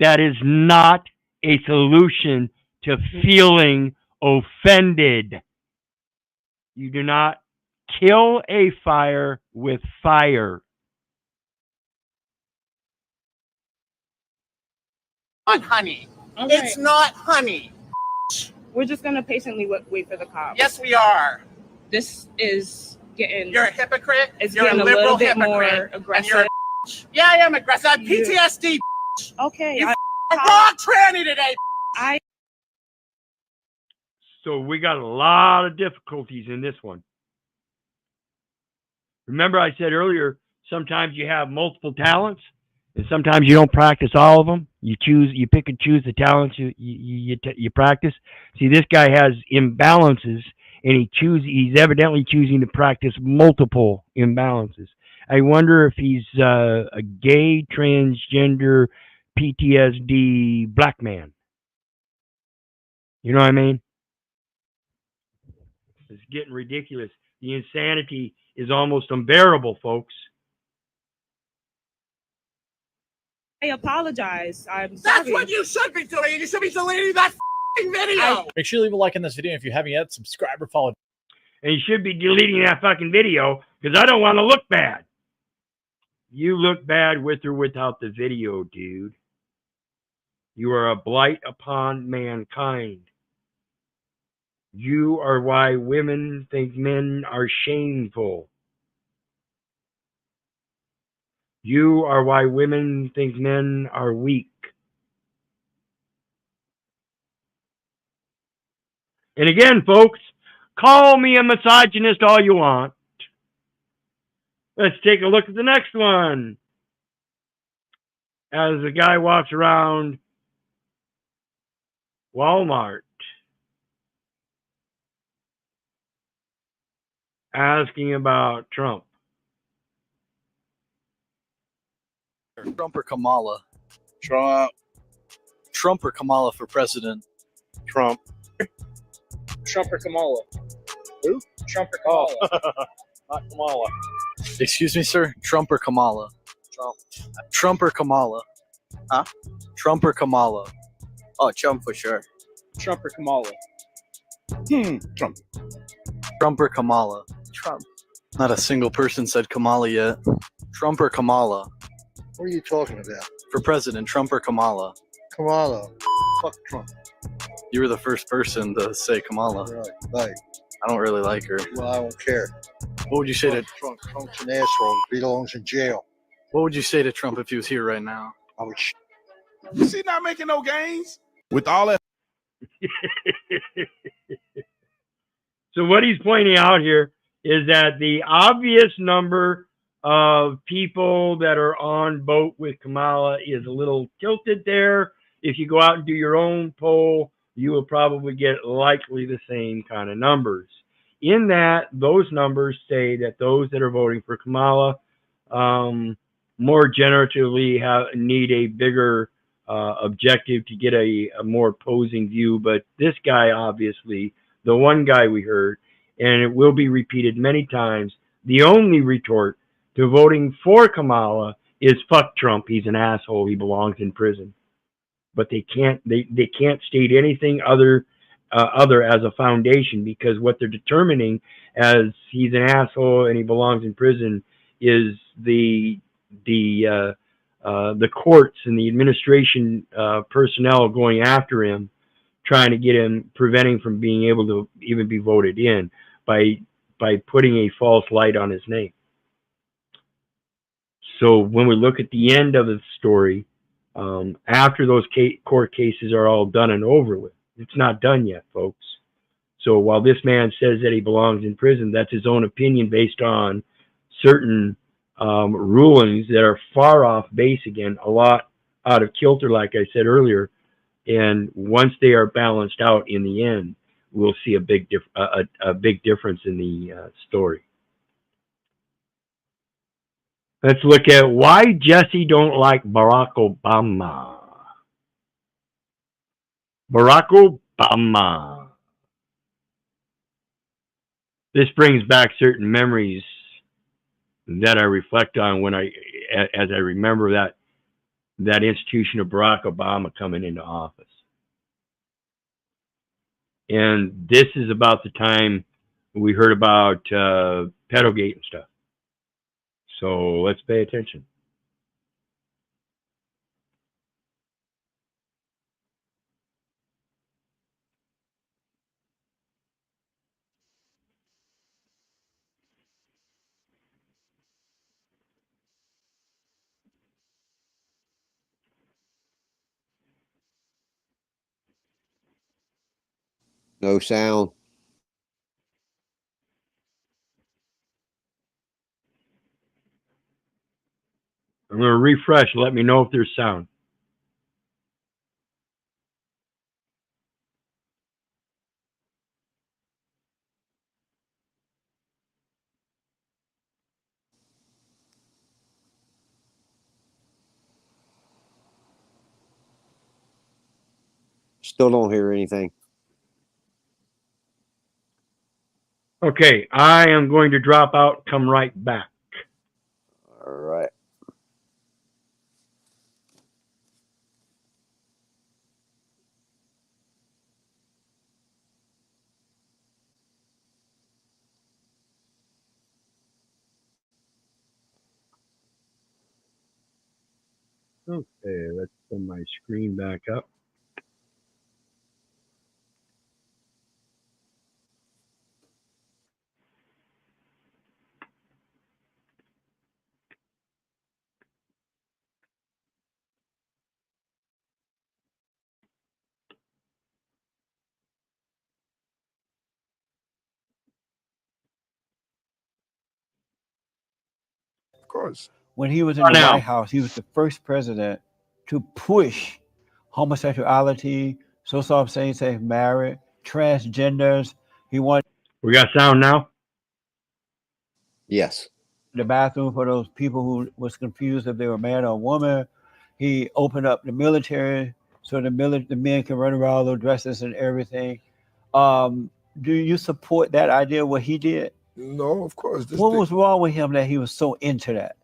That is not a solution to feeling offended. You do not kill a fire with fire. Not honey. Okay. It's not honey. We're just gonna patiently wait for the cops. Yes, we are. This is getting. You're a hypocrite. It's You're getting a a liberal little bit hypocrite. more aggressive. And yeah, I am aggressive. I have PTSD. Okay. You wrong tranny today. So we got a lot of difficulties in this one. Remember I said earlier, sometimes you have multiple talents, and sometimes you don't practice all of them. You pick and choose the talents you practice. See, this guy has imbalances, and he's evidently choosing to practice multiple imbalances. I wonder if he's a gay, transgender, PTSD black man. You know what I mean? It's getting ridiculous. The insanity is almost unbearable, folks. I apologize. I'm sorry. That's what you should be doing. You should be deleting that f***ing video. Make sure you leave a like on this video. If you haven't yet, subscribe or follow. And you should be deleting that fucking video because I don't want to look bad. You look bad with or without the video, dude. You are a blight upon mankind. You are why women think men are shameful. You are why women think men are weak. And again, folks, call me a misogynist all you want. Let's take a look at the next one. As the guy walks around Walmart asking about Trump. Trump or Kamala? Trump. Trump or Kamala for president? Trump. Trump or Kamala? Who? Trump or Kamala? Not Kamala. Excuse me, sir. Trump or Kamala? Trump. Trump or Kamala? Huh? Trump or Kamala? Oh, Trump for sure. Trump or Kamala? Trump. Trump or Kamala? Trump. Not a single person said Kamala yet. Trump or Kamala? What are you talking about? For president, Trump or Kamala? Kamala. Fuck Trump. You were the first person to say Kamala. Right. I don't really like her. Well, I don't care. What would you say to Trump? Trump's an asshole. He belongs in jail. What would you say to Trump if he was here right now? I would. Is he not making no gains? With all that. So what he's pointing out here is that the obvious number of people that are on boat with Kamala is a little tilted there. If you go out and do your own poll, you will probably get likely the same kind of numbers. In that, those numbers say that those that are voting for Kamala more generatively need a bigger objective to get a more opposing view. But this guy, obviously, the one guy we heard, and it will be repeated many times, the only retort to voting for Kamala is fuck Trump. He's an asshole. He belongs in prison. But they can't state anything other as a foundation, because what they're determining as he's an asshole and he belongs in prison is the courts and the administration personnel going after him, trying to get him, preventing him from being able to even be voted in by putting a false light on his name. So when we look at the end of the story, after those court cases are all done and over with, it's not done yet, folks. So while this man says that he belongs in prison, that's his own opinion based on certain rulings that are far off base again, a lot out of kilter, like I said earlier. And once they are balanced out in the end, we'll see a big difference in the story. Let's look at why Jesse don't like Barack Obama. Barack Obama. This brings back certain memories that I reflect on as I remember that institution of Barack Obama coming into office. And this is about the time we heard about Pedogate and stuff. So let's pay attention. No sound. I'm going to refresh. Let me know if there's sound. Still don't hear anything. Okay, I am going to drop out, come right back. All right. Okay, let's put my screen back up. Of course. When he was in the White House, he was the first president to push homosexuality, so-called same-sex marriage, transgenders. He wanted. We got sound now? Yes. The bathroom for those people who was confused if they were man or woman. He opened up the military so the men can run around those dresses and everything. Do you support that idea, what he did? No, of course. What was wrong with him that he was so into that?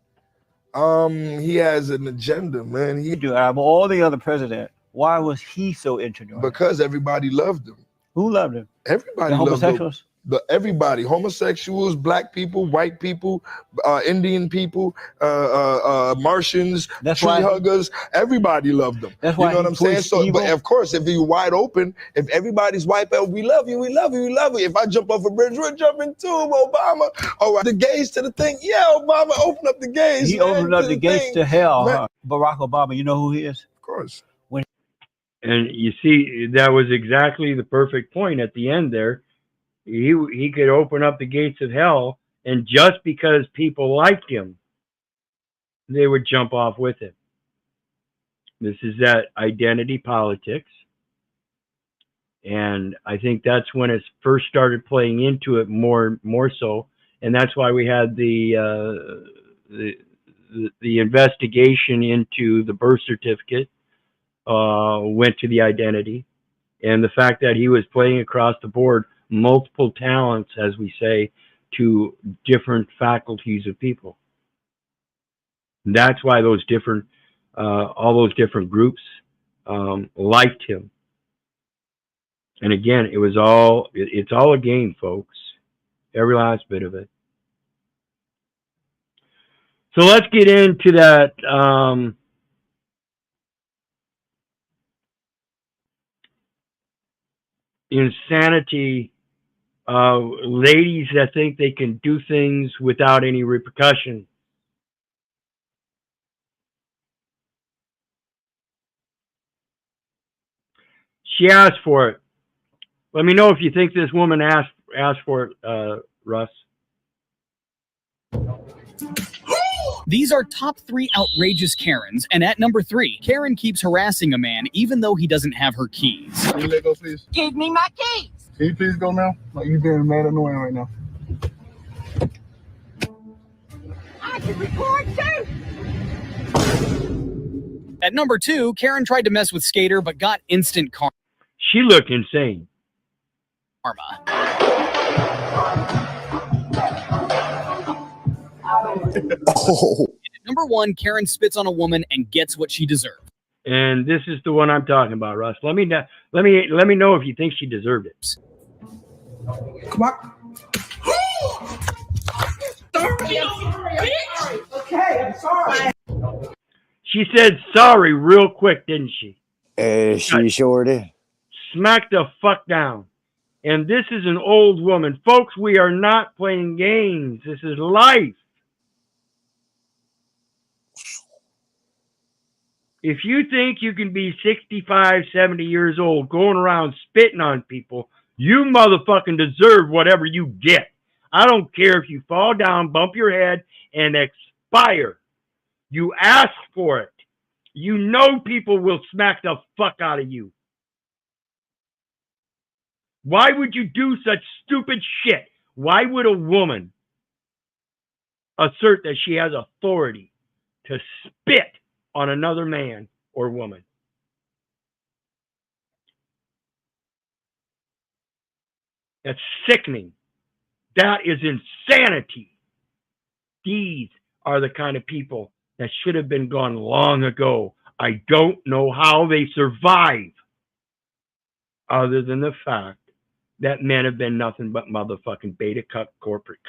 He has an agenda, man. Out of all the other presidents, why was he so into it? Because everybody loved him. Who loved him? Everybody the loved homosexuals? him. Everybody, homosexuals, black people, white people, Indian people, Martians, tree huggers, everybody loved them. That's you why know what I'm saying? So, evil? but of course, if you're wide open, if everybody's white belt, we love you, we love you, we love you. If I jump off a bridge, we're jumping too, Obama. Oh, the gates to the thing. Yeah, Obama, open up the gates. He opened up the gates to hell. Huh? Barack Obama, you know who he is? Of course. And you see, that was exactly the perfect point at the end there. He could open up the gates of hell, and just because people liked him, they would jump off with him. This is that identity politics. And I think that's when it first started playing into it more so. And that's why we had the investigation into the birth certificate, went to the identity, and the fact that he was playing across the board multiple talents, as we say, to different faculties of people. That's why those different, all those different groups liked him. And again, it was all, it's all a game, folks. Every last bit of it. So let's get into that. Insanity of ladies that think they can do things without any repercussion. She asked for it. Let me know if you think this woman asked for it, Russ. These are top 3 outrageous Karens, and at number 3, Karen keeps harassing a man even though he doesn't have her keys. Can you let go, please? Give me my keys. Can you please go now? Like, you being mad annoying right now. I can record too. At number 2, Karen tried to mess with Skater but got instant karma. She looked insane. Oh. Number 1, Karen spits on a woman and gets what she deserved. And this is the one I'm talking about, Russ. Let me know if you think she deserved it. Come on. Okay, I'm sorry. She said sorry real quick, didn't she? She sure did. Smack the fuck down. And this is an old woman. Folks, we are not playing games. This is life. If you think you can be 65, 70 years old going around spitting on people, you motherfucking deserve whatever you get. I don't care if you fall down, bump your head, and expire. You ask for it. You know people will smack the fuck out of you. Why would you do such stupid shit? Why would a woman assert that she has authority to spit on another man or woman? That's sickening. That is insanity. These are the kind of people that should have been gone long ago. I don't know how they survive, other than the fact that men have been nothing but motherfucking beta cup corporate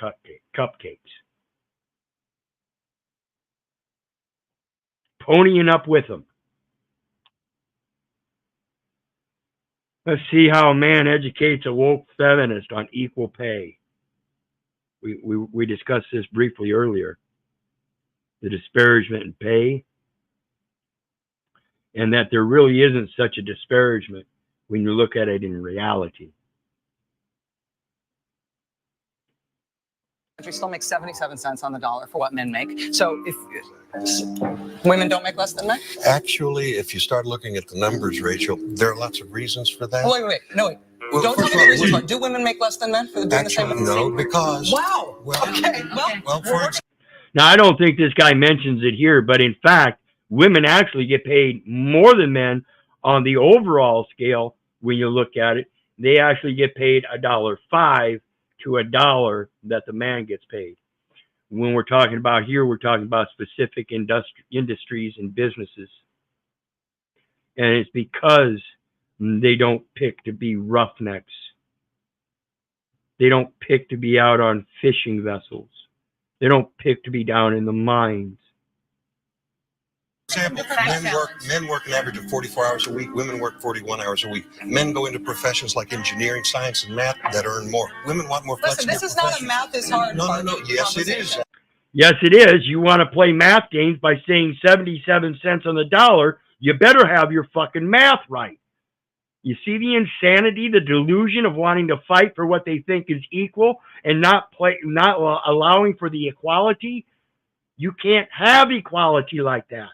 cupcakes. Ponying up with them. Let's see how a man educates a woke feminist on equal pay. We discussed this briefly earlier. The disparagement in pay. And that there really isn't such a disparagement when you look at it in reality. Country still makes 77 cents on the dollar for what men make. So if women don't make less than men? Actually, if you start looking at the numbers, Rachel, there are lots of reasons for that. Wait. No. Well, don't tell me the reasons why. Do women make less than men for doing the same? No, because... Wow. Okay. Well, for example... Now, I don't think this guy mentions it here, but in fact, women actually get paid more than men on the overall scale. When you look at it, they actually get paid $1.05 to $1 that the man gets paid. When we're talking about here, we're talking about specific industries and businesses. And it's because they don't pick to be roughnecks. They don't pick to be out on fishing vessels. They don't pick to be down in the mines. For example, men work an average of 44 hours a week. Women work 41 hours a week. Men go into professions like engineering, science, and math that earn more. Women want more flexible Listen, this is not a math is hard. No. Yes, it is. Yes, it is. You want to play math games by saying 77 cents on the dollar, you better have your fucking math right. You see the insanity, the delusion of wanting to fight for what they think is equal and not allowing for the equality? You can't have equality like that.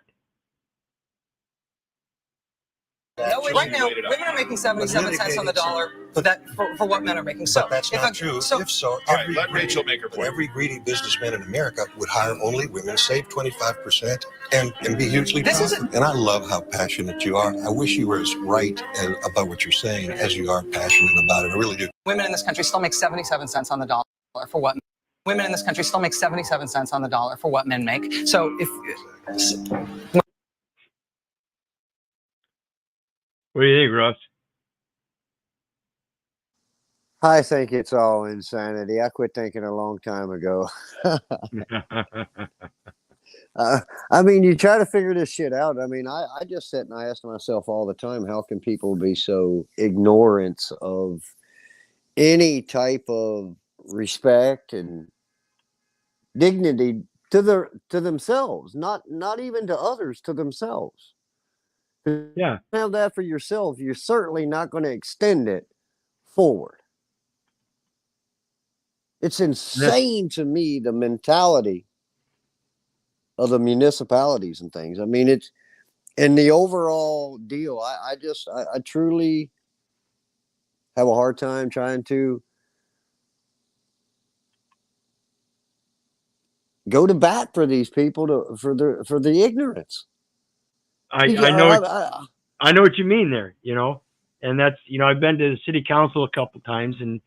No, right now, women are making 77 cents on the dollar for what men are making. So but that's not true. If so, every greedy businessman in America would hire only women, save 25%, and be hugely profitable. And I love how passionate you are. I wish you were as right about what you're saying as you are passionate about it. I really do. Women in this country still make 77 cents on the dollar for what? Women in this country still make 77 cents on the dollar for what men make. So if What do you think, Russ? I think it's all insanity. I quit thinking a long time ago. I mean, you try to figure this shit out. I mean, I just sit and I ask myself all the time, how can people be so ignorant of any type of respect and dignity to themselves, not even to others, to themselves. Yeah. Have that for yourself, you're certainly not going to extend it forward. It's insane to me, the mentality of the municipalities and things. I mean, it's in the overall deal. I truly have a hard time trying to go to bat for these people for the ignorance. I know what you mean there, you know, and that's, you know, I've been to the city council a couple times, and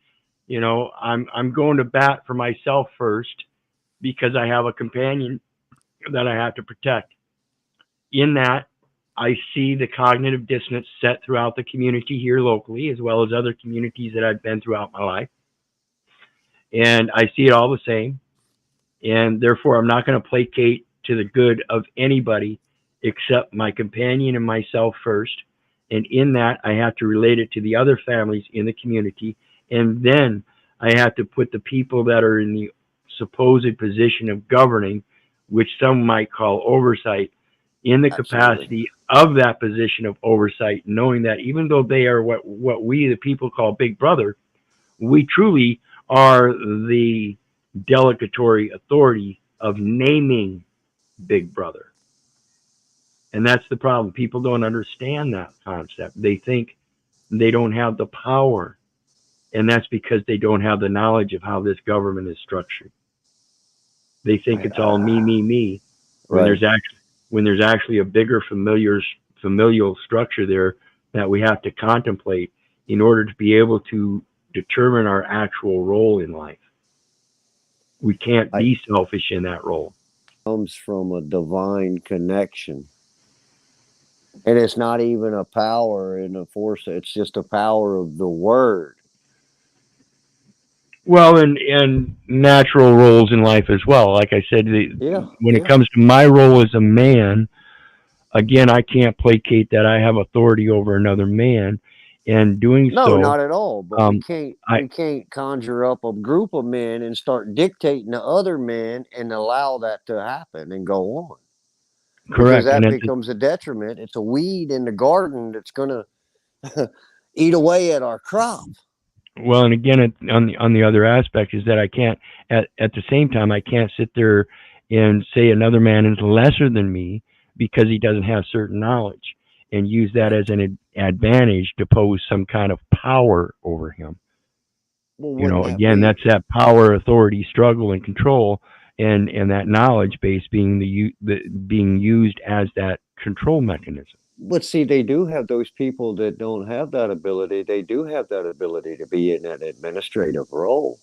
you know, I'm going to bat for myself first because I have a companion that I have to protect. In that, I see the cognitive dissonance set throughout the community here locally, as well as other communities that I've been throughout my life, and I see it all the same. And therefore, I'm not going to placate to the good of anybody except my companion and myself first. And in that, I have to relate it to the other families in the community. And then I have to put the people that are in the supposed position of governing, which some might call oversight, in the capacity of that position of oversight, knowing that even though they are what we, the people, call Big Brother, we truly are the delegatory authority of naming Big Brother. And that's the problem. People don't understand that concept. They think they don't have the power. And that's because they don't have the knowledge of how this government is structured. They think it's all me. When Right. there's actually a bigger familial structure there that we have to contemplate in order to be able to determine our actual role in life. We can't be selfish in that role. Comes from a divine connection. And it's not even a power and a force, it's just a power of the word. Well, and natural roles in life as well. Like I said, when it comes to my role as a man, again, I can't placate that I have authority over another man. And doing No, so, not at all. But we can't conjure up a group of men and start dictating to other men and allow that to happen and go on. Correct. Because that becomes a detriment. It's a weed in the garden that's going to eat away at our crop. Well, and again, on the other aspect is that I can't, at the same time, I can't sit there and say another man is lesser than me because he doesn't have certain knowledge, and use that as an advantage to pose some kind of power over him. Well, you know, again, that's that power, authority, struggle, and control, and that knowledge base being being used as that control mechanism. But see, they do have those people that don't have that ability. They do have that ability to be in that administrative role.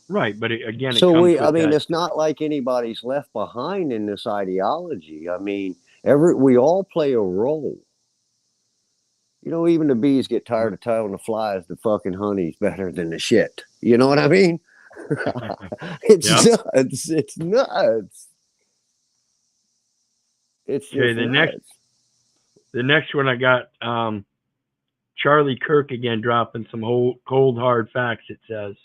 Right, but again, so it's not like anybody's left behind in this ideology. I mean, we all play a role. You know, even the bees get tired of telling the flies the fucking honey's better than the shit. You know what I mean? It's nuts. It's nuts. It's just okay. nuts. The next one I got Charlie Kirk again dropping some cold hard facts. It says.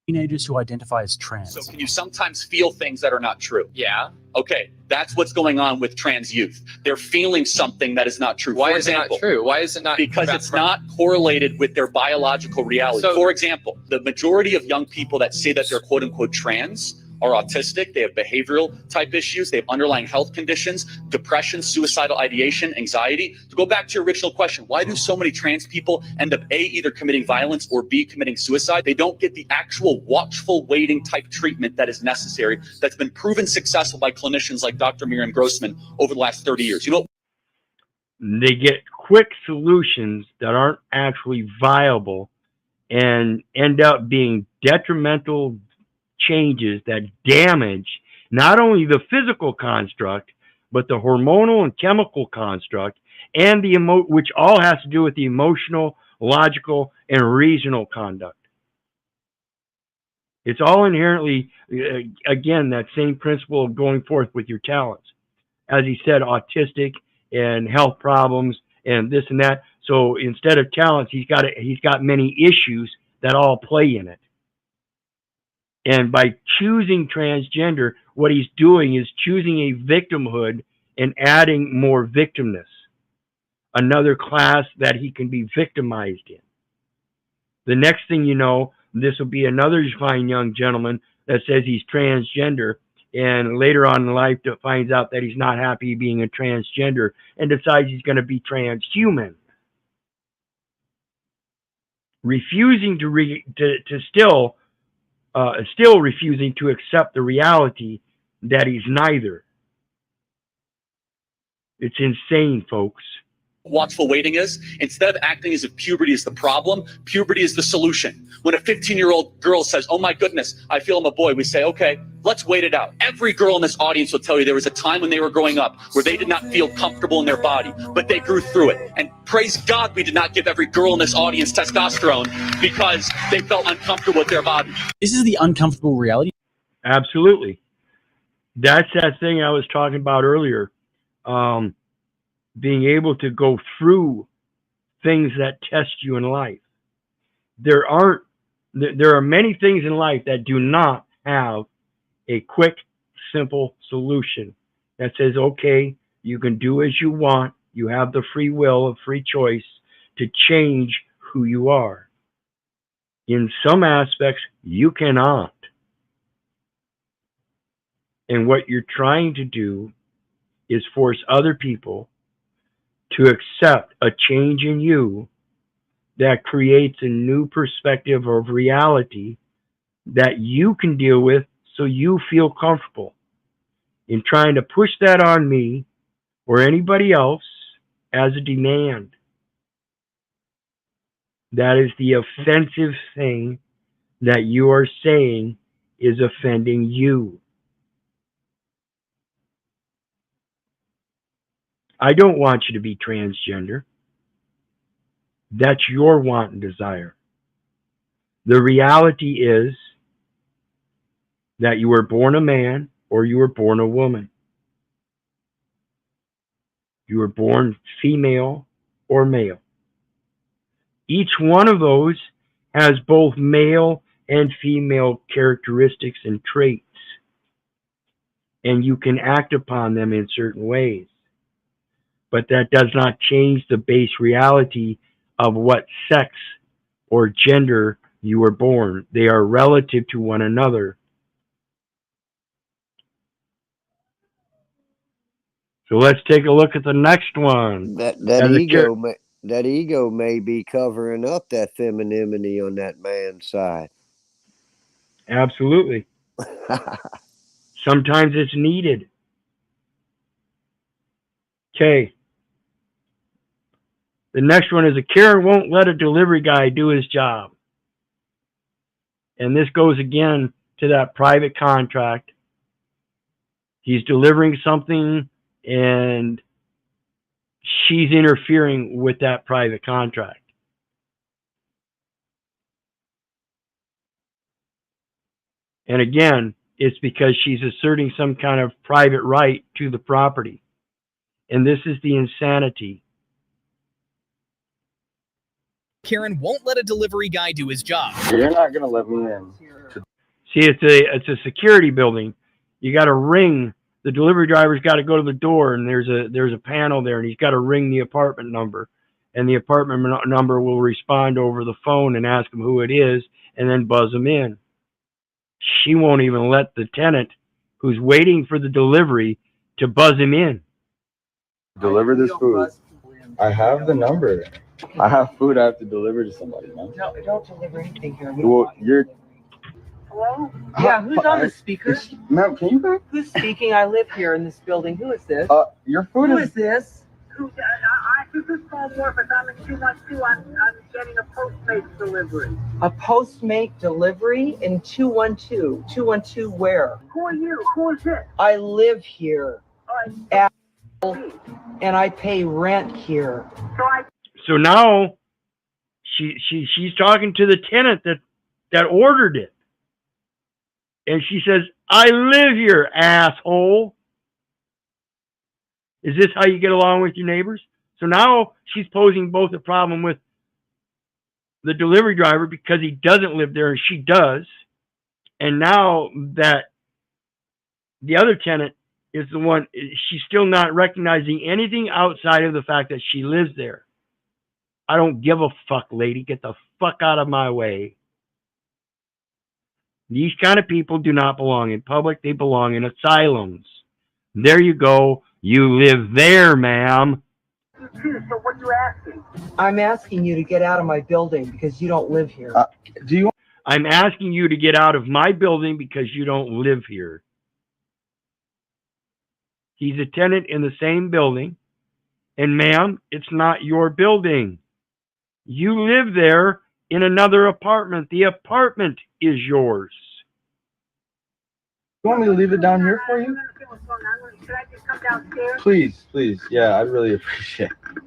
Teenagers who identify as trans. So can you sometimes feel things that are not true? Yeah. Okay, that's what's going on with trans youth. They're feeling something that is not true. Why is it not true? Why is it not? Because it's not correlated with their biological reality. So, for example, the majority of young people that say that they're quote unquote trans are autistic. They have behavioral type issues. They have underlying health conditions, depression, suicidal ideation, anxiety. To go back to your original question, why do so many trans people end up A, either committing violence or B, committing suicide? They don't get the actual watchful waiting type treatment that is necessary, that's been proven successful by clinicians like Dr. Miriam Grossman over the last 30 years. You know, they get quick solutions that aren't actually viable and end up being detrimental changes that damage not only the physical construct, but the hormonal and chemical construct, and the which all has to do with the emotional, logical, and reasonable conduct. It's all inherently, again, that same principle of going forth with your talents. As he said, autistic and health problems and this and that. So instead of talents, he's got many issues that all play in it. And by choosing transgender, what he's doing is choosing a victimhood and adding more victimness, another class that he can be victimized in. The next thing you know, this will be another fine young gentleman that says he's transgender, and later on in life finds out that he's not happy being a transgender and decides he's going to be transhuman, refusing to still refusing to accept the reality that he's neither. It's insane, folks. Watchful waiting is, instead of acting as if puberty is the problem, puberty is the solution. When a 15-year-old girl says, oh my goodness, I feel I'm a boy, we say, okay, let's wait it out. Every girl in this audience will tell you there was a time when they were growing up where they did not feel comfortable in their body, but they grew through it. And praise God we did not give every girl in this audience testosterone because they felt uncomfortable with their body. This is the uncomfortable reality. Absolutely. That's that thing I was talking about earlier. Being able to go through things that test you in life. There are many things in life that do not have a quick, simple solution that says, okay, you can do as you want. You have the free will of free choice to change who you are. In some aspects, you cannot. And what you're trying to do is force other people to accept a change in you that creates a new perspective of reality that you can deal with so you feel comfortable. In trying to push that on me or anybody else as a demand, that is the offensive thing that you are saying is offending you. I don't want you to be transgender. That's your want and desire. The reality is that you were born a man or you were born a woman. You were born female or male. Each one of those has both male and female characteristics and traits, and you can act upon them in certain ways. But that does not change the base reality of what sex or gender you were born. They are relative to one another. So let's take a look at the next one. That ego may be covering up that femininity on that man's side. Absolutely. Sometimes it's needed. Okay. The next one is a Karen won't let a delivery guy do his job. And this goes again to that private contract. He's delivering something and she's interfering with that private contract. And again, it's because she's asserting some kind of private right to the property. And this is the insanity. Karen won't let a delivery guy do his job. You're not going to let me in. See, it's a security building. You got to ring. The delivery driver's got to go to the door, and there's a panel there, and he's got to ring the apartment number. And the apartment number will respond over the phone and ask him who it is, and then buzz him in. She won't even let the tenant who's waiting for the delivery to buzz him in. Deliver this food. I have the number. I have food I have to deliver to somebody, man. No, don't deliver anything here. Well, you're... Hello? Yeah, who's on the speaker? Ma'am, can you back? Who's speaking? I live here in this building. Who is this? Your food Who is... is this? This is Paul Morpeth. I'm in 212. I'm getting a Postmates delivery. A Postmate delivery in 212. 212 where? Who are you? Who is it? I live here. All right. And I pay rent here. So now she's talking to the tenant that ordered it. And she says, I live here, asshole. Is this how you get along with your neighbors? So now she's posing both a problem with the delivery driver because he doesn't live there and she does. And now that the other tenant is the one, she's still not recognizing anything outside of the fact that she lives there. I don't give a fuck, lady. Get the fuck out of my way. These kind of people do not belong in public. They belong in asylums. There you go. You live there, ma'am. So what are you asking? I'm asking you to get out of my building because you don't live here. I'm asking you to get out of my building because you don't live here. He's a tenant in the same building. And ma'am, it's not your building. You live there in another apartment. The apartment is yours. You want me to leave it down here for you? Should I just come downstairs? Please, please. Yeah, I'd really appreciate it.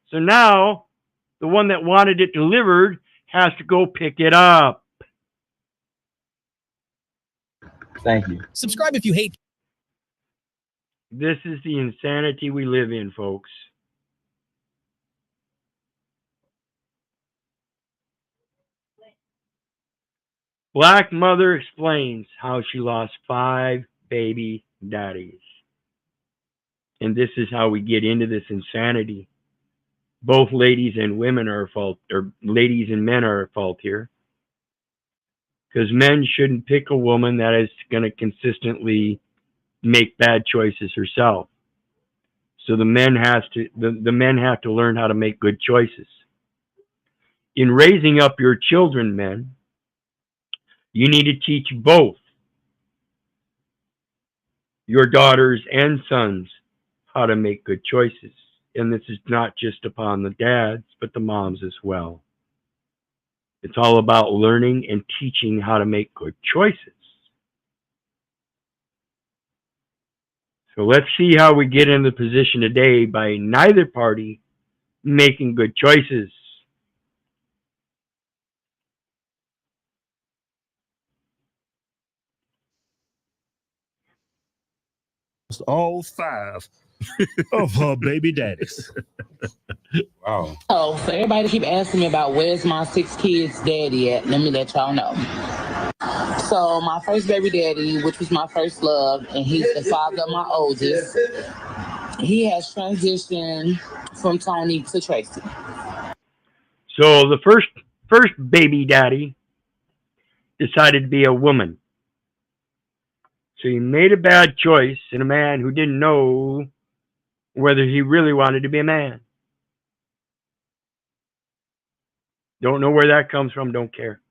So now, the one that wanted it delivered has to go pick it up. Thank you. Subscribe if you hate. This is the insanity we live in, folks. Black mother explains how she lost 5 baby daddies. And this is how we get into this insanity. Both ladies and women are at fault, or ladies and men are at fault here. Because men shouldn't pick a woman that is going to consistently make bad choices herself. So the men have to learn how to make good choices. In raising up your children, men, you need to teach both your daughters and sons how to make good choices. And this is not just upon the dads, but the moms as well. It's all about learning and teaching how to make good choices. So let's see how we get in the position today by neither party making good choices. All 5 of her baby daddies. Wow. Oh, so everybody keep asking me about where's my 6 kids' daddy at. Let me let y'all know. So my first baby daddy, which was my first love, and he's the father of my oldest, he has transitioned from Tony to Tracy. So the first baby daddy decided to be a woman. So he made a bad choice in a man who didn't know whether he really wanted to be a man. Don't know where that comes from, don't care.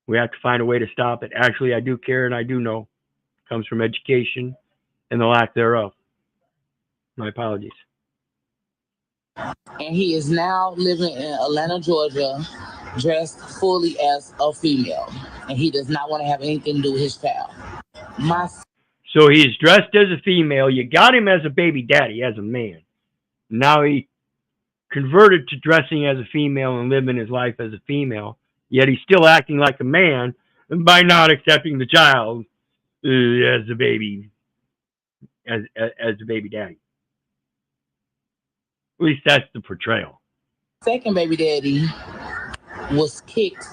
We have to find a way to stop it. Actually, I do care and I do know. It comes from education and the lack thereof. My apologies. And he is now living in Atlanta, Georgia, dressed fully as a female. And he does not want to have anything to do with his child. So he's dressed as a female. You got him as a baby daddy, as a man. Now he converted to dressing as a female and living his life as a female. Yet he's still acting like a man by not accepting the child as a baby, as a baby daddy. At least that's the portrayal. Second baby daddy was kicked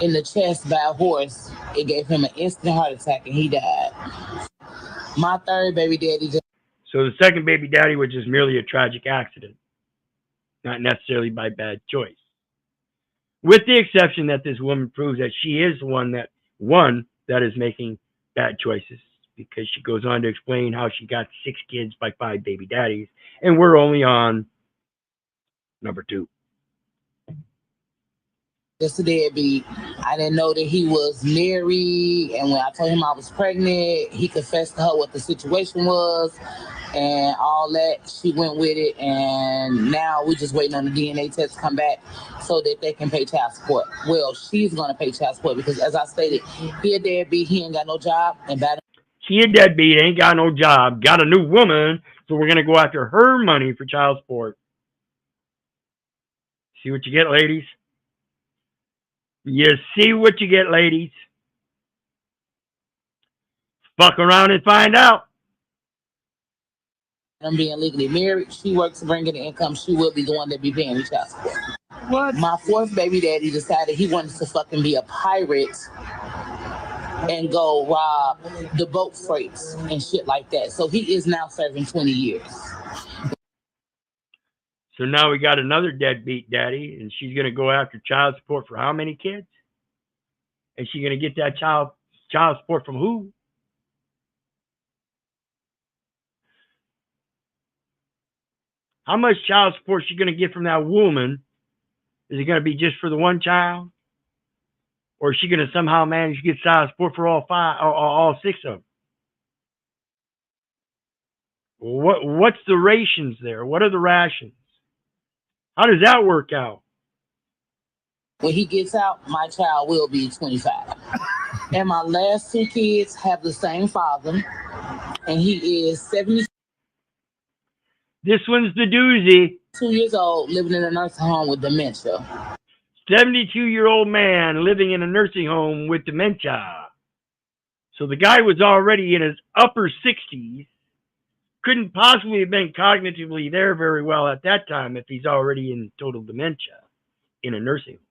in the chest by a horse. It gave him an instant heart attack and he died. My third baby daddy So the second baby daddy was just merely a tragic accident, not necessarily by bad choice. With the exception that this woman proves that she is the one that is making bad choices, because she goes on to explain how she got 6 kids by 5 baby daddies, and we're only on number 2. just a deadbeat. I didn't know that he was married, and when I told him I was pregnant, he confessed to her what the situation was and all that. She went with it, and now we're just waiting on the DNA test to come back so that they can pay child support. Well, she's going to pay child support because, as I stated, he a deadbeat, he ain't got no job, and She a deadbeat, ain't got no job, got a new woman, so we're going to go after her money for child support. See what you get, ladies? You see what you get, ladies? Fuck around and find out. I'm being legally married. She works to bring in the income. She will be the one that be paying me child support. What? My fourth baby daddy decided he wanted to fucking be a pirate and go rob the boat freights and shit like that. So he is now serving 20 years. So now we got another deadbeat daddy, and she's going to go after child support for how many kids? And she's going to get that child support from who? How much child support is she going to get from that woman? Is it going to be just for the one child? Or is she going to somehow manage to get child support for all five, or all six of them? What's the rations there? What are the rations? How does that work out? When he gets out, my child will be 25. And my last two kids have the same father, and he is 70. This one's the doozy. 2 years old, living in a nursing home with dementia. 72-year-old man living in a nursing home with dementia. So the guy was already in his upper 60s. Couldn't possibly have been cognitively there very well at that time if he's already in total dementia in a nursing home.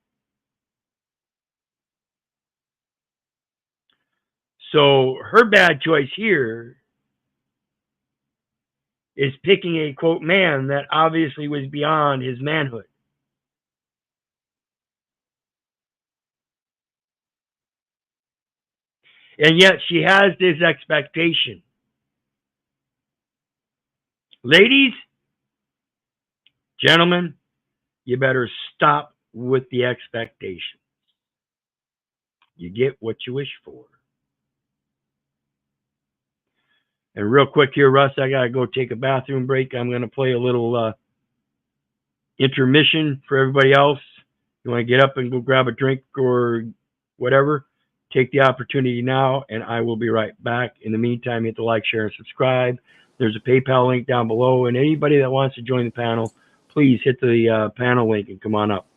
So her bad choice here is picking a, quote, man that obviously was beyond his manhood. And yet she has this expectation. Ladies, gentlemen, you better stop with the expectation. You get what you wish for. And real quick here, Russ, I got to go take a bathroom break. I'm going to play a little intermission for everybody else. You want to get up and go grab a drink or whatever, take the opportunity now, and I will be right back. In the meantime, hit the like, share, and subscribe. There's a PayPal link down below, and anybody that wants to join the panel, please hit the panel link and come on up.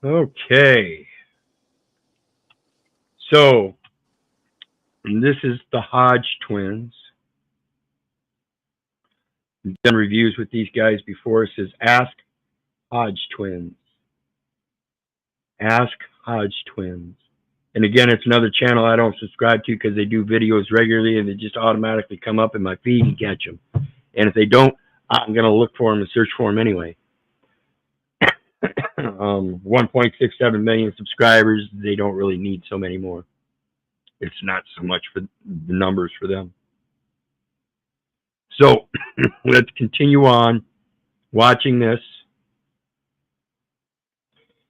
Okay. So, this is the Hodge twins. I've done reviews with these guys before. It says, Ask Hodge twins. Ask Hodge twins. And again, it's another channel I don't subscribe to because they do videos regularly and they just automatically come up in my feed and catch them. And if they don't, I'm going to look for them and search for them anyway. 1.67 million subscribers. They don't really need so many more. It's not so much for the numbers for them. So let's continue on watching this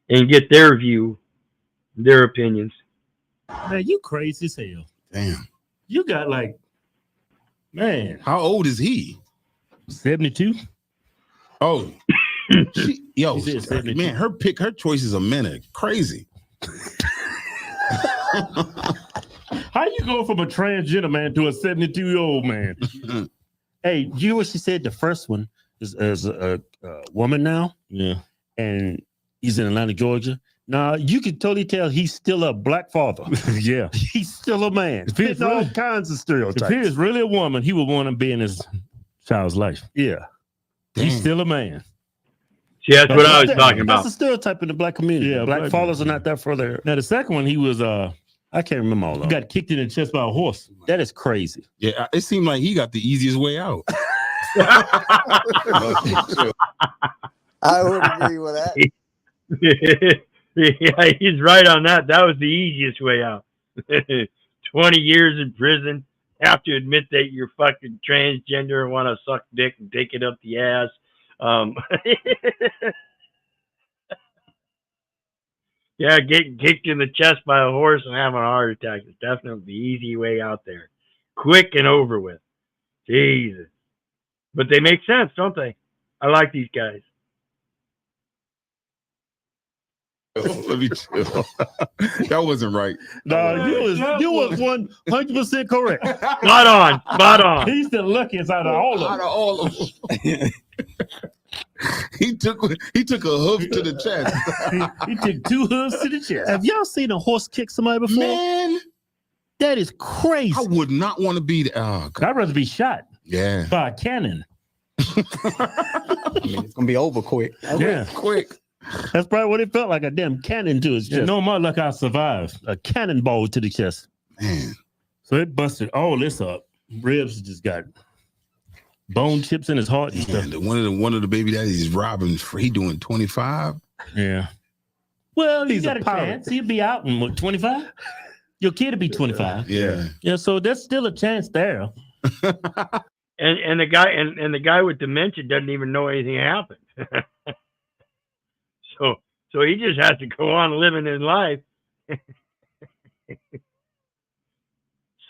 and get their view, their opinions. Man, you crazy as hell. Damn. You got like, man. How old is he? 72. Oh. Yo, man, her choices of men are crazy. How you go from a transgender man to a 72-year-old man? Hey, you know what she said? The first one is a woman now. Yeah. And he's in Atlanta, Georgia. Now, you can totally tell he's still a black father. Yeah. He's still a man. Fitting all kinds of stereotypes. If he is really a woman, he would want to be in his child's life. Yeah. Damn. He's still a man. See, that's what I was talking about. That's a stereotype in the black community. Yeah, black fathers are not that further. Now, the second one, he was, I can't remember all of them. Got kicked in the chest by a horse. That is crazy. Yeah, it seemed like he got the easiest way out. I would agree with that. Yeah, he's right on that. That was the easiest way out. 20 years in prison. Have to admit that you're fucking transgender and want to suck dick and take it up the ass. Yeah, getting kicked in the chest by a horse and having a heart attack is definitely the easy way out there. Quick and over with. Jesus. But they make sense, don't they? I like these guys. Let me chill. That wasn't right. No, you was 100% correct. Spot on. Spot on. He's the luckiest out of all of them. Out of all of them. He took a hoof to the chest. he took 2 hoofs to the chest. Have y'all seen a horse kick somebody before? Man, that is crazy. I would not want to be there. Oh, I'd rather be shot. Yeah. By a cannon. I mean, it's gonna be over quick. Yeah, quick. That's probably what it felt like, a damn cannon to his chest. Yeah, no, my luck, I survived. A cannonball to the chest. Man. So it busted all this up. Ribs just got bone chips in his heart and stuff. One of the baby daddies robbing for he doing 25. Yeah. Well, he's got a chance. He'll be out in what, 25? Your kid will be 25. Yeah. Yeah, so there's still a chance there. And the guy with dementia doesn't even know anything happened. So he just has to go on living his life.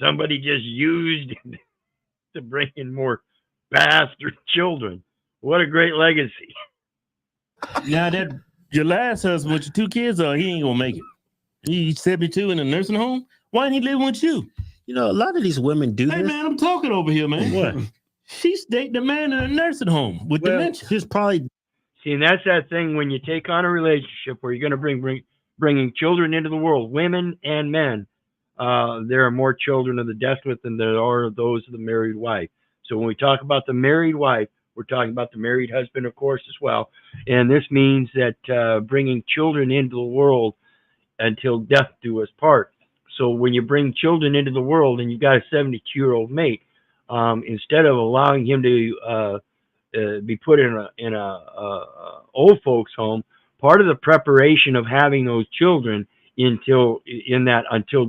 Somebody just used to bring in more bastard children. What a great legacy. Now that your last husband with your 2 kids, he ain't gonna make it. He's 72 in a nursing home. Why ain't he living with you? You know, a lot of these women do this. Hey, man, I'm talking over here, man. What? She's dating a man in a nursing home with dementia. She's probably... See, and that's that thing when you take on a relationship where you're going to bringing children into the world, women and men. There are more children of the desolate than there are of those of the married wife. So when we talk about the married wife, we're talking about the married husband, of course, as well. And this means that bringing children into the world until death do us part. So when you bring children into the world and you've got a 72-year-old mate, instead of allowing him to be put in a old folks home, part of the preparation of having those children until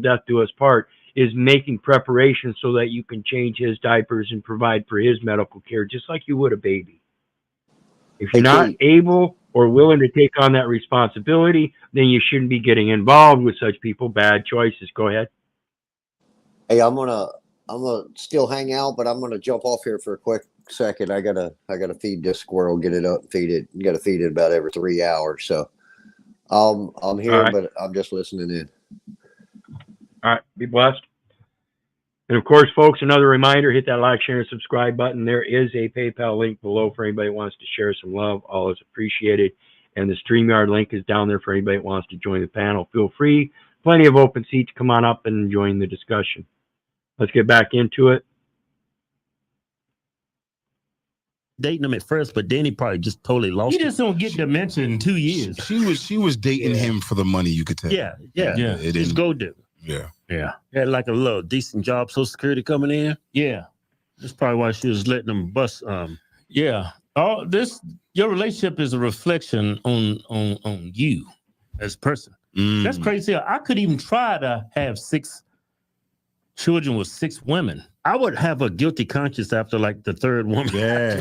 death do us part is making preparations so that you can change his diapers and provide for his medical care, just like you would a baby. If you're not able or willing to take on that responsibility, then you shouldn't be getting involved with such people. Bad choices. Go ahead. Hey, I'm gonna still hang out, but I'm gonna jump off here for a quick second. I gotta feed this squirrel, get it up, and feed it. You gotta feed it about every 3 hours. So I'm here, right, but I'm just listening in. All right, be blessed. And of course, folks, another reminder, hit that like, share, and subscribe button. There is a PayPal link below for anybody who wants to share some love. All is appreciated. And the StreamYard link is down there for anybody who wants to join the panel. Feel free. Plenty of open seats. Come on up and join the discussion. Let's get back into it. Dating him at first, but then he probably just totally lost. You just don't get dementia in 2 years. She was dating him for the money, you could tell. Yeah. It didn't go do. Yeah. Had like a little decent job, Social Security coming in. Yeah. That's probably why she was letting them bust. Yeah. Your relationship is a reflection on you as a person. That's crazy. I could even try to have 6 children with 6 women. I would have a guilty conscience after like the 3rd woman.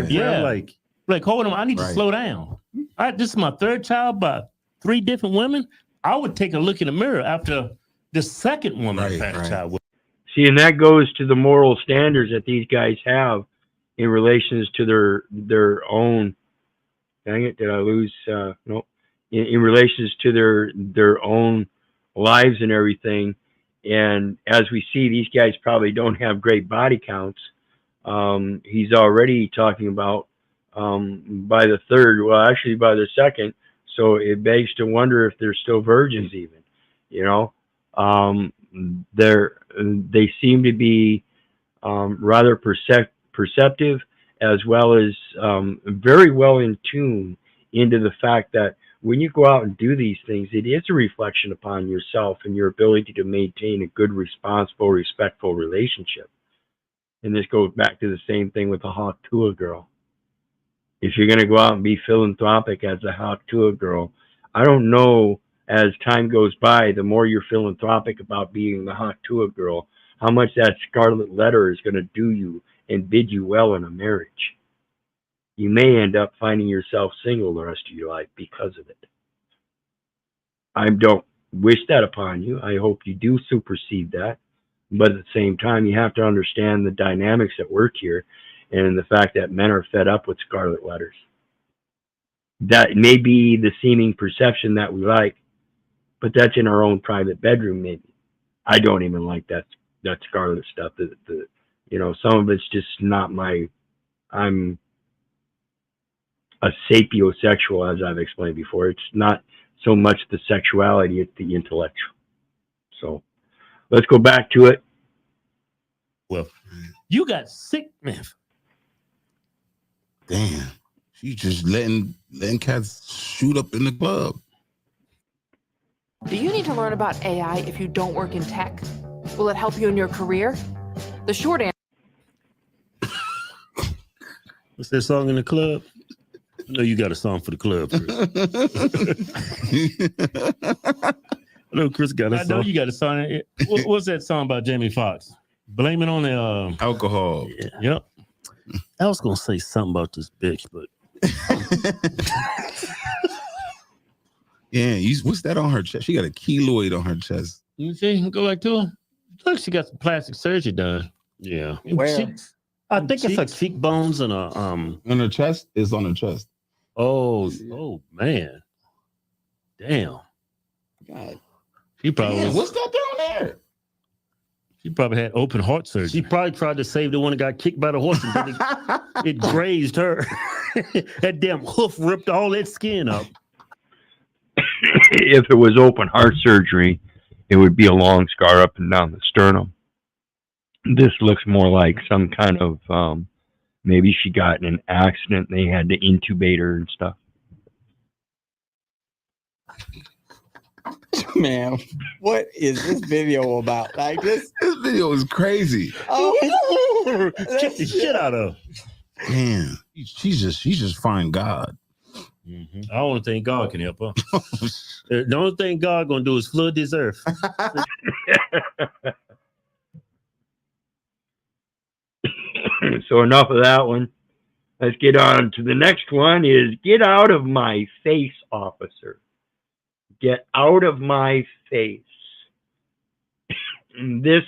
Yeah. Like hold on, I need to slow down. This is my 3rd child by 3 different women. I would take a look in the mirror after the 2nd woman I've had a child with. See, and that goes to the moral standards that these guys have in relations to their own. Dang it! Did I lose? No. In relations to their own lives and everything. And as we see, these guys probably don't have great body counts. He's already talking about by the 3rd, well, actually by the 2nd. So it begs to wonder if they're still virgins, even. You know, they seem to be rather perceptive, as well as very well in tune into the fact that when you go out and do these things, it is a reflection upon yourself and your ability to maintain a good, responsible, respectful relationship. And this goes back to the same thing with the Heckle-Bus girl. If you're going to go out and be philanthropic as a Heckle-Bus girl, I don't know, as time goes by, the more you're philanthropic about being the Heckle-Bus girl, how much that scarlet letter is going to do you and bid you well in a marriage. You may end up finding yourself single the rest of your life because of it. I don't wish that upon you. I hope you do supersede that. But at the same time, you have to understand the dynamics at work here and the fact that men are fed up with scarlet letters. That may be the seeming perception that we like, but that's in our own private bedroom, maybe. I don't even like that scarlet stuff. Some of it's just not my... I'm a sapiosexual, as I've explained before. It's not so much the sexuality, it's the intellectual. So let's go back to it. Well, you got sick, man. Damn. She's just letting cats shoot up in the club. Do you need to learn about AI if you don't work in tech? Will it help you in your career? The short answer. What's that song in the club? I know you got a song for the club, Chris. I know Chris got a song. I know you got a song. What's that song about Jamie Foxx? Blame it on the alcohol. Yep. I was gonna say something about this bitch, but yeah, what's that on her chest? She got a keloid on her chest. You see, go back to her. Look, she got some plastic surgery done. Yeah. Where? I think it's like cheekbones and a on her chest. It's on her chest. Oh man. Damn. God. She probably what's that down there? She probably had open heart surgery. She probably tried to save the one that got kicked by the horse and then it grazed her. That damn hoof ripped all that skin up. If it was open heart surgery, it would be a long scar up and down the sternum. This looks more like some kind of maybe she got in an accident and they had to intubate her and stuff. Man, what is this video about? Like this video is crazy. Oh, kick the shit out of her. Man, she's just find God. Mm-hmm. I don't think God can help her. The only thing God gonna do is flood this earth. So enough of that one. Let's get on to the next one. Is get out of my face, officer. Get out of my face. This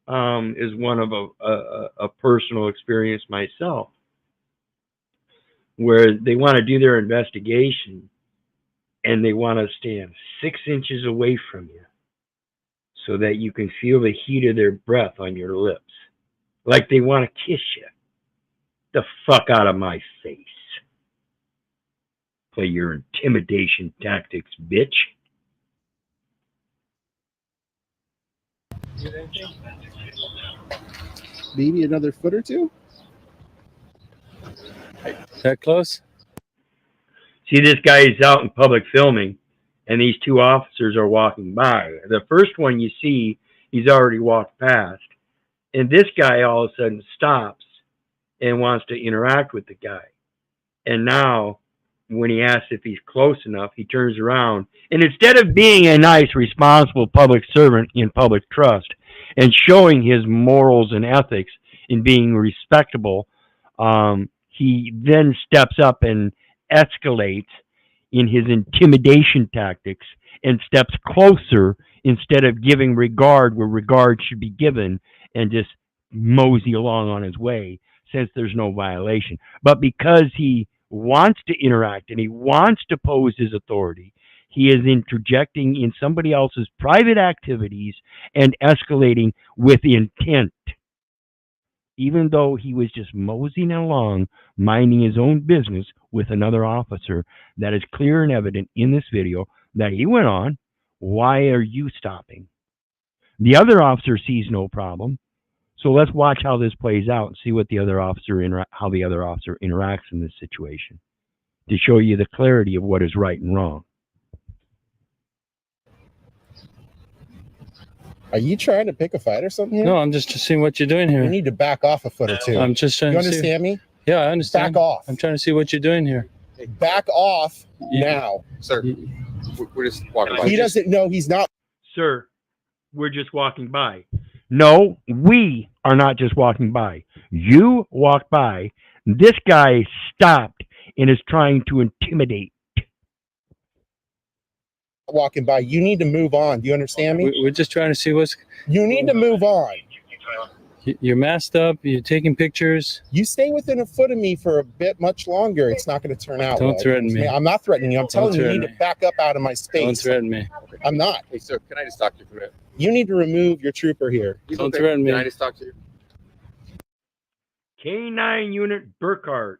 is one of a personal experience myself, where they want to do their investigation and they want to stand 6 inches away from you so that you can feel the heat of their breath on your lips, like they want to kiss you. The fuck out of my face. Play your intimidation tactics, bitch. Maybe another foot or two? That close? See, this guy is out in public filming, and these 2 officers are walking by. The first one you see, he's already walked past. And this guy all of a sudden stops and wants to interact with the guy. And now, when he asks if he's close enough, he turns around. And instead of being a nice, responsible public servant in public trust and showing his morals and ethics in being respectable, he then steps up and escalates in his intimidation tactics and steps closer instead of giving regard where regard should be given, and just mosey along on his way since there's no violation. But because he wants to interact and he wants to pose his authority, he is interjecting in somebody else's private activities and escalating with intent, even though he was just moseying along, minding his own business with another officer. That is clear and evident in this video that he went on. Why are you stopping? The other officer sees no problem. So let's watch how this plays out and see what the other officer how the other officer interacts in this situation to show you the clarity of what is right and wrong. Are you trying to pick a fight or something here? No, I'm just seeing what you're doing here. You need to back off a foot or two. I'm just trying You to see. understand me? Yeah, I understand. Back off. I'm trying to see what you're doing here. Back off now. Sir, we're just walking by. He doesn't know he's not. Sir, we're just walking by. No, we are not just walking by. You walked by. This guy stopped and is trying to intimidate. Walking by. You need to move on. Do you understand me? We're just trying to see what's. You need to move on. You're masked up. You're taking pictures. You stay within a foot of me for a bit much longer. It's not going to turn out. Don't well. threaten me. I'm not threatening you. I'm telling you, you need to back up out of my space. Don't threaten me. I'm not. Hey, sir, can I just talk to you for a minute? You need to remove your trooper here. Don't threaten me. Can I just talk to you? K9 Unit Burkhardt.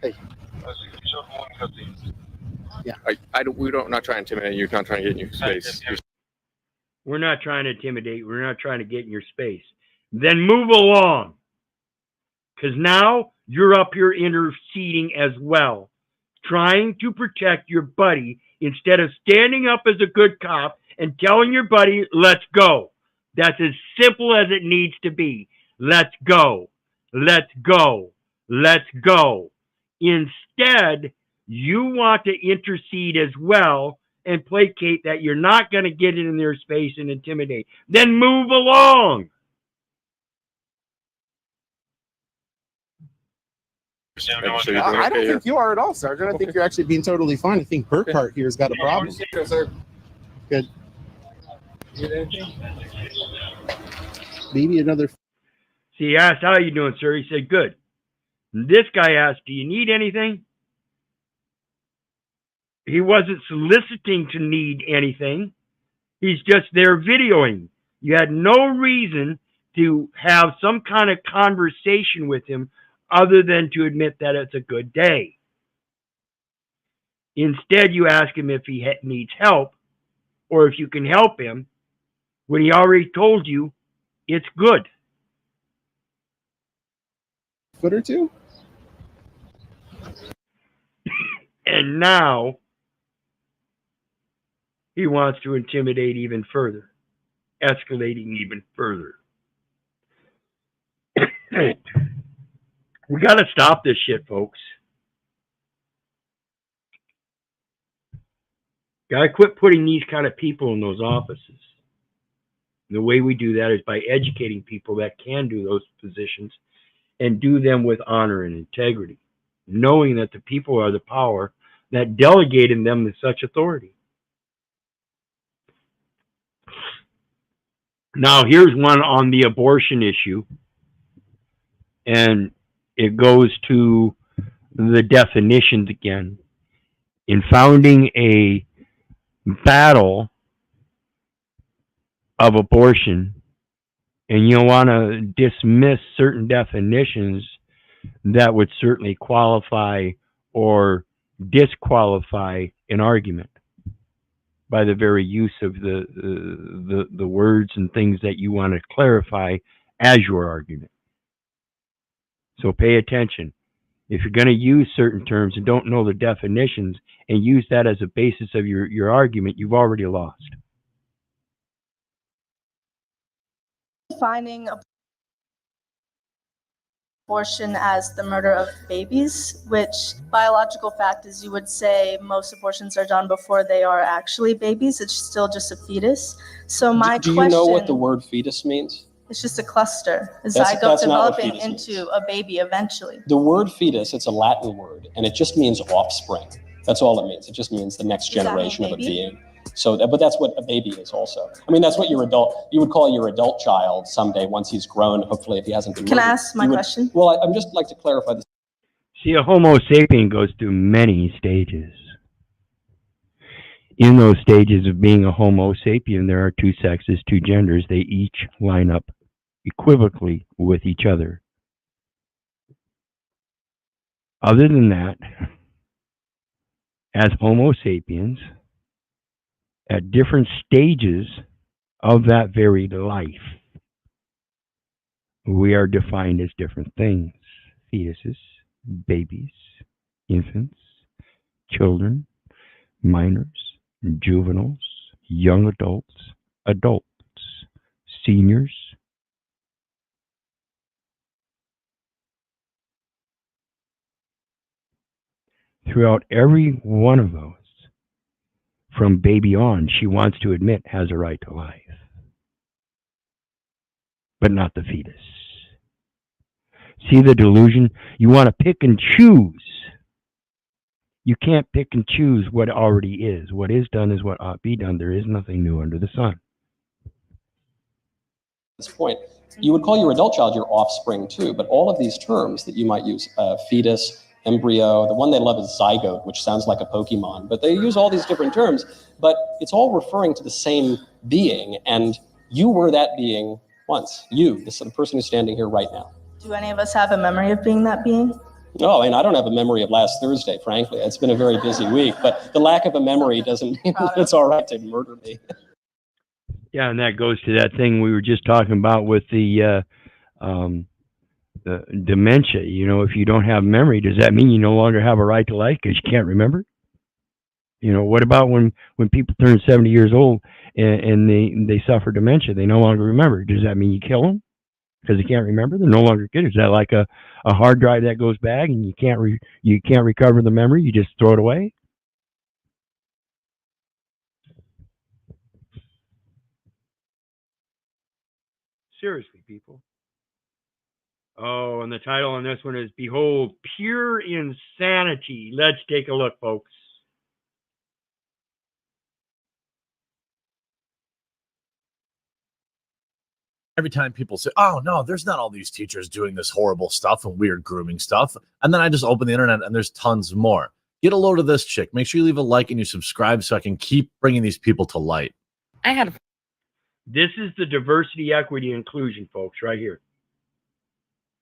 Hey. Yeah. We're not trying to intimidate you. We're not trying to get in your space. We're not trying to intimidate. We're not trying to get in your space. Then move along. Because now you're up here interceding as well, trying to protect your buddy instead of standing up as a good cop and telling your buddy, let's go. That's as simple as it needs to be. Let's go. Let's go. Let's go. Instead, you want to intercede as well and placate that you're not going to get in their space and intimidate. Then move along. I don't think you are at all, Sergeant. I think you're actually being totally fine. I think Burkhardt here has got a problem. Good. Maybe another. See, he asked, how are you doing, sir? He said, good. And this guy asked, do you need anything? He wasn't soliciting to need anything. He's just there videoing. You had no reason to have some kind of conversation with him other than to admit that it's a good day. Instead, you ask him if he needs help or if you can help him when he already told you it's good. Foot or two? And now he wants to intimidate even further, escalating even further. We got to stop this shit, folks. Got to quit putting these kind of people in those offices. And the way we do that is by educating people that can do those positions and do them with honor and integrity, knowing that the people are the power that delegated them to such authority. Now, here's one on the abortion issue, and it goes to the definitions again. In founding a battle of abortion, and you want to dismiss certain definitions that would certainly qualify or disqualify an argument by the very use of the words and things that you want to clarify as your argument. So pay attention. If you're going to use certain terms and don't know the definitions and use that as a basis of your argument, you've already lost. Finding abortion as the murder of babies, which biological fact is you would say most abortions are done before they are actually babies. It's still just a fetus. So my Do you question, know what the word fetus means? it's just a cluster, a That's zygote not what developing fetus means. into a baby eventually. The word fetus, it's a Latin word, and it just means offspring. That's all it means. It just means the next Does that mean generation of a baby? being. So, but that's what a baby is also. I mean, that's what you would call your adult child someday once he's grown, hopefully, if he hasn't been Can I murdered. ask my question? Well, I'm just like to clarify this. See, a Homo sapien goes through many stages. In those stages of being a Homo sapien, there are two sexes, two genders. They each line up equivocally with each other. Other than that, as Homo sapiens, at different stages of that very life, we are defined as different things. Fetuses, babies, infants, children, minors, juveniles, young adults, adults, seniors. Throughout every one of those, from baby on, she wants to admit has a right to life, but not the fetus. See the delusion? You want to pick and choose. You can't pick and choose what already is. What is done is what ought to be done. There is nothing new under the sun. This point, you would call your adult child your offspring too, but all of these terms that you might use, fetus, embryo, the one they love is zygote, which sounds like a Pokemon, but they use all these different terms, but it's all referring to the same being, and you were that being once. You, the person who's standing here right now. Do any of us have a memory of being that being? No, I mean, I don't have a memory of last Thursday, frankly. It's been a very busy week, but the lack of a memory doesn't mean it's all right to murder me. Yeah, and that goes to that thing we were just talking about with the dementia. You know, if you don't have memory, does that mean you no longer have a right to life because you can't remember? You know, what about when people turn 70 years old and they suffer dementia? They no longer remember. Does that mean you kill them because they can't remember? They're no longer kids. Is that like a hard drive that goes bad and you can't recover the memory? You just throw it away? Seriously, people. Oh, and the title on this one is Behold, Pure Insanity. Let's take a look, folks. Every time people say, oh, no, there's not all these teachers doing this horrible stuff and weird grooming stuff. And then I just open the internet and there's tons more. Get a load of this chick. Make sure you leave a like and you subscribe so I can keep bringing these people to light. This is the diversity, equity, inclusion, folks, right here.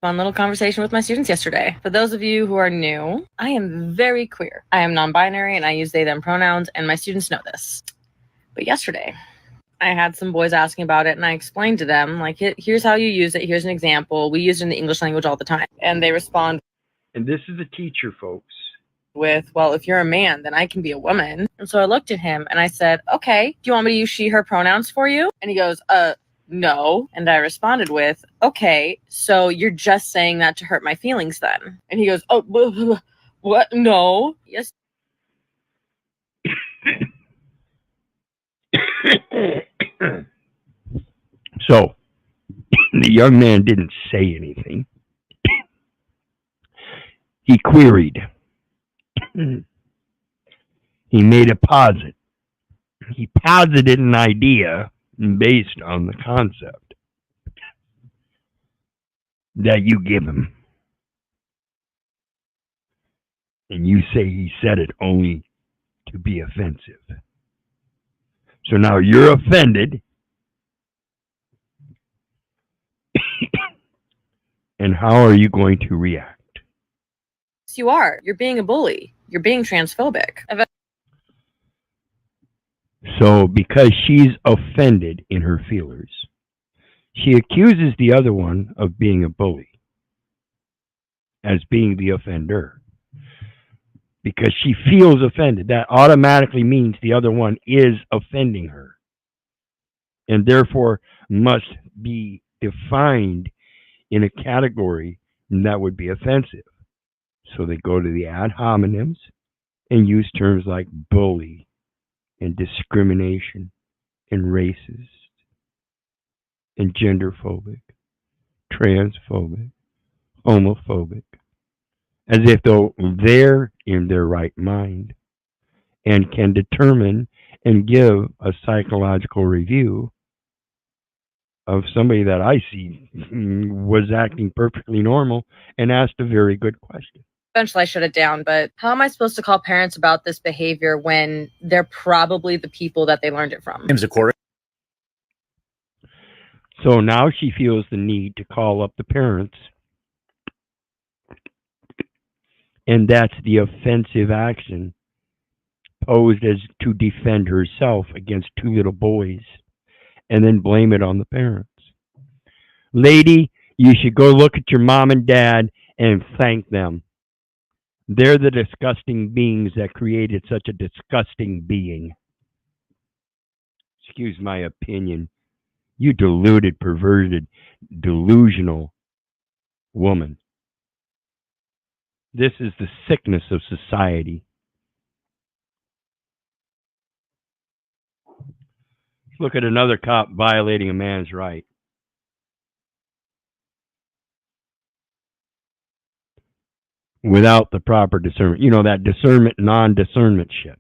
Fun little conversation with my students yesterday. For those of you who are new, I am very queer. I am non-binary and I use they, them pronouns, and my students know this. But yesterday, I had some boys asking about it and I explained to them, like, here's how you use it. Here's an example. We use it in the English language all the time. And they respond. And this is a teacher, folks. With, well, if you're a man, then I can be a woman. And so I looked at him and I said, okay, do you want me to use she, her pronouns for you? And he goes, no. And I responded with, okay, so you're just saying that to hurt my feelings then? And he goes, oh, what? No. Yes. So, the young man didn't say anything. He queried. He made a posit. He posited an idea based on the concept that you give him. And you say he said it only to be offensive. So now you're offended. And how are you going to react? You are. You're being a bully. You're being transphobic. So because she's offended in her feelers, she accuses the other one of being a bully, as being the offender. Because she feels offended. That automatically means the other one is offending her. And therefore must be defined in a category And that would be offensive. So they go to the ad hominems and use terms like bully and discrimination and racist and genderphobic, transphobic, homophobic, as if they're in their right mind and can determine and give a psychological review of somebody that I see was acting perfectly normal and asked a very good question. Eventually I shut it down, but how am I supposed to call parents about this behavior when they're probably the people that they learned it from? So now she feels the need to call up the parents, and that's the offensive action posed as to defend herself against two little boys and then blame it on the parents. Lady, you should go look at your mom and dad and thank them. They're the disgusting beings that created such a disgusting being. Excuse my opinion. You deluded, perverted, delusional woman. This is the sickness of society. Look at another cop violating a man's right. Without the proper discernment. You know, that discernment, non-discernment shit.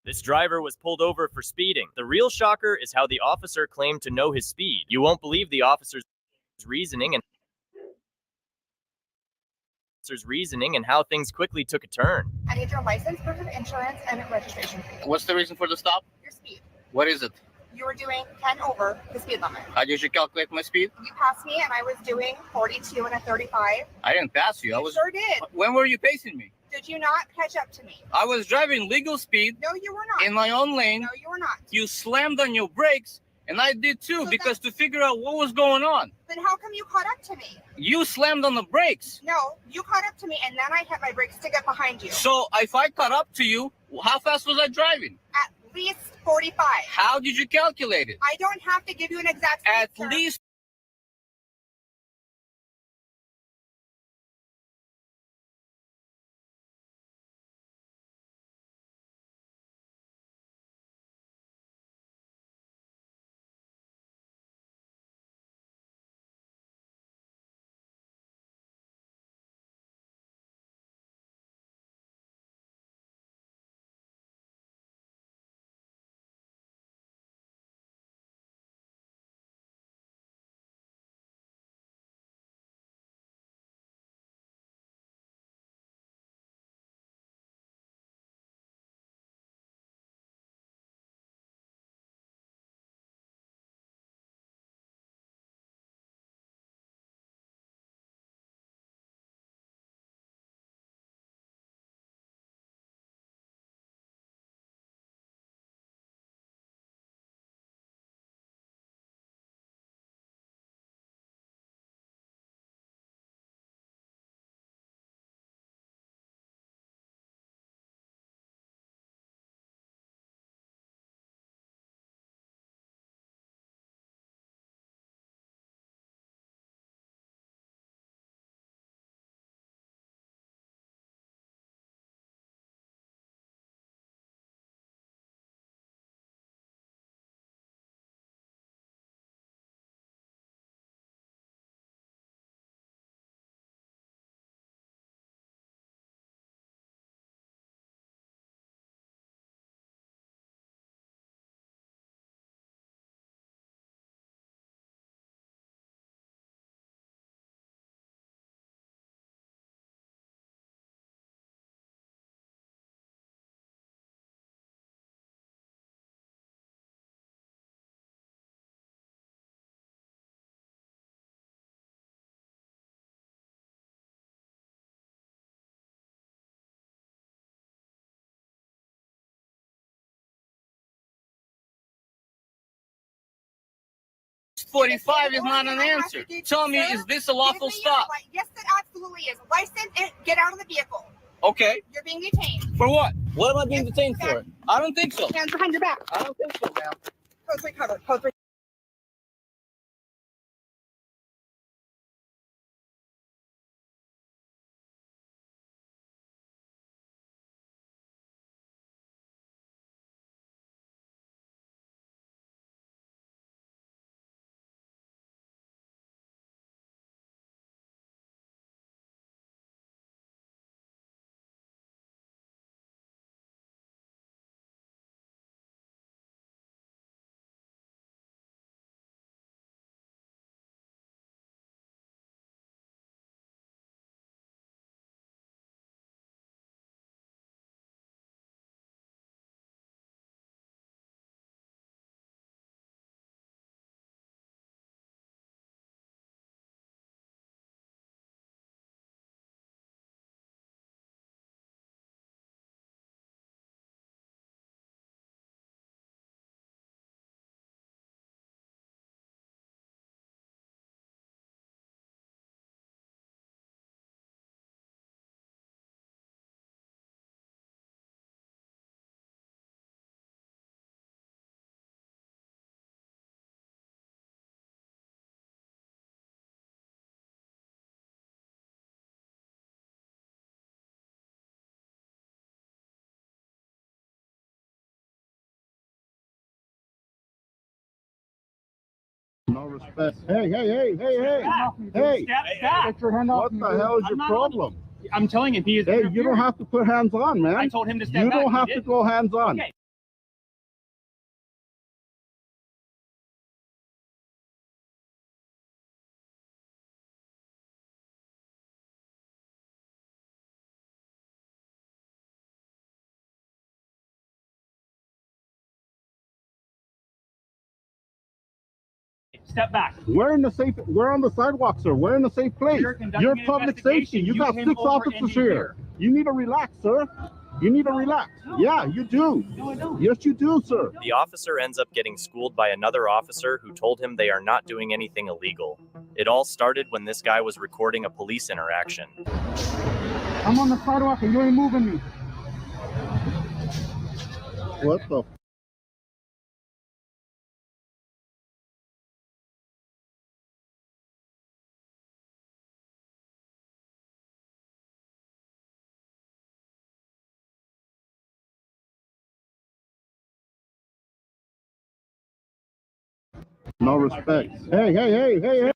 This driver was pulled over for speeding. The real shocker is how the officer claimed to know his speed. You won't believe the officer's reasoning and how things quickly took a turn. I need your license, proof of insurance, and registration. What's the reason for the stop? Your speed. What is it? You were doing 10 over the speed limit. How did you calculate my speed? You passed me and I was doing 42 and a 35. I didn't pass you. You sure did. When were you pacing me? Did you not catch up to me? I was driving legal speed. No, you were not. In my own lane. No, you were not. You slammed on your brakes, and I did too, so because to figure out what was going on. Then how come you caught up to me? You slammed on the brakes. No, you caught up to me, and then I hit my brakes to get behind you. So if I caught up to you, how fast was I driving? At least 45. How did you calculate it? I don't have to give you an exact At answer. least. .45 is not an answer. Tell me, is this a lawful stop? Yes, it absolutely is. License and get out of the vehicle. Okay. You're being detained. For what? What am I being detained for? I don't think so. Hands behind your back. I don't think so, ma'am. Code 3 covered. Code 3. No respect. Hey, hey. Get your hand off What me, the dude. hell is I'm your not problem? I'm telling him he is. Hey, you don't have to put hands on, man. I told him to step You back. don't He have to didn't. go hands on. Okay. Step back. We're in the safe. We're on the sidewalk, sir. We're in a safe place. You're public safety. You got 6 officers here. You need to relax, sir. You need to relax. Yeah, you do. No, I don't. Yes, you do, sir. The officer ends up getting schooled by another officer who told him they are not doing anything illegal. It all started when this guy was recording a police interaction. I'm on the sidewalk and you ain't moving me. What the? No respect. Hey.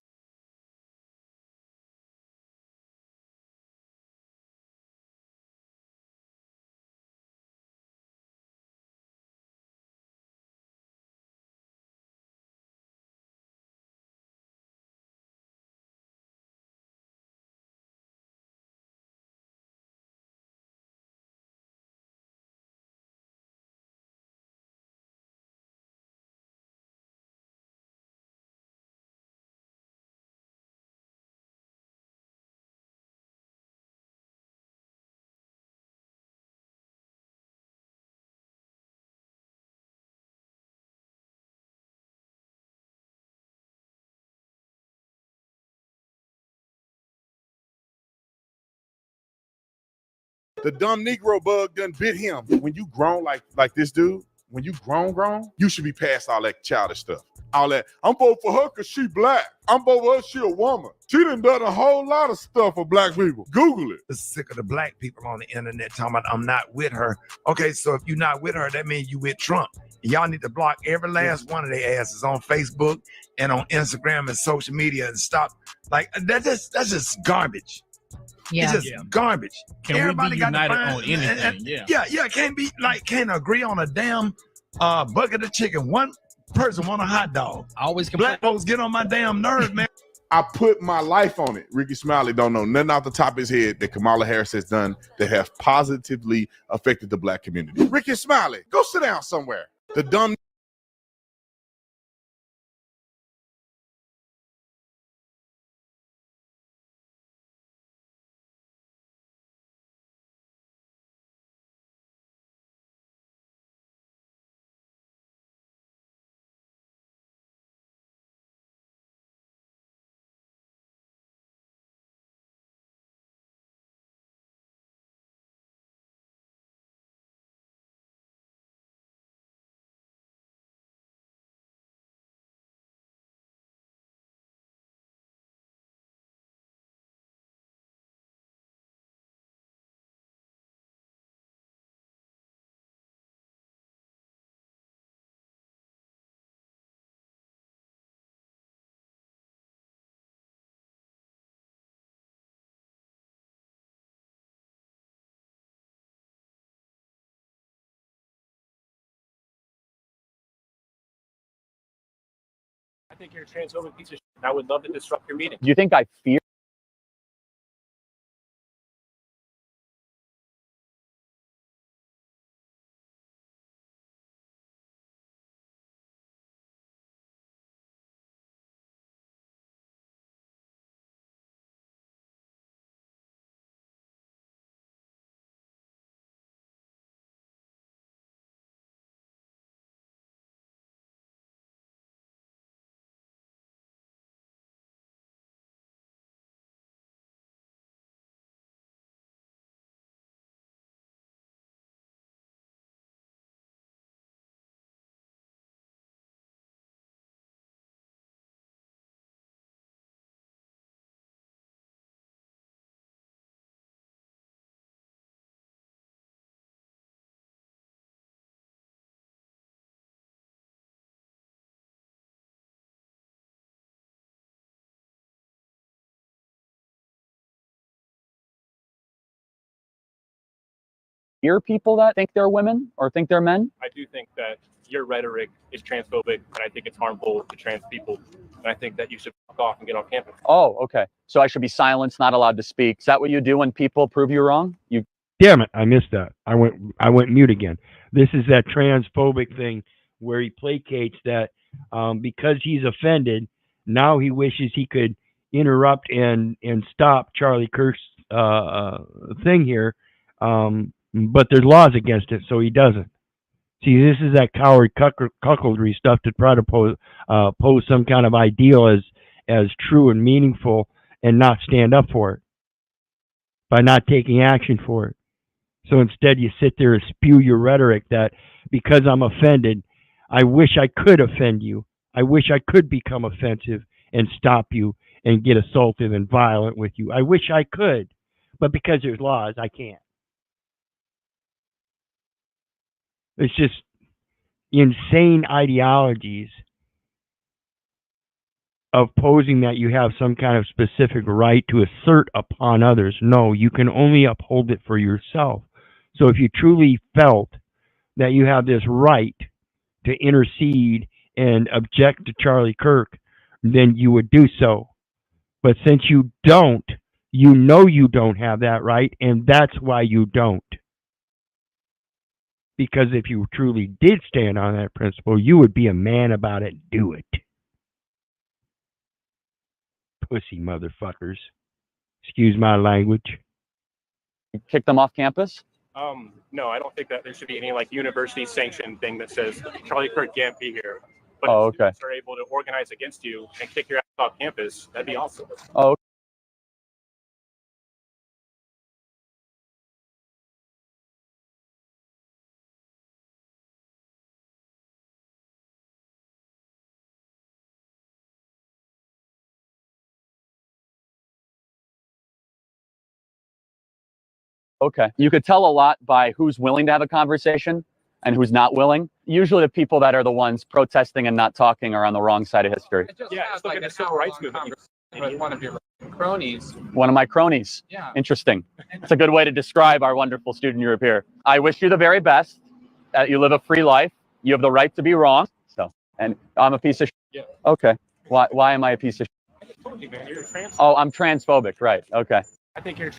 The dumb Negro bug done bit him. When you grown like this dude, when you grown, you should be past all that childish stuff. All that, I'm voting for her because she black. I'm voting for her, she a woman. She done done a whole lot of stuff for black people. Google it. Sick of the black people on the internet talking about I'm not with her. Okay, so if you're not with her, that means you with Trump. Y'all need to block every last one of their asses on Facebook and on Instagram and social media and stop. Like that's just garbage. Yeah. It's just garbage. Can Everybody we be got to united find, on anything? can't agree on a damn bucket of chicken. One person want a hot dog. I always black folks get on my damn nerves, man. I put my life on it. Ricky Smiley don't know nothing off the top of his head that Kamala Harris has done that have positively affected the black community. Ricky Smiley, go sit down somewhere. The dumb I think you're a transphobic piece of shit, and I would love to disrupt your meeting. Do you think I fear hear people that think they're women or think they're men? I do think that your rhetoric is transphobic, and I think it's harmful to trans people. And I think that you should fuck off and get off campus. Oh, okay. So I should be silenced, not allowed to speak. Is that what you do when people prove you wrong? You Damn it, I missed that. I went mute again. This is that transphobic thing where he placates that because he's offended, now he wishes he could interrupt and stop Charlie Kirk's thing here, but there's laws against it, so he doesn't. See, this is that coward cuckoldry stuff to try to pose some kind of ideal as true and meaningful and not stand up for it by not taking action for it. So instead, you sit there and spew your rhetoric that because I'm offended, I wish I could offend you. I wish I could become offensive and stop you and get assaultive and violent with you. I wish I could, but because there's laws, I can't. It's just insane ideologies of posing that you have some kind of specific right to assert upon others. No, you can only uphold it for yourself. So if you truly felt that you have this right to intercede and object to Charlie Kirk, then you would do so. But since you don't, you know you don't have that right, and that's why you don't. Because if you truly did stand on that principle, you would be a man about it. Do it. Pussy motherfuckers. Excuse my language. kick them off campus? No, I don't think that there should be any like university sanctioned thing that says Charlie Kirk can't be here. But Oh, if okay. students are able to organize against you and kick your ass off campus, that'd be awesome. Oh, okay. You could tell a lot by who's willing to have a conversation and who's not willing. Usually the people that are the ones protesting and not talking are on the wrong side of history. Yeah, just look at the civil rights movement. With one of your cronies. One of my cronies. Yeah. Interesting. It's a good way to describe our wonderful student Europe here. I wish you the very best. You live a free life. You have the right to be wrong. So, and I'm a piece of shit. Yeah. Okay. Why am I a piece of shit? I told you, man, you're trans. Oh, I'm transphobic. Right. Okay. I think you're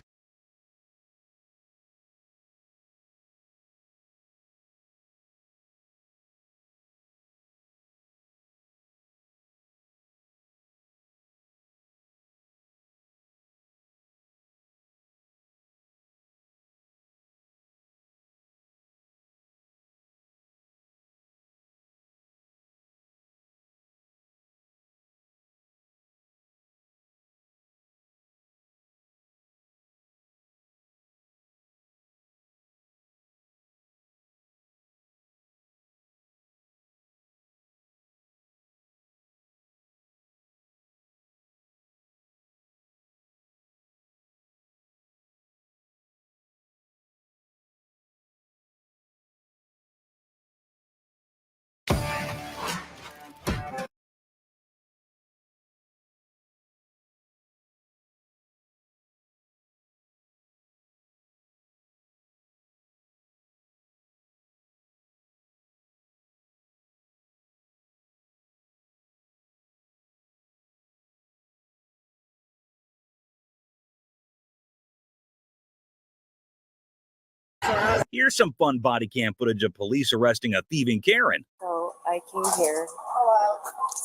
Here's some fun body cam footage of police arresting a thieving Karen. So I came here.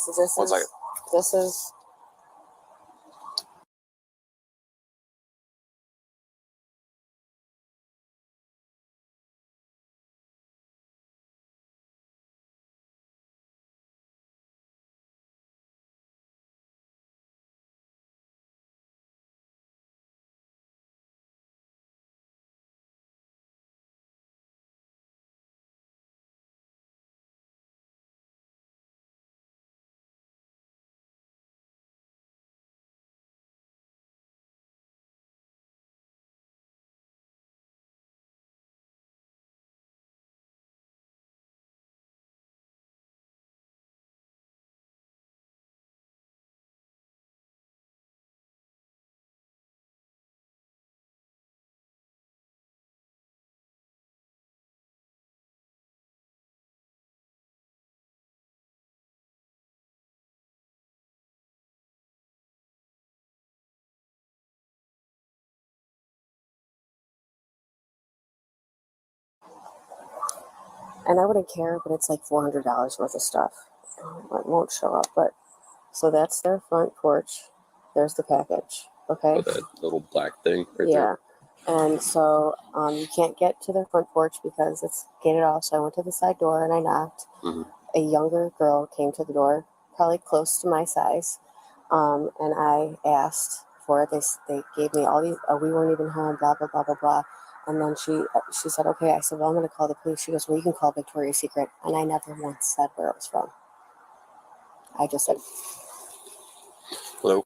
So this is And I wouldn't care, but it's like $400 worth of stuff. It won't show up, but so that's their front porch. There's the package. Okay. Oh, that little black thing right Yeah. there. And so you can't get to their front porch because it's gated off. So I went to the side door and I knocked. Mm-hmm. A younger girl came to the door, probably close to my size, and I asked for it. They gave me all these. We weren't even home. Blah blah blah blah blah. And then she said, okay. I said, well, I'm going to call the police. She goes, well, you can call Victoria's Secret. And I never once said where it was from. I just said. Hello.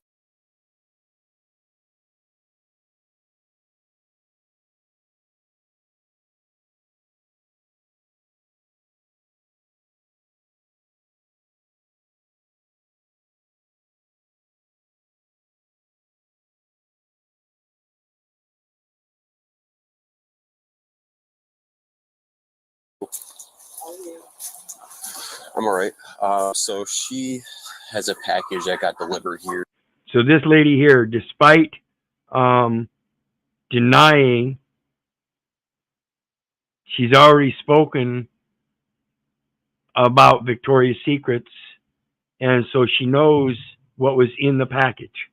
I'm all right. So she has a package that got delivered here. So this lady here, despite denying, she's already spoken about Victoria's Secrets, and so she knows what was in the package.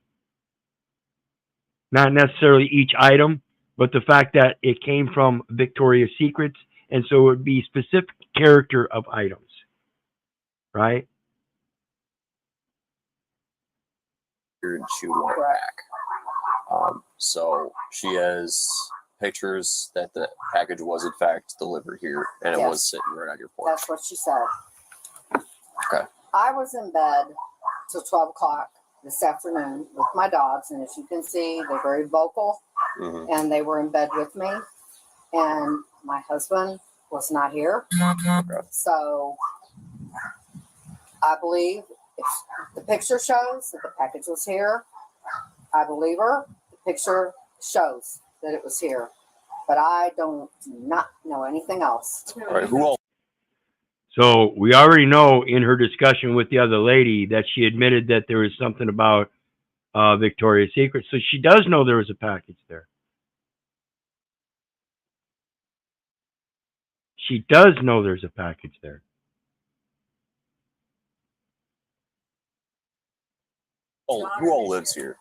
Not necessarily each item, but the fact that it came from Victoria's Secrets, and so it would be specific character of items, right? And she want it back. So she has pictures that the package was in fact delivered here, and it was sitting right on your porch. That's what she said. Okay. I was in bed till 12 o'clock this afternoon with my dogs, and as you can see, they're very vocal, and they were in bed with me, and my husband was not here. So I believe if the picture shows that the package was here, I believe her. The picture shows that it was here, but I do not know anything else. All right, who else? So we already know in her discussion with the other lady that she admitted that there was something about Victoria's Secret. So she does know there was a package there. She does know there's a package there. Oh, who all lives here?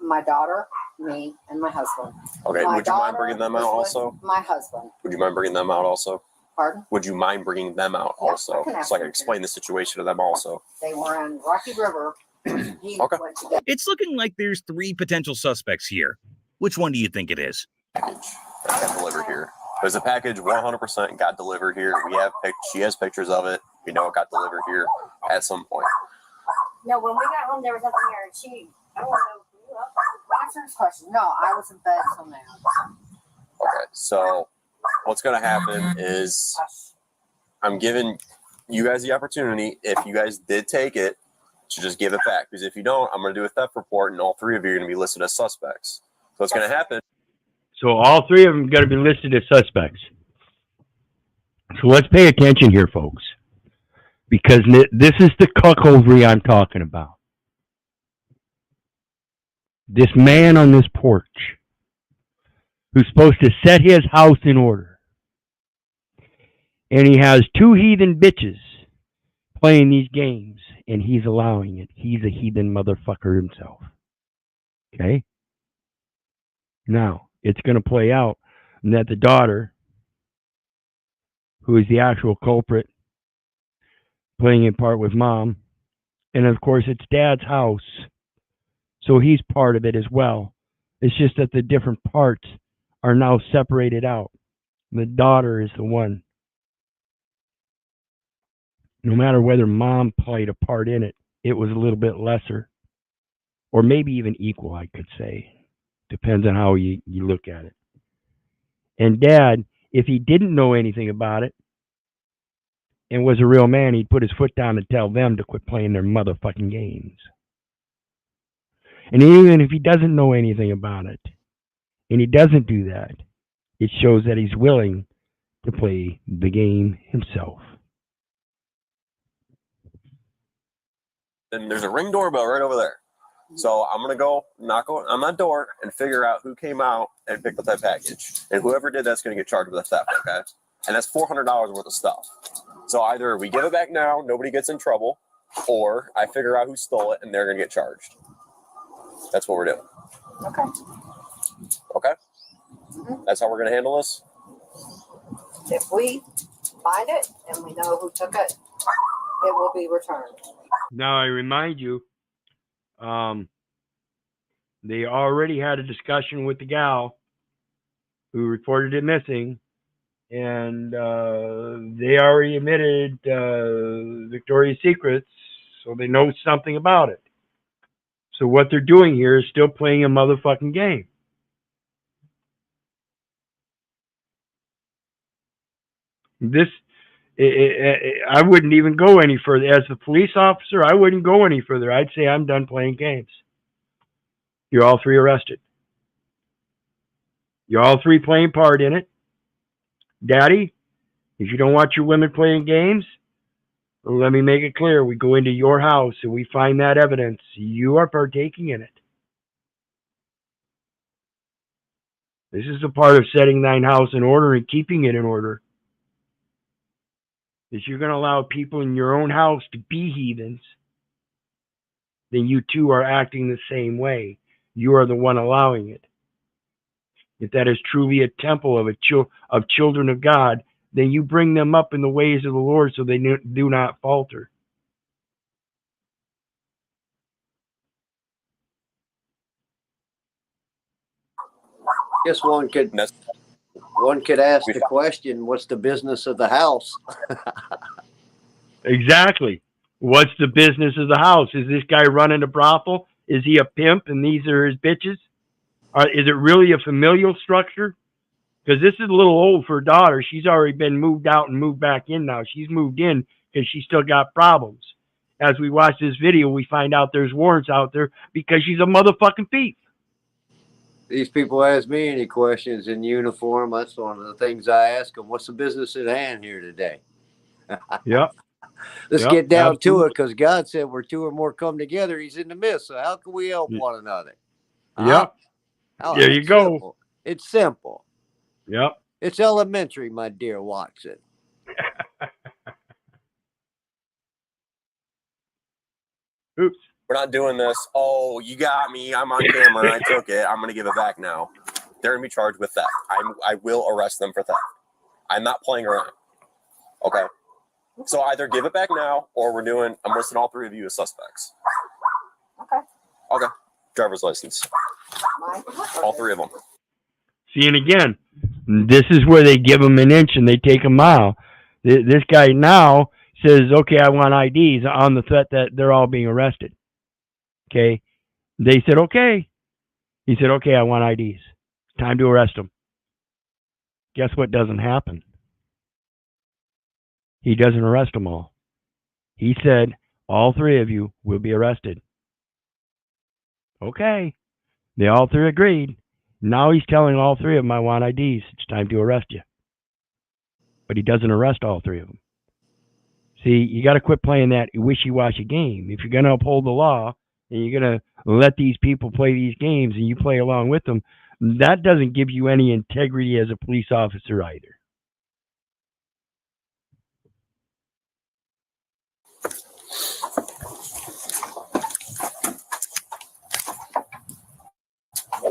My daughter, me, and my husband. Okay, My would you mind daughter bringing them out was with also? My husband. Would you mind bringing them out also? Pardon? Would you mind bringing them out Yeah, also? I can ask So I can them explain the situation to them also. They were in Rocky River. He Okay. went to get It's looking like there's 3 potential suspects here. Which one do you think it is? Package that got delivered here. There's a package 100% got delivered here. She has pictures of it. We know it got delivered here at some point. No, when we got home, there was nothing here, and I don't know. Answer this question. No, I was in bed till now. Okay, so what's going to happen is I'm giving you guys the opportunity, if you guys did take it, to just give it back. Because if you don't, I'm going to do a theft report, and all 3 of you are going to be listed as suspects. So what's going to happen? So all 3 of them got to be listed as suspects. So let's pay attention here, folks, because this is the cuckoldry I'm talking about. This man on this porch who's supposed to set his house in order, and he has 2 heathen bitches playing these games, and he's allowing it. He's a heathen motherfucker himself. Okay? Now, it's going to play out that the daughter, who is the actual culprit, playing a part with mom, and of course it's dad's house, so he's part of it as well. It's just that the different parts are now separated out. The daughter is the one. No matter whether mom played a part in it, it was a little bit lesser, or maybe even equal, I could say. Depends on how you look at it. And dad, if he didn't know anything about it and was a real man, he'd put his foot down and tell them to quit playing their motherfucking games. And even if he doesn't know anything about it, and he doesn't do that, it shows that he's willing to play the game himself. And there's a Ring doorbell right over there. So I'm going to go knock on that door and figure out who came out and picked up that package. And whoever did that's going to get charged with a theft, okay? And that's $400 worth of stuff. So either we give it back now, nobody gets in trouble, or I figure out who stole it and they're going to get charged. That's what we're doing. Okay. Okay? That's how we're going to handle this? If we find it and we know who took it, it will be returned. Now I remind you, they already had a discussion with the gal who reported it missing, and they already admitted Victoria's Secrets, so they know something about it. So what they're doing here is still playing a motherfucking game. This, I wouldn't even go any further. As a police officer, I wouldn't go any further. I'd say I'm done playing games. You're all three arrested. You're all three playing part in it. Daddy, if you don't want your women playing games, let me make it clear. We go into your house and we find that evidence. You are partaking in it. This is a part of setting thine house in order and keeping it in order. If you're going to allow people in your own house to be heathens, then you too are acting the same way. You are the one allowing it. If that is truly a temple of children of God, then you bring them up in the ways of the Lord so they do not falter. Guess one could ask the question, what's the business of the house? Exactly. What's the business of the house? Is this guy running a brothel? Is he a pimp and these are his bitches? Is it really a familial structure? Because this is a little old for her daughter. She's already been moved out and moved back in now. She's moved in because she's still got problems. As we watch this video, we find out there's warrants out there because she's a motherfucking thief. These people ask me any questions in uniform. That's one of the things I ask them. What's the business at hand here today? Yep. Let's get down to it, because God said where two or more come together, he's in the midst. So how can we help one another? Yep. Oh, there you go. Simple. It's simple. Yep. It's elementary, my dear Watson. Oops. We're not doing this. Oh, you got me. I'm on camera. I took it. I'm going to give it back now. They're going to be charged with theft. I will arrest them for theft. I'm not playing around. Okay? So either give it back now, or I'm listing all three of you as suspects. Okay. Okay. Driver's license. All three of them. See, and again, this is where they give them an inch and they take a mile. This guy now says, okay, I want IDs on the threat that they're all being arrested. Okay. They said, okay. He said, okay, I want IDs. It's time to arrest them. Guess what doesn't happen? He doesn't arrest them all. He said, all three of you will be arrested. Okay. They all three agreed. Now he's telling all three of them, I want IDs. It's time to arrest you. But he doesn't arrest all three of them. See, you got to quit playing that wishy-washy game. If you're going to uphold the law and you're going to let these people play these games and you play along with them, that doesn't give you any integrity as a police officer either.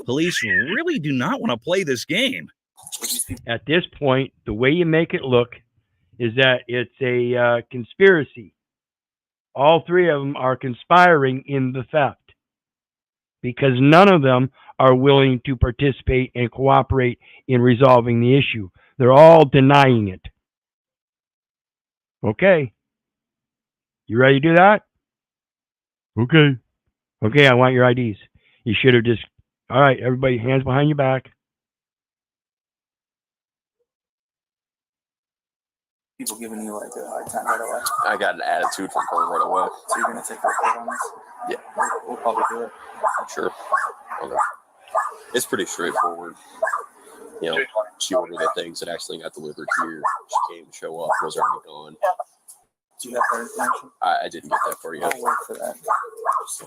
Police really do not want to play this game. At this point, the way you make it look is that it's a conspiracy. All three of them are conspiring in the theft because none of them are willing to participate and cooperate in resolving the issue. They're all denying it. Okay. You ready to do that? Okay. Okay, I want your IDs. You should have just... All right, everybody, hands behind your back. People giving you like a hard time right away. I got an attitude from her right away. So you're gonna take a report on this? Yeah. We'll probably do it. Sure. Okay. It's pretty straightforward. You know, she ordered the things that actually got delivered here. She came to show up, was already gone. Do you have that information? I didn't get that for you. I'll work for that. So,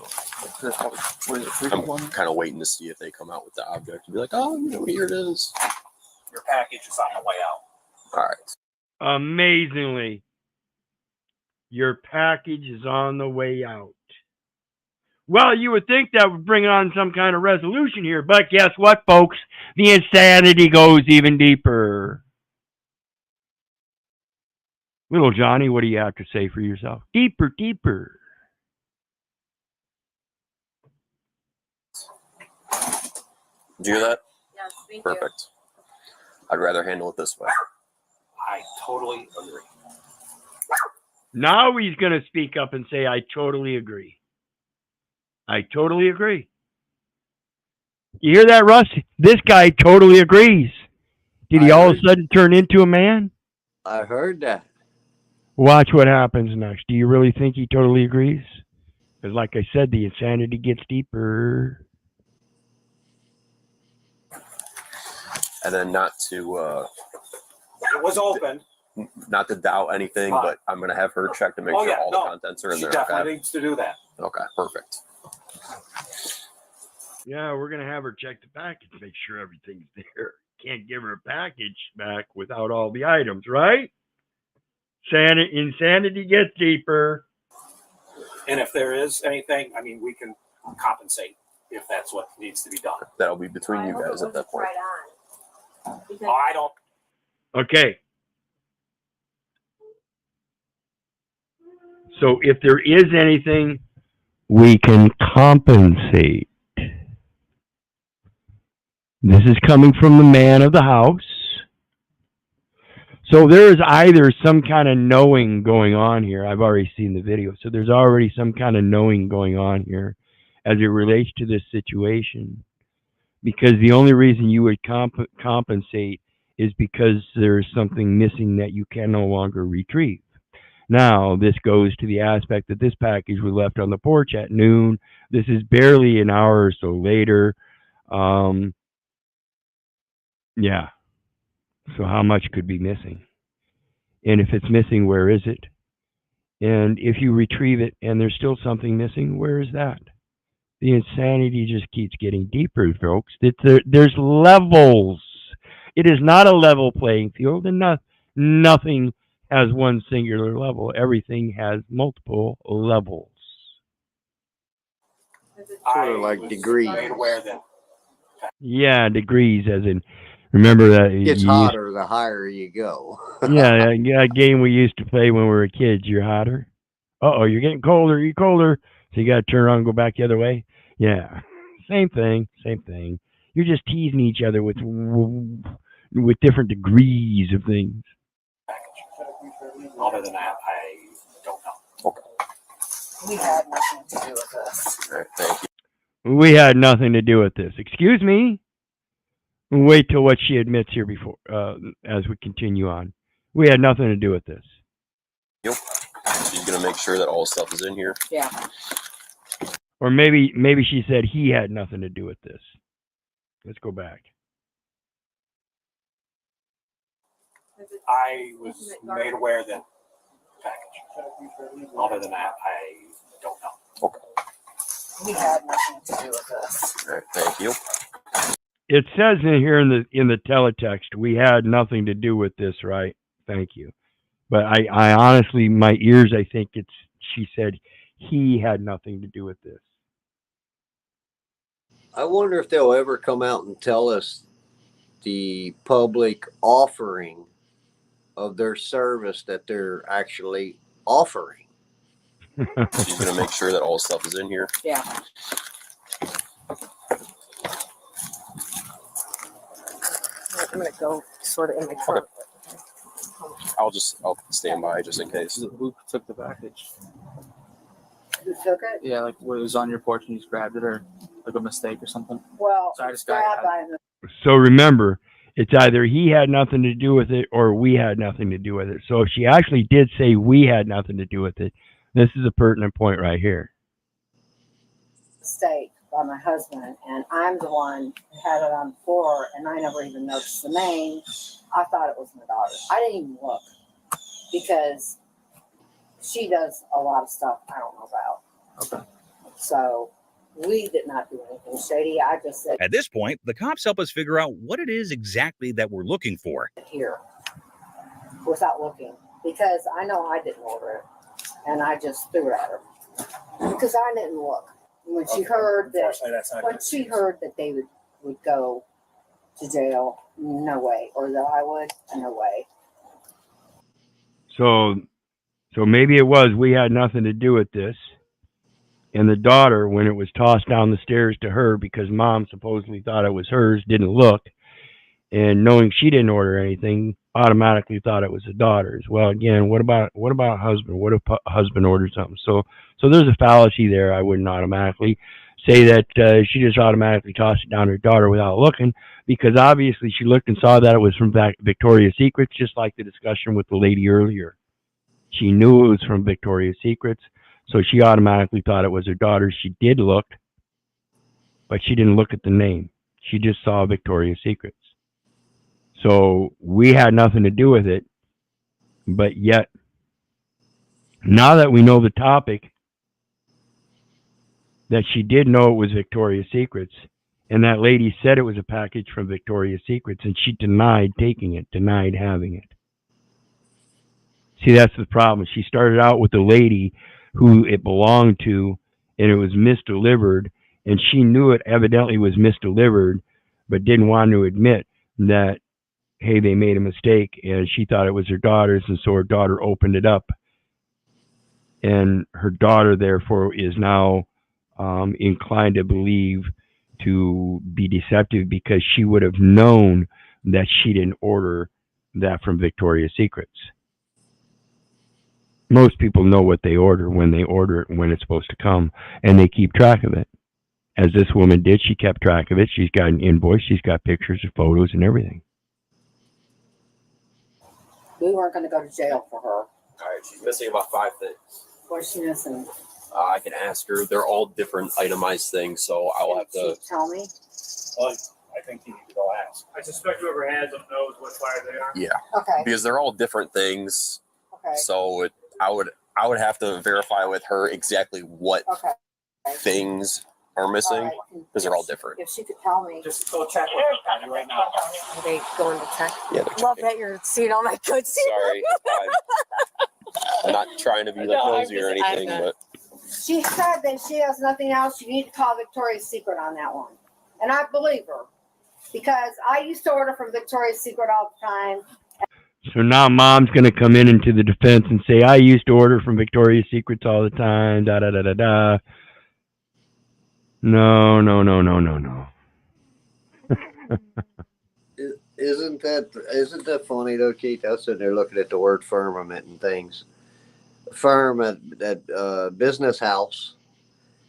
what is it, I'm kind of waiting to see if they come out with the object and be like, oh, you know, here it is. Your package is on the way out. All right. Amazingly, your package is on the way out. Well, you would think that would bring on some kind of resolution here, but guess what, folks? The insanity goes even deeper. Little Johnny, what do you have to say for yourself? Deeper, deeper. Do you hear that? Yes, thank Perfect. I'd rather handle it this way. I totally agree. Now he's going to speak up and say, I totally agree. I totally agree. You hear that, Russ? This guy totally agrees. Did he all of a sudden turn into a man? I heard that. Watch what happens next. Do you really think he totally agrees? Because like I said, the insanity gets deeper. And then not to It was open. not to doubt anything, but I'm going to have her check to make sure all the contents are in there. She definitely Okay? needs to do that. Okay, perfect. Yeah, we're going to have her check the package, make sure everything's there. Can't give her a package back without all the items, right? Insanity gets deeper. And if there is anything, I mean, we can compensate if that's what needs to be done. That'll be between you guys at that point. I don't. Okay. So if there is anything, we can compensate. This is coming from the man of the house. So there is either some kind of knowing going on here. I've already seen the video. So there's already some kind of knowing going on here as it relates to this situation. Because the only reason you would compensate is because there's something missing that you can no longer retrieve. Now, this goes to the aspect that this package was left on the porch at noon. This is barely an hour or so later. Yeah. So how much could be missing? And if it's missing, where is it? And if you retrieve it and there's still something missing, where is that? The insanity just keeps getting deeper, folks. There's levels. It is not a level playing field, and nothing has one singular level. Everything has multiple levels. Sort of like degrees. Made aware that Yeah, degrees, as in, remember that It gets hotter the higher you go. Yeah, that game we used to play when we were kids. You're hotter. Uh-oh, you're getting colder. You're colder. So you got to turn around and go back the other way. Yeah, same thing. Same thing. You're just teasing each other with different degrees of things. other than that, I don't know. Okay. We had nothing to do with this. All right, thank you. We had nothing to do with this. Excuse me? Wait till what she admits here before, as we continue on. We had nothing to do with this. Yep. She's going to make sure that all the stuff is in here. Yeah. Or maybe she said he had nothing to do with this. Let's go back. I was made aware that package. Other than that, I don't know. Okay. We had nothing to do with this. All right, thank you. It says in here in the teletext, we had nothing to do with this, right? Thank you. But I honestly, my ears, I think she said he had nothing to do with this. I wonder if they'll ever come out and tell us the public offering of their service that they're actually offering. She's going to make sure that all the stuff is in here. Yeah. I'm going to go sort of in my trunk. I'll stand by just in case. Who took the package? Who took it? Yeah, like where it was on your porch and you just grabbed it, or like a mistake or something. Well, So I just got grabbed it. by the So remember, it's either he had nothing to do with it or we had nothing to do with it. So if she actually did say we had nothing to do with it, this is a pertinent point right here. mistake by my husband, and I'm the one who had it on the floor, and I never even noticed the name. I thought it was my daughter. I didn't even look because she does a lot of stuff I don't know about. Okay. So we did not do anything shady. I just said, At this point, the cops help us figure out what it is exactly that we're looking for. here. without looking, because I know I didn't order it, and I just threw it at her because I didn't look. When she heard that they would go to jail, no way, or that I would, no way. So maybe it was we had nothing to do with this. And the daughter, when it was tossed down the stairs to her because mom supposedly thought it was hers, didn't look. And knowing she didn't order anything, automatically thought it was the daughter's. Well, again, what about husband? What if husband ordered something? So there's a fallacy there. I wouldn't automatically say that she just automatically tossed it down to her daughter without looking, because obviously she looked and saw that it was from Victoria's Secrets, just like the discussion with the lady earlier. She knew it was from Victoria's Secrets, so she automatically thought it was her daughter. She did look, but she didn't look at the name. She just saw Victoria's Secrets. So we had nothing to do with it, but yet, now that we know the topic, that she did know it was Victoria's Secrets, and that lady said it was a package from Victoria's Secrets, and she denied taking it, denied having it. See, that's the problem. She started out with the lady who it belonged to, and it was misdelivered, and she knew it evidently was misdelivered, but didn't want to admit that, hey, they made a mistake, and she thought it was her daughter's, and so her daughter opened it up. And her daughter, therefore, is now inclined to believe to be deceptive, because she would have known that she didn't order that from Victoria's Secrets. Most people know what they order, when they order it, and when it's supposed to come, and they keep track of it. As this woman did, she kept track of it. She's got an invoice, she's got pictures and photos and everything. We weren't going to go to jail for her. All right, she's missing about 5 things. What's she missing? I can ask her. They're all different itemized things, so I will have to. Tell me. Well, I think you need to go ask. I suspect whoever has them knows what fire they are. Yeah. Okay. Because they're all different things. Okay. So I would have to verify with her exactly what things are missing, because they're all different. If she could tell me. Just go check with her right now. Are they going to check? Yeah, Love that you're seeing all my good stuff. Sorry. I'm not trying to be like nosy or anything, but She said that she has nothing else. You need to call Victoria's Secret on that one. And I believe her, because I used to order from Victoria's Secret all the time. So now mom's going to come into the defense and say, I used to order from Victoria's Secrets all the time, da-da-da-da-da. No. Isn't that funny though, Keith? I was sitting there looking at the word firmament and things. Firm at business house,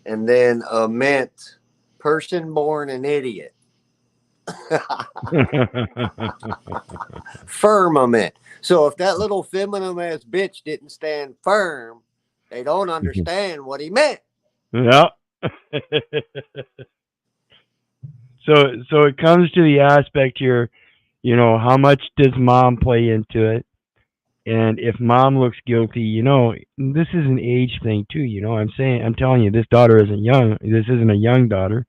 and then mint, person born an idiot. Firmament. So if that little feminine ass bitch didn't stand firm, they don't understand what he meant. Yeah. So it comes to the aspect here, how much does mom play into it? And if mom looks guilty, this is an age thing too, I'm telling you, this daughter isn't young. This isn't a young daughter,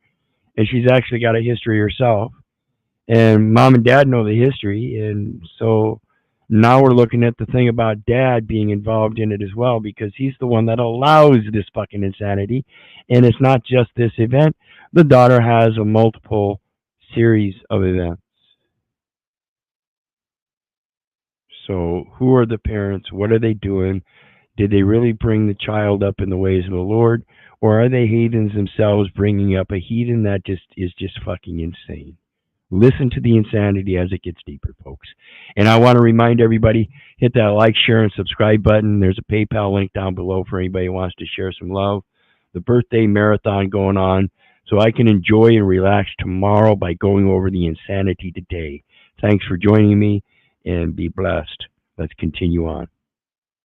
and she's actually got a history herself. And mom and dad know the history, and so now we're looking at the thing about dad being involved in it as well, because he's the one that allows this fucking insanity. And it's not just this event. The daughter has a multiple series of events. So who are the parents? What are they doing? Did they really bring the child up in the ways of the Lord? Or are they heathens themselves bringing up a heathen that is just fucking insane? Listen to the insanity as it gets deeper, folks. And I want to remind everybody, hit that like, share, and subscribe button. There's a PayPal link down below for anybody who wants to share some love. The birthday marathon going on, so I can enjoy and relax tomorrow by going over the insanity today. Thanks for joining me, and be blessed. Let's continue on.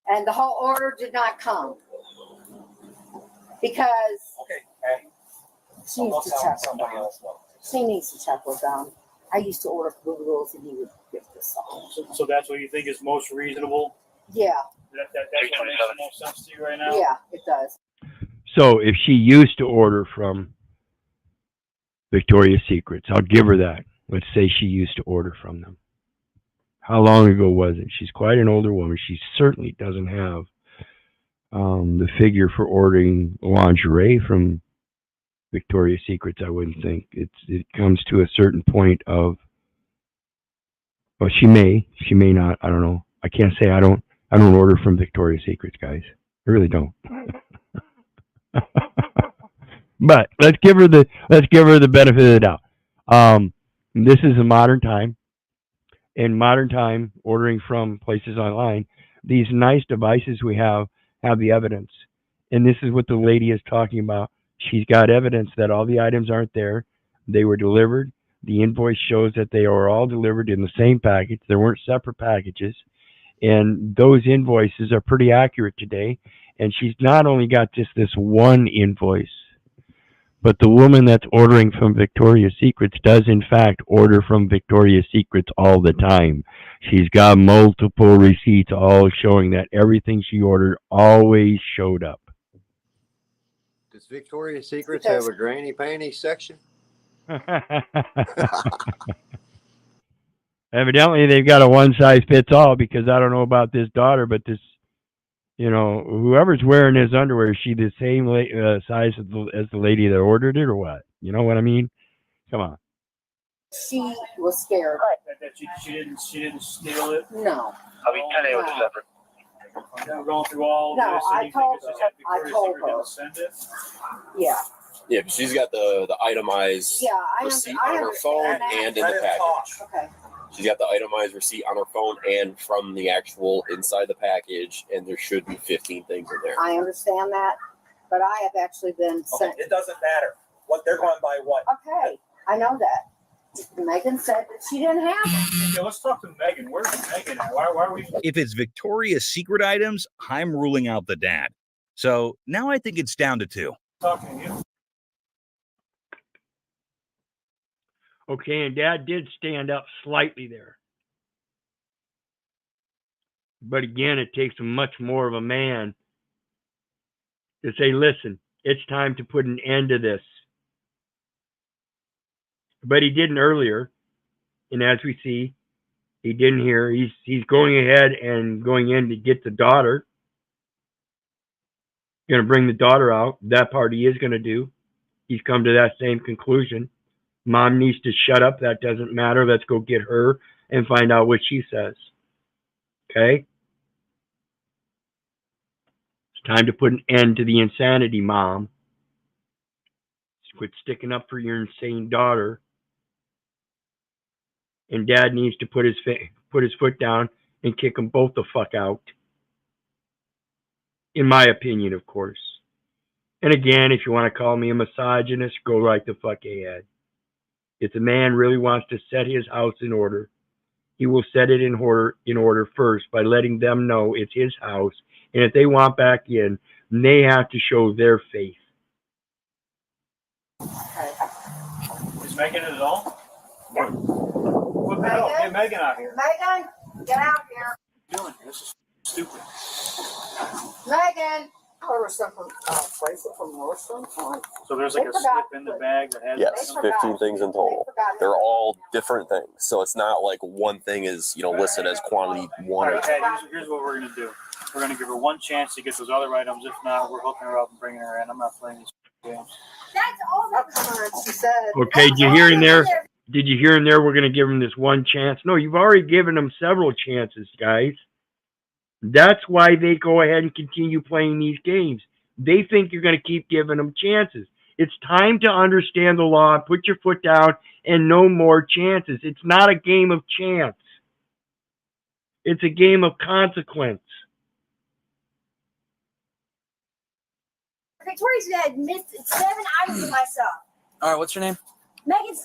And the whole order did not come. Because she needs to check somebody else. She needs to check with them. I used to order Googles and he would give this all. So that's what you think is most reasonable? Yeah. That's what makes the most sense to you right now? Yeah, it does. So if she used to order from Victoria's Secrets, I'll give her that. Let's say she used to order from them. How long ago was it? She's quite an older woman. She certainly doesn't have the figure for ordering lingerie from Victoria's Secrets. I wouldn't think it comes to a certain point of. Well, she may not. I don't know. I can't say I don't order from Victoria's Secrets, guys. I really don't. But let's give her the benefit of the doubt. This is a modern time. In modern time, ordering from places online, these nice devices we have the evidence. And this is what the lady is talking about. She's got evidence that all the items aren't there. They were delivered. The invoice shows that they are all delivered in the same package. There weren't separate packages. And those invoices are pretty accurate today. And she's not only got just this one invoice, but the woman that's ordering from Victoria's Secrets does, in fact, order from Victoria's Secrets all the time. She's got multiple receipts all showing that everything she ordered always showed up. Does Victoria's Secrets have a granny panties section? Evidently, they've got a one-size-fits-all, because I don't know about this daughter, but this, whoever's wearing his underwear, is she the same size as the lady that ordered it, or what? You know what I mean? Come on. She was scared. She didn't steal it. No. I mean, 10A was separate. We're going through all No, this. I told her. Send it. Yeah. Yeah, but she's got the itemized receipt on her phone and in the package. Okay. She's got the itemized receipt on her phone and from the actual inside the package, and there should be 15 things in there. I understand that, but I have actually been sent. It doesn't matter. What they're going by what? Okay, I know that. Megan said that she didn't have it. Okay, let's talk to Megan. Where's Megan at? Why are we? If it's Victoria's Secret items, I'm ruling out the dad. So now I think it's down to 2. Talking to you. Okay, and Dad did stand up slightly there. But again, it takes much more of a man to say, listen, it's time to put an end to this. But he didn't earlier. And as we see, he didn't hear. He's going ahead and going in to get the daughter. Going to bring the daughter out. That part he is going to do. He's come to that same conclusion. Mom needs to shut up. That doesn't matter. Let's go get her and find out what she says. Okay? It's time to put an end to the insanity, Mom. Quit sticking up for your insane daughter. And Dad needs to put his foot down and kick them both the fuck out. In my opinion, of course. And again, if you want to call me a misogynist, go right the fuck ahead. If the man really wants to set his house in order, he will set it in order first by letting them know it's his house. And if they want back in, they have to show their faith. Is Megan at all? Put that up. Get Megan out here. Megan, get out here. What are you doing? This is stupid. Megan. Order something, bracelet from Nordstrom. So there's like a slip in the bag that has. Yes, 15 things in total. They're all different things, so it's not like one thing is listed as quantity 1 or 2. Here's what we're gonna do. We're gonna give her one chance to get those other items. If not, we're hooking her up and bringing her in. I'm not playing these games. That's all that she said. Okay, did you hear in there? Did you hear in there? We're going to give him this one chance. No, you've already given him several chances, guys. That's why they go ahead and continue playing these games. They think you're going to keep giving them chances. It's time to understand the law, put your foot down, and no more chances. It's not a game of chance. It's a game of consequence. Victoria's had missed 7 items of my stuff. All right, what's your name? Megan.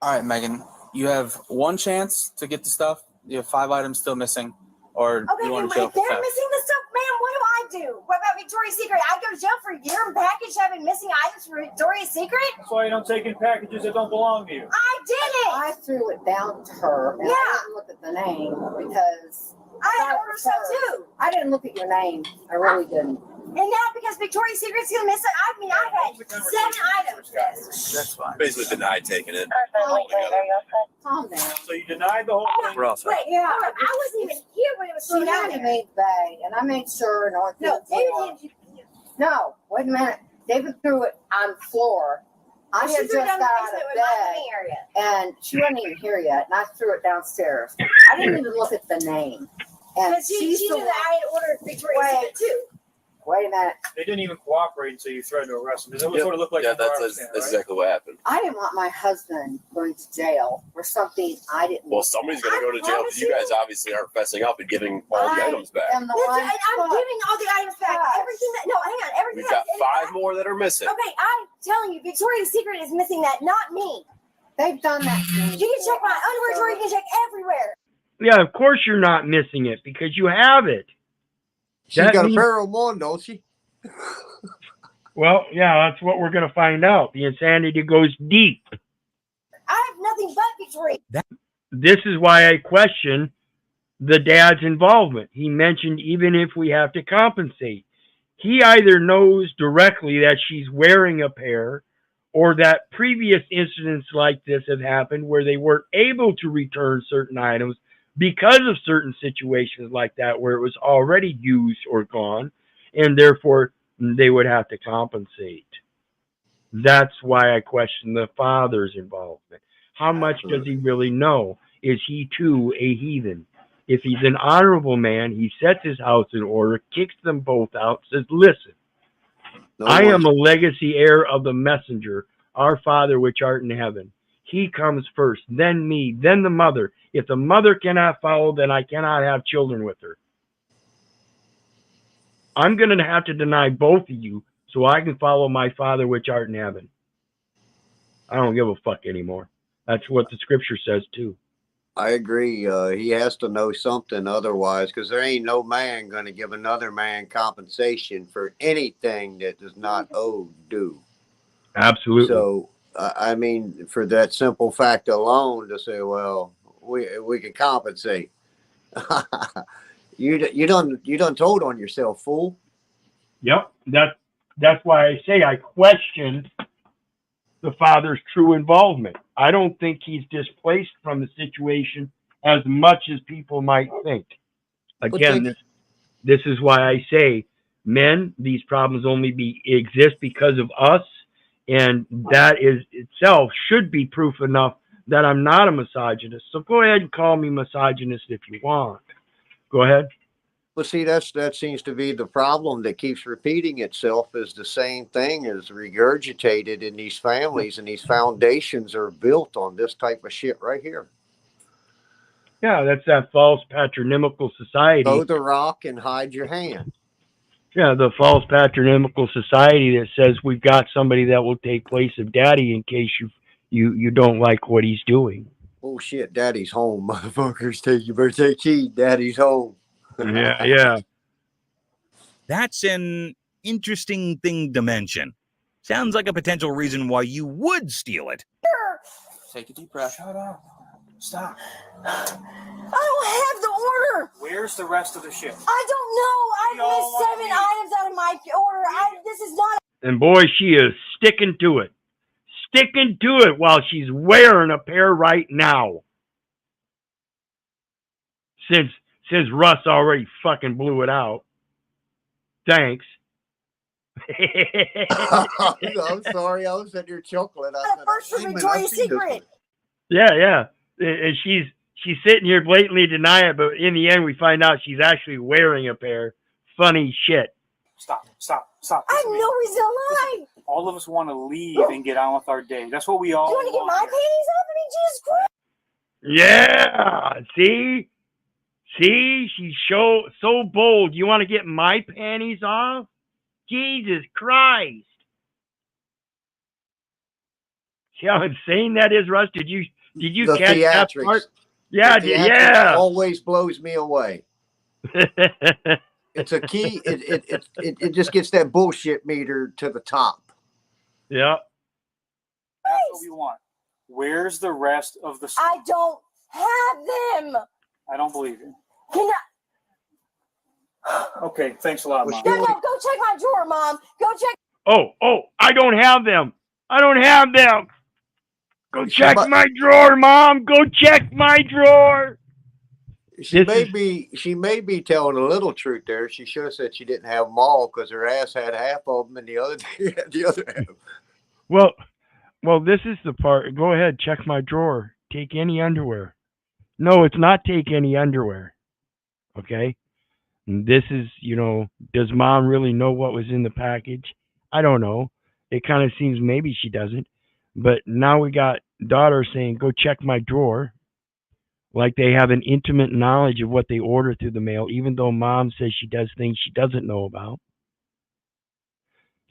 All right, Megan. You have one chance to get the stuff. You have 5 items still missing. Or Okay, you want to wait, jail for they're theft. missing the stuff, man. What do I do? What about Victoria's Secret? I go to jail for a year and package having missing items for Victoria's Secret? That's why you don't take in packages that don't belong to you. I did it. I threw it down to her. And I didn't look at the name because I had to order stuff too. I didn't look at your name. I really didn't. And now because Victoria's Secret's gonna miss it, I mean, I had 7 items missed. That's fine. Basically denied taking it. Calm down. So you denied the whole thing? We're all set. Wait, yeah, I wasn't even here when it was She thrown out had there. made bay, and I made sure no one threw No, it forward. No, wait a minute. David threw it on the floor. I She had threw it just down got the out of basement with my bed, living area. and she wasn't even here yet, and I threw it downstairs. I didn't even look at the name. And Because she knew that I had ordered Victoria's Secret too. Wait a minute. They didn't even cooperate until you threatened to arrest them. Is that what Yep. sort of looked like? Yeah, from our that's understanding, right? exactly what happened. I didn't want my husband going to jail for something I didn't. Well, somebody's going to go to jail because you guys obviously aren't fessing up and giving all the items back. am the Listen, one. I'm giving all the items back. Everything that, no, hang on. Everything We've got that's 5 more that are missing. Okay, I'm telling you, Victoria's Secret is missing that, not me. They've done that. You can check my underwear drawer, you can check everywhere. Yeah, of course you're not missing it because you have it. She That got means- a pair of one, don't she? Well, yeah, that's what we're going to find out. The insanity goes deep. I have nothing but Victoria. This is why I question the dad's involvement. He mentioned even if we have to compensate, he either knows directly that she's wearing a pair or that previous incidents like this have happened where they weren't able to return certain items because of certain situations like that where it was already used or gone, and therefore they would have to compensate. That's why I question the father's involvement. How much does he really know? Is he too a heathen? If he's an honorable man, he sets his house in order, kicks them both out, says, listen, I am a legacy heir of the messenger, our Father which art in heaven. He comes first, then me, then the mother. If the mother cannot follow, then I cannot have children with her. I'm going to have to deny both of you so I can follow my Father which art in heaven. I don't give a fuck anymore. That's what the scripture says too. I agree. He has to know something otherwise, because there ain't no man going to give another man compensation for anything that is not owed due. Absolutely. So, I mean, for that simple fact alone, to say, well, we can compensate. You done told on yourself, fool. Yep. That's why I say I question the father's true involvement. I don't think he's displaced from the situation as much as people might think. Again, this is why I say, men, these problems only exist because of us, and that is itself should be proof enough that I'm not a misogynist. So go ahead and call me misogynist if you want. Go ahead. Well, see, that seems to be the problem that keeps repeating itself, is the same thing is regurgitated in these families, and these foundations are built on this type of shit right here. Yeah, that's that false patronymical society. Throw the rock and hide your hand. Yeah, the false patronymical society that says we've got somebody that will take place of daddy in case you don't like what he's doing. Oh shit, daddy's home, motherfuckers. You better take heed, daddy's home. Yeah. That's an interesting thing to mention. Sounds like a potential reason why you would steal it. Take a deep breath. Shut up. Stop. I don't have the order. Where's the rest of the shit? I don't know. I missed 7 items out of my order. This is not. And boy, she is sticking to it. Sticking to it while she's wearing a pair right now. Since Russ already fucking blew it out. Thanks. I'm sorry, I was at your chocolate. First from Victoria's Secret. Yeah. And she's sitting here blatantly denying it, but in the end we find out she's actually wearing a pair. Funny shit. Stop. I have no reason to lie. All of us want to leave and get on with our day. That's what we all You want to get my panties up? I mean, Jesus Christ. Yeah. See, she's so bold. You want to get my panties off? Jesus Christ. See how insane that is, Russ? Did you The catch that theatrics. part? Yeah, The theatrics yeah. always blows me away. It's a key. It just gets that bullshit meter to the top. Yeah. That's what we want. Where's the rest of the stuff? I don't have them. I don't believe you. Okay, thanks a lot, Mom. No, go check my drawer, Mom. Go check. Oh, I don't have them. I don't have them. Go check my drawer, Mom. Go check my drawer. She may be telling a little truth there. She should have said she didn't have them all because her ass had half of them and the other had the other half. Well, this is the part. Go ahead, check my drawer. Take any underwear. No, it's not take any underwear. Okay? And this is, does Mom really know what was in the package? I don't know. It kind of seems maybe she doesn't. But now we got daughter saying, go check my drawer. Like they have an intimate knowledge of what they order through the mail, even though Mom says she does things she doesn't know about.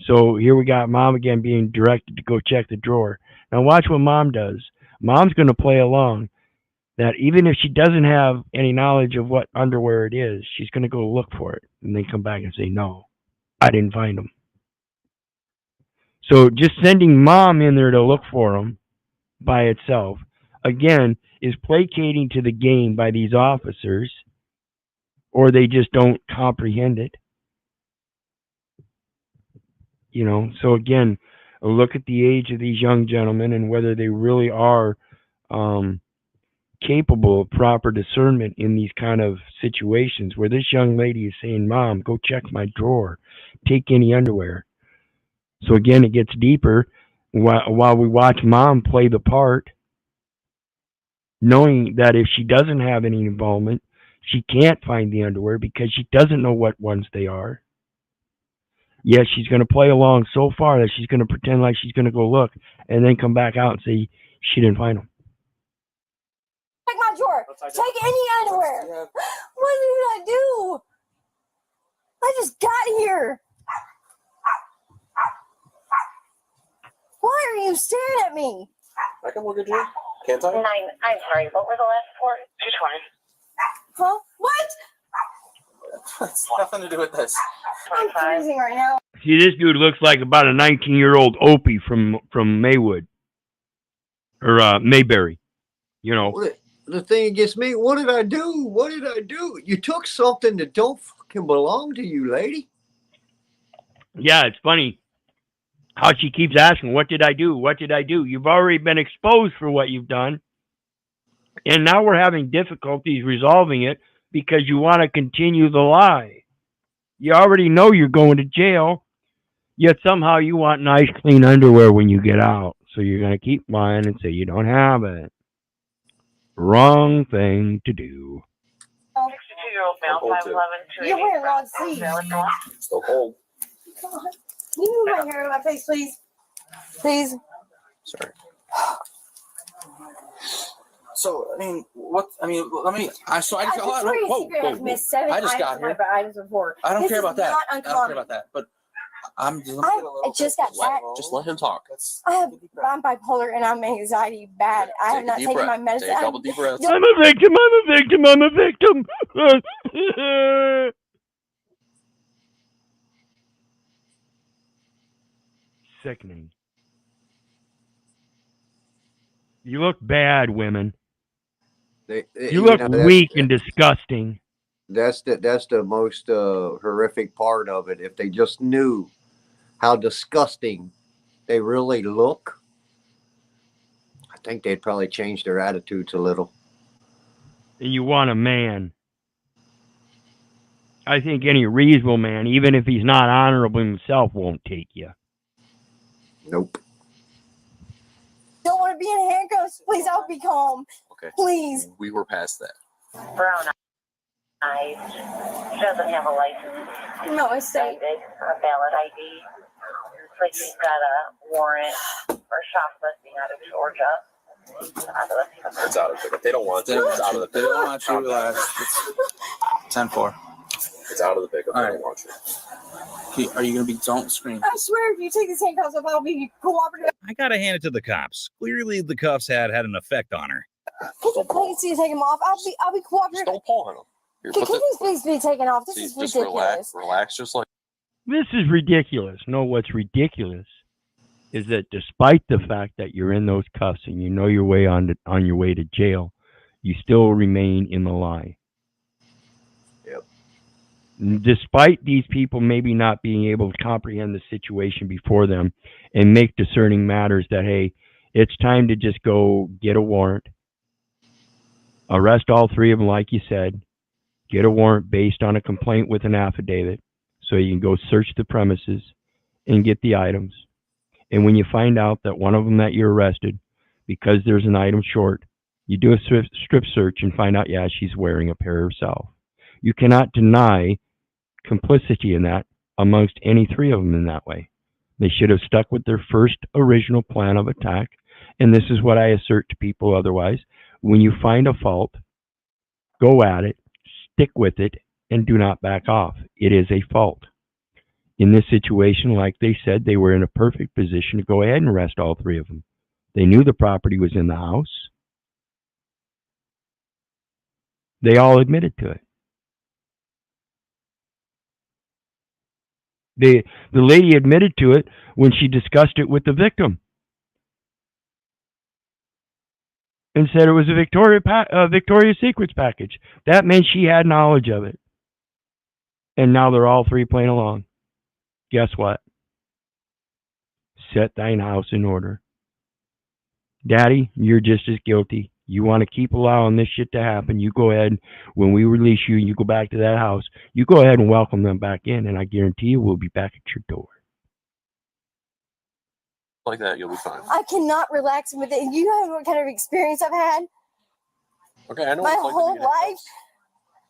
So here we got Mom again being directed to go check the drawer. Now watch what Mom does. Mom's going to play along that even if she doesn't have any knowledge of what underwear it is, she's going to go look for it and then come back and say, no, I didn't find them. So just sending Mom in there to look for them by itself, again, is placating to the game by these officers, or they just don't comprehend it. So again, look at the age of these young gentlemen and whether they really are capable of proper discernment in these kind of situations where this young lady is saying, Mom, go check my drawer, take any underwear. So again, it gets deeper while we watch Mom play the part, knowing that if she doesn't have any involvement, she can't find the underwear because she doesn't know what ones they are. Yes, she's going to play along so far that she's going to pretend like she's going to go look and then come back out and say she didn't find them. Check my drawer. Take any underwear. What did I do? I just got here. Why are you staring at me? I can look at you. Can't I? 9. I'm sorry. What were the last 4? 220. Huh? What? It's nothing to do with this. I'm freezing right now. See, this dude looks like about a 19-year-old Opie from Maywood or Mayberry. The thing against me, what did I do? What did I do? You took something that don't fucking belong to you, lady. Yeah, it's funny how she keeps asking, what did I do? What did I do? You've already been exposed for what you've done. And now we're having difficulties resolving it because you want to continue the lie. You already know you're going to jail, yet somehow you want nice, clean underwear when you get out. So you're going to keep lying and say you don't have it. Wrong thing to do. 62-year-old male, 5'11", you're wearing long sleeves. Still cold. Can you move my hair out of my face, please? Please. Sorry. So, let me. I just got here. Items before. I don't care about that. Not I don't care about that. But I'm just. I just got back. Just let him talk. I'm bipolar and I'm anxiety bad. I have not taken my medicine. Take a couple deep breaths. I'm a victim. I'm a victim. I'm a victim. Sickening. You look bad, women. You look weak and disgusting. That's the most horrific part of it. If they just knew how disgusting they really look, I think they'd probably change their attitudes a little. And you want a man. I think any reasonable man, even if he's not honorable himself, won't take you. Nope. Don't want to be in handcuffs. Please, I'll be calm. Okay. Please. We were past that. Brown eyes. She doesn't have a license. No, I say. A valid ID. Looks like she's got a warrant for shoplifting out of Georgia. It's out of the pickup. They don't want it. It's out of the They pickup. don't want you to relax. 10-4. It's out of the pickup. All They right. don't want you. Are you going to be, don't scream. I swear, if you take these handcuffs off, I'll be cooperative. I gotta hand it to the cops. Clearly, the cuffs had an effect on her. Can you please take them off? I'll be cooperative. Just don't paw on them. Here, Can these please be taken off? This is just ridiculous. relax, just like. This is ridiculous. No, what's ridiculous is that despite the fact that you're in those cuffs and you know your way on your way to jail, you still remain in the lie. Yep. despite these people maybe not being able to comprehend the situation before them and make discerning matters that, hey, it's time to just go get a warrant, arrest all three of them, like you said, get a warrant based on a complaint with an affidavit so you can go search the premises and get the items. And when you find out that one of them that you're arrested, because there's an item short, you do a strip search and find out, yeah, she's wearing a pair herself. You cannot deny complicity in that amongst any three of them in that way. They should have stuck with their first original plan of attack. And this is what I assert to people otherwise. When you find a fault, go at it, stick with it, and do not back off. It is a fault. In this situation, like they said, they were in a perfect position to go ahead and arrest all three of them. They knew the property was in the house. They all admitted to it. The lady admitted to it when she discussed it with the victim and said it was a Victoria's Secrets package. That meant she had knowledge of it. And now they're all three playing along. Guess what? Set thine house in order. Daddy, you're just as guilty. You want to keep allowing this shit to happen, you go ahead. When we release you, you go back to that house. You go ahead and welcome them back in, and I guarantee you we'll be back at your door. Like that, you'll be fine. I cannot relax with it. You know what kind of experience I've had? Okay, I know. My what it's like whole to be in a life. house.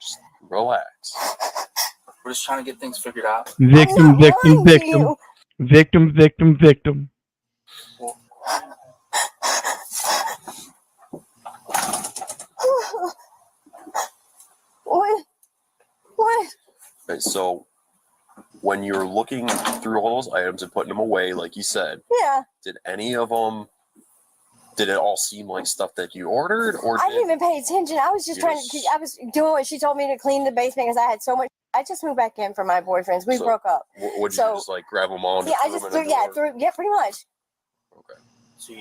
Just relax. We're just trying to get things figured out. Victim, victim, victim. Victim, victim, victim. What? Okay, so when you're looking through all those items and putting them away, like you said, Yeah. did any of them? Did it all seem like stuff that you ordered, or I didn't even pay attention. I was just trying to. I was doing what she told me to clean the basement because I had so much. I just moved back in from my boyfriends. We broke up. Would you just like grab them all? And Yeah, I just threw. Yeah, pretty much. Okay. So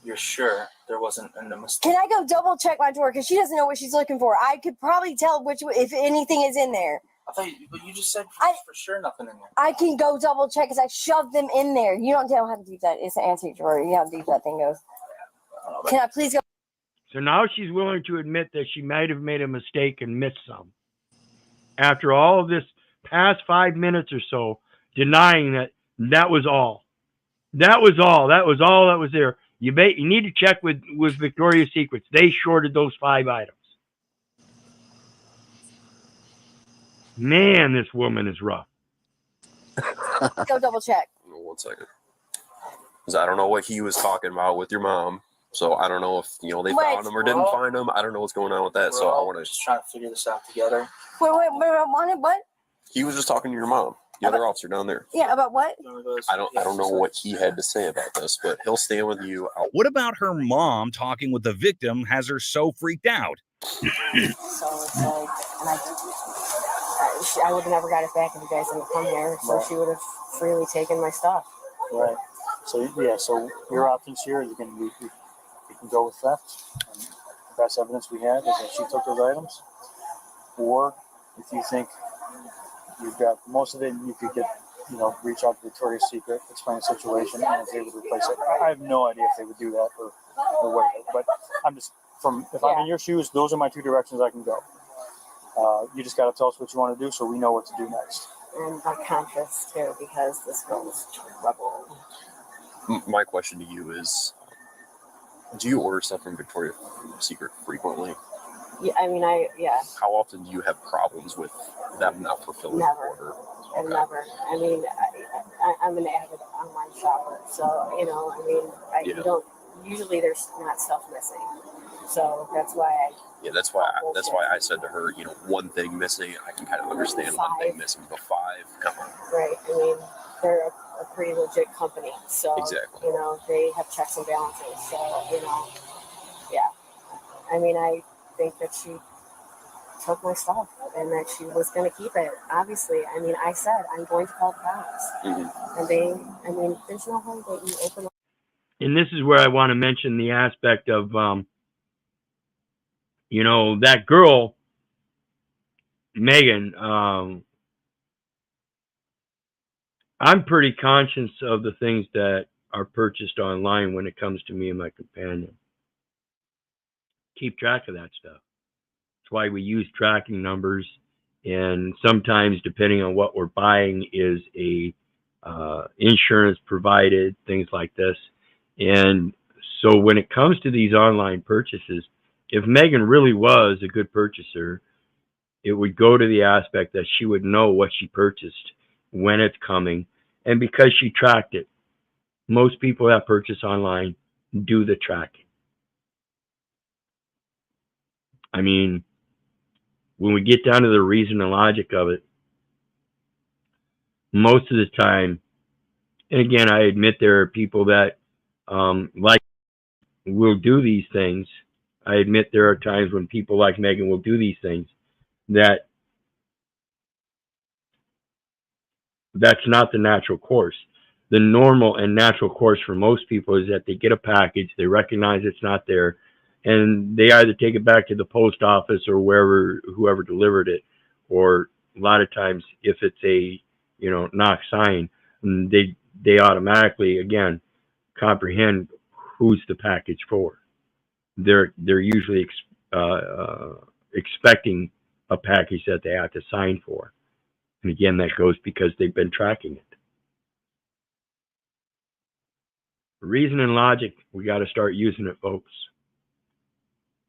you're sure there wasn't a mistake? Can I go double check my drawer because she doesn't know what she's looking for? I could probably tell if anything is in there. I thought you just said for sure nothing in there. I can go double check because I shoved them in there. You don't know how deep that is. It's an antique drawer. You know how deep that thing goes. Can I please go? So now she's willing to admit that she might have made a mistake and missed some. After all of this past 5 minutes or so, denying that was all. That was all. That was all that was there. You need to check with Victoria's Secrets. They shorted those 5 items. Man, this woman is rough. Go double check. 1 second. Because I don't know what he was talking about with your mom. So I don't know if they found him or didn't find him. I don't know what's going on with that. So I want to just try to figure this out together. What? He was just talking to your mom, the other officer down there. Yeah, about what? I don't know what he had to say about this, but he'll stand with you. What about her mom talking with the victim has her so freaked out? So it's like, I would have never got it back if you guys didn't come here. So she would have freely taken my stuff. Right. So yeah. So your options here, you can go with theft. And the best evidence we have is that she took those items. Or if you think you've got most of it, you could reach out to Victoria's Secret, explain the situation, and if they would replace it. I have no idea if they would do that or whatever. But I'm just I'm in your shoes, those are my 2 directions I can go. You just got to tell us what you want to do so we know what to do next. And I'm conscious too because this girl is trouble. My question to you is, do you order stuff from Victoria's Secret frequently? Yeah, I mean, yeah. How often do you have problems with them not fulfilling the order? Okay. Never. I mean, I'm an avid online shopper, so you don't. Usually, there's not stuff missing, so that's why that's why I said to her, one thing missing, I can kind of understand 1 thing missing, but 5, come on. Right. I mean, they're a pretty legit company, so exactly. They have checks and balances, so yeah. I mean, I think that she took my stuff and that she was going to keep it. Obviously, I mean, I said I'm going to call the cops, and there's no way that you open up. And this is where I want to mention the aspect of, that girl Megan, I'm pretty conscious of the things that are purchased online when it comes to me and my companion. Keep track of that stuff. That's why we use tracking numbers, and sometimes, depending on what we're buying, is a insurance provided, things like this. And so when it comes to these online purchases, if Megan really was a good purchaser, it would go to the aspect that she would know what she purchased, when it's coming, and because she tracked it. Most people that purchase online do the tracking. I mean, when we get down to the reason and logic of it, most of the time, and again, I admit there are people that like will do these things. I admit there are times when people like Megan will do these things that's not the natural course. The normal and natural course for most people is that they get a package, they recognize it's not there, and they either take it back to the post office or whoever delivered it, or a lot of times if it's a knock sign, they automatically again comprehend who's the package for. They're usually expecting a package that they have to sign for, and again that goes because they've been tracking it. Reason and logic, we got to start using it, folks.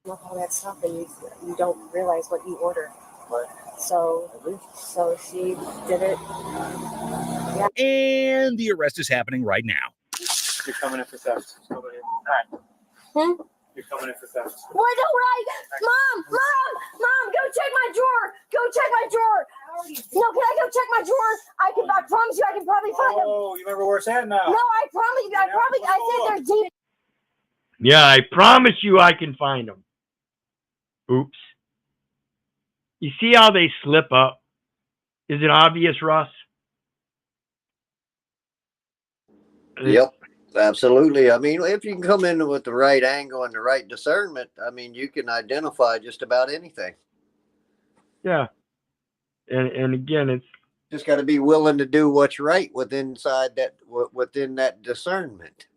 All that stuff, and you don't realize what you ordered. So she did it. Yeah. And the arrest is happening right now. You're coming in for theft. Over here. You're coming in for theft. Why don't I? Mom, go check my drawer. Go check my drawer. No, can I go check my drawer? I promise you I can probably find them. Oh, you remember where it's at now? No, I promise you. I said they're deep. Yeah, I promise you I can find them. Oops. You see how they slip up? Is it obvious, Russ? Yep, absolutely. I mean, if you can come in with the right angle and the right discernment, I mean, you can identify just about anything. Yeah. And again, it's just got to be willing to do what's right within that discernment.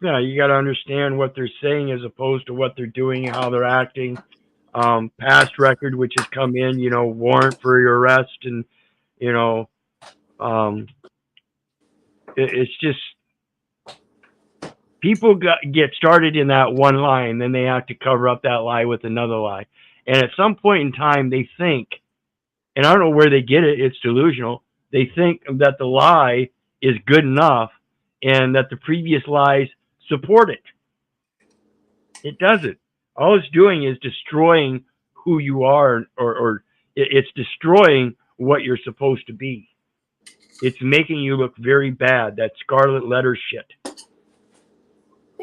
Yeah, you got to understand what they're saying as opposed to what they're doing and how they're acting. Past record, which has come in, warrant for your arrest, and it's just people get started in that one lie, and then they have to cover up that lie with another lie. And at some point in time, they think, and I don't know where they get it, it's delusional. They think that the lie is good enough and that the previous lies support it. It doesn't. All it's doing is destroying who you are, or it's destroying what you're supposed to be. It's making you look very bad. That scarlet letter shit.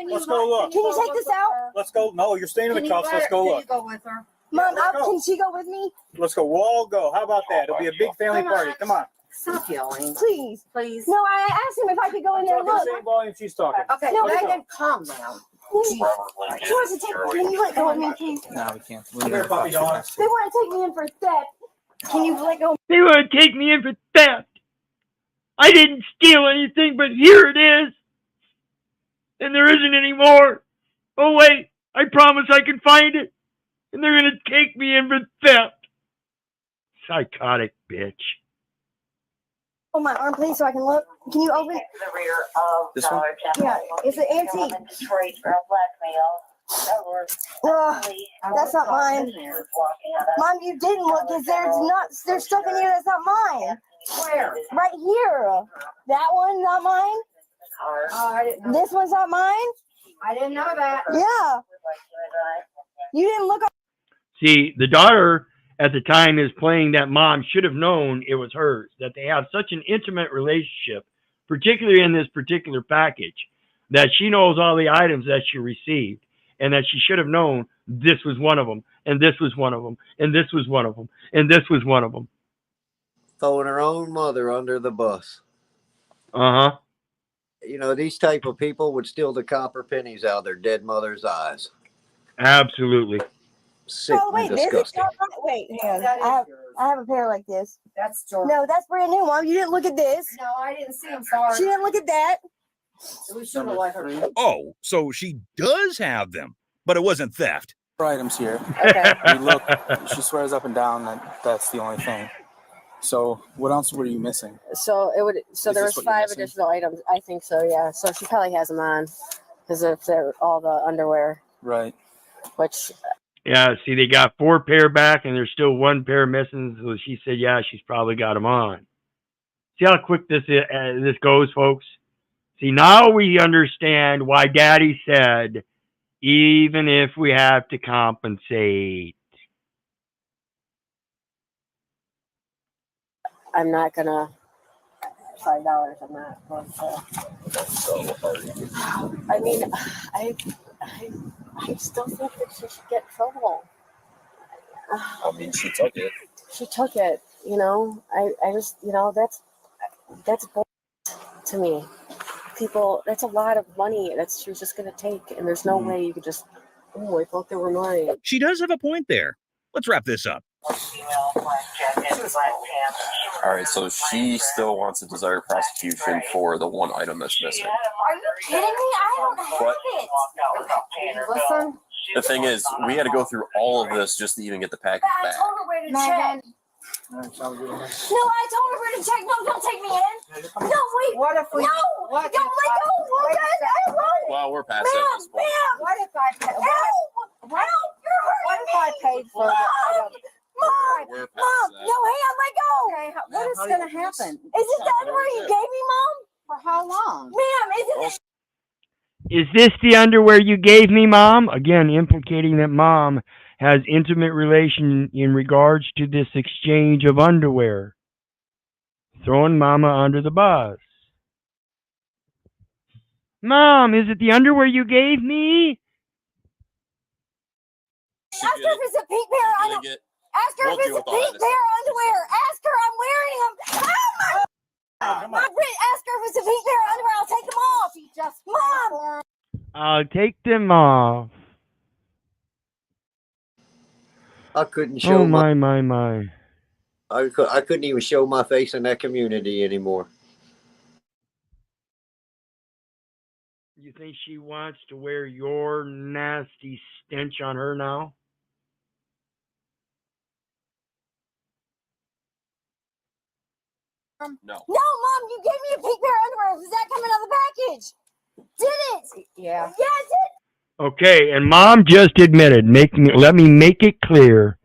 Let's go look. Can you take this out? Let's go. No, you're staying in the cuffs. Let's go look. Go with her. Mom, can she go with me? Let's go. We'll all go. How about that? It'll be a big family party. Come on. Stop yelling. Please. No, I asked him if I could go in there and look. The same volume she's talking. Okay, no, Megan, calm down. She wants to take. Can you let go of me, please? No, we can't. Come here, puppy dog. They want to take me in for theft. Can you let go? They want to take me in for theft. I didn't steal anything, but here it is. And there isn't any more. Oh, wait. I promise I can find it. And they're going to take me in for theft. Psychotic bitch. Oh, my arm, please, so I can look. Can you open it? The rear of This one? Yeah, it's an antique. Detroit for a blackmail. That's not mine. Mom, you didn't look because there's stuff in here that's not mine. Where? Right here. That one's not mine. This one's not mine. I didn't know that. Yeah. You didn't look. See, the daughter at the time is playing that mom should have known it was hers, that they have such an intimate relationship, particularly in this particular package, that she knows all the items that she received, and that she should have known this was one of them, and this was one of them, and this was one of them, and this was one of them. Throwing her own mother under the bus. Uh-huh. These type of people would steal the copper pennies out of their dead mother's eyes. Absolutely. Sick and disgusting. Wait, hang on. I have a pair like this. That's George. No, that's brand new, Mom. You didn't look at this. No, I didn't see him. Sorry. She didn't look at that. We should have let her. Oh, so she does have them, but it wasn't theft. Items here. Okay. We look. She swears up and down that that's the only thing. So what else were you missing? So it would. So Is there this was what you're 5 missing? additional items. I think so. Yeah. So she probably has them on, because if they're all the underwear, Right. which Yeah, see, they got 4 pair back, and there's still 1 pair missing. So she said, yeah, she's probably got them on. See how quick this goes, folks? See, now we understand why Daddy said, even if we have to compensate. I'm not gonna. $5. I'm not going to. I mean, I still think that she should get in trouble. I mean, she took it. She took it. You know, I just, you know, that's bull to me. People, that's a lot of money that she was just gonna take, and there's no way you could just. Oh, I thought they were mine. She does have a point there. Let's wrap this up. All right, so she still wants to desire prosecution for the 1 item that's missing. Are you kidding me? I don't have it. Listen. The thing is, we had to go through all of this just to even get the package I back. told her where to check. No, I told her where to check. No, don't take me in. No, wait. What if we? No, What don't let go. Look at it. I won't. Well, we're past that at this point. Ma'am. What if I? Help! Help! You're hurting What if I paid for the item? Mom! We're past Mom! that. No, hand, let go! Okay, what is going to happen? Is this the underwear you gave me, Mom? For how long? Ma'am, isn't it? Is this the underwear you gave me, Mom? Again, implicating that Mom has intimate relation in regards to this exchange of underwear. Throwing Mama under the bus. Mom, is it the underwear you gave me? Ask her if it's a pink pair of underwear. Ask her if it's a pink pair of underwear. Ask her, I'm wearing them. Oh, my ask her if it's a pink pair of underwear. I'll take them off. She just Mom! I'll take them off. I couldn't show Oh, my. I couldn't even show my face in that community anymore. You think she wants to wear your nasty stench on her now? No. No, Mom, you gave me a pink pair of underwear. Does that come in the package? Did it? Yeah. Yeah, it did. Okay, and Mom just admitted, let me make it clear.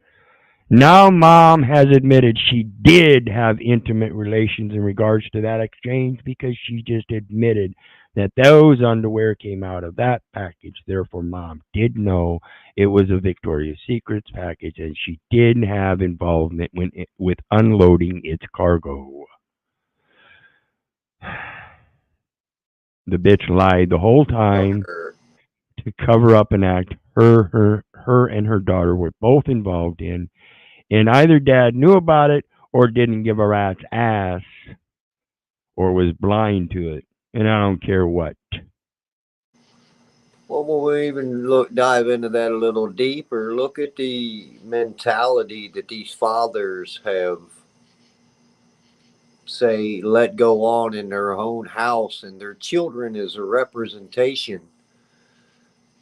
Now Mom has admitted she did have intimate relations in regards to that exchange, because she just admitted that those underwear came out of that package. Therefore, Mom did know it was a Victoria's Secrets package, and she did have involvement with unloading its cargo. The bitch lied the whole time to cover up an act her and her daughter were both involved in, and either Dad knew about it or didn't give a rat's ass or was blind to it, and I don't care what. Well, when we even dive into that a little deeper, look at the mentality that these fathers have, say, let go on in their own house, and their children is a representation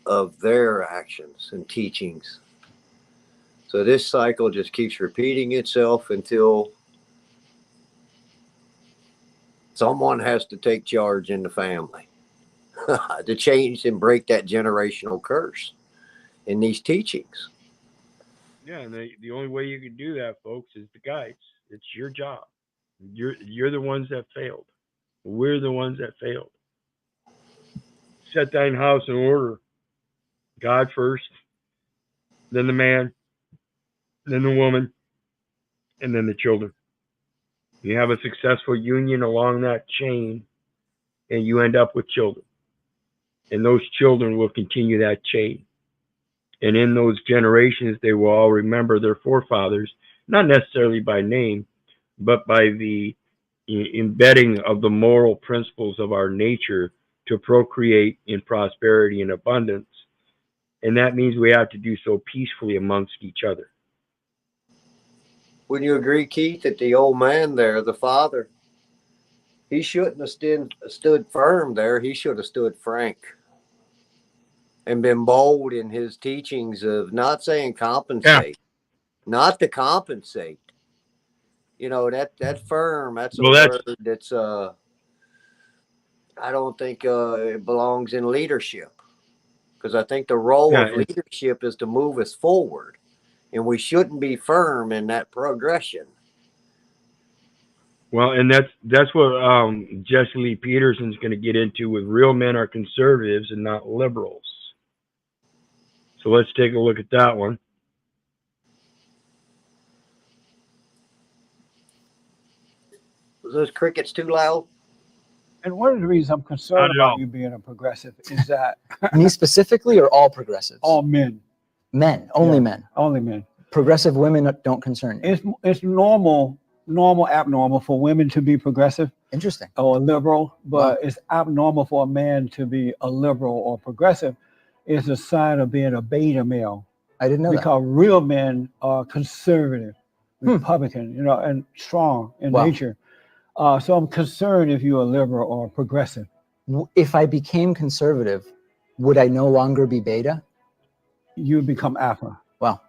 of their actions and teachings. So this cycle just keeps repeating itself until someone has to take charge in the family to change and break that generational curse in these teachings. Yeah, and the only way you can do that, folks, is the guides. It's your job. You're the ones that failed. We're the ones that failed. Set thine house in order. God first, then the man, then the woman, and then the children. You have a successful union along that chain, and you end up with children. And those children will continue that chain. And in those generations, they will all remember their forefathers, not necessarily by name, but by the embedding of the moral principles of our nature to procreate in prosperity and abundance. And that means we have to do so peacefully amongst each other. Wouldn't you agree, Keith, that the old man there, the father, he shouldn't have stood firm there. He should have stood frank and been bold in his teachings of not saying compensate, not to compensate. You know, that firm, that's a word that's I don't think it belongs in leadership, because I think the role of leadership is to move us forward, and we shouldn't be firm in that progression. Well, and that's what Jesse Lee Peterson's going to get into with real men are conservatives and not liberals. So let's take a look at that one. Was those crickets too loud? And one of the reasons I'm concerned about you being a progressive is that me specifically, or all progressives? All men. Men, only men. Only men. Progressive women don't concern you. It's normal, abnormal for women to be progressive. Interesting. Or liberal, but it's abnormal for a man to be a liberal or progressive. It's a sign of being a beta male. I didn't know that. Because real men are conservative, Republican, you know, and strong in nature. So I'm concerned if you're a liberal or a progressive. If I became conservative, would I no longer be beta? You would become alpha. Well,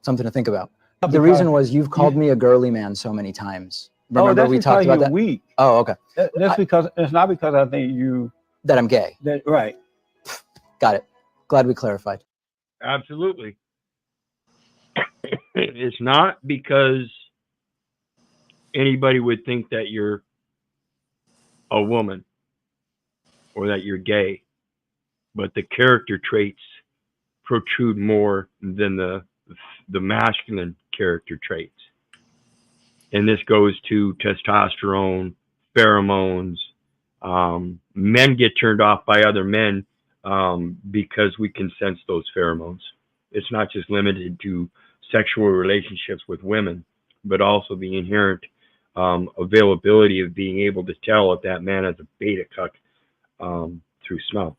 something to think about. The reason was you've called me a girly man so many times. Remember we talked about that? Weak. Oh, okay. That's because it's not because I think that I'm gay. Right. Got it. Glad we clarified. Absolutely. It's not because anybody would think that you're a woman or that you're gay, but the character traits protrude more than the masculine character traits. And this goes to testosterone, pheromones. Men get turned off by other men because we can sense those pheromones. It's not just limited to sexual relationships with women, but also the inherent availability of being able to tell if that man is a beta cuck through smell.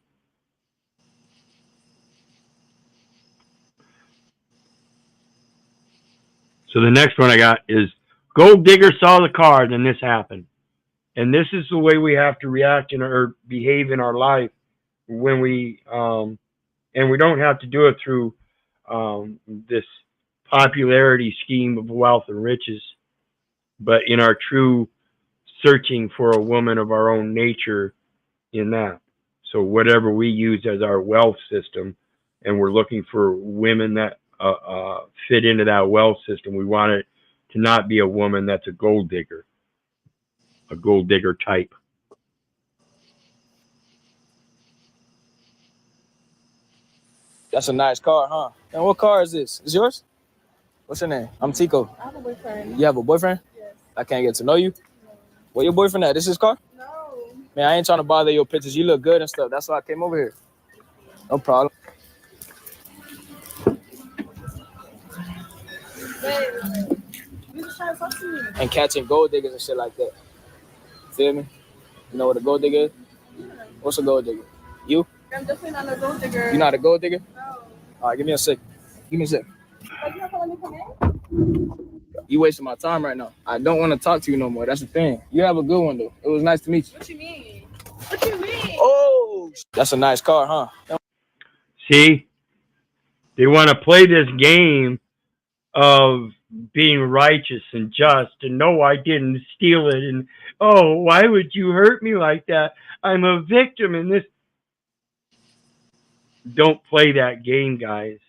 So the next one I got is gold digger saw the card and this happened. And this is the way we have to react or behave in our life when we, and we don't have to do it through this popularity scheme of wealth and riches, but in our true searching for a woman of our own nature in that. So whatever we use as our wealth system, and we're looking for women that fit into that wealth system, we want it to not be a woman that's a gold digger type. That's a nice car, huh? And what car is this? Is yours? What's your name? I'm Tico. I have a boyfriend. You have a boyfriend? Yes. I can't get to know you? No. Where your boyfriend at? This is his car? No. Man, I ain't trying to bother your pictures. You look good and stuff. That's why I came over here. No problem. Wait. You just trying to talk to me. And catching gold diggers and shit like that. Feel me? You know what a gold digger is? Yeah. What's a gold digger? You? I'm definitely not a gold digger. You not a gold digger? No. All right, give me a sec. Give me a sec. Like, you're not gonna let me come in? You wasting my time right now. I don't want to talk to you no more. That's the thing. You have a good one, though. It was nice to meet you. What you mean? What you mean? Oh, that's a nice car, huh? See, they want to play this game of being righteous and just, and no, I didn't steal it, and oh, why would you hurt me like that? I'm a victim in this. Don't play that game, guys.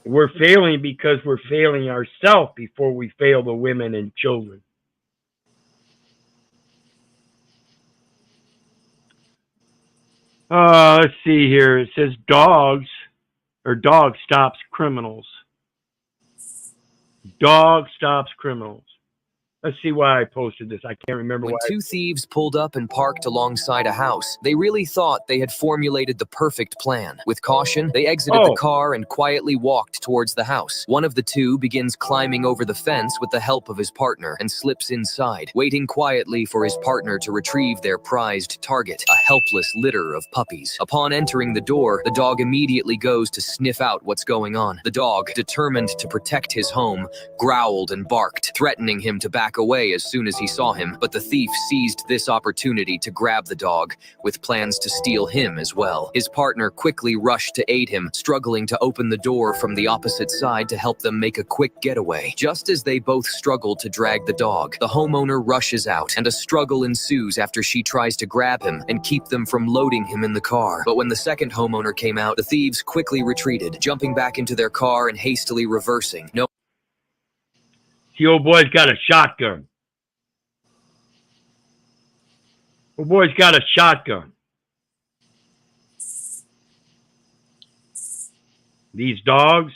We're failing because we're failing ourselves before we fail the women and children. Let's see here. It says dog stops criminals. Dog stops criminals. Let's see why I posted this. I can't remember When why. two thieves pulled up and parked alongside a house, they really thought they had formulated the perfect plan. With caution, they exited the car and quietly walked towards the house. One of the two begins climbing over the fence with the help of his partner and slips inside, waiting quietly for his partner to retrieve their prized target, a helpless litter of puppies. Upon entering the door, the dog immediately goes to sniff out what's going on. The dog, determined to protect his home, growled and barked, threatening him to back away as soon as he saw him, but the thief seized this opportunity to grab the dog, with plans to steal him as well. His partner quickly rushed to aid him, struggling to open the door from the opposite side to help them make a quick getaway. Just as they both struggle to drag the dog, the homeowner rushes out, and a struggle ensues after she tries to grab him and keep them from loading him in the car. But when the second homeowner came out, the thieves quickly retreated, jumping back into their car and hastily reversing. The old boy's got a shotgun. Old boy's got a shotgun. These dogs,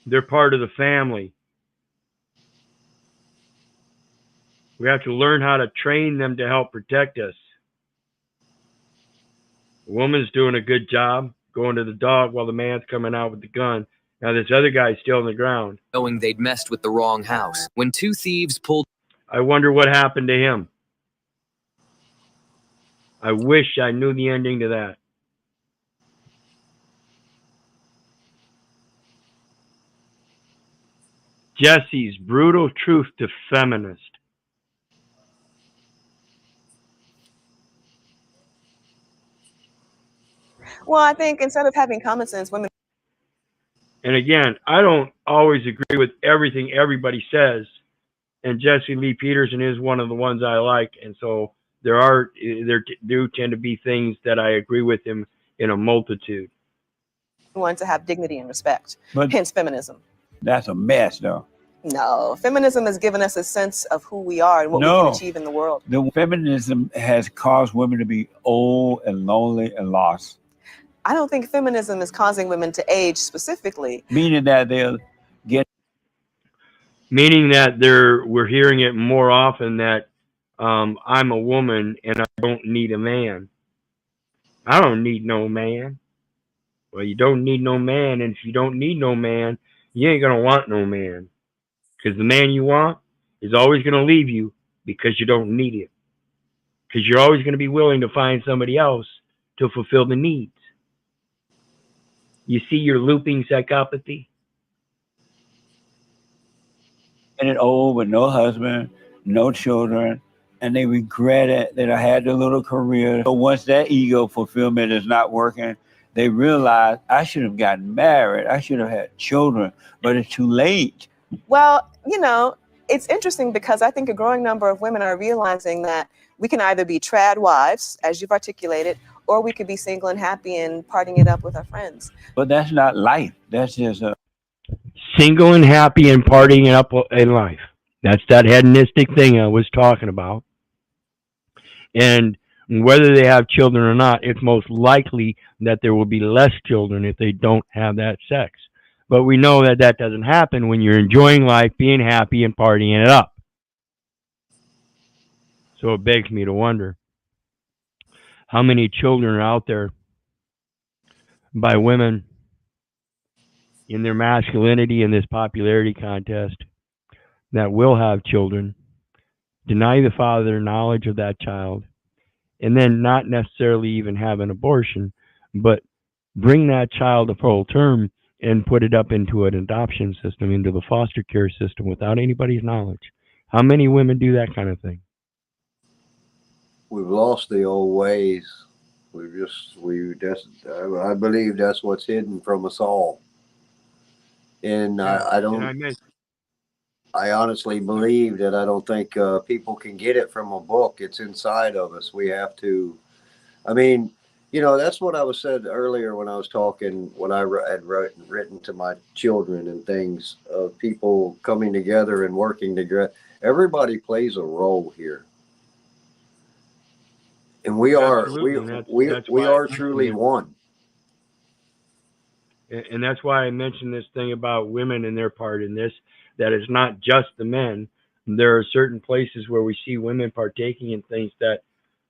they're part of the family. We have to learn how to train them to help protect us. The woman's doing a good job going to the dog while the man's coming out with the gun. Now this other guy's still on the ground. Knowing they'd messed with the wrong house. When two thieves pulled... I wonder what happened to him. I wish I knew the ending to that. Jesse's brutal truth to feminist. Well, I think instead of having common sense, women. And again, I don't always agree with everything everybody says. And Jesse Lee Peterson is one of the ones I like. And so there do tend to be things that I agree with him in a multitude. Want to have dignity and respect, But hence feminism. that's a mess, though. No, feminism has given us a sense of who we are and what we can achieve in the world. The feminism has caused women to be old and lonely and lost. I don't think feminism is causing women to age specifically. Meaning that they'll get. Meaning that we're hearing it more often that I'm a woman and I don't need a man. I don't need no man. Well, you don't need no man, and if you don't need no man, you ain't gonna want no man. Because the man you want is always gonna leave you because you don't need it. Because you're always gonna be willing to find somebody else to fulfill the needs. You see your looping psychopathy? And it old with no husband, no children, and they regret it that I had the little career. So once that ego fulfillment is not working, they realize I should have gotten married. I should have had children, but it's too late. Well, you know, it's interesting because I think a growing number of women are realizing that we can either be trad wives, as you've articulated, or we could be single and happy and partying it up with our friends. But that's not life. That's just a Single and happy and partying up in life. That's that hedonistic thing I was talking about. And whether they have children or not, it's most likely that there will be less children if they don't have that sex. But we know that that doesn't happen when you're enjoying life, being happy, and partying it up. So it begs me to wonder how many children are out there by women in their masculinity in this popularity contest that will have children, deny the father knowledge of that child, and then not necessarily even have an abortion, but bring that child to full term and put it up into an adoption system, into the foster care system without anybody's knowledge. How many women do that kind of thing? We've lost the old ways. I believe that's what's hidden from us all. And I honestly believe that I don't think people can get it from a book. It's inside of us. We have to, I mean, you know, that's what I was said earlier when I was talking, when I had written to my children and things of people coming together and working together. Everybody plays a role here. And we are truly one. And that's why I mentioned this thing about women and their part in this. that it's not just the men. There are certain places where we see women partaking in things that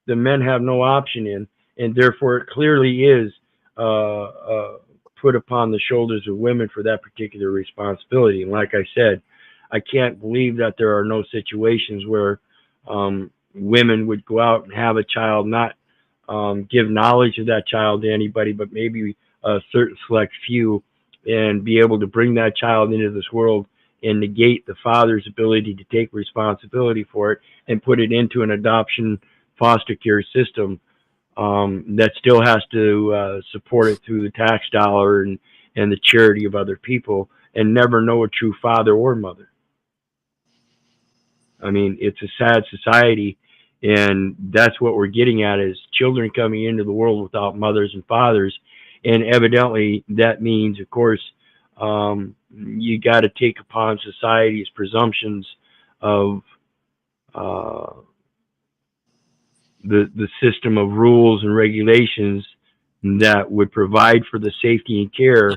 the men have no option in, and therefore it clearly is put upon the shoulders of women for that particular responsibility. And like I said, I can't believe that there are no situations where women would go out and have a child, not give knowledge of that child to anybody, but maybe a certain select few, and be able to bring that child into this world and negate the father's ability to take responsibility for it and put it into an adoption foster care system that still has to support it through the tax dollar and the charity of other people, and never know a true father or mother. I mean, it's a sad society, and that's what we're getting at, is children coming into the world without mothers and fathers. And evidently that means, of course, you got to take upon society's presumptions of the system of rules and regulations that would provide for the safety and care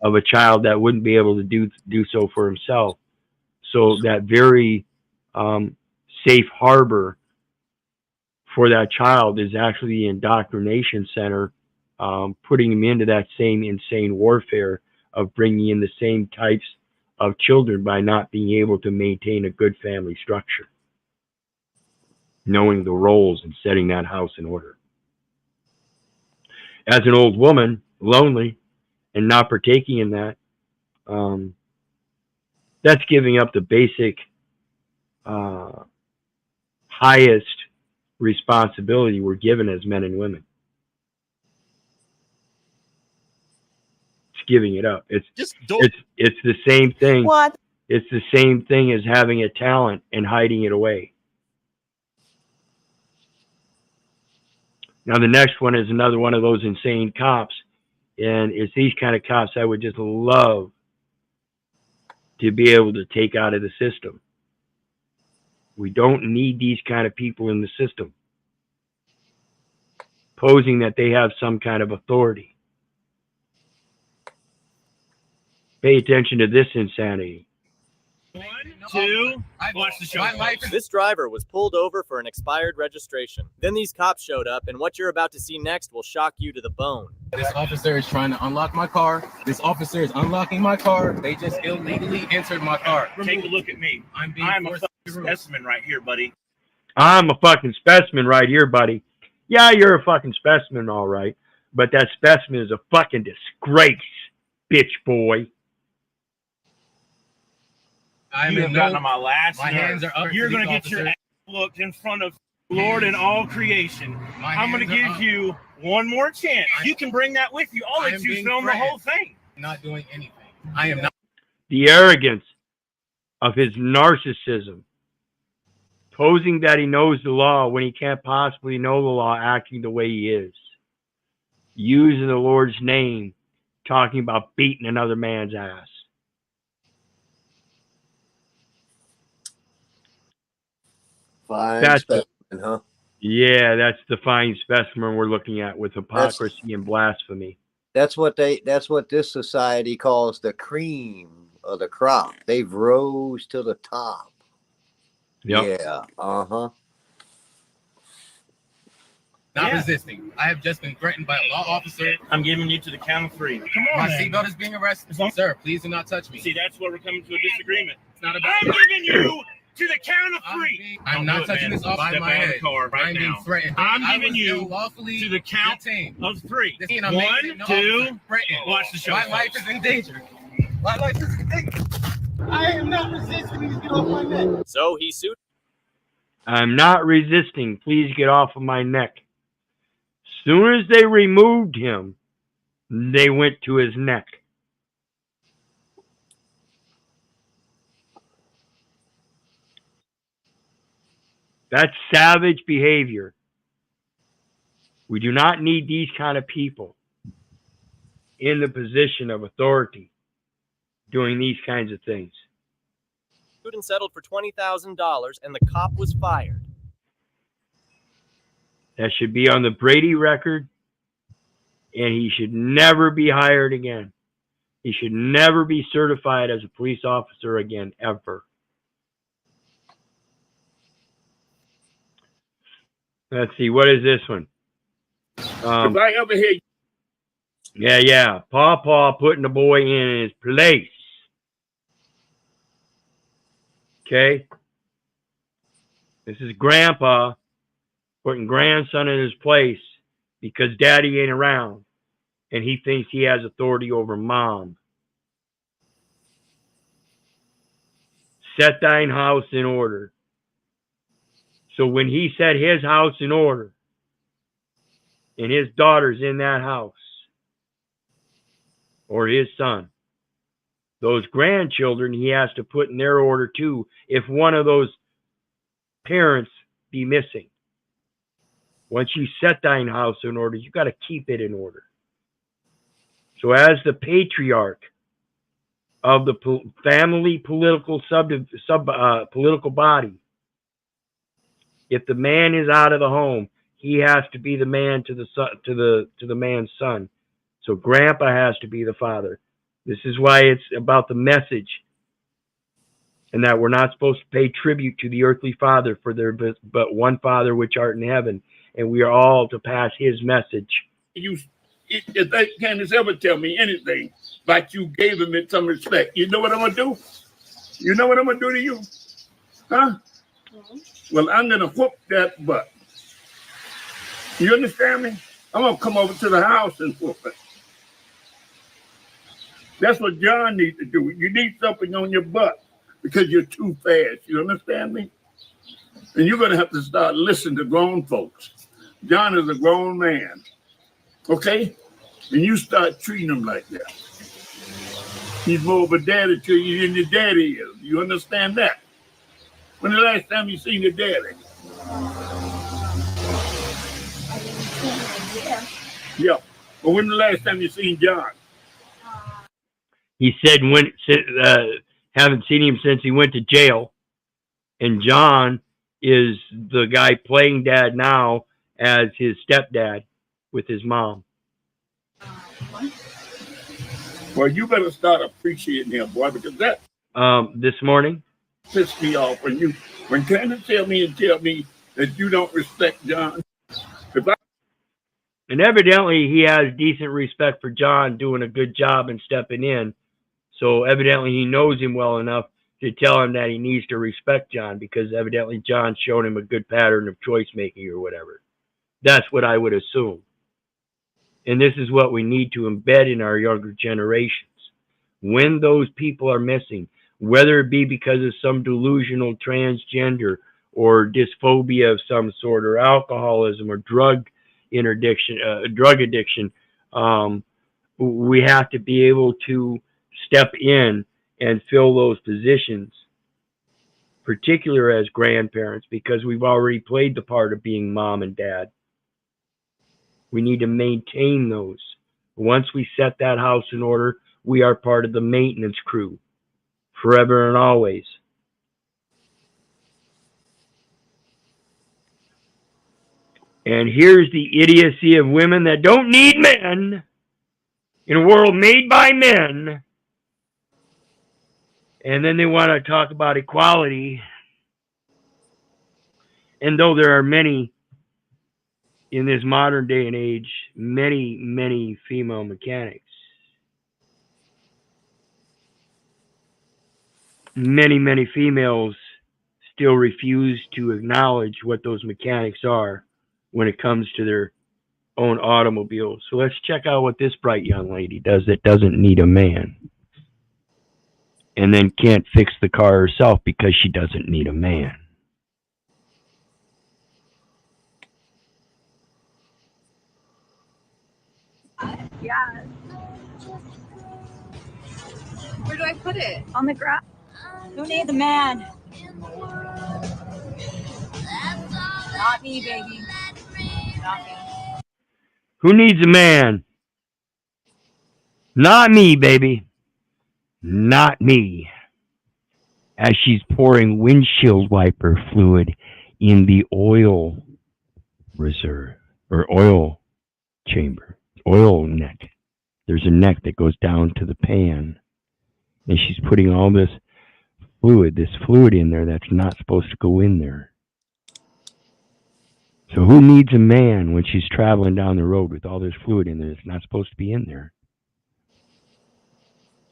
of a child that wouldn't be able to do so for himself. So that very safe harbor for that child is actually the indoctrination center, putting him into that same insane warfare of bringing in the same types of children by not being able to maintain a good family structure, knowing the roles and setting that house in order. As an old woman, lonely, and not partaking in that, that's giving up the basic highest responsibility we're given as men and women. It's giving it up. It's the same thing. What? It's the same thing as having a talent and hiding it away. Now the next one is another one of those insane cops, and it's these kind of cops I would just love to be able to take out of the system. We don't need these kind of people in the system, posing that they have some kind of authority. Pay attention to this insanity. 1, 2, watch the show. This driver was pulled over for an expired registration. Then these cops showed up, and what you're about to see next will shock you to the bone. This officer is trying to unlock my car. This officer is unlocking my car. They just illegally entered my car. Take a look at me. I'm a fucking specimen right here, buddy. I'm a fucking specimen right here, buddy. Yeah, you're a fucking specimen, all right. But that specimen is a fucking disgrace, bitch boy. You have gotten on my last nerve. Hands are up. You're going to get your ass looked in front of Lord and all creation. I'm going to give you one more chance. You can bring that with you. I'll let you film the whole thing. I'm not doing anything. I am not. The arrogance of his narcissism, posing that he knows the law when he can't possibly know the law, acting the way he is, using the Lord's name, talking about beating another man's ass. Fine That's specimen, huh? Yeah, that's the fine specimen we're looking at with hypocrisy and blasphemy. That's what this society calls the cream of the crop. They've rose to the top. Yep. Yeah. Not resisting. I have just been threatened by a law officer. I'm giving you to the count of 3. Come on, my seatbelt is being arrested. Sir, please do not touch me. See, that's where we're coming to a disagreement. It's not about. I'm giving you to the count of 3. I'm not touching this off by my head. I'm being threatened. I'm giving you to the count of 3. 1, 2, watch the show. My life is in danger. My life is in danger. I am not resisting. Please get off my neck. So he sued. I'm not resisting. Please get off of my neck. Soon as they removed him, they went to his neck. That's savage behavior. We do not need these kind of people in the position of authority doing these kinds of things. Sued and settled for $20,000, and the cop was fired. That should be on the Brady record, and he should never be hired again. He should never be certified as a police officer again, ever. Let's see, what is this one? If I ever hear you. Yeah. Paw putting the boy in his place. Okay? This is grandpa putting grandson in his place because daddy ain't around and he thinks he has authority over mom. Set thine house in order. So when he set his house in order and his daughter's in that house, or his son, those grandchildren he has to put in their order too if one of those parents be missing. Once you set thine house in order, you got to keep it in order. So as the patriarch of the family political political body, if the man is out of the home, he has to be the man to the man's son. So grandpa has to be the father. This is why it's about the message, and that we're not supposed to pay tribute to the earthly father, for there but one Father which art in heaven, and we are all to pass his message. If they can't ever tell me anything, like you gave him some respect, you know what I'm gonna do? You know what I'm gonna do to you? Huh? Well, I'm gonna whoop that butt. You understand me? I'm gonna come over to the house and whoop it. That's what John needs to do. You need something on your butt because you're too fast. You understand me? And you're gonna have to start listening to grown folks. John is a grown man. Okay? And you start treating him like that. He's more of a daddy to you than your daddy is. You understand that? When the last time you seen your daddy? Yeah. But when the last time you seen John? He said haven't seen him since he went to jail. And John is the guy playing dad now as his stepdad with his mom. Well, you better start appreciating him, boy, because that this morning pissed me off when Candace tell me that you don't respect John. And evidently he has decent respect for John doing a good job and stepping in. So evidently he knows him well enough to tell him that he needs to respect John, because evidently John's shown him a good pattern of choice making or whatever. That's what I would assume. And this is what we need to embed in our younger generations. When those people are missing, whether it be because of some delusional transgender or dysphobia of some sort, or alcoholism or drug addiction, we have to be able to step in and fill those positions, particularly as grandparents, because we've already played the part of being mom and dad. We need to maintain those. Once we set that house in order, we are part of the maintenance crew, forever and always. And here's the idiocy of women that don't need men in a world made by men. And then they want to talk about equality. And though there are many in this modern day and age, many female mechanics, many females still refuse to acknowledge what those mechanics are when it comes to their own automobiles. So let's check out what this bright young lady does that doesn't need a man, and then can't fix the car herself because she doesn't need a man. Yeah. Where do I put it? On the ground? Who needs a man? Not me, baby. Not me. Who needs a man? Not me, baby. Not me. As she's pouring windshield wiper fluid in the oil reserve, or oil chamber, oil neck. there's a neck that goes down to the pan. And she's putting all this fluid in there that's not supposed to go in there. So who needs a man when she's traveling down the road with all this fluid in there that's not supposed to be in there?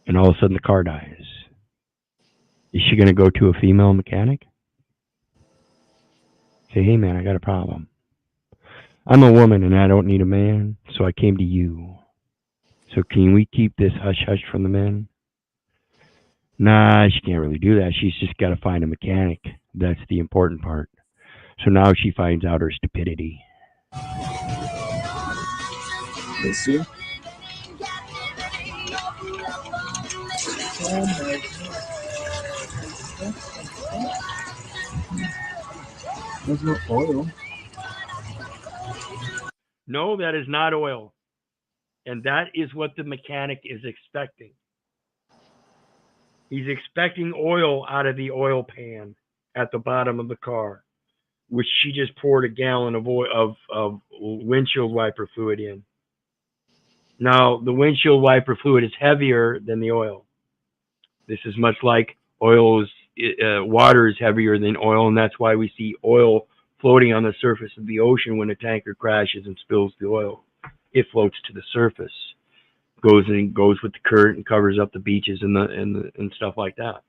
And all of a sudden the car dies. Is she going to go to a female mechanic? Say, hey man, I got a problem. I'm a woman and I don't need a man, so I came to you. So can we keep this hush-hush from the men? Nah, she can't really do that. She's just got to find a mechanic. That's the important part. So now she finds out her stupidity. Let's see. There's no oil. No, that is not oil. And that is what the mechanic is expecting. He's expecting oil out of the oil pan at the bottom of the car, which she just poured a gallon of oil of windshield wiper fluid in. Now, the windshield wiper fluid is heavier than the oil. This is much like water is heavier than oil, and that's why we see oil floating on the surface of the ocean when a tanker crashes and spills the oil. It floats to the surface, goes with the current and covers up the beaches and stuff like that.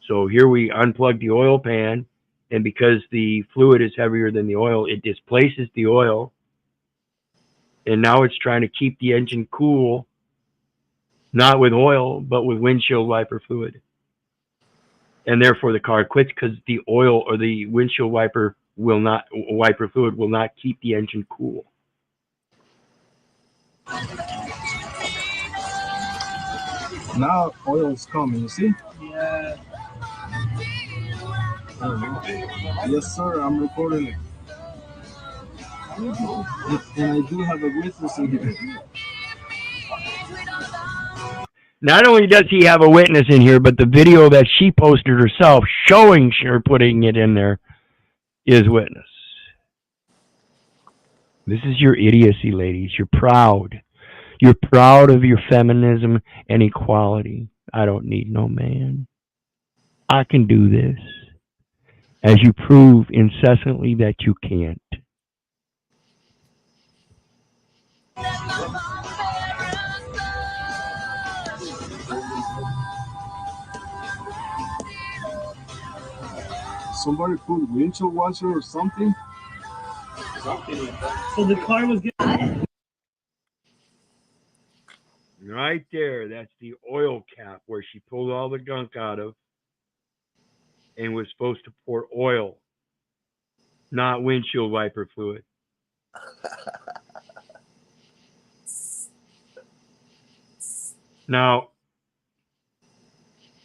So here we unplug the oil pan, and because the fluid is heavier than the oil, it displaces the oil, and now it's trying to keep the engine cool, not with oil, but with windshield wiper fluid. And therefore the car quits because the oil or the windshield wiper fluid will not keep the engine cool. Now oil is coming, you see? Yeah. Yes, sir, I'm recording it. And I do have a witness in here. Not only does he have a witness in here, but the video that she posted herself showing her putting it in there is witness. This is your idiocy, ladies. You're proud. You're proud of your feminism and equality. I don't need no man. I can do this. As you prove incessantly that you can't. Somebody put windshield washer or something? Something like that. So the car was getting... Right there, that's the oil cap where she pulled all the gunk out of and was supposed to pour oil, not windshield wiper fluid. Now,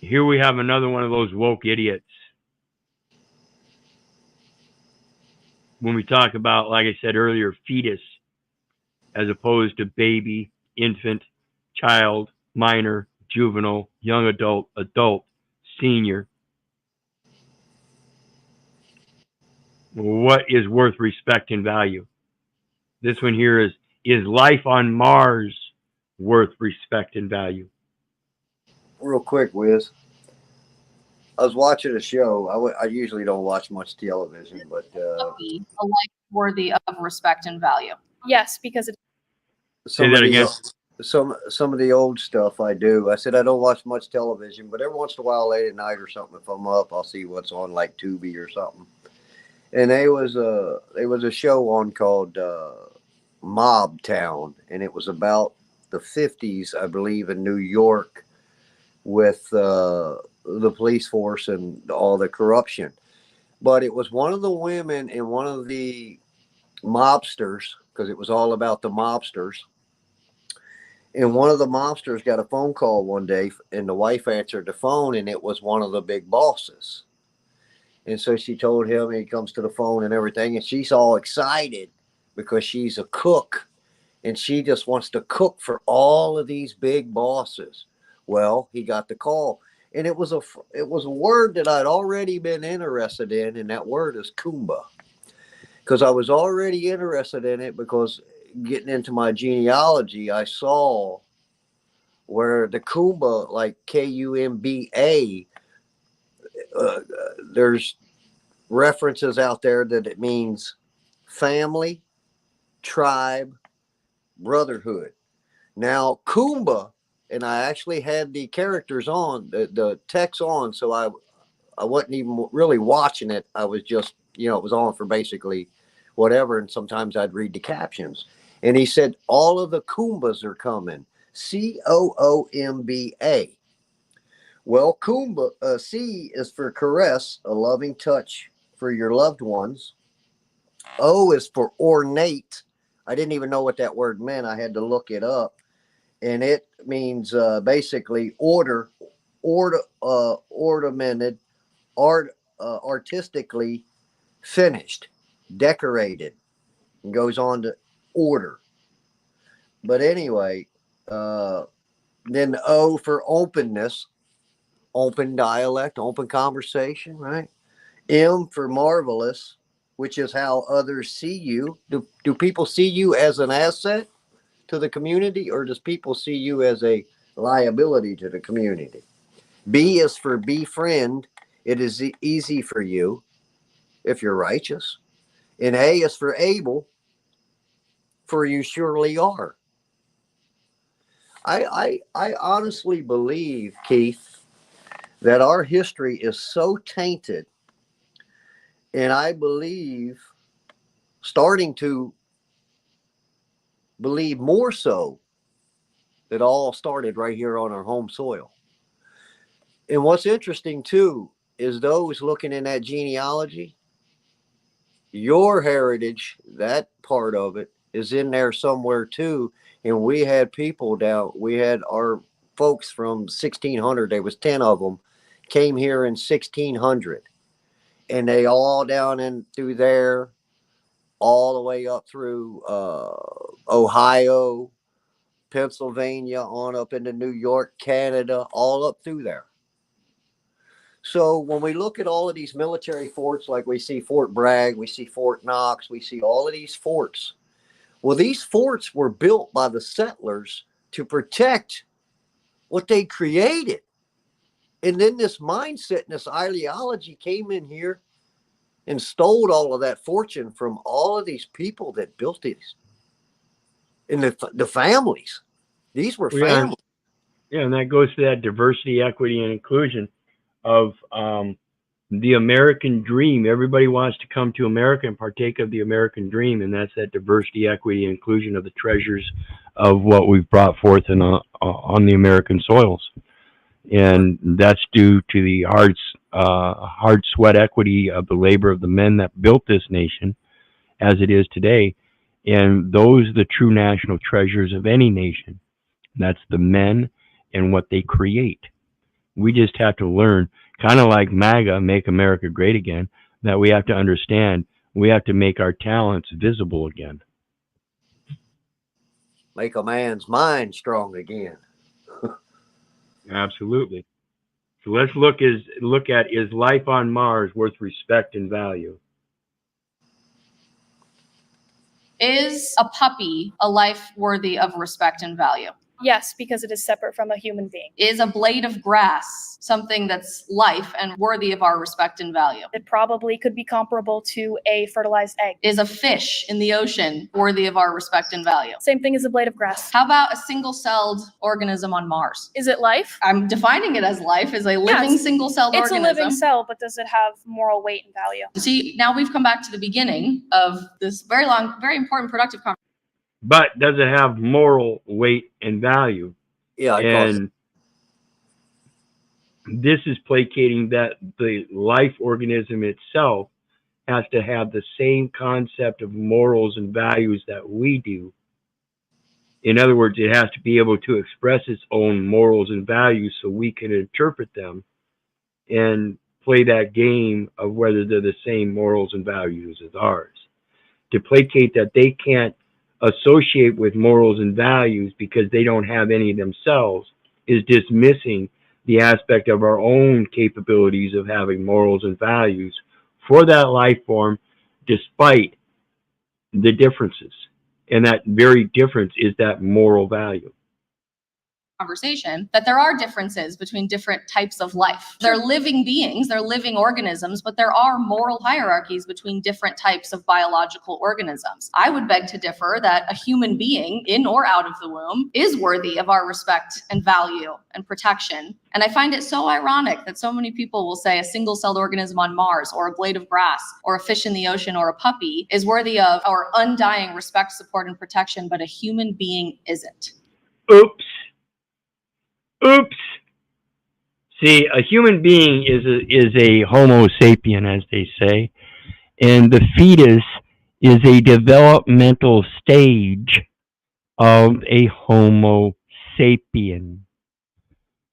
here we have another one of those woke idiots. When we talk about, like I said earlier, fetus, as opposed to baby, infant, child, minor, juvenile, young adult, adult, senior. What is worth respect and value? This one here is life on Mars worth respect and value? Real quick, Wiz. I was watching a show. I usually don't watch much television, but A life worthy of respect and value. Yes, because it... Say that again. Some of the old stuff I do. I said I don't watch much television, but every once in a while, late at night or something, if I'm up, I'll see what's on, like Tubi or something. And there was a show on called Mob Town, and it was about the 50s, I believe, in New York, with the police force and all the corruption. But it was one of the women and one of the mobsters, because it was all about the mobsters. And one of the mobsters got a phone call one day, and the wife answered the phone, and it was one of the big bosses. And so she told him, and he comes to the phone and everything, and she's all excited because she's a cook, and she just wants to cook for all of these big bosses. Well, he got the call, and it was a word that I'd already been interested in, and that word is Kumba. Because I was already interested in it because getting into my genealogy, I saw where the Kumba, like K-U-M-B-A, there's references out there that it means family, tribe, brotherhood. Now, Kumba, and I actually had the characters on, the text on, so I wasn't even really watching it. I was just, it was on for basically whatever, and sometimes I'd read the captions. And he said, all of the Kumbas are coming. C-O-O-M-B-A. Well, Kumba, C is for caress, a loving touch for your loved ones. O is for ornate. I didn't even know what that word meant. I had to look it up. And it means basically ornamented, artistically finished, decorated, and goes on to order. But anyway, then O for openness, open dialect, open conversation, right? M for marvelous, which is how others see you. Do people see you as an asset to the community, or does people see you as a liability to the community? B is for befriend. It is easy for you if you're righteous. And A is for able, for you surely are. I honestly believe, Keith, that our history is so tainted, and I believe, starting to believe more so, that all started right here on our home soil. And what's interesting too is those looking in that genealogy, your heritage, that part of it is in there somewhere too. And we had people down, we had our folks from 1600, there was 10 of them, came here in 1600. And they all down in through there, all the way up through Ohio, Pennsylvania, on up into New York, Canada, all up through there. So when we look at all of these military forts, like we see Fort Bragg, we see Fort Knox, we see all of these forts. Well, these forts were built by the settlers to protect what they created. And then this mindset and this ideology came in here and stole all of that fortune from all of these people that built these. And the families. These were families. Yeah, and that goes to that diversity, equity, and inclusion of the American dream. Everybody wants to come to America and partake of the American dream, and that's that diversity, equity, and inclusion of the treasures of what we've brought forth on the American soils. And that's due to the hard sweat equity of the labor of the men that built this nation as it is today. And those are the true national treasures of any nation. That's the men and what they create. We just have to learn, kind of like MAGA, Make America Great Again, that we have to understand we have to make our talents visible again. Make a man's mind strong again. Absolutely. So let's look at, is life on Mars worth respect and value? Is a puppy a life worthy of respect and value? Yes, because it is separate from a human being. Is a blade of grass something that's life and worthy of our respect and value? It probably could be comparable to a fertilized egg. Is a fish in the ocean worthy of our respect and value? Same thing as a blade of grass. How about a single-celled organism on Mars? Is it life? I'm defining it as life, as a living single-celled organism. It's a living cell, but does it have moral weight and value? See, now we've come back to the beginning of this very long, very important, productive conversation. But does it have moral weight and value? Yeah, and this is placating that the life organism itself has to have the same concept of morals and values that we do. In other words, it has to be able to express its own morals and values so we can interpret them and play that game of whether they're the same morals and values as ours. To placate that they can't associate with morals and values because they don't have any themselves is dismissing the aspect of our own capabilities of having morals and values for that life form, despite the differences. And that very difference is that moral value. Conversation that there are differences between different types of life. They're living beings, they're living organisms, but there are moral hierarchies between different types of biological organisms. I would beg to differ that a human being, in or out of the womb, is worthy of our respect and value and protection. And I find it so ironic that so many people will say a single-celled organism on Mars, or a blade of grass, or a fish in the ocean, or a puppy is worthy of our undying respect, support, and protection, but a human being isn't. Oops. Oops. See, a human being is a Homo sapien, as they say, and the fetus is a developmental stage of a Homo sapien.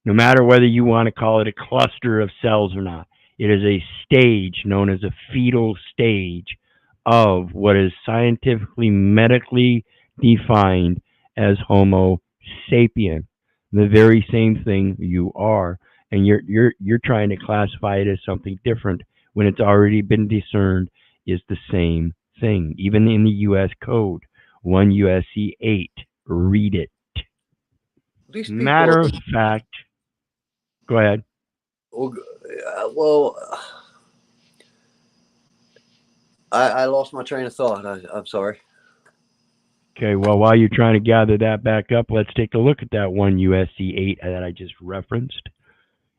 No matter whether you want to call it a cluster of cells or not, it is a stage known as a fetal stage of what is scientifically, medically defined as Homo sapien. The very same thing you are, and you're trying to classify it as something different when it's already been discerned is the same thing. Even in the U.S. Code, 1 U.S.C. 8, read it. Matter of fact, go ahead. Well, I lost my train of thought. I'm sorry. Okay, well, while you're trying to gather that back up, let's take a look at that 1 U.S.C. 8 that I just referenced.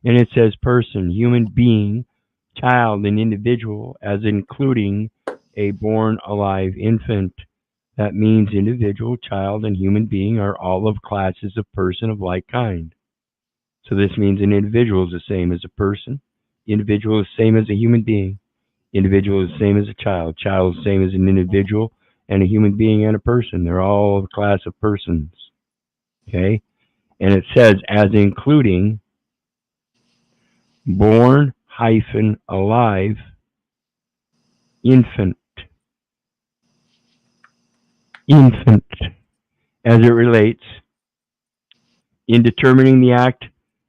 And it says person, human being, child, and individual, as including a born alive infant. That means individual, child, and human being are all of classes of person of like kind. So this means an individual is the same as a person. Individual is the same as a human being. Individual is the same as a child. Child is the same as an individual and a human being and a person. They're all a class of persons. Okay? And it says as including born alive infant. Infant. As it relates in determining the act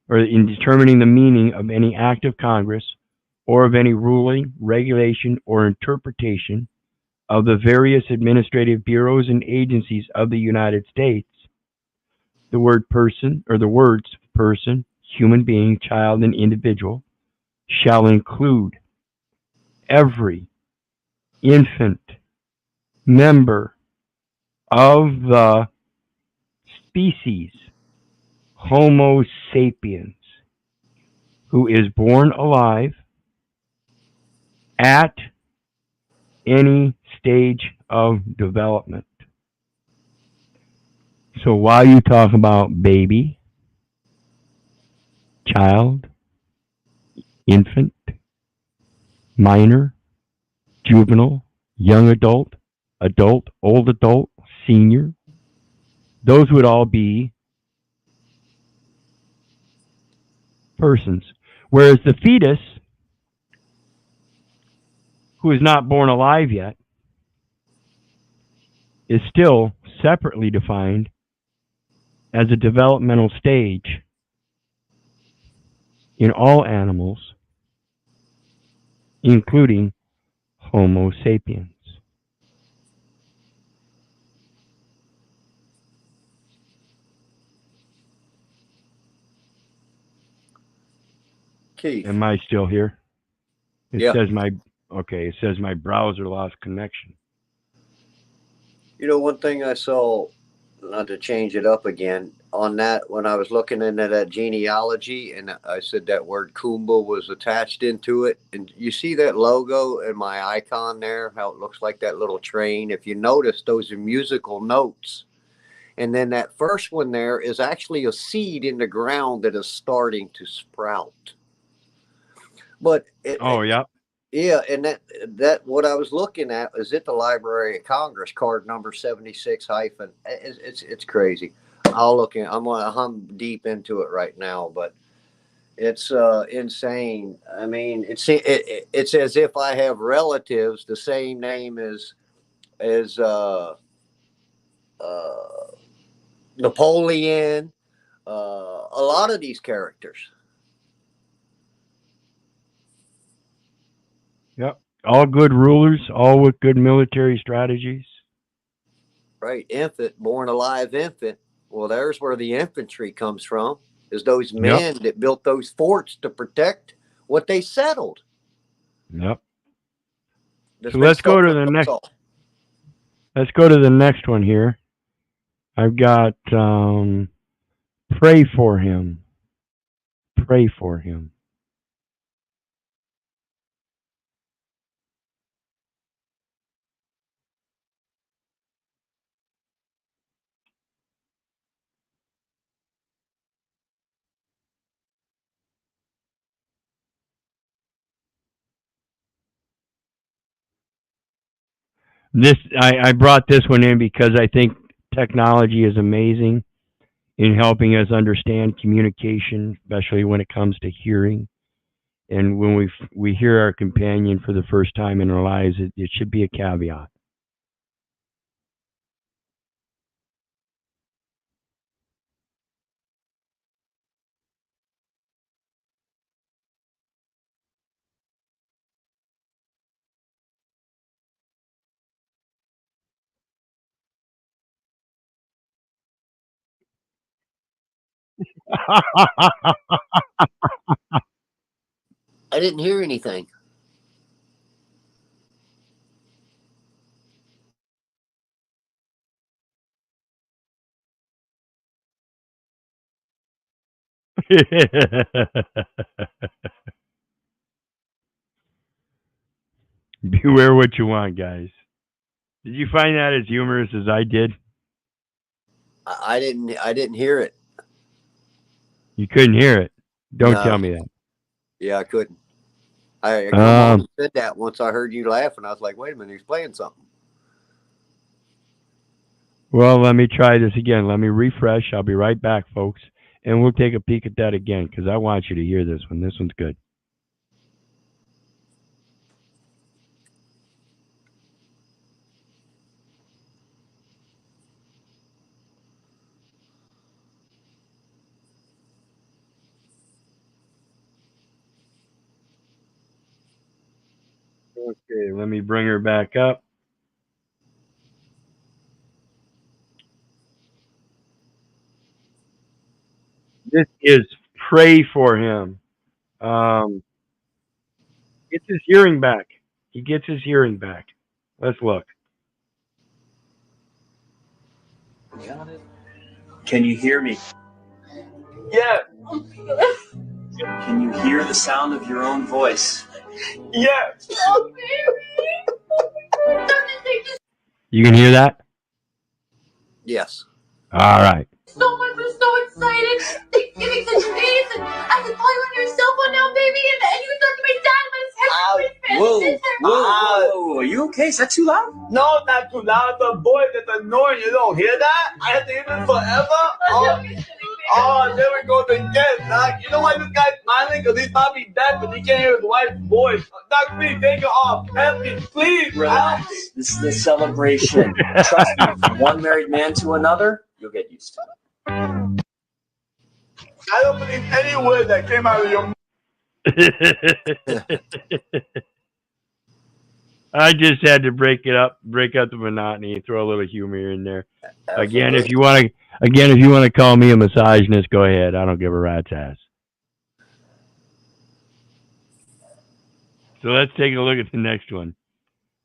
or in determining the meaning of any act of Congress or of any ruling, regulation, or interpretation of the various administrative bureaus and agencies of the United States, the word person, or the words person, human being, child, and individual, shall include every infant member of the species Homo sapiens who is born alive at any stage of development. So while you talk about baby, child, infant, minor, juvenile, young adult, adult, old adult, senior, those would all be persons. Whereas the fetus, who is not born alive yet, is still separately defined as a developmental stage in all animals, including Homo sapiens. Keith. Am I still here? It Yeah. says it says my browser lost connection. You know, one thing I saw, not to change it up again, on that, when I was looking into that genealogy, and I said that word Kumba was attached into it, and you see that logo and my icon there, how it looks like that little train. If you notice, those are musical notes. And then that first one there is actually a seed in the ground that is starting to sprout. But yeah, and that what I was looking at is at the Library of Congress, card number 76 hyphen. It's crazy. I'll look in. I'm deep into it right now, but it's insane. I mean, it's as if I have relatives the same name as Napoleon. A lot of these characters. Yep. All good rulers, all with good military strategies. Right, infant, born alive infant. Well, there's where the infantry comes from. Is those men that built those forts to protect what they settled. Yep. So let's go to the next. Let's go to the next one here. I've got pray for him. Pray for him. I brought this one in because I think technology is amazing in helping us understand communication, especially when it comes to hearing. And when we hear our companion for the first time in our lives, it should be a caveat. I didn't hear anything. Beware what you want, guys. Did you find that as humorous as I did? I didn't hear it. You couldn't hear it. Don't No. tell me that. Yeah, I couldn't. I come on and said that once I heard you laugh, and I was like, wait a minute, he's playing something. Well, let me try this again. Let me refresh. I'll be right back, folks. And we'll take a peek at that again because I want you to hear this one. This one's good. Okay, let me bring her back up. This is pray for him. Gets his hearing back. He gets his hearing back. Let's look. Can you hear me? Yeah. Can you hear the sound of your own voice? Yeah. Oh, baby. You can hear that? Yes. All right. So much, we're so excited. Thanksgiving's in 2 days, and I can call you on your cell phone now, baby, and you can talk to my dad about his Whoa, are you okay? Is that too loud? No, not too loud. The boy that's annoying. You don't hear that? I have to hear this forever. Oh, there we go again, Doc. You know why this guy's smiling? Because he's probably dead, but he can't hear his wife's voice. Doc, please take it off. Help me, please. Relax. This is a celebration. Trust me, from one married man to another, you'll get used to it. I don't believe any word that came out of your mouth. I just had to break up the monotony, throw a little humor in there. Again, if you want to call me a misogynist, go ahead. I don't give a rat's ass. So let's take a look at the next one.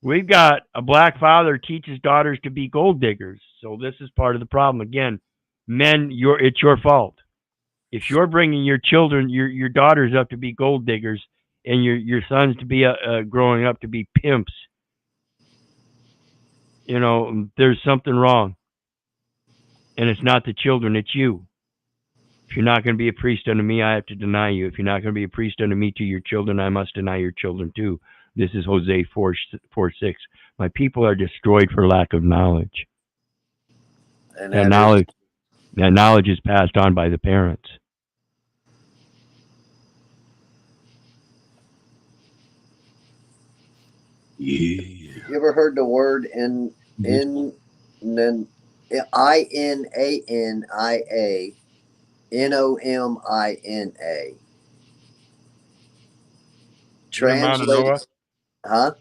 We've got a black father teaches daughters to be gold diggers. So this is part of the problem. Again, men, it's your fault. If you're bringing your children, your daughters up to be gold diggers, and your sons to be growing up to be pimps, you know, there's something wrong. And it's not the children, it's you. If you're not going to be a priest unto me, I have to deny you. If you're not going to be a priest unto me to your children, I must deny your children too. This is Hosea 4:6. My people are destroyed for lack of knowledge. And knowledge is passed on by the parents. Yeah. You ever heard the word INANIA, NOMINA? Translated, huh?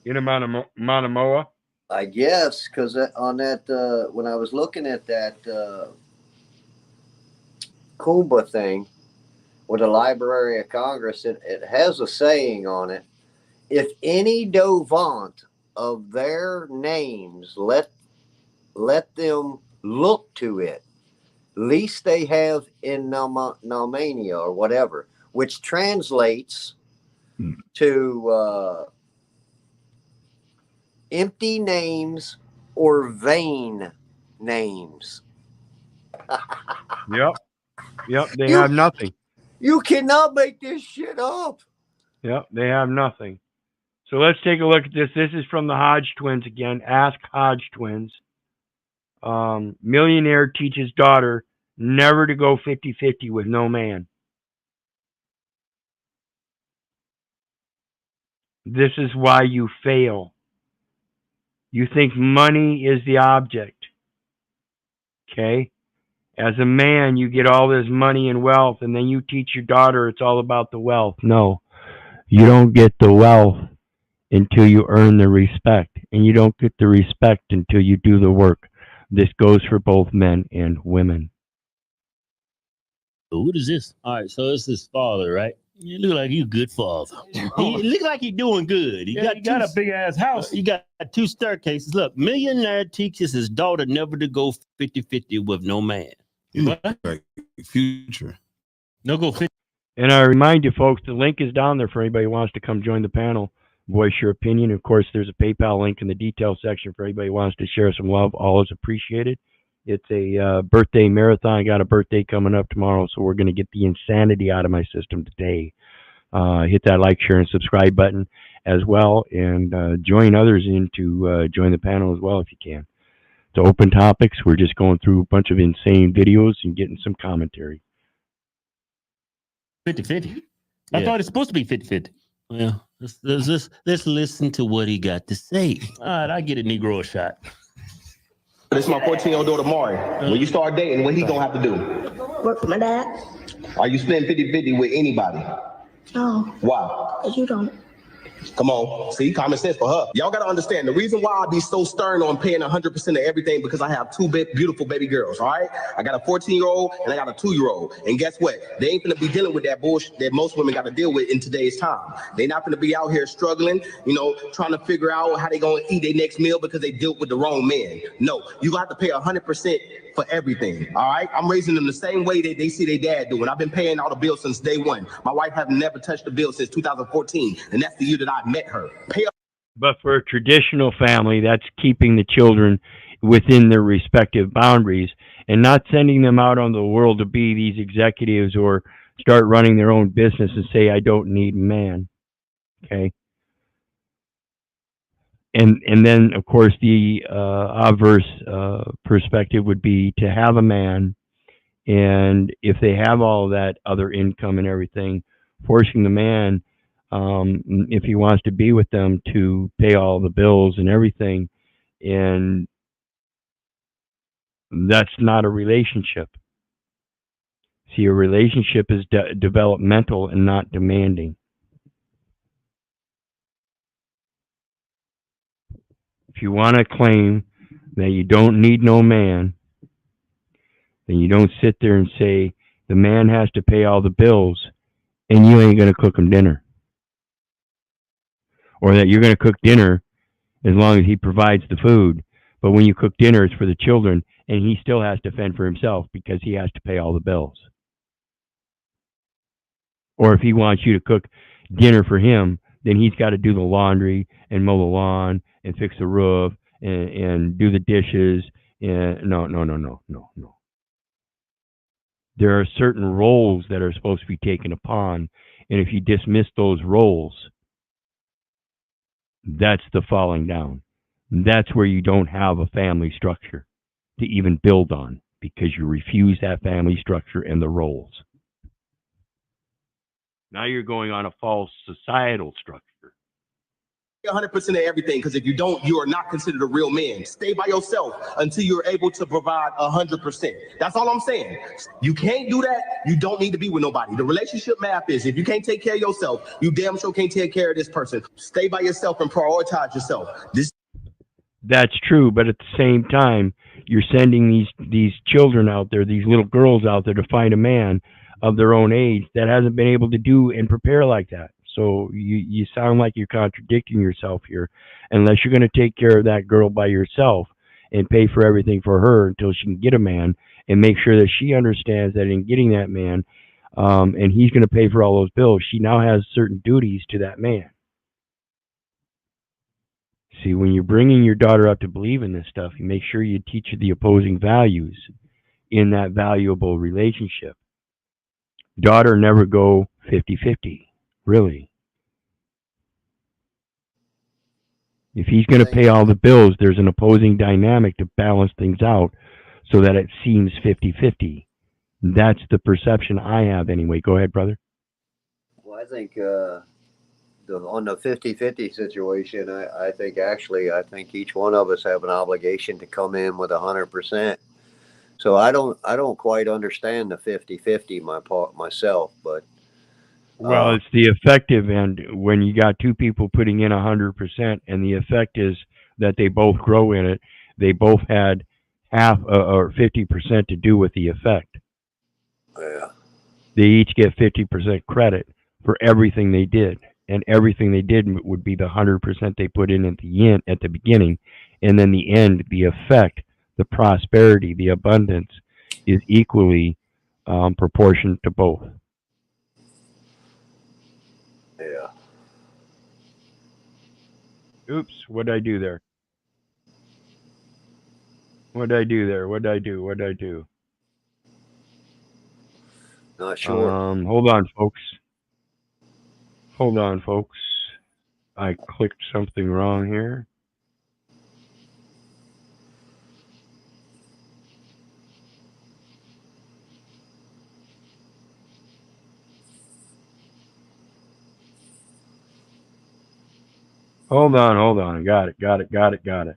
Manamoa? I guess because on that when I was looking at that Kumba thing with the Library of Congress, it has a saying on it: if any do vaunt of their names, let them look to it, least they have in nomania or whatever, which translates to empty names or vain names. Yep, they have nothing. You cannot make this shit up. Yep, they have nothing. So let's take a look at this. This is from the Hodge twins again. Ask Hodge twins. Millionaire teaches daughter never to go 50-50 with no man. This is why you fail. You think money is the object. Okay? As a man, you get all this money and wealth, and then you teach your daughter it's all about the wealth. No. You don't get the wealth until you earn the respect, and you don't get the respect until you do the work. This goes for both men and women. What is this? All right, so it's his father, right? You look like you a good father. You look like you're doing good. You got a big ass house. You got 2 staircases. Look, millionaire teaches his daughter never to go 50-50 with no man. Like future. No go 50. And I remind you, folks, the link is down there for anybody who wants to come join the panel, voice your opinion. Of course, there's a PayPal link in the details section for anybody who wants to share some love. All is appreciated. It's a birthday marathon. I got a birthday coming up tomorrow, so we're going to get the insanity out of my system today. Hit that like, share, and subscribe button as well, and join others in to join the panel as well if you can. It's open topics. We're just going through a bunch of insane videos and getting some commentary. 50-50. I thought it's supposed to be 50-50. Well, let's listen to what he got to say. All right, I get a Negro a shot. This is my 14-year-old daughter, Mari. When you start dating, what he gonna have to do? Work for my dad. Are you splitting 50-50 with anybody? No. Why? Because you don't. Come on, see, common sense for her. Y'all gotta understand, the reason why I be so stern on paying 100% of everything, because I have 2 beautiful baby girls, all right? I got a 14-year-old and I got a 2-year-old. And guess what? They ain't gonna be dealing with that bullshit that most women gotta deal with in today's time. They not gonna be out here struggling, trying to figure out how they gonna eat their next meal because they dealt with the wrong man. No, you got to pay 100% for everything, all right? I'm raising them the same way that they see their dad doing. I've been paying all the bills since day one. My wife has never touched the bill since 2014, and that's the year that I met her. But for a traditional family, that's keeping the children within their respective boundaries and not sending them out on the world to be these executives or start running their own business and say, I don't need a man. Okay? And then, of course, the obverse perspective would be to have a man, and if they have all that other income and everything, forcing the man, if he wants to be with them, to pay all the bills and everything, and that's not a relationship. See, a relationship is developmental and not demanding. If you want to claim that you don't need no man, then you don't sit there and say the man has to pay all the bills and you ain't going to cook him dinner. Or that you're going to cook dinner as long as he provides the food. But when you cook dinner, it's for the children, and he still has to fend for himself because he has to pay all the bills. Or if he wants you to cook dinner for him, then he's got to do the laundry and mow the lawn and fix the roof and do the dishes. And no. There are certain roles that are supposed to be taken upon, and if you dismiss those roles, that's the falling down. That's where you don't have a family structure to even build on, because you refuse that family structure and the roles. Now you're going on a false societal structure. 100% of everything, because if you don't, you are not considered a real man. Stay by yourself until you're able to provide 100%. That's all I'm saying. You can't do that. You don't need to be with nobody. The relationship math is, if you can't take care of yourself, you damn sure can't take care of this person. Stay by yourself and prioritize yourself. That's true, but at the same time, you're sending these children out there, these little girls out there, to find a man of their own age that hasn't been able to do and prepare like that. So you sound like you're contradicting yourself here. Unless you're going to take care of that girl by yourself and pay for everything for her until she can get a man, and make sure that she understands that in getting that man, and he's going to pay for all those bills, she now has certain duties to that man. See, when you're bringing your daughter up to believe in this stuff, you make sure you teach her the opposing values in that valuable relationship. Daughter never go 50-50, really. If he's going to pay all the bills, there's an opposing dynamic to balance things out so that it seems 50-50. That's the perception I have anyway. Go ahead, brother. Well, I think on the 50-50 situation, I think each one of us have an obligation to come in with 100%. So I don't quite understand the 50-50 myself, but well, it's the effective end when you got two people putting in 100%, and the effect is that they both grow in it. They both had half or 50% to do with the effect. Yeah. They each get 50% credit for everything they did, and everything they did would be the 100% they put in at the beginning, and then the end, the effect, the prosperity, the abundance is equally proportioned to both. Yeah. Oops, what did I do there? What did I do there? What did I do? What did I do? Not sure. Hold on, folks. Hold on, folks. I clicked something wrong here. Hold on. Got it.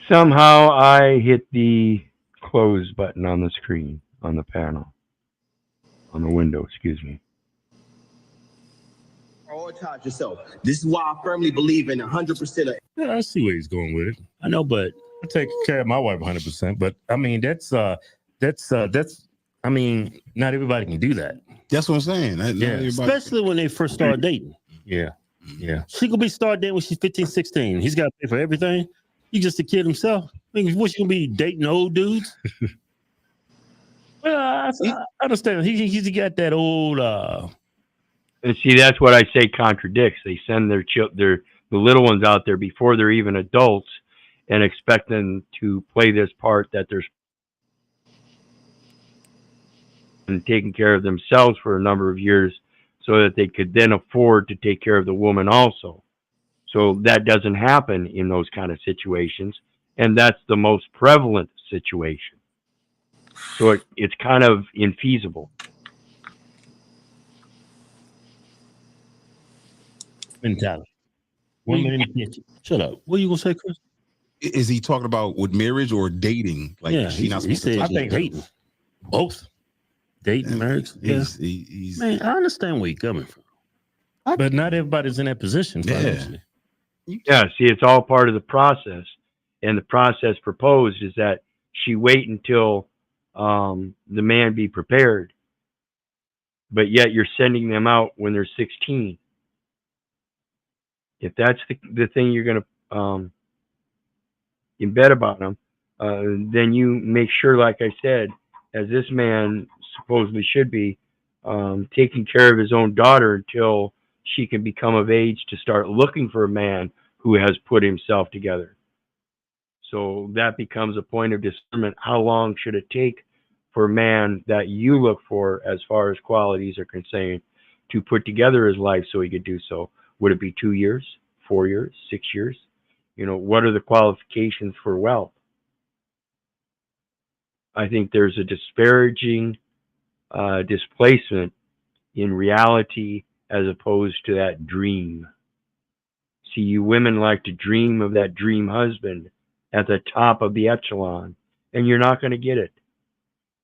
Somehow I hit the close button on the screen, on the panel, on the window, excuse me. Prioritize yourself. This is why I firmly believe in 100% of. Yeah, I see where he's going with it. I know, but I take care of my wife 100%. But I mean, that's. I mean, not everybody can do that. That's what I'm saying. Especially when they first start dating. Yeah. She could be start dating when she's 15, 16. He's got to pay for everything. He's just a kid himself. I mean, what's she gonna be dating old dudes? Well, I understand. He's got that old. And see, that's what I say contradicts. They send the little ones out there before they're even adults, and expect them to play this part that they're and taking care of themselves for a number of years, so that they could then afford to take care of the woman also. So that doesn't happen in those kind of situations, and that's the most prevalent situation. So it's kind of infeasible. Mentality. 1 minute in the kitchen. Shut up. What are you gonna say, Chris? Is he talking about with marriage or dating? Like, yeah, he said. I think hating. Both. Dating, marriage. He's man, I understand where you're coming from, but not everybody's in that position. Yeah, see, it's all part of the process, and the process proposed is that she wait until the man be prepared, but yet you're sending them out when they're 16. If that's the thing you're going to embed about them, then you make sure, like I said, as this man supposedly should be, taking care of his own daughter until she can become of age to start looking for a man who has put himself together. So that becomes a point of discernment. How long should it take for a man that you look for, as far as qualities are concerned, to put together his life so he could do so? Would it be 2 years, 4 years, 6 years? You know, what are the qualifications for wealth? I think there's a disparaging displacement in reality as opposed to that dream. See, you women like to dream of that dream husband at the top of the echelon, and you're not going to get it.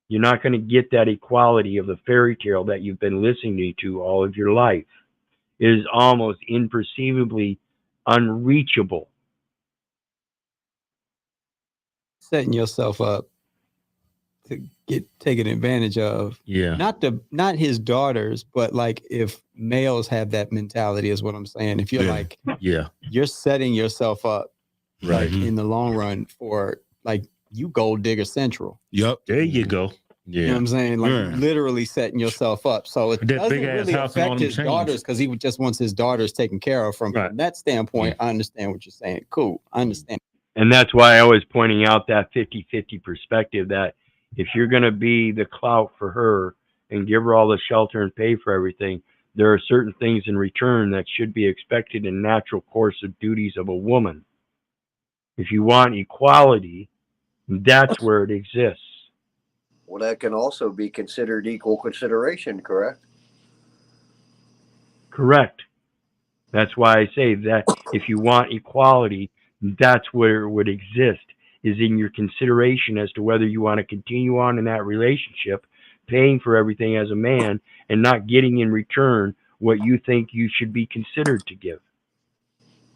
You're not going to get that equality of the fairy tale that you've been listening to all of your life. is almost imperceivably unreachable. Setting yourself up to get taken advantage of. Yeah. Not his daughters, but like if males have that mentality is what I'm saying. If you're like, you're setting yourself up like in the long run for like you gold digger central. Yep. There you go. You know what I'm saying? Like literally setting yourself up. So it That doesn't big-ass really house and all affect them his chains. daughters because he just wants his daughters taken care of from that standpoint. I understand what you're saying. Cool. I understand. And that's why I was pointing out that 50-50 perspective, that if you're going to be the clout for her and give her all the shelter and pay for everything, there are certain things in return that should be expected in natural course of duties of a woman. If you want equality, that's where it exists. Well, that can also be considered equal consideration, correct? Correct. That's why I say that if you want equality, that's where it would exist, is in your consideration as to whether you want to continue on in that relationship, paying for everything as a man and not getting in return what you think you should be considered to give.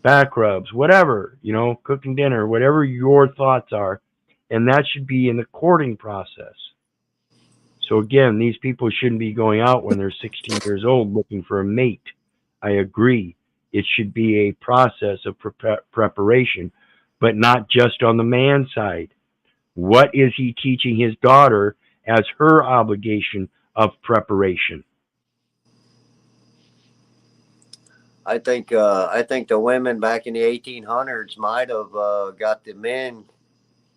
Back rubs, whatever, you know, cooking dinner, whatever your thoughts are. And that should be in the courting process. So again, these people shouldn't be going out when they're 16 years old looking for a mate. I agree. It should be a process of preparation, but not just on the man side. What is he teaching his daughter as her obligation of preparation? I think the women back in the 1800s might have got the men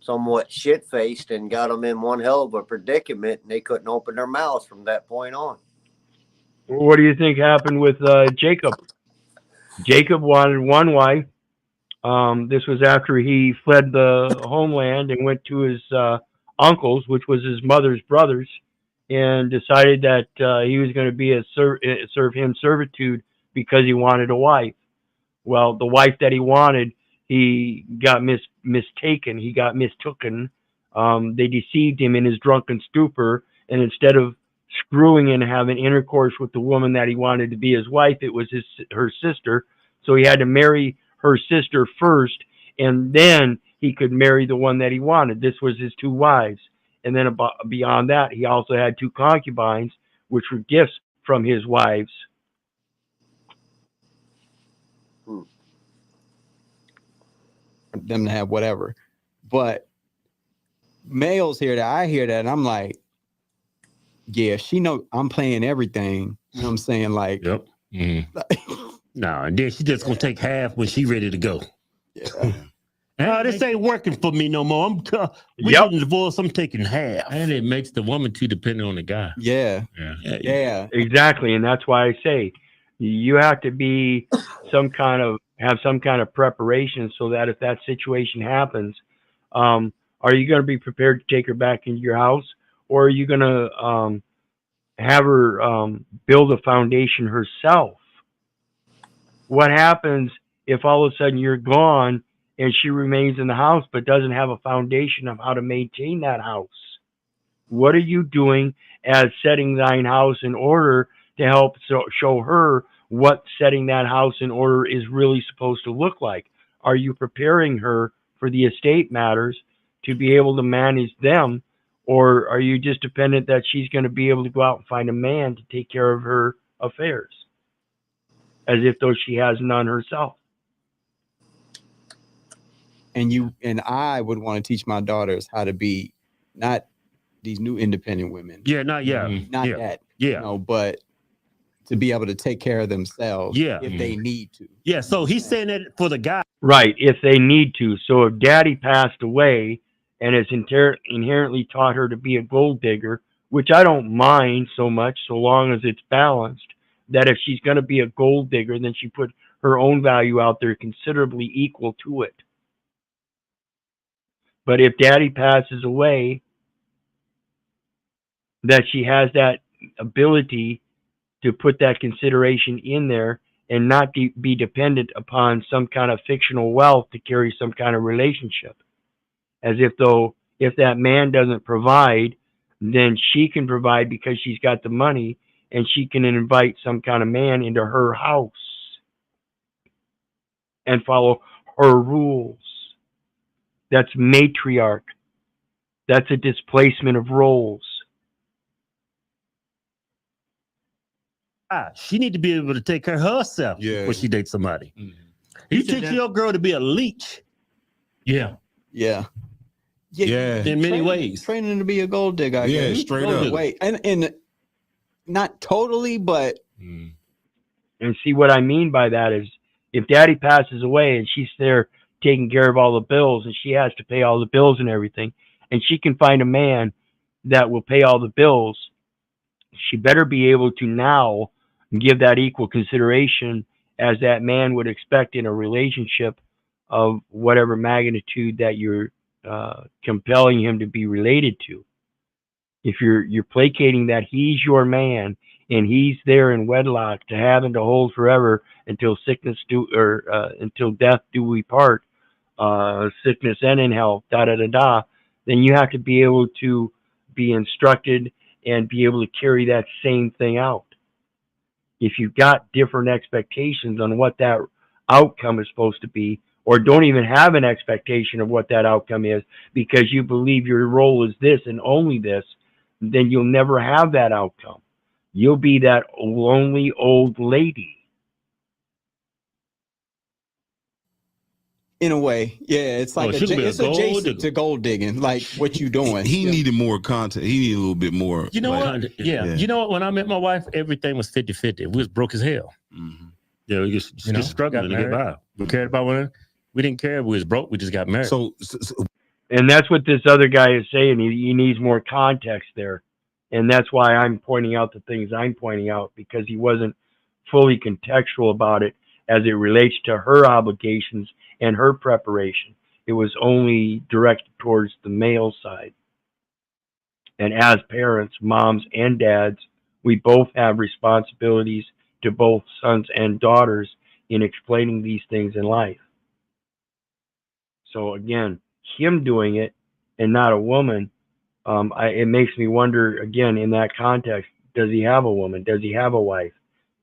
somewhat shit-faced and got them in one hell of a predicament, and they couldn't open their mouths from that point on. What do you think happened with Jacob? Jacob wanted one wife. This was after he fled the homeland and went to his uncle's, which was his mother's brothers, and decided that he was going to serve him servitude because he wanted a wife. Well, the wife that he wanted, he got mistaken. He got mistooken. They deceived him in his drunken stupor, and instead of screwing and having intercourse with the woman that he wanted to be his wife, it was her sister. So he had to marry her sister first, and then he could marry the one that he wanted. This was his two wives. And then beyond that, he also had two concubines, which were gifts from his wives. Them to have whatever. But males hear that, I hear that, and I'm like, yeah, she know I'm playing everything. You know what I'm saying? Like, yep. No, and then she just gonna take half when she ready to go. Yeah. No, this ain't working for me no more. We getting divorced. I'm taking half, and it makes the woman too dependent on the guy. Yeah. Exactly, and that's why I say you have to be have some kind of preparation so that if that situation happens, are you going to be prepared to take her back into your house, or are you going to have her build a foundation herself? What happens if all of a sudden you're gone and she remains in the house but doesn't have a foundation of how to maintain that house? What are you doing as setting thine house in order to help show her what setting that house in order is really supposed to look like? Are you preparing her for the estate matters to be able to manage them, or are you just dependent that she's going to be able to go out and find a man to take care of her affairs, as if though she has none herself? And I would want to teach my daughters how to be not these new independent women. Yeah, not that. You know, but to be able to take care of themselves if they need to. Yeah, so he's saying that for the guy. Right, if they need to. So if daddy passed away and has inherently taught her to be a gold digger, which I don't mind so much so long as it's balanced, that if she's going to be a gold digger, then she put her own value out there considerably equal to it. But if daddy passes away, that she has that ability to put that consideration in there and not be dependent upon some kind of fictional wealth to carry some kind of relationship. As if though, if that man doesn't provide, then she can provide because she's got the money, and she can invite some kind of man into her house and follow her rules. That's matriarch. That's a displacement of roles. She need to be able to take care of herself before she dates somebody. You teach your girl to be a leech. Yeah. In many ways. Training to be a gold digger. Yeah, straight up. Wait, and not totally, but. And see what I mean by that is, if daddy passes away and she's there taking care of all the bills and she has to pay all the bills and everything, and she can find a man that will pay all the bills, she better be able to now give that equal consideration as that man would expect in a relationship of whatever magnitude that you're compelling him to be related to. If you're placating that he's your man and he's there in wedlock to have and to hold forever until until death do we part, sickness and in health, then you have to be able to be instructed and be able to carry that same thing out. If you've got different expectations on what that outcome is supposed to be, or don't even have an expectation of what that outcome is because you believe your role is this and only this, then you'll never have that outcome. You'll be that lonely old lady. In a way, yeah, it's like it's adjacent to gold digging, like what you doing. He needed more content. He needed a little bit more. You know what? Yeah. You know what? When I met my wife, everything was 50-50. We was broke as hell. Yeah, we just struggling to get by. We cared about women. We didn't care. We was broke. We just got married. And that's what this other guy is saying. He needs more context there. And that's why I'm pointing out the things I'm pointing out, because he wasn't fully contextual about it as it relates to her obligations and her preparation. It was only directed towards the male side. And as parents, moms and dads, we both have responsibilities to both sons and daughters in explaining these things in life. So again, him doing it and not a woman, it makes me wonder, again, in that context, does he have a woman? Does he have a wife?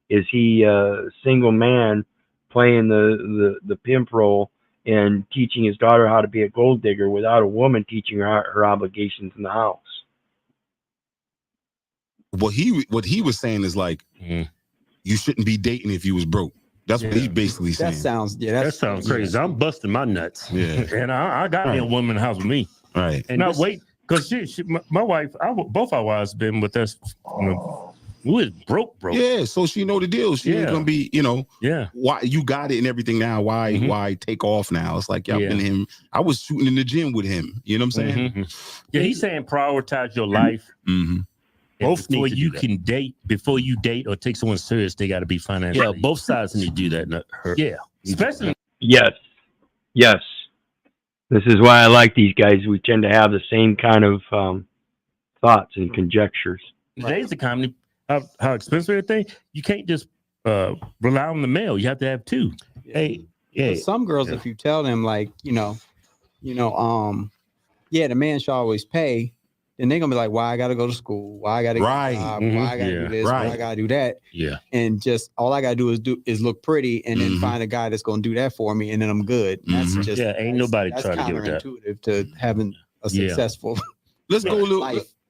Is he a single man playing the pimp role and teaching his daughter how to be a gold digger without a woman teaching her obligations in the house? What he was saying is like, you shouldn't be dating if you was broke. That's what he's basically saying. That sounds crazy. I'm busting my nuts. Yeah. And I got me a woman in the house with me. Right. And not wait, because my wife, both our wives been with us. We was broke. Yeah, so she know the deal. She ain't gonna be, why you got it and everything now. Why take off now? It's like y'all been him. I was shooting in the gym with him. You know what I'm saying? Yeah, he's saying prioritize your life. Both before you can date, before you date or take someone serious, they got to be financially. Yeah, both sides need to do that. Yeah, especially. Yes. This is why I like these guys. We tend to have the same kind of thoughts and conjectures. Today's economy, how expensive everything, you can't just rely on the male. You have to have two. But some girls, if you tell them like, the man should always pay, then they're gonna be like, why I gotta go to school? Why I gotta get a job? Why I gotta do this? Why I gotta do that? Yeah. And just all I gotta do is look pretty and then find a guy that's gonna do that for me, and then I'm good. That's just ain't nobody trying to get that. Counterintuitive to having a successful. Let's go a little.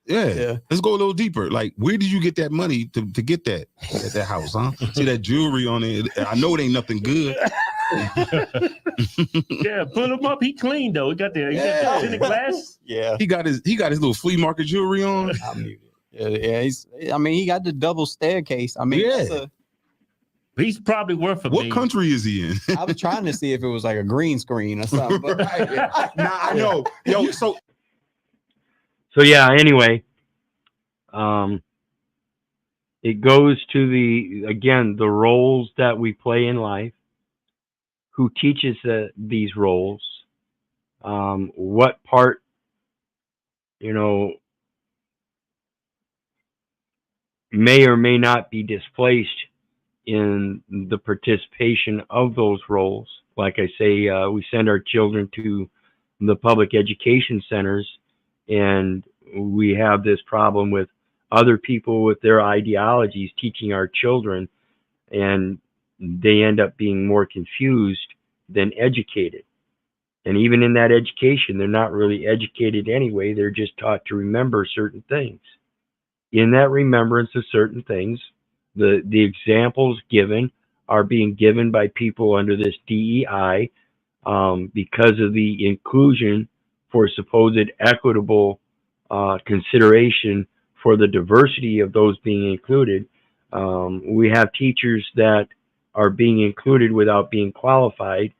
Let's go a little deeper. Like, where did you get that money to get that at that house? Huh? See that jewelry on it? I know it ain't nothing good. Put him up. He clean though. He got the tinted glass. Yeah, he got his little flea market jewelry on. He got the double staircase. He's probably worth a What country is he in? I was trying to see if it was like a green screen or something. But I know. Yo, so yeah, anyway, it goes to the roles that we play in life, who teaches these roles, what part, may or may not be displaced in the participation of those roles. Like I say, we send our children to the public education centers, and we have this problem with other people with their ideologies teaching our children, and they end up being more confused than educated. And even in that education, they're not really educated anyway. They're just taught to remember certain things. In that remembrance of certain things, the examples given are being given by people under this DEI because of the inclusion for supposed equitable consideration for the diversity of those being included. We have teachers that are being included without being qualified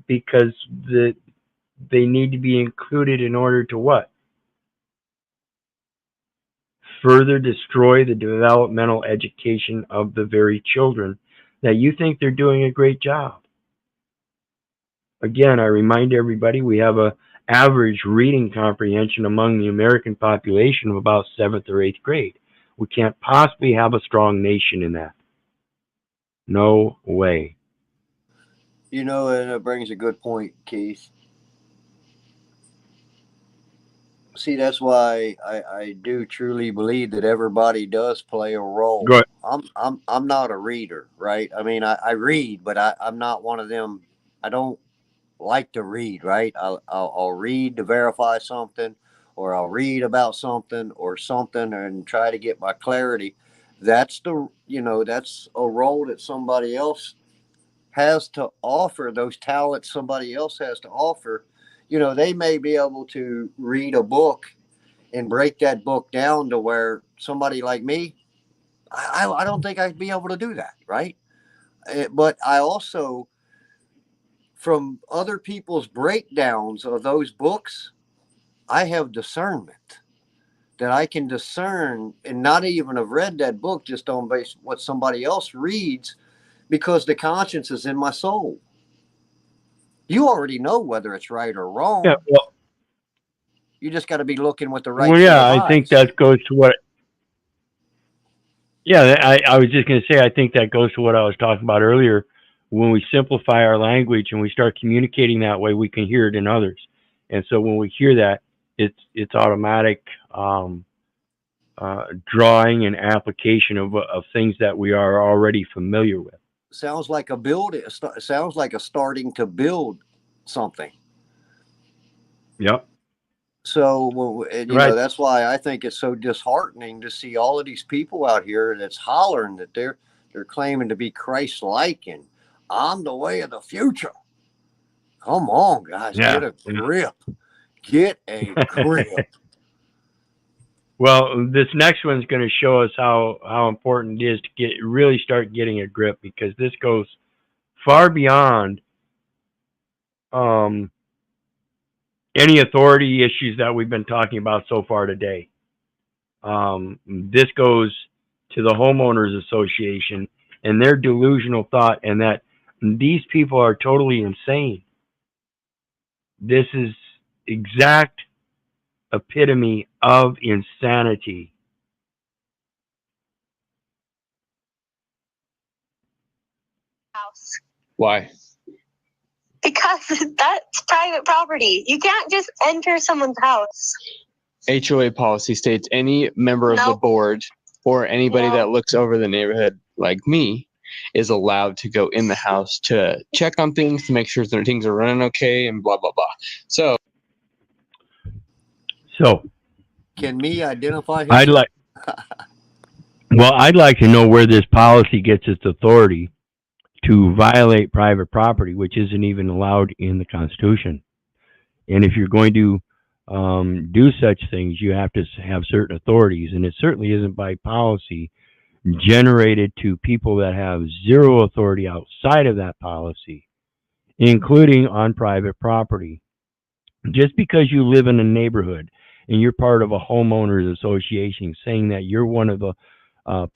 because they need to be included in order to what? Further destroy the developmental education of the very children that you think they're doing a great job. Again, I remind everybody we have a average reading comprehension among the American population of about 7th or 8th grade. We can't possibly have a strong nation in that. No way. You know, and it brings a good point, Keith. See, that's why I do truly believe that everybody does play a role. Go ahead. I'm not a reader, right? I mean, I read, but I'm not one of them. I don't like to read, right? I'll read to verify something, or I'll read about something or something and try to get my clarity. That's that's a role that somebody else has to offer, those talents somebody else has to offer. They may be able to read a book and break that book down to where somebody like me, I don't think I'd be able to do that, right? But I also, from other people's breakdowns of those books, I have discernment that I can discern and not even have read that book just on base what somebody else reads, because the conscience is in my soul. You already know whether it's right or wrong. Yeah, well, you just got to be looking with the right. Well, yeah, I think that goes to what. Yeah, I was just going to say, I think that goes to what I was talking about earlier. When we simplify our language and we start communicating that way, we can hear it in others. And so when we hear that, it's automatic drawing and application of things that we are already familiar with. Sounds like a build. Sounds like a starting to build something. Yep. So, that's why I think it's so disheartening to see all of these people out here that's hollering that they're claiming to be Christ-like and I'm the way of the future. Come on, guys, get a grip. Get a grip. Well, this next one's going to show us how important it is to really start getting a grip, because this goes far beyond any authority issues that we've been talking about so far today. This goes to the homeowners association and their delusional thought, and that these people are totally insane. This is exact epitome of insanity. Why? Because that's private property. You can't just enter someone's house. HOA policy states any member of the board or anybody that looks over the neighborhood, like me, is allowed to go in the house to check on things, to make sure that things are running okay, and blah, blah, blah. So can me identify him? I'd like to know where this policy gets its authority to violate private property, which isn't even allowed in the Constitution. And if you're going to do such things, you have to have certain authorities, and it certainly isn't by policy generated to people that have zero authority outside of that policy, including on private property. Just because you live in a neighborhood and you're part of a homeowners association saying that you're one of the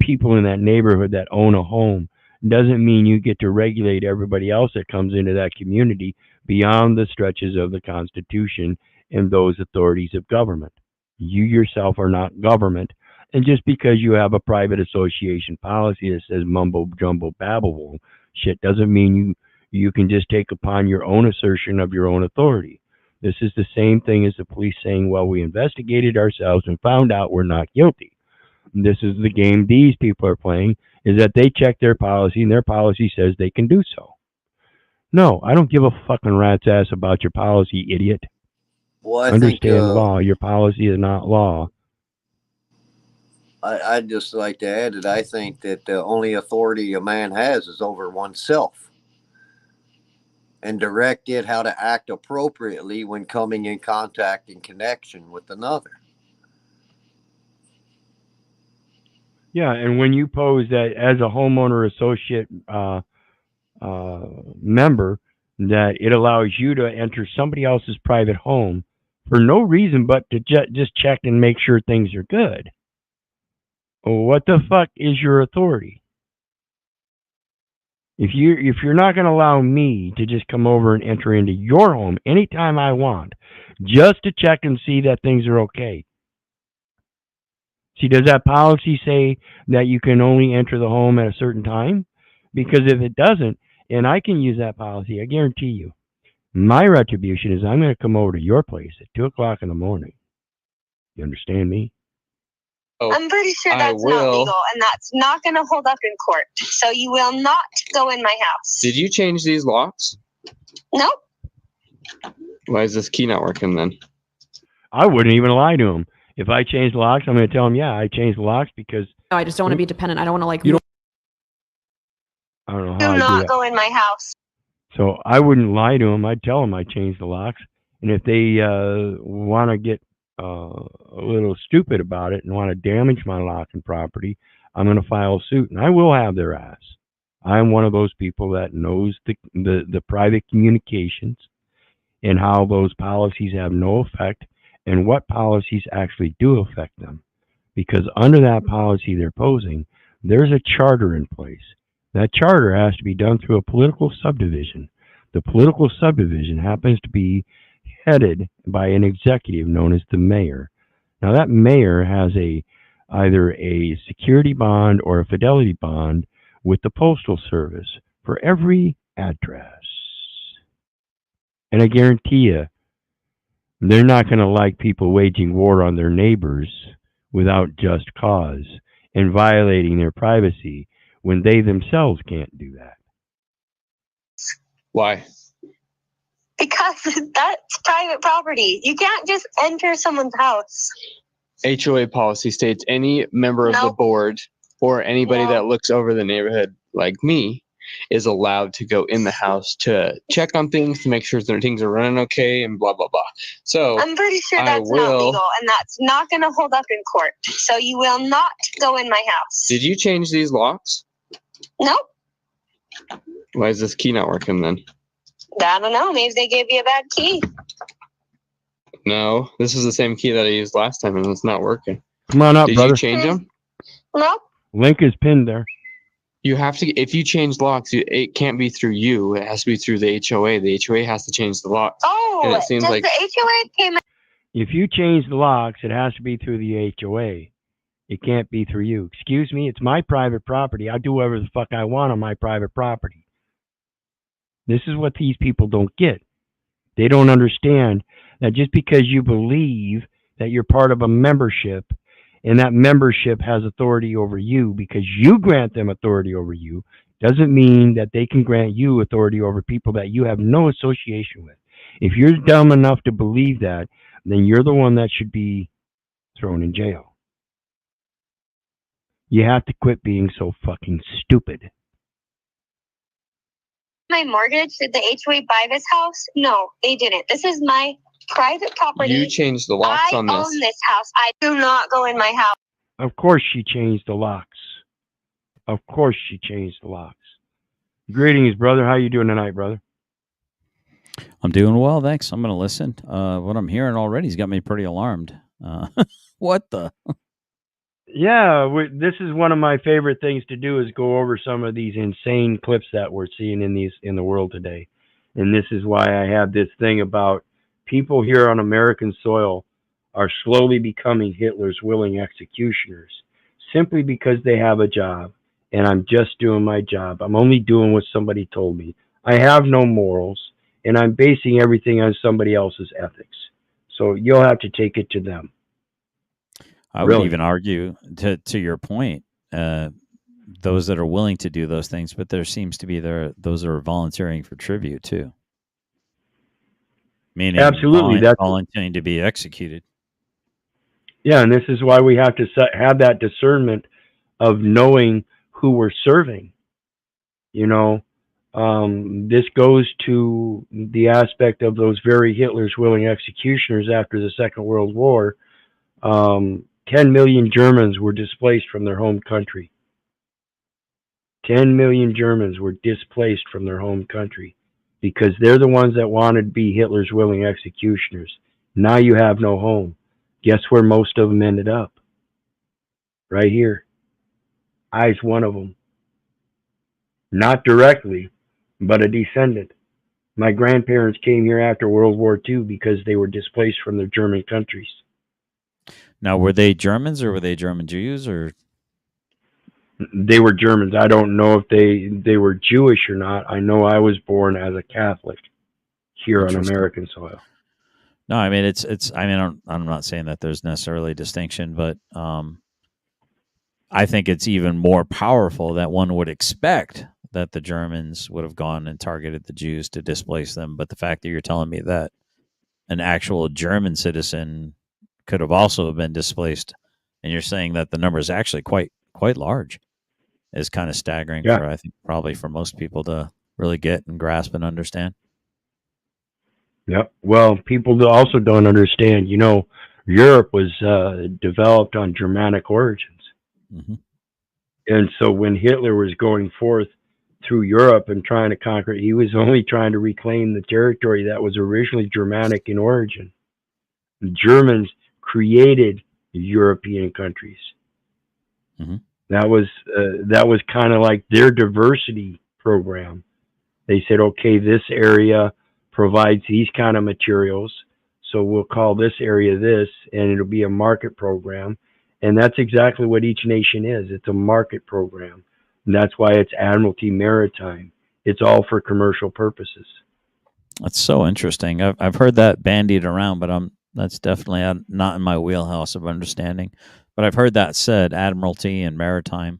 people in that neighborhood that own a home doesn't mean you get to regulate everybody else that comes into that community beyond the stretches of the Constitution and those authorities of government. You yourself are not government. And just because you have a private association policy that says mumbo jumbo babble shit doesn't mean you can just take upon your own assertion of your own authority. This is the same thing as the police saying, well, we investigated ourselves and found out we're not guilty. This is the game these people are playing, is that they check their policy and their policy says they can do so. No, I don't give a fucking rat's ass about your policy, idiot. Well, I Understand think, law. Your policy is not law. I'd just like to add that I think that the only authority a man has is over oneself, and direct it how to act appropriately when coming in contact and connection with another. Yeah, and when you pose that as a homeowner associate member, that it allows you to enter somebody else's private home for no reason but to just check and make sure things are good. What the fuck is your authority? If you're not going to allow me to just come over and enter into your home anytime I want, just to check and see that things are okay. See, does that policy say that you can only enter the home at a certain time? Because if it doesn't, and I can use that policy, I guarantee you, my retribution is I'm going to come over to your place at 2 o'clock in the morning. You understand me? Oh, I'm pretty sure that's not legal, and that's not going to hold up in court. So you will not go in my house. Did you change these locks? Nope. Why is this key not working then? I wouldn't even lie to him. If I change the locks, I'm going to tell him, yeah, I changed the locks because... No, I just don't want to be dependent. I don't want to like... I don't know how Do I do not that. go in my house. So I wouldn't lie to them. I'd tell them I changed the locks. And if they want to get a little stupid about it and want to damage my lock and property, I'm going to file a suit. And I will have their ass. I'm one of those people that knows the private communications and how those policies have no effect and what policies actually do affect them. Because under that policy they're posing, there's a charter in place. That charter has to be done through a political subdivision. The political subdivision happens to be headed by an executive known as the mayor. Now that mayor has either a security bond or a fidelity bond with the postal service for every address. And I guarantee you, they're not going to like people waging war on their neighbors without just cause and violating their privacy when they themselves can't do that. Why? Because that's private property. You can't just enter someone's house. HOA policy states any member of the board or anybody that looks over the neighborhood like me is allowed to go in the house to check on things, to make sure that things are running okay and blah, blah, blah. So I'm pretty sure that's not legal, and that's not going to hold up in court. So you will not go in my house. Did you change these locks? Nope. Why is this key not working then? I don't know. Maybe they gave you a bad key. No, this is the same key that I used last time and it's not working. Come on up, Did brother. you change them? Nope. Link is pinned there. You have to, if you change locks, it can't be through you. It has to be through the HOA. The HOA has to change the locks. Oh, and it seems does like the HOA came in? If you change the locks, it has to be through the HOA. It can't be through you. Excuse me, it's my private property. I do whatever the fuck I want on my private property. This is what these people don't get. They don't understand that just because you believe that you're part of a membership and that membership has authority over you because you grant them authority over you, doesn't mean that they can grant you authority over people that you have no association with. If you're dumb enough to believe that, then you're the one that should be thrown in jail. You have to quit being so fucking stupid. My mortgage? Did the HOA buy this house? No, they didn't. This is my private property. you changed the locks on I this. own this house. I do not go in my house. Of course she changed the locks. Of course she changed the locks. Greetings, brother. How you doing tonight, brother? I'm doing well, thanks. I'm going to listen. What I'm hearing already has got me pretty alarmed. What the? Yeah, this is one of my favorite things to do is go over some of these insane clips that we're seeing in the world today. And this is why I have this thing about people here on American soil are slowly becoming Hitler's willing executioners simply because they have a job. And I'm just doing my job. I'm only doing what somebody told me. I have no morals, and I'm basing everything on somebody else's ethics. So you'll have to take it to them. I would Really. even argue to your point, those that are willing to do those things, but there seems to be those are volunteering for tribute too. Meaning Absolutely, volunteering to be executed. Yeah, and this is why we have to have that discernment of knowing who we're serving. You know, this goes to the aspect of those very Hitler's willing executioners after the Second World War. 10 million Germans were displaced from their home country. 10 million Germans were displaced from their home country because they're the ones that wanted to be Hitler's willing executioners. Now you have no home. Guess where most of them ended up? Right here. I's one of them. Not directly, but a descendant. My grandparents came here after World War II because they were displaced from their German countries. Now, were they Germans or were they German Jews or? They were Germans. I don't know if they were Jewish or not. I know I was born as a Catholic here on American soil. No, I mean I'm not saying that there's necessarily a distinction, but I think it's even more powerful that one would expect that the Germans would have gone and targeted the Jews to displace them. But the fact that you're telling me that an actual German citizen could have also been displaced, and you're saying that the number is actually quite large, is kind of staggering for, I think, probably for most people to really get and grasp and understand. Yep. Well, people also don't understand, you know, Europe was developed on Germanic origins. Mm-hmm. And so when Hitler was going forth through Europe and trying to conquer, he was only trying to reclaim the territory that was originally Germanic in origin. The Germans created European countries. Mm-hmm. That was kind of like their diversity program. They said, okay, this area provides these kind of materials, so we'll call this area this, and it'll be a market program. And that's exactly what each nation is. It's a market program. And that's why it's Admiralty Maritime. It's all for commercial purposes. That's so interesting. I've heard that bandied around, but that's definitely not in my wheelhouse of understanding. But I've heard that said, Admiralty and Maritime.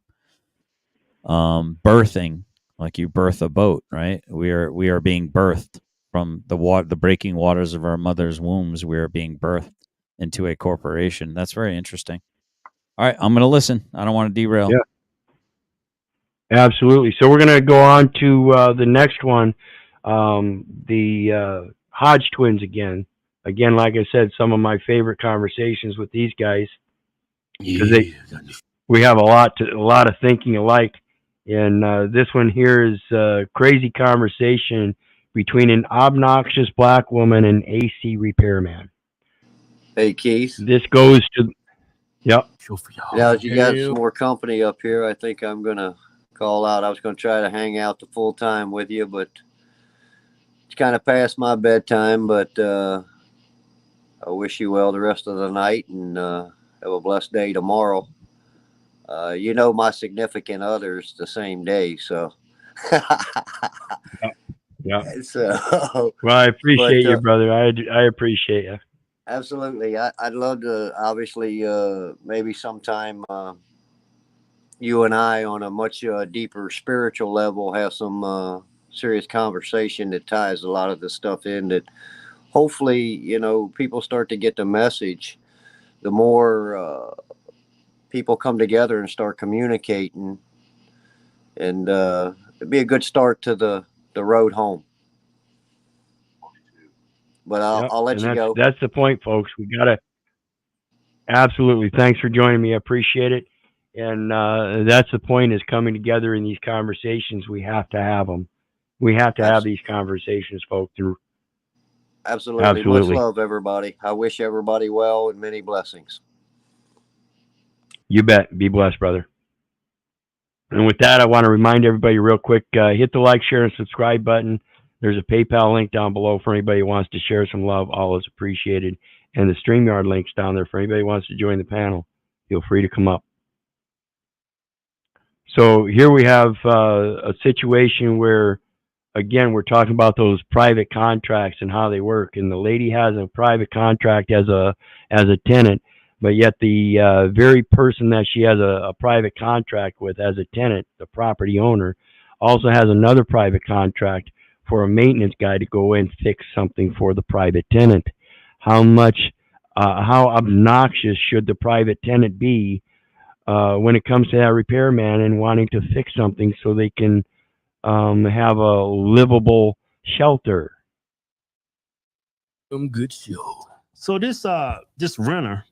Birthing, like you birth a boat, right? We are being birthed from the breaking waters of our mother's wombs. We are being birthed into a corporation. That's very interesting. All right, I'm going to listen. I don't want to derail. Yeah, absolutely. So we're going to go on to the next one, the Hodge twins again. Again, like I said, some of my favorite conversations with these guys, because we have a lot of thinking alike. And this one here is a crazy conversation between an obnoxious black woman and AC repairman. Hey, Keith. This goes to, yep. Now, as you got some more company up here, I think I'm going to call out. I was going to try to hang out the full time with you, but it's kind of past my bedtime. But I wish you well the rest of the night, and have a blessed day tomorrow. You know, my significant other's the same day, so. Yeah. So, well, I appreciate you, brother. I appreciate you. Absolutely. I'd love to, obviously, maybe sometime you and I on a much deeper spiritual level have some serious conversation that ties a lot of this stuff in, that hopefully, you know, people start to get the message. The more people come together and start communicating, and it'd be a good start to the road home. But I'll let you go. That's the point, folks. We got to, absolutely. Thanks for joining me. I appreciate it. And that's the point, is coming together in these conversations. We have to have them. We have to have these conversations, folks. Absolutely. Much love, everybody. I wish everybody well and many blessings. You bet. Be blessed, brother. And with that, I want to remind everybody real quick, hit the like, share, and subscribe button. There's a PayPal link down below for anybody who wants to share some love. All is appreciated. And the StreamYard link's down there for anybody who wants to join the panel. Feel free to come up. So here we have a situation where, again, we're talking about those private contracts and how they work. And the lady has a private contract as a tenant But yet the very person that she has a private contract with as a tenant, the property owner, also has another private contract for a maintenance guy to go in and fix something for the private tenant. How obnoxious should the private tenant be when it comes to that repairman and wanting to fix something so they can have a livable shelter? Good show. So this renter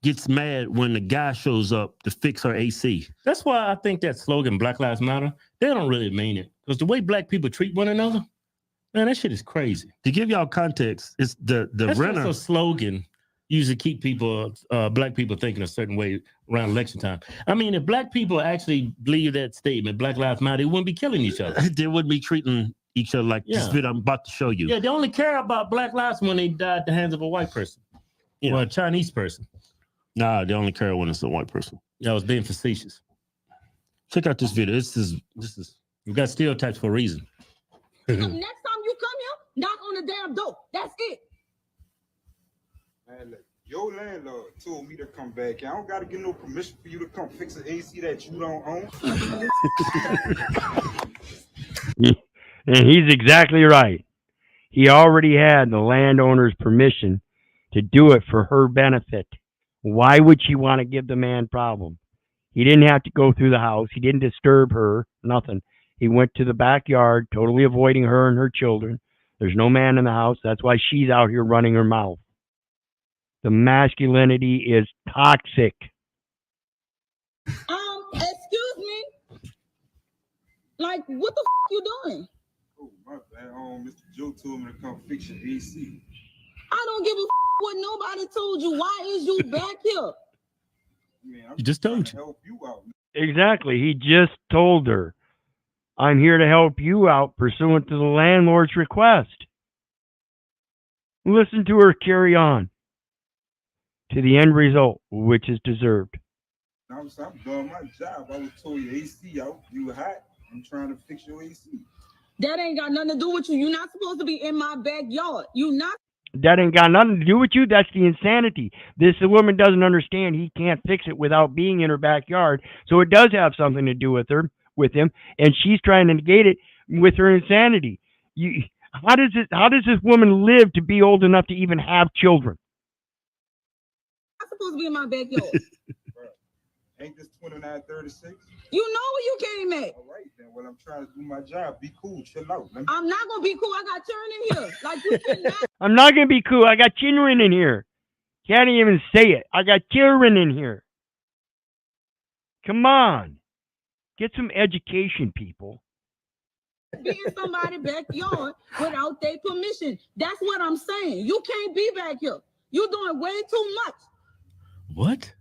gets mad when the guy shows up to fix her AC. That's why I think that slogan, Black Lives Matter, they don't really mean it. Because the way black people treat one another, man, that shit is crazy. To give y'all context, it's the renter. That's a slogan usually keep people, black people thinking a certain way around election time. I mean, if black people actually believe that statement, Black Lives Matter, they wouldn't be killing each other. They wouldn't be treating each other like this video I'm about to show you. Yeah, they only care about black lives when they die at the hands of a white person. Or a Chinese person. Nah, they only care when it's a white person. Yeah, I was being facetious. Check out this video. This is we got stereotypes for a reason. Next time you come here, knock on the damn door. That's it. Man, look, your landlord told me to come back. I don't gotta get no permission for you to come fix an AC that you don't own. And he's exactly right. He already had the landowner's permission to do it for her benefit. Why would she want to give the man problem? He didn't have to go through the house. He didn't disturb her, nothing. He went to the backyard, totally avoiding her and her children. There's no man in the house. That's why she's out here running her mouth. The masculinity is toxic. Excuse me? Like, what the you doing? Oh, my bad. Mr. Joe told me to come fix your AC. I don't give a what nobody told you. Why is you back here? He just told you. Help you out. Exactly. He just told her, I'm here to help you out pursuant to the landlord's request. Listen to her carry on to the end result, which is deserved. I'm doing my job. I was told your AC out. You hot. I'm trying to fix your AC. That ain't got nothing to do with you. You're not supposed to be in my backyard. You not. That ain't got nothing to do with you. That's the insanity. This woman doesn't understand he can't fix it without being in her backyard. So it does have something to do with him, and she's trying to negate it with her insanity. How does this woman live to be old enough to even have children? I'm supposed to be in my backyard. Ain't this 2936? You know where you came at. All right, then. Well, I'm trying to do my job. Be cool. Chill out. I'm not going to be cool. I got children in here. Like, you cannot. I'm not going to be cool. I got children in here. Can't even say it. I got children in here. Come on. Get some education, people. Be in somebody's backyard without their permission. That's what I'm saying. You can't be back here. You're doing way too much. What?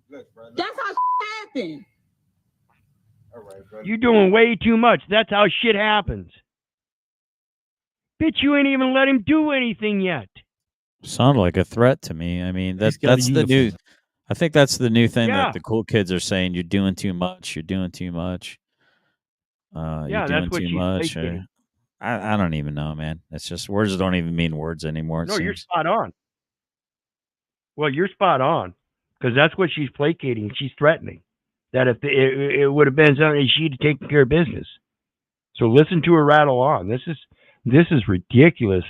That's how happened. All right, brother. You're doing way too much. That's how shit happens. Bitch, you ain't even let him do anything yet. Sound like a threat to me. I mean, that's the new. I think that's the new thing that the cool kids are saying. You're doing too much. You're doing too much. You're doing too much. Or, I don't even know, man. It's just words don't even mean words anymore. No, you're spot on. Well, you're spot on. Because that's what she's placating. She's threatening that if it would have been something she'd have taken care of business. So listen to her rattle on. This is ridiculous,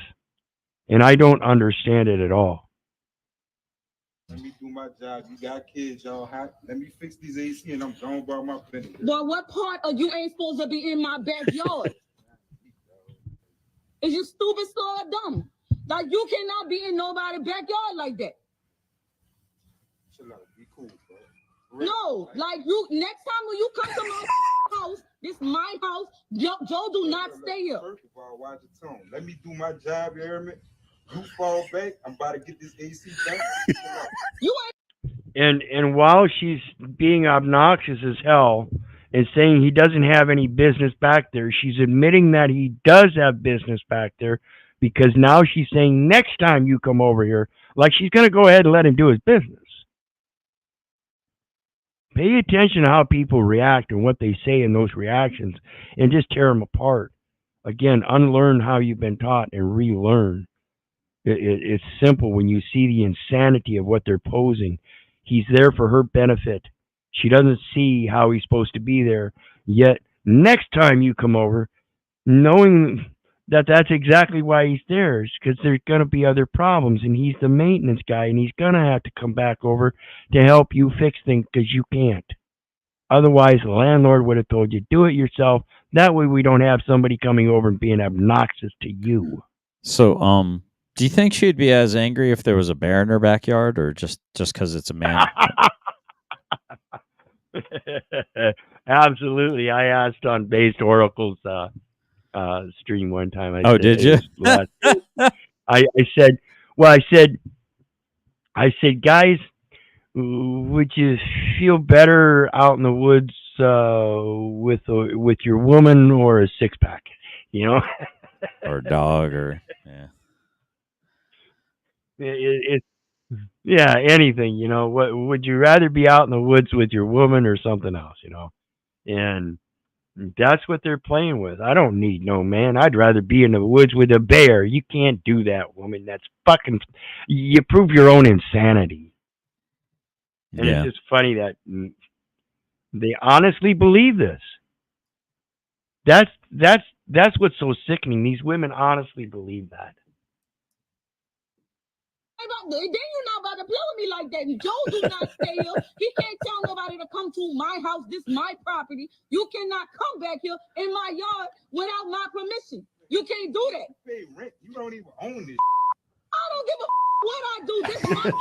and I don't understand it at all. Let me do my job. You got kids, y'all hot. Let me fix these AC, and I'm gone about my business. Well, what part of you ain't supposed to be in my backyard? Is you stupid, slow, or dumb? Like, you cannot be in nobody's backyard like that. Be cool, bro. No, like you. Next time when you come to my house, this my house. Joe do not stay here. First of all, watch your tone. Let me do my job, you hear me? You fall back. I'm about to get this AC back. You ain't. And while she's being obnoxious as hell and saying he doesn't have any business back there, she's admitting that he does have business back there, because now she's saying next time you come over here, like she's going to go ahead and let him do his business. Pay attention to how people react and what they say in those reactions, and just tear them apart. Again, unlearn how you've been taught and relearn. It's simple when you see the insanity of what they're posing. He's there for her benefit. She doesn't see how he's supposed to be there. Yet next time you come over, knowing that that's exactly why he's there, because there's going to be other problems, and he's the maintenance guy, and he's going to have to come back over to help you fix things because you can't. Otherwise, the landlord would have told you, do it yourself. That way we don't have somebody coming over and being obnoxious to you. So, do you think she'd be as angry if there was a bear in her backyard, or just because it's a man? Absolutely. I asked on Based Oracle's stream one time. Oh, did you? I said, guys, would you feel better out in the woods with your woman or a 6-pack? You know, or a dog, or yeah, anything. You know, what would you rather be out in the woods with your woman or something else? You know, and that's what they're playing with. I don't need no man. I'd rather be in the woods with a bear. You can't do that, woman. That's fucking. You prove your own insanity. And it's just funny that they honestly believe this. That's what's so sickening. These women honestly believe that. Then you're not about to play with me like that. Joe do not stay here. He can't tell nobody to come to my house. This is my property. You cannot come back here in my yard without my permission. You can't do that. Pay rent. You don't even own this. I don't give a what I do. This is my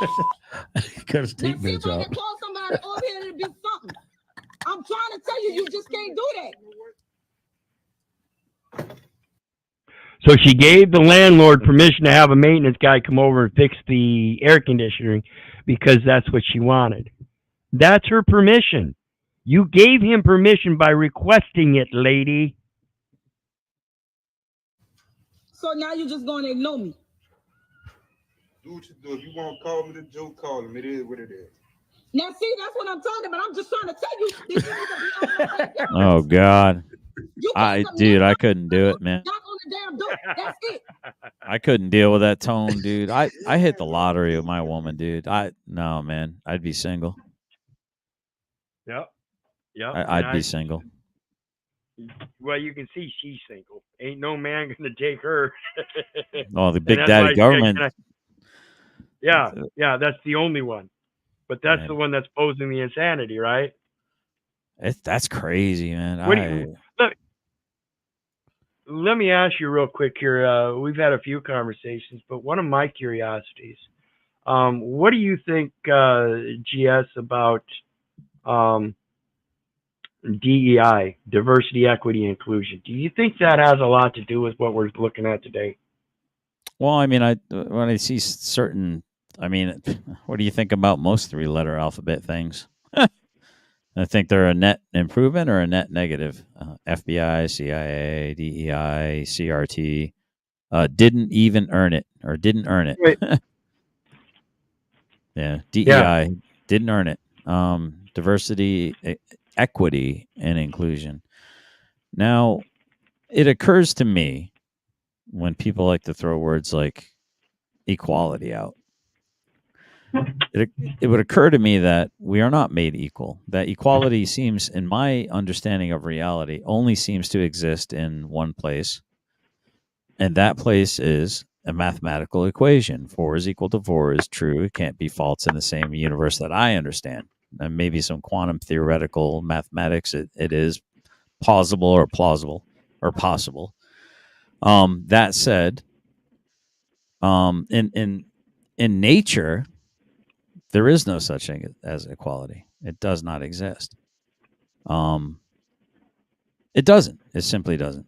Got a statement, if I can call somebody over here to do something. I'm trying to tell you, you just can't do that. So she gave the landlord permission to have a maintenance guy come over and fix the air conditioning because that's what she wanted. That's her permission. You gave him permission by requesting it, lady. So now you're just going to ignore me. Do what you do. If you want to call me the Joe, call him. It is what it is. Now, see, that's what I'm talking about. I'm just trying to tell you. These things will be Oh God, dude, I couldn't do it, man. knock on the damn door. That's it. I couldn't deal with that tone, dude. I hit the lottery with my woman, dude. No, man, I'd be single. Yep. I'd be single. Well, you can see she's single. Ain't no man gonna take her. Oh, the big daddy government. Yeah, that's the only one. But that's the one that's posing the insanity, right? That's crazy, man. Let me ask you real quick here. We've had a few conversations, but one of my curiosities, what do you think, GS, about DEI, diversity, equity, inclusion? Do you think that has a lot to do with what we're looking at today? Well, I mean, when I see certain, I mean, what do you think about most 3-letter alphabet things? I think they're a net improvement or a net negative. FBI, CIA, DEI, CRT didn't even earn it or didn't earn it. Right. Yeah, DEI didn't earn it. Diversity, equity, and inclusion. Now, it occurs to me when people like to throw words like equality out. It would occur to me that we are not made equal. That equality seems, in my understanding of reality, only seems to exist in one place. And that place is a mathematical equation. 4 is equal to 4 is true. It can't be false in the same universe that I understand. And maybe some quantum theoretical mathematics, it is plausible or plausible or possible. That said, in nature, there is no such thing as equality. It does not exist. It doesn't. It simply doesn't.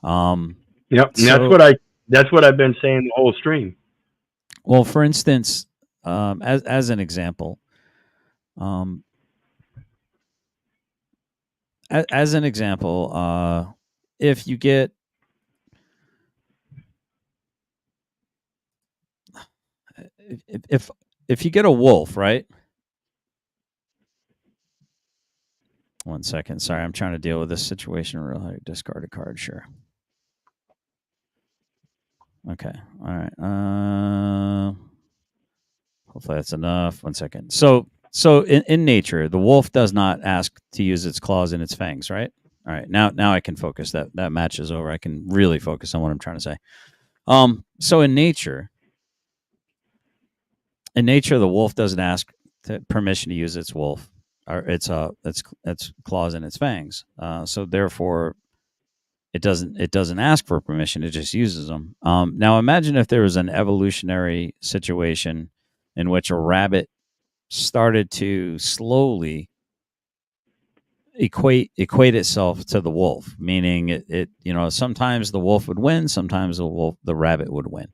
Yep. And that's what I've been saying the whole stream. Well, for instance, as an example, if you get if you get a wolf, right? One second. Sorry, I'm trying to deal with this situation real hard. Discard a card, sure. Okay. All right. Hopefully that's enough. 1 second. So in nature, the wolf does not ask to use its claws and its fangs, right? All right. Now I can focus. That match is over. I can really focus on what I'm trying to say. So in nature, the wolf doesn't ask permission to use its wolf or its claws and its fangs. So therefore, it doesn't ask for permission. It just uses them. Now imagine if there was an evolutionary situation in which a rabbit started to slowly equate itself to the wolf, meaning it sometimes the wolf would win, sometimes the rabbit would win.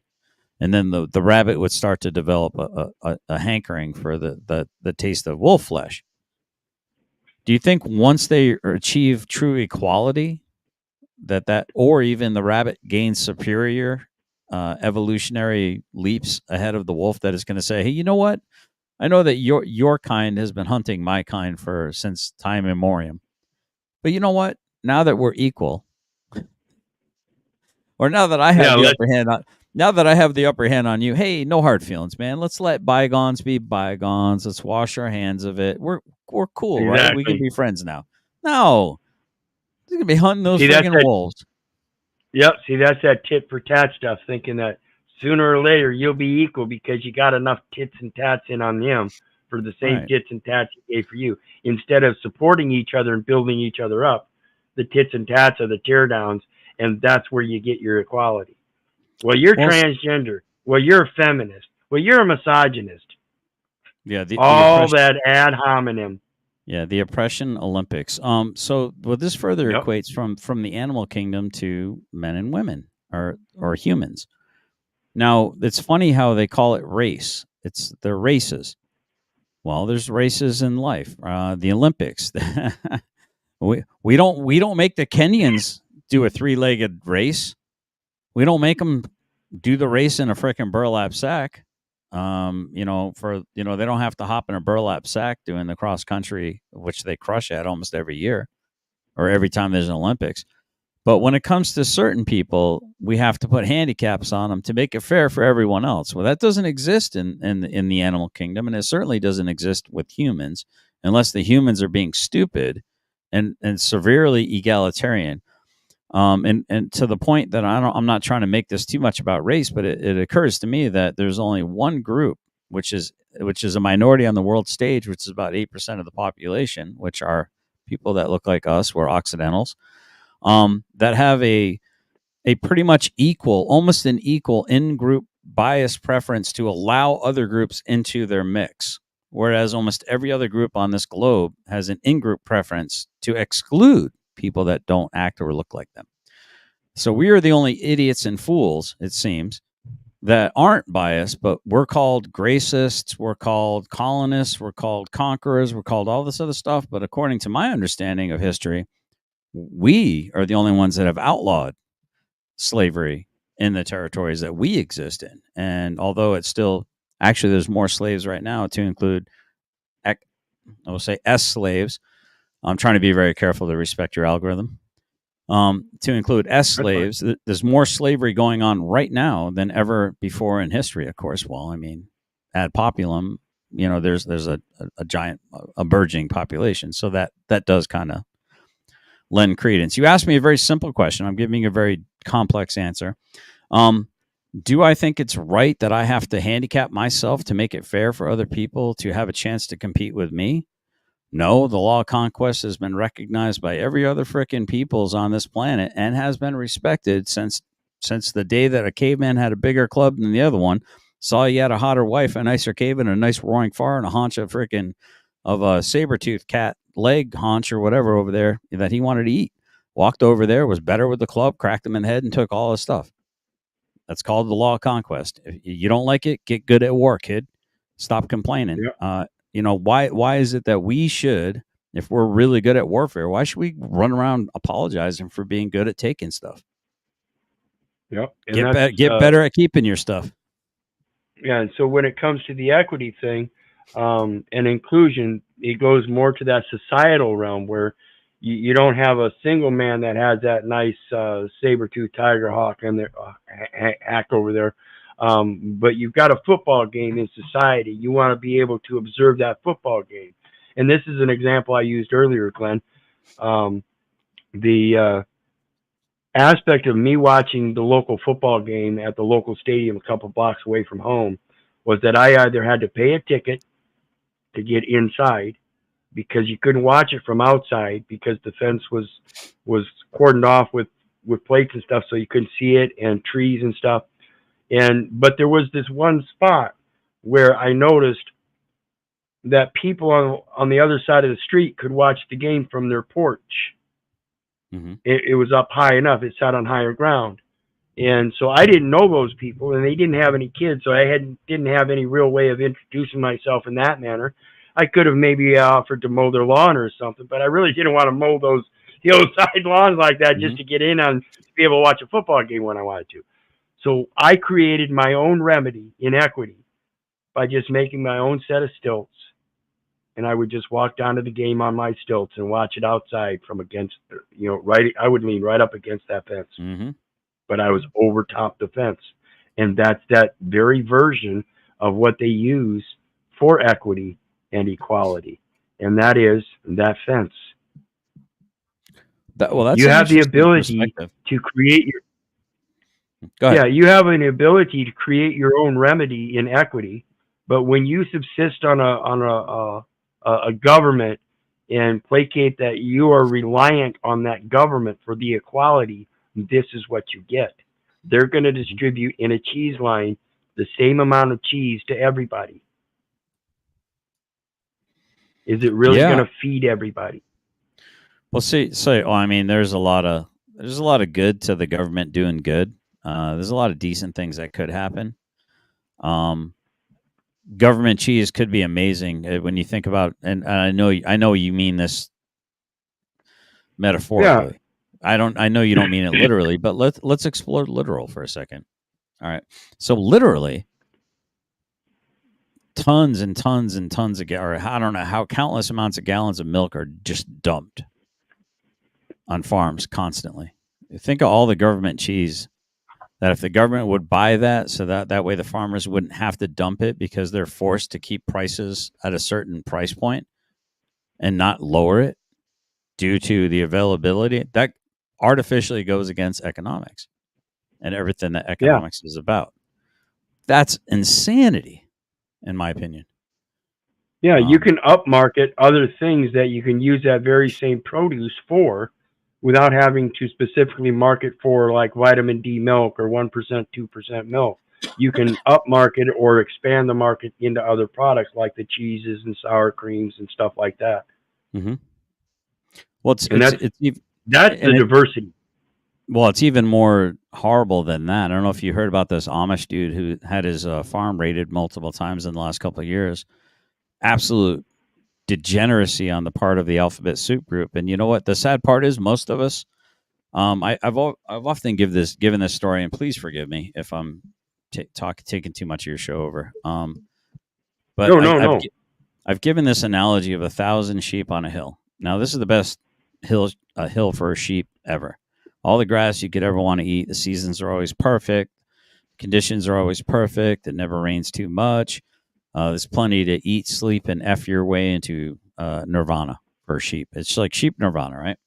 And then the rabbit would start to develop a hankering for the taste of wolf flesh. Do you think once they achieve true equality, that or even the rabbit gains superior evolutionary leaps ahead of the wolf, that is going to say, hey, you know what? I know that your kind has been hunting my kind since time immemorial. But you know what? Now that we're equal, or now that I have the upper hand on you, hey, no hard feelings, man. Let's let bygones be bygones. Let's wash our hands of it. We're cool, Exactly. right? We can be friends now. No, they're gonna be hunting those friggin' wolves. Yep. See, that's that tit for tat stuff. Thinking that sooner or later you'll be equal because you got enough tits and tats in on them for the same tits and tats he gave for you. Instead of supporting each other and building each other up, the tits and tats are the tear downs, and that's where you get your equality. Well, you're transgender. Well, you're a feminist. Well, you're a misogynist. Yeah, all that ad hominem. Yeah, the oppression Olympics. So this further equates from the animal kingdom to men and women or humans. Now, it's funny how they call it race. They're races. Well, there's races in life. The Olympics. we don't make the Kenyans do a 3-legged race. We don't make them do the race in a freaking burlap sack. They don't have to hop in a burlap sack doing the cross country, which they crush at almost every year or every time there's an Olympics. But when it comes to certain people, we have to put handicaps on them to make it fair for everyone else. Well, that doesn't exist in the animal kingdom, and it certainly doesn't exist with humans, unless the humans are being stupid and severely egalitarian. And to the point that I'm not trying to make this too much about race, but it occurs to me that there's only one group, which is a minority on the world stage, which is about 8% of the population, which are people that look like us, we're Occidentals, that have a pretty much almost an equal in-group bias preference to allow other groups into their mix. Whereas almost every other group on this globe has an in-group preference to exclude people that don't act or look like them. So we are the only idiots and fools, it seems, that aren't biased, but we're called gracists, we're called colonists, we're called conquerors, we're called all this other stuff. But according to my understanding of history, we are the only ones that have outlawed slavery in the territories that we exist in. And although it's still, actually, there's more slaves right now, to include, I will say, S slaves. I'm trying to be very careful to respect your algorithm. To include S slaves, there's more slavery going on right now than ever before in history, of course. Well, I mean, ad populum, there's a giant, a burgeoning population. So that does kind of lend credence. You asked me a very simple question. I'm giving a very complex answer. Do I think it's right that I have to handicap myself to make it fair for other people to have a chance to compete with me? No, the law of conquest has been recognized by every other frickin' peoples on this planet and has been respected since the day that a caveman had a bigger club than the other one, saw he had a hotter wife, a nicer cave, and a nice roaring fire, and a haunch of a saber-toothed cat leg haunch or whatever over there that he wanted to eat. Walked over there, was better with the club, cracked him in the head, and took all his stuff. That's called the law of conquest. If you don't like it, get good at war, kid. Stop complaining. Yeah. Why is it that we should, if we're really good at warfare, why should we run around apologizing for being good at taking stuff? Yep. Get better at keeping your stuff. Yeah. And so when it comes to the equity thing and inclusion, it goes more to that societal realm where you don't have a single man that has that nice saber-tooth tiger hawk and their hack over there. But you've got a football game in society. You want to be able to observe that football game. And this is an example I used earlier, Glenn. The aspect of me watching the local football game at the local stadium a couple blocks away from home was that I either had to pay a ticket to get inside, because you couldn't watch it from outside because the fence was cordoned off with plates and stuff, so you couldn't see it, and trees and stuff. But there was this one spot where I noticed that people on the other side of the street could watch the game from their porch. Mm-hmm. It was up high enough. It sat on higher ground. And so I didn't know those people, and they didn't have any kids, so I didn't have any real way of introducing myself in that manner. I could have maybe offered to mow their lawn or something, but I really didn't want to mow those hillside lawns like that just to get in on to be able to watch a football game when I wanted to. So I created my own remedy in equity by just making my own set of stilts, and I would just walk down to the game on my stilts and watch it outside from against, right. I would lean right up against that fence, but I was over top the fence, and that's that very version of what they use for equity and equality, and that is that fence. That's you have the ability to create your. Yeah, you have an ability to create your own remedy in equity, but when you subsist on a government and placate that you are reliant on that government for the equality, this is what you get. They're going to distribute in a cheese line the same amount of cheese to everybody. Is it really going to feed everybody? Well, I mean, there's a lot of good to the government doing good. There's a lot of decent things that could happen. Government cheese could be amazing when you think about, and I know you mean this metaphorically. Yeah. I know you don't mean it literally, but let's explore literal for a second. All right. So literally, tons and tons and tons of, or I don't know how countless amounts of gallons of milk are just dumped on farms constantly. Think of all the government cheese that if the government would buy that, so that way the farmers wouldn't have to dump it because they're forced to keep prices at a certain price point and not lower it due to the availability, that artificially goes against economics and everything that economics is about. That's insanity, in my opinion. Yeah, you can upmarket other things that you can use that very same produce for without having to specifically market for like vitamin D milk or 1%, 2% milk. You can upmarket or expand the market into other products like the cheeses and sour creams and stuff like that. Mm-hmm. Well, that's the diversity. Well, it's even more horrible than that. I don't know if you heard about this Amish dude who had his farm raided multiple times in the last couple of years. Absolute degeneracy on the part of the alphabet soup group. And you know what? The sad part is most of us, I've often given this story, and please forgive me if I'm taking too much of your show over. But no. I've given this analogy of 1,000 sheep on a hill. Now, this is the best hill for a sheep ever. All the grass you could ever want to eat. The seasons are always perfect. Conditions are always perfect. It never rains too much. There's plenty to eat, sleep, and F your way into nirvana for sheep. It's like sheep nirvana, right?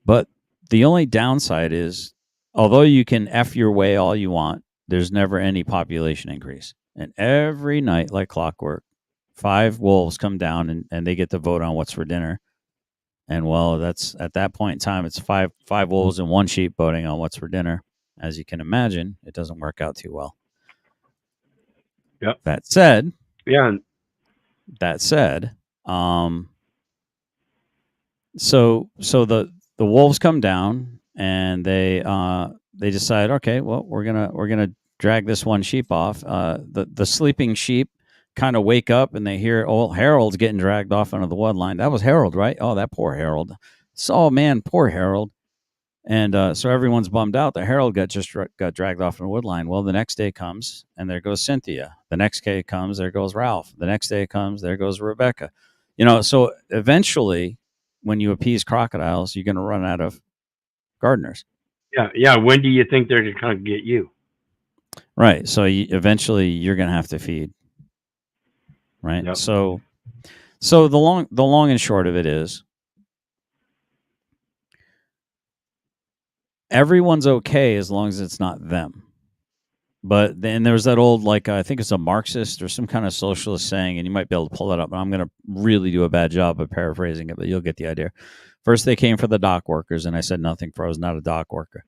But the only downside is, although you can F your way all you want, there's never any population increase. And every night, like clockwork, 5 wolves come down and they get to vote on what's for dinner. And well, that's at that point in time, it's five wolves and 1 sheep voting on what's for dinner. As you can imagine, it doesn't work out too well. Yep. That said, so the wolves come down and they decide, okay, well, we're gonna drag this 1 sheep off. The sleeping sheep kind of wake up and they hear, oh, Harold's getting dragged off onto the wood line. That was Harold, right? Oh, that poor Harold. Oh man, poor Harold. And so everyone's bummed out that Harold got dragged off in the wood line. Well, the next day comes, and there goes Cynthia. The next day comes, there goes Ralph. The next day comes, there goes Rebecca. So eventually, when you appease crocodiles, you're going to run out of gardeners. Yeah. When do you think they're going to come get you? Right. So eventually you're going to have to feed. Right. Yep. So the long and short of it is everyone's okay as long as it's not them. But then there's that old, like, I think it's a Marxist or some kind of socialist saying, and you might be able to pull that up, but I'm going to really do a bad job of paraphrasing it, but you'll get the idea. First, they came for the dock workers, and I said nothing, for I was not a dock worker.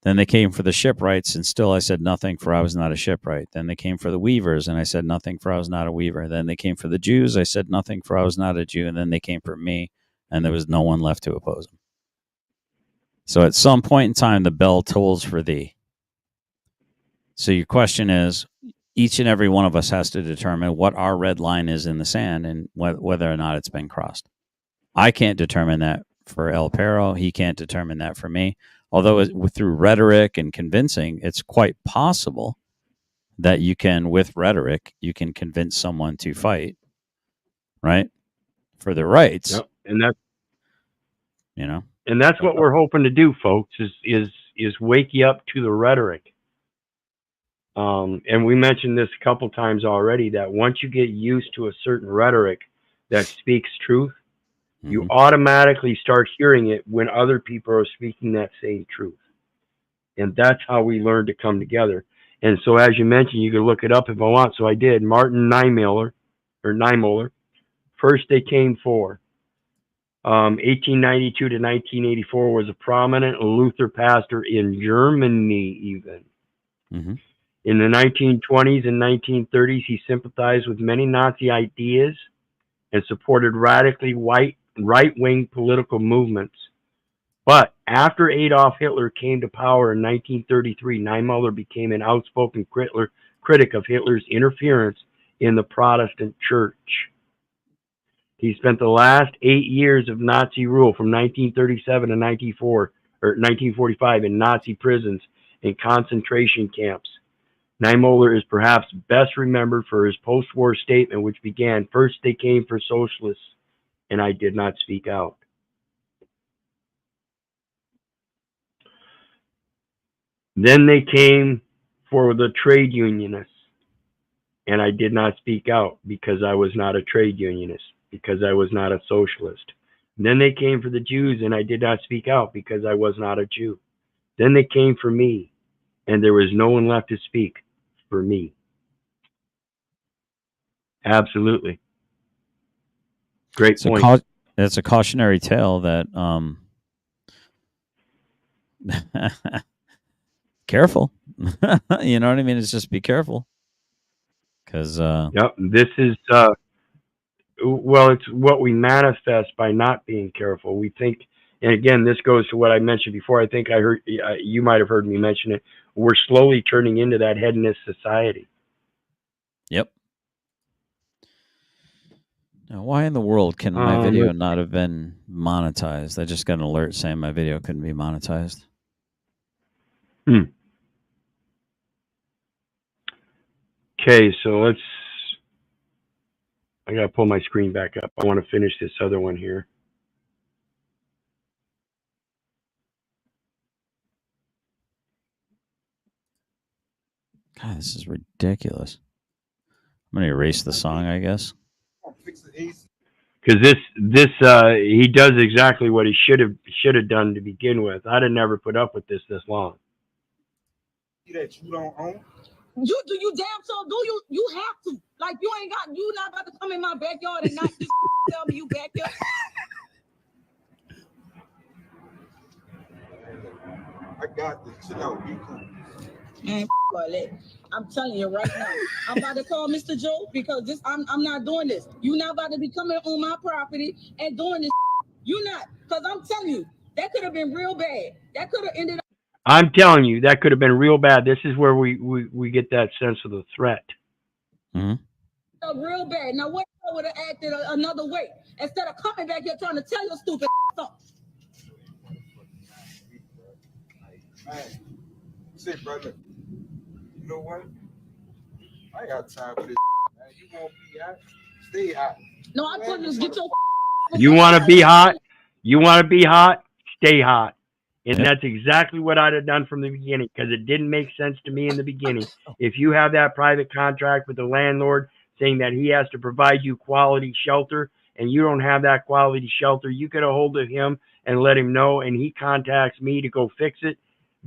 Then they came for the shipwrights, and still I said nothing, for I was not a shipwright. Then they came for the weavers, and I said nothing, for I was not a weaver. Then they came for the Jews, I said nothing, for I was not a Jew. And then they came for me, and there was no one left to oppose them. So at some point in time, the bell tolls for thee. So your question is, each and every one of us has to determine what our red line is in the sand and whether or not it's been crossed. I can't determine that for El Perro. He can't determine that for me. Although through rhetoric and convincing, it's quite possible that you can, with rhetoric, you can convince someone to fight, right, for their rights. Yep. And that's, you know, and that's what we're hoping to do, folks, is wake you up to the rhetoric. And we mentioned this a couple times already, that once you get used to a certain rhetoric that speaks truth, you automatically start hearing it when other people are speaking that same truth. And that's how we learn to come together. And so, as you mentioned, you can look it up if I want. So I did. Martin Niemöller, first they came for. 1892 to 1984 was a prominent Luther pastor in Germany even. In the 1920s and 1930s, he sympathized with many Nazi ideas and supported radically right-wing political movements. But after Adolf Hitler came to power in 1933, Niemöller became an outspoken critic of Hitler's interference in the Protestant church. He spent the last 8 years of Nazi rule from 1937 to 1945 in Nazi prisons and concentration camps. Niemöller is perhaps best remembered for his post-war statement, which began, "First they came for socialists, and I did not speak out." Then they came for the trade unionists, and I did not speak out because I was not a trade unionist, because I was not a socialist. Then they came for the Jews, and I did not speak out because I was not a Jew. Then they came for me, and there was no one left to speak for me. Absolutely. Great point. It's a cautionary tale that careful. You know what I mean? It's just be careful. Because yep, this is well, it's what we manifest by not being careful. We think, and again, this goes to what I mentioned before. I think I heard you might have heard me mention it. We're slowly turning into that hedonist society. Yep. Now, why in the world can my video not have been monetized? I just got an alert saying my video couldn't be monetized. Okay, so I gotta pull my screen back up. I want to finish this other one here. God, this is ridiculous. I'm gonna erase the song, I guess. Because this he does exactly what he should have done to begin with. I'd have never put up with this long. That you don't own. You damn so do you have to. Like you not about to come in my backyard and not just tell me you back there. I got this. Chill out. You come. Man, I'm telling you right now. I'm about to call Mr. Joe because I'm not doing this. You not about to be coming on my property and doing this. You not, because I'm telling you, that could have been real bad. That could have ended up. I'm telling you, that could have been real bad. This is where we get that sense of the threat. Real bad. Now, what if I would have acted another way instead of coming back here trying to tell your stupid stuff? Man, say, brother, you know what? I ain't got time for this. Man. You won't be hot. Stay hot. No, I couldn't just get your. You want to be hot? You want to be hot? Stay hot. And that's exactly what I'd have done from the beginning, because it didn't make sense to me in the beginning. If you have that private contract with the landlord saying that he has to provide you quality shelter and you don't have that quality shelter, you get a hold of him and let him know, and he contacts me to go fix it.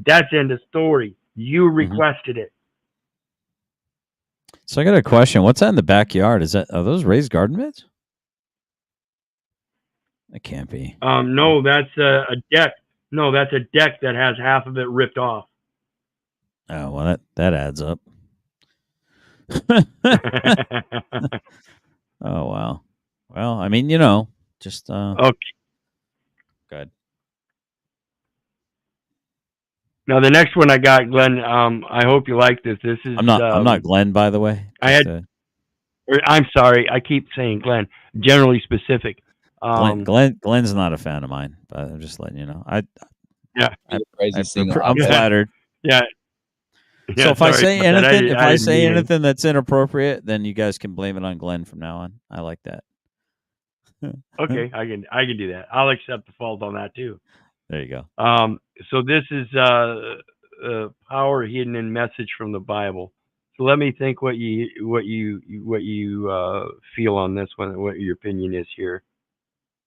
That's end of story. You requested it. So I got a question. What's that in the backyard? Are those raised garden beds? It can't be. No, that's a deck. No, that's a deck that has half of it ripped off. Oh, well, that adds up. Oh, wow. Well, I mean, just okay. Good. Now the next one I got, Glenn. I hope you like this. This is I'm not Glenn, by the way. I'm sorry. I keep saying Glenn. Generally specific. Glenn's not a fan of mine, but I'm just letting you know. I'm flattered. Yeah. So if I say anything that's inappropriate, then you guys can blame it on Glenn from now on. I like that. Okay, I can do that. I'll accept the fault on that too. There you go. So this is power hidden in message from the Bible. So let me think what you feel on this one, what your opinion is here.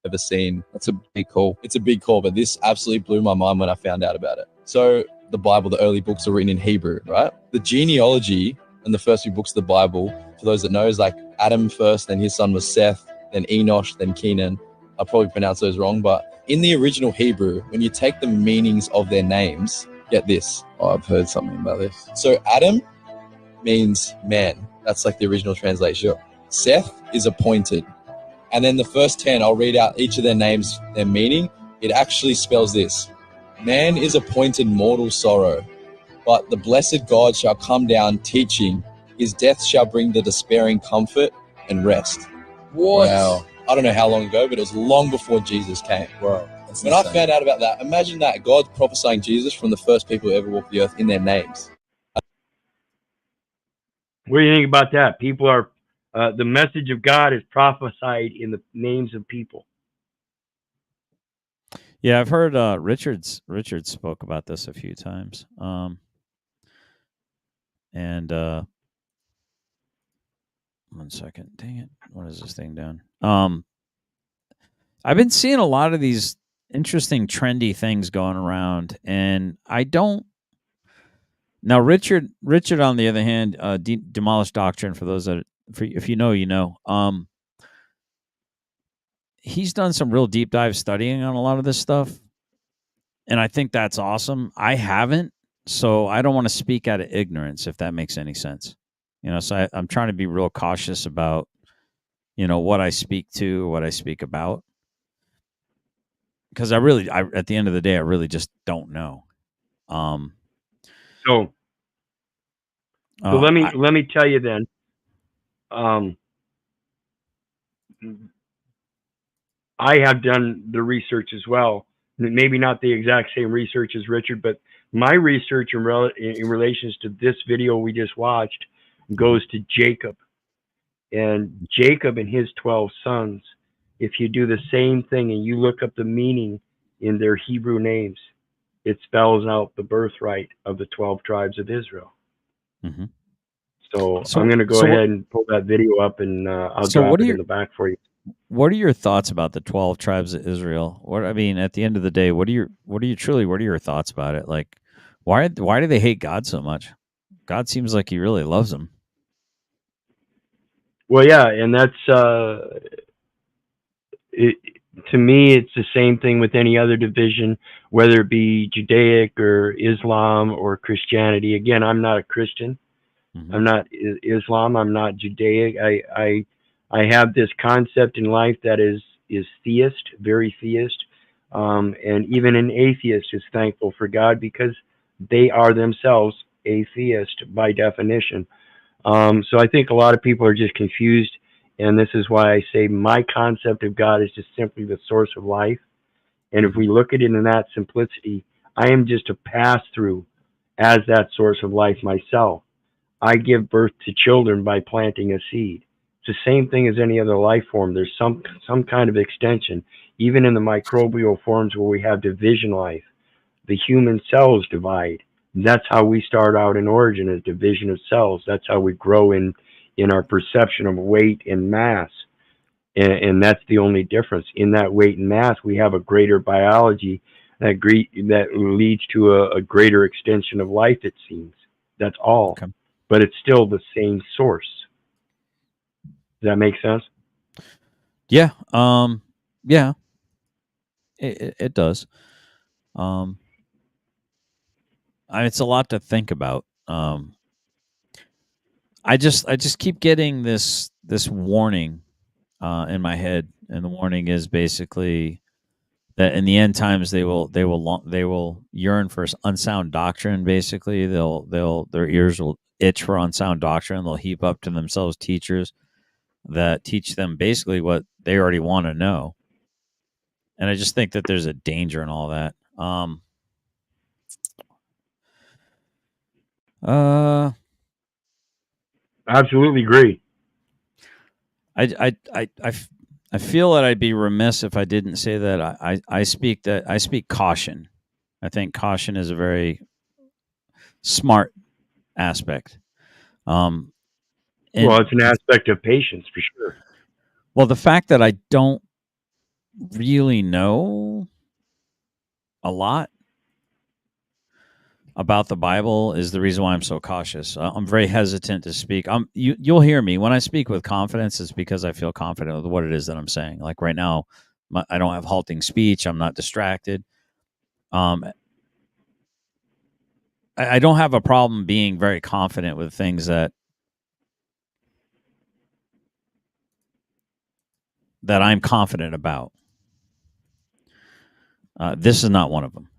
Ever seen. That's a big call. It's a big call, but this absolutely blew my mind when I found out about it. So the Bible, the early books are written in Hebrew, right? The genealogy and the first few books of the Bible, for those that know, is like Adam first, then his son was Seth, then Enosh, then Kenan. I'll probably pronounce those wrong, but in the original Hebrew, when you take the meanings of their names, get this. Oh, I've heard something about this. So Adam means man. That's like the original translation. Seth is appointed. And then the first 10, I'll read out each of their names, their meaning. It actually spells this. Man is appointed mortal sorrow, but the blessed God shall come down teaching. His death shall bring the despairing comfort and rest. What? Wow. I don't know how long ago, but it was long before Jesus came. Wow. When I found out about that, imagine that, God prophesying Jesus from the first people who ever walked the earth in their names. What do you think about that? People are, the message of God is prophesied in the names of people. Yeah, I've heard Richard spoke about this a few times. And 1 second. Dang it. What is this thing doing? I've been seeing a lot of these interesting trendy things going around, and I don't. Now, Richard on the other hand, Demolished Doctrine, for those that, if you know, you know. He's done some real deep dive studying on a lot of this stuff, and I think that's awesome. I haven't, so I don't want to speak out of ignorance, if that makes any sense. So I'm trying to be real cautious about, what I speak to or what I speak about, because I at the end of the day, I really just don't know. So let me tell you then. I have done the research as well. Maybe not the exact same research as Richard, but my research in relations to this video we just watched goes to Jacob. And Jacob and his 12 sons, if you do the same thing and you look up the meaning in their Hebrew names, it spells out the birthright of the 12 tribes of Israel. Mm-hmm. So I'm going to go ahead and pull that video up, and I'll drop it in the back for you. What are your thoughts about the 12 tribes of Israel? At the end of the day, what are your thoughts about it? Like, why do they hate God so much? God seems like he really loves them. Well, yeah, and that's to me, it's the same thing with any other division, whether it be Judaic or Islam or Christianity. Again, I'm not a Christian. Mm-hmm. I'm not Islam. I'm not Judaic. I have this concept in life that is theist, very theist, and even an atheist is thankful for God because they are themselves atheist by definition. So I think a lot of people are just confused, and this is why I say my concept of God is just simply the source of life. And if we look at it in that simplicity, I am just a pass-through as that source of life myself. I give birth to children by planting a seed. It's the same thing as any other life form. There's some kind of extension, even in the microbial forms where we have division life. the human cells divide. That's how we start out in origin, as division of cells. That's how we grow in our perception of weight and mass. And that's the only difference. In that weight and mass, we have a greater biology that leads to a greater extension of life, it seems. That's all. Okay. But it's still the same source. Does that make sense? Yeah. Yeah. It does. It's a lot to think about. I just keep getting this warning in my head, and the warning is basically that in the end times they will yearn for unsound doctrine. Basically, their ears will itch for unsound doctrine. They'll heap up to themselves teachers that teach them basically what they already want to know. And I just think that there's a danger in all that. Absolutely agree. I feel that I'd be remiss if I didn't say that I speak caution. I think caution is a very smart aspect. Well, it's an aspect of patience for sure. Well, the fact that I don't really know a lot about the Bible is the reason why I'm so cautious. I'm very hesitant to speak. You'll hear me when I speak with confidence. It's because I feel confident with what it is that I'm saying. Like right now, I don't have halting speech. I'm not distracted. I don't have a problem being very confident with things that I'm confident about. This is not one of them.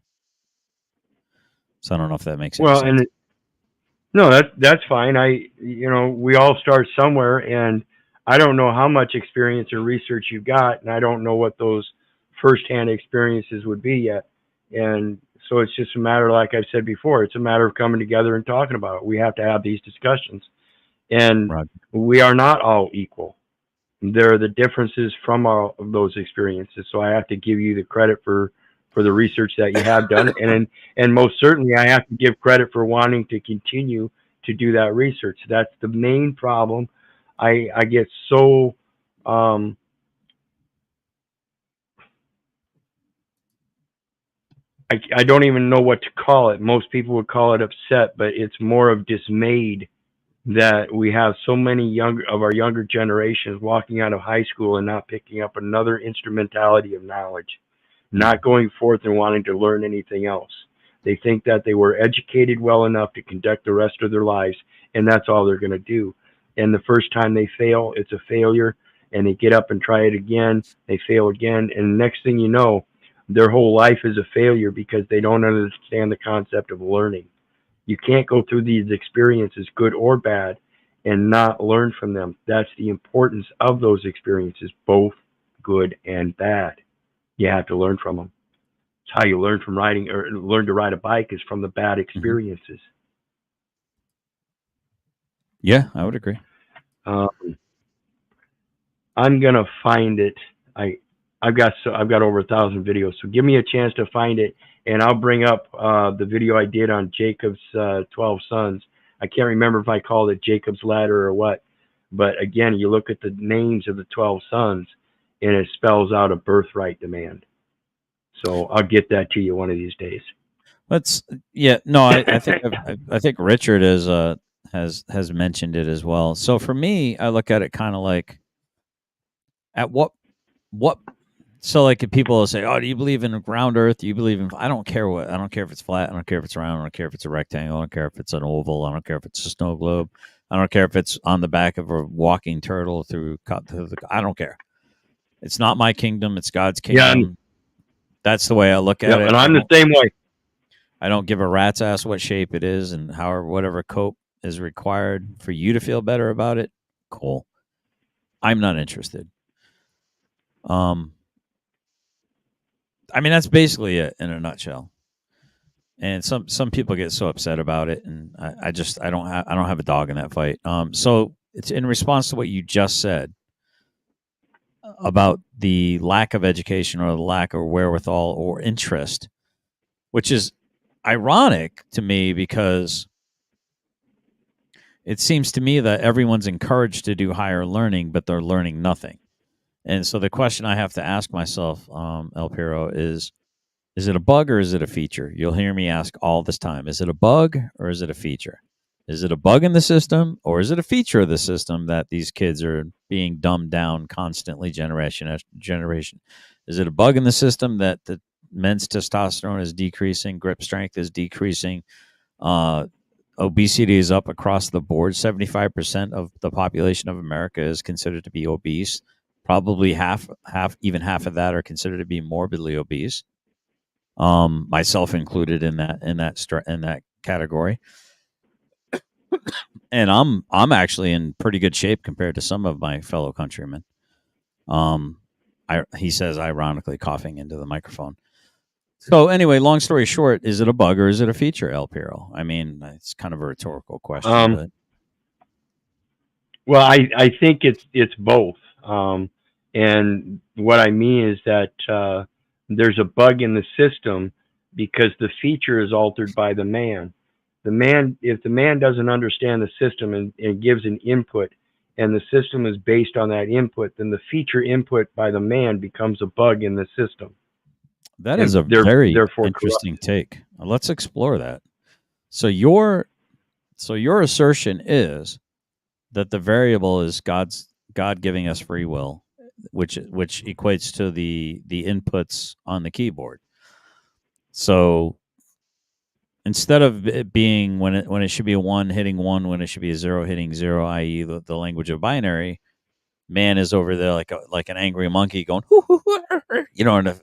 So I don't know if that makes any sense. No, that's fine. We all start somewhere, and I don't know how much experience or research you've got, and I don't know what those firsthand experiences would be yet. And so it's just a matter, like I've said before, it's a matter of coming together and talking about it. We have to have these discussions, and we are not all equal. There are the differences from all of those experiences. So I have to give you the credit for the research that you have done, and most certainly I have to give credit for wanting to continue to do that research. That's the main problem. I get so I don't even know what to call it. Most people would call it upset, but it's more of dismayed that we have so many of our younger generations walking out of high school and not picking up another instrumentality of knowledge, not going forth and wanting to learn anything else. They think that they were educated well enough to conduct the rest of their lives, and that's all they're going to do. And the first time they fail, it's a failure, and they get up and try it again, they fail again, and the next thing you know, their whole life is a failure because they don't understand the concept of learning. You can't go through these experiences, good or bad, and not learn from them. That's the importance of those experiences, both good and bad. You have to learn from them. It's how you learn from riding, or learn to ride a bike, is from the bad experiences. Yeah, I would agree. I'm gonna find it. I've got over 1,000 videos, so give me a chance to find it, and I'll bring up the video I did on Jacob's 12 sons. I can't remember if I called it Jacob's ladder or what, but again, you look at the names of the 12 sons, and it spells out a birthright demand. So I'll get that to you one of these days. I think Richard has mentioned it as well. So for me, I look at it kind of like, at what. So like if people will say, "Oh, do you believe in round Earth? Do you believe in?" I don't care what. I don't care if it's flat. I don't care if it's round. I don't care if it's a rectangle. I don't care if it's an oval. I don't care if it's a snow globe. I don't care if it's on the back of a walking turtle I don't care. It's not my kingdom. It's God's kingdom. Yeah, that's the way I look at it. And I'm the same way. I don't give a rat's ass what shape it is, and whatever coat is required for you to feel better about it. Cool. I'm not interested. That's basically it in a nutshell. And some people get so upset about it, and I don't have a dog in that fight. So it's in response to what you just said about the lack of education or the lack of wherewithal or interest, which is ironic to me because it seems to me that everyone's encouraged to do higher learning, but they're learning nothing. And so the question I have to ask myself, El Piro, is it a bug or is it a feature? You'll hear me ask all this time. Is it a bug or is it a feature? Is it a bug in the system or is it a feature of the system that these kids are being dumbed down constantly generation after generation? Is it a bug in the system that the men's testosterone is decreasing, grip strength is decreasing, obesity is up across the board? 75% of the population of America is considered to be obese. Probably half of that are considered to be morbidly obese. Myself included in that category. And I'm actually in pretty good shape compared to some of my fellow countrymen. He says, ironically, coughing into the microphone. So anyway, long story short, is it a bug or is it a feature, El Piro? I mean, it's kind of a rhetorical question. But... Well, I think it's both. And what I mean is that there's a bug in the system because the feature is altered by the man. If the man doesn't understand the system and gives an input, and the system is based on that input, then the feature input by the man becomes a bug in the system. That is a very interesting take. Let's explore that. So your assertion is that the variable is God giving us free will, which equates to the inputs on the keyboard. So instead of it being when it should be a 1 hitting 1, when it should be a 0 hitting 0, i.e. the language of binary, man is over there like an angry monkey going, hoo, hoo, hoo,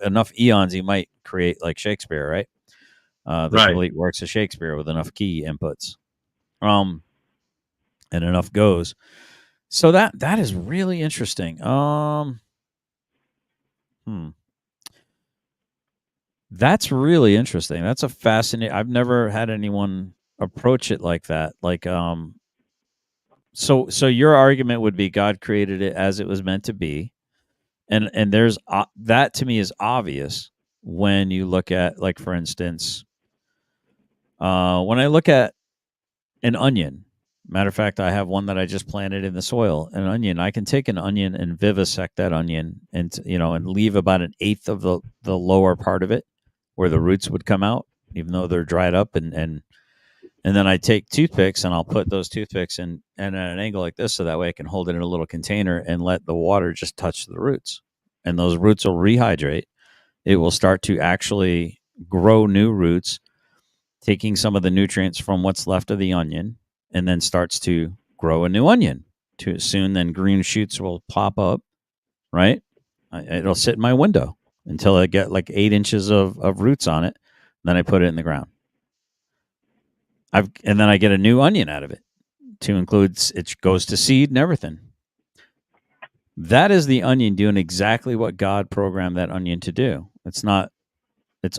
enough eons he might create like Shakespeare, right? The complete works of Shakespeare with enough key inputs, and enough goes. So that is really interesting. That's really interesting. That's a fascinating. I've never had anyone approach it like that. Like, so your argument would be God created it as it was meant to be, and there's that to me is obvious when you look at, like, for instance, when I look at an onion. Matter of fact, I have one that I just planted in the soil. An onion. I can take an onion and vivisect that onion, and leave about 1/8 of the lower part of it, where the roots would come out, even though they're dried up, and then I take toothpicks and I'll put those toothpicks in at an angle like this, so that way I can hold it in a little container and let the water just touch the roots, and those roots will rehydrate. It will start to actually grow new roots, taking some of the nutrients from what's left of the onion, and then starts to grow a new onion. Too soon, then green shoots will pop up, right? It'll sit in my window until I get like 8 inches of roots on it. Then I put it in the ground. And then I get a new onion out of it, to include, it goes to seed and everything. That is the onion doing exactly what God programmed that onion to do. It's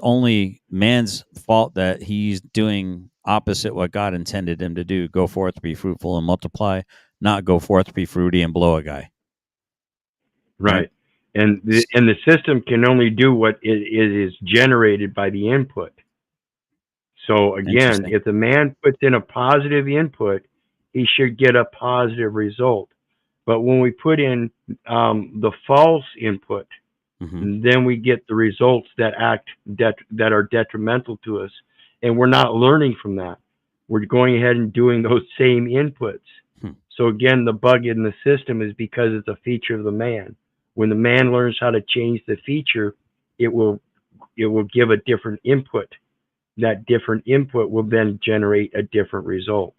only man's fault that he's doing opposite what God intended him to do. Go forth, be fruitful and multiply, not go forth, be fruity and blow a guy. Right. And the system can only do what it is generated by the input. So again, if the man puts in a positive input, he should get a positive result. But when we put in the false input, then we get the results that that are detrimental to us, and we're not learning from that. We're going ahead and doing those same inputs. So again, the bug in the system is because it's a feature of the man. When the man learns how to change the feature, it will give a different input. That different input will then generate a different result.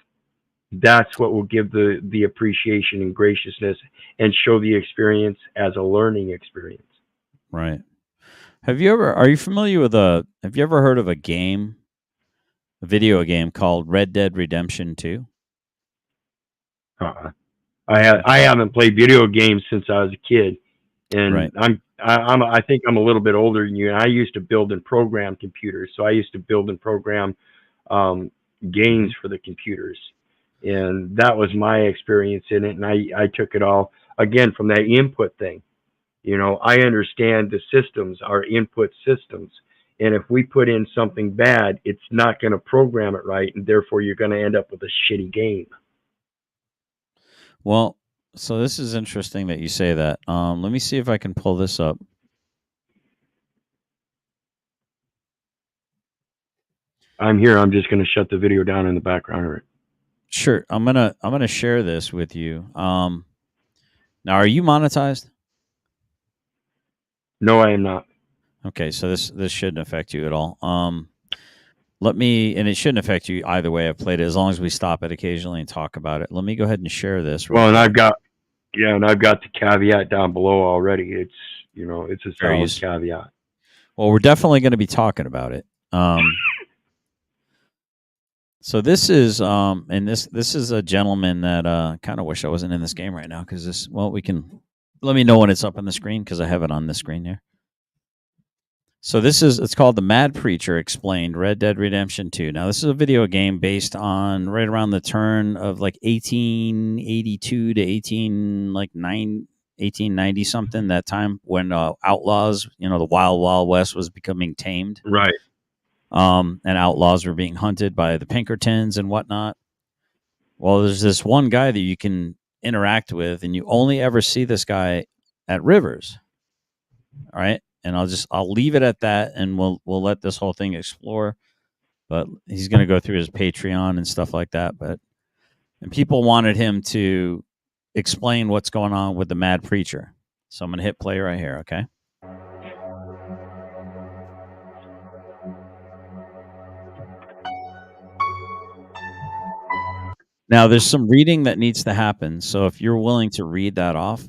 That's what will give the appreciation and graciousness and show the experience as a learning experience. Right. Have you ever heard of a video game called Red Dead Redemption 2? I haven't played video games since I was a kid, and I think I'm a little bit older than you. And I used to build and program computers, so I used to build and program games for the computers, and that was my experience in it. And I took it all again from that input thing. I understand the systems are input systems, And if we put in something bad, it's not going to program it right, and therefore you're going to end up with a shitty game. Well, so this is interesting that you say that. Let me see if I can pull this up. I'm here. I'm just going to shut the video down in the background. Sure. I'm gonna share this with you. Now, are you monetized? No, I am not. Okay, so this shouldn't affect you at all. And it shouldn't affect you either way. I've played it as long as we stop it occasionally and talk about it. Let me go ahead and share this. Well, and I've got the caveat down below already. It's it's a solid caveat. Well, we're definitely going to be talking about it. So this is and this is a gentleman that kind of wish I wasn't in this game right now because let me know when it's up on the screen because I have it on the screen here. So it's called The Mad Preacher Explained, Red Dead Redemption 2. Now this is a video game based on right around the turn of like 1882 to 1890 something, that time when outlaws, the Wild Wild West was becoming tamed. Right. And outlaws were being hunted by the Pinkertons and whatnot. Well, there's this one guy that you can interact with, and you only ever see this guy at rivers. All right, and I'll leave it at that, and we'll let this whole thing explore. But he's going to go through his Patreon and stuff like that. And people wanted him to explain what's going on with the Mad Preacher, so I'm going to hit play right here. Okay. Now, there's some reading that needs to happen. So if you're willing to read that off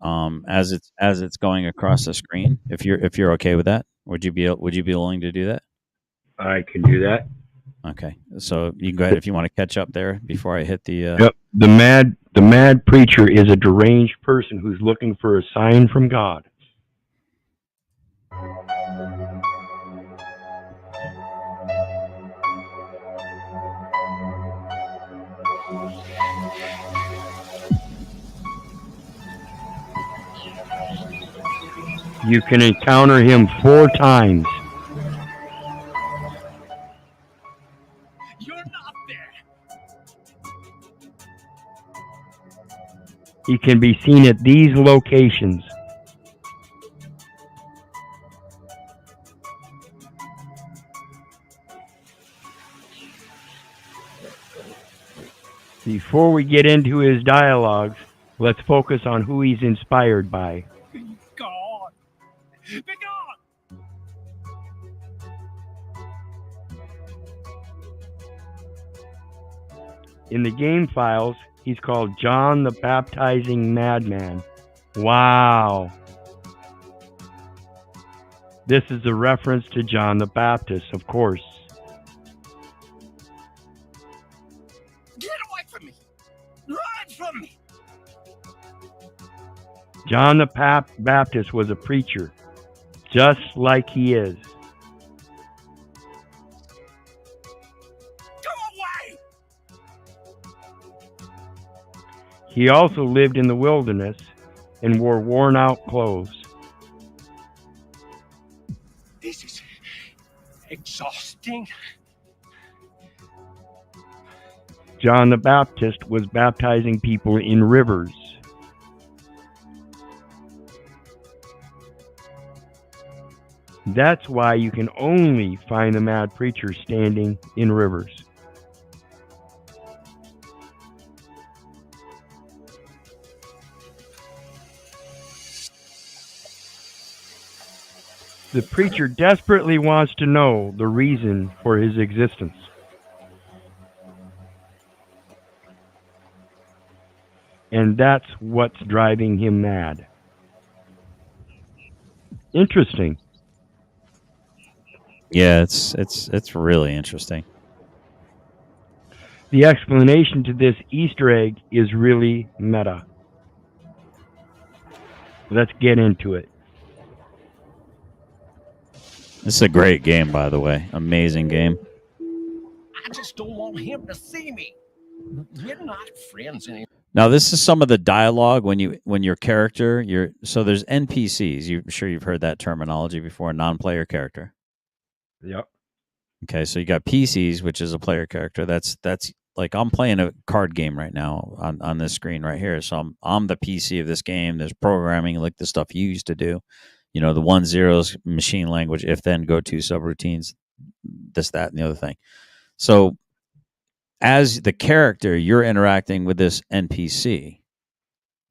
as it's going across the screen, if you're okay with that, would you be willing to do that? I can do that. Okay, so you can go ahead if you want to catch up there before I hit the. Yep. The mad preacher is a deranged person who's looking for a sign from God. You can encounter him 4 times. You're not there. He can be seen at these locations. Before we get into his dialogues, let's focus on who he's inspired by. God. Be gone. In the game files, he's called John the Baptizing Madman. Wow. This is a reference to John the Baptist, of course. Get away from me. Run from me. John the Baptist was a preacher, just like he is. Go away. He also lived in the wilderness and wore worn-out clothes. This is exhausting. John the Baptist was baptizing people in rivers. That's why you can only find the mad preacher standing in rivers. The preacher desperately wants to know the reason for his existence. And that's what's driving him mad. Interesting. Yeah, it's really interesting. The explanation to this Easter egg is really meta. Let's get into it. This is a great game, by the way. Amazing game. I just don't want him to see me. We're not friends anymore. Now, this is some of the dialogue when your character, so there's NPCs. I'm sure you've heard that terminology before, non-player character. Yep. Okay, so you got PCs, which is a player character. That's like I'm playing a card game right now on this screen right here. So I'm the PC of this game. There's programming like the stuff you used to do. You know, the 1-0s, machine language, if then go to subroutines, this, that, and the other thing. So as the character, you're interacting with this NPC.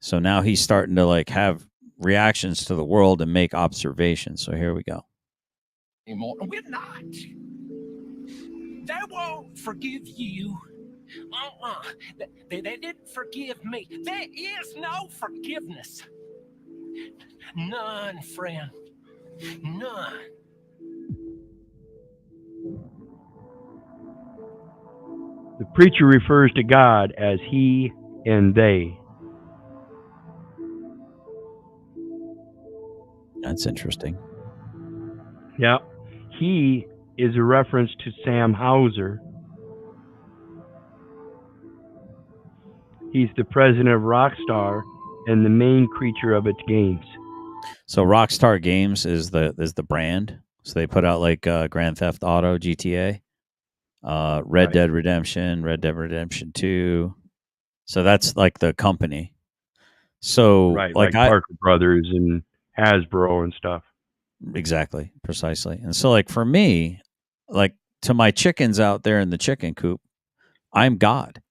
So now he's starting to like have reactions to the world and make observations. So here we go. We're not. They won't forgive you. They didn't forgive me. There is no forgiveness. None, friend. None. The preacher refers to God as he and they. That's interesting. Yeah. He is a reference to Sam Hauser. He's the president of Rockstar and the main creature of its games. So Rockstar Games is the brand. So they put out like Grand Theft Auto, GTA, Red Dead Redemption, Red Dead Redemption 2. So that's like the company. So right, like Parker Brothers and Hasbro and stuff. Exactly, precisely. And so like for me, like to my chickens out there in the chicken coop, I'm God.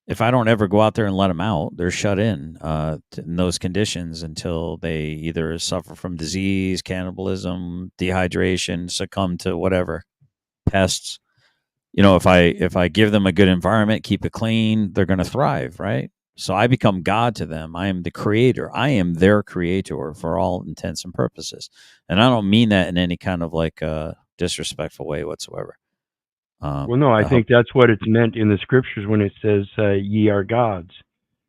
If I don't ever go out there and let them out, they're shut in those conditions until they either suffer from disease, cannibalism, dehydration, succumb to whatever pests. You know, if I give them a good environment, keep it clean, they're going to thrive, right? So I become God to them. I am the creator. I am their creator for all intents and purposes. And I don't mean that in any kind of like disrespectful way whatsoever. Well, no, I think that's what it's meant in the scriptures when it says, ye are gods.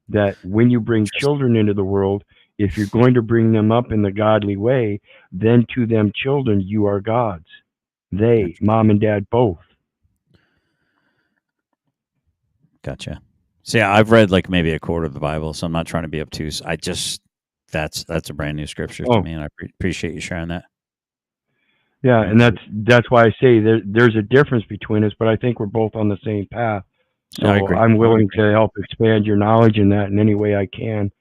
That when you bring children into the world, if you're going to bring them up in the godly way, then to them children, you are gods. They, mom and dad, both. Gotcha. So yeah, I've read like maybe a quarter of the Bible, so I'm not trying to be obtuse. I just, that's a brand new scripture to me, and I appreciate you sharing that. Yeah, and that's why I say there's a difference between us, but I think we're both on the same path. So I agree. I'm willing to help expand your knowledge in that in any way I can.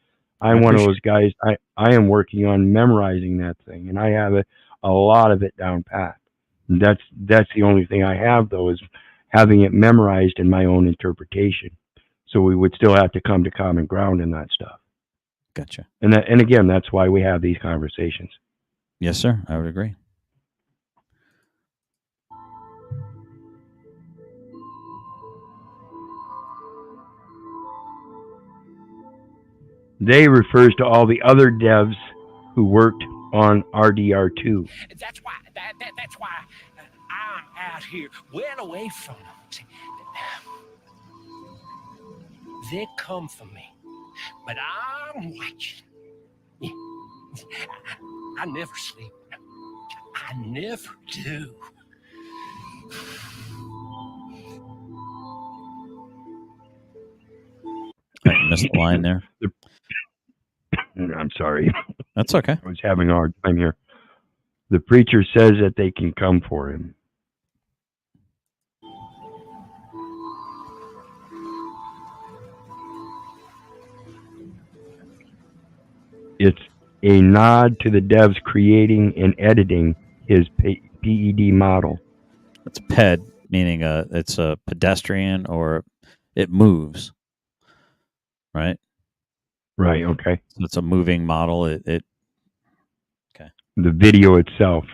I'm one of those guys. I am working on memorizing that thing, and I have a lot of it down pat. And that's the only thing I have though, is having it memorized in my own interpretation. So we would still have to come to common ground in that stuff. Gotcha. And again, that's why we have these conversations. Yes, sir. I would agree. They refers to all the other devs who worked on RDR2. That's why I'm out here, well away from them. They come for me, but I'm watching. I never sleep. I never do. I missed the line there. I'm sorry. That's okay. I was having a hard time here. The preacher says that they can come for him. It's a nod to the devs creating and editing his PED model. It's PED, meaning it's a pedestrian or it moves, right? Right, okay. So it's a moving model. It okay. The video itself,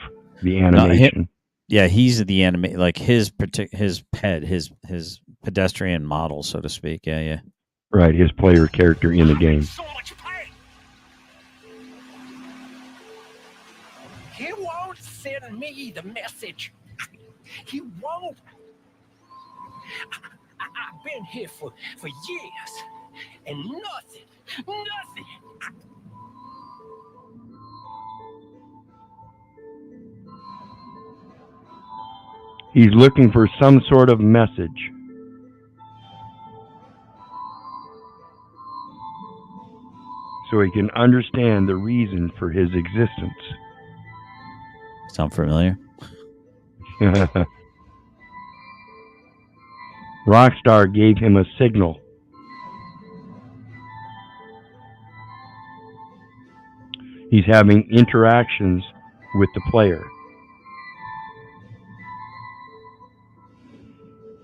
the animation. Yeah, he's the anime, like his PED, his pedestrian model, so to speak. Yeah. Right, his player character in the game. So much pain. He won't send me the message. He won't. I've been here for years, and nothing. He's looking for some sort of message. So he can understand the reason for his existence. Sound familiar? Rockstar gave him a signal. He's having interactions with the player,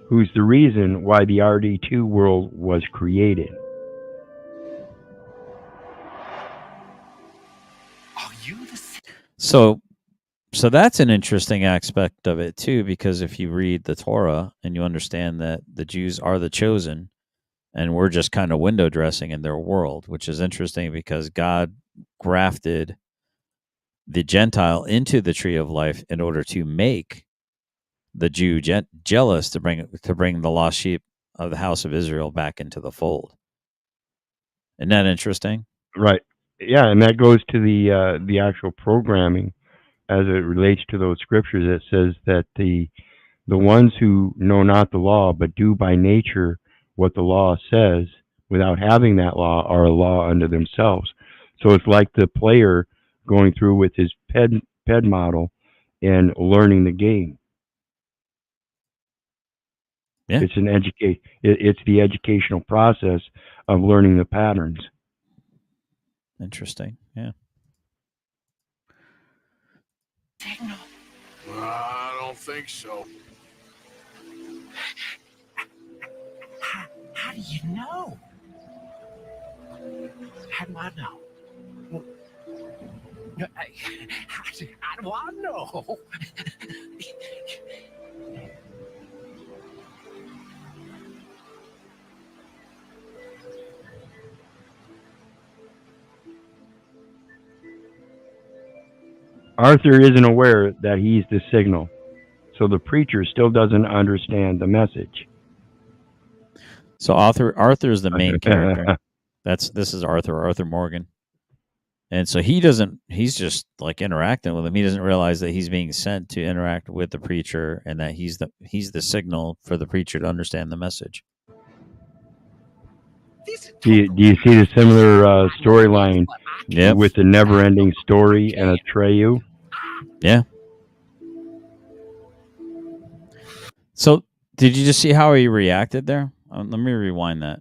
who's the reason why the RD2 world was created. So that's an interesting aspect of it too, because if you read the Torah and you understand that the Jews are the chosen, and we're just kind of window dressing in their world, which is interesting because God grafted the Gentile into the tree of life in order to make the Jew jealous to bring the lost sheep of the house of Israel back into the fold. Isn't that interesting? Right. Yeah, and that goes to the actual programming as it relates to those scriptures that says that the ones who know not the law but do by nature what the law says without having that law are a law unto themselves. So it's like the player going through with his PED model and learning the game. Yeah. It's it's the educational process of learning the patterns. Interesting. Yeah. I don't think so. How do you know? How do I know? How do I know? Arthur isn't aware that he's the signal, so the preacher still doesn't understand the message. So Arthur's the main character. This is Arthur Morgan. And so he's just like interacting with him. He doesn't realize that he's being sent to interact with the preacher and that he's the signal for the preacher to understand the message. Do you see the similar storyline with the never-ending story and Atreyu? Yeah. So did you just see how he reacted there? Let me rewind that.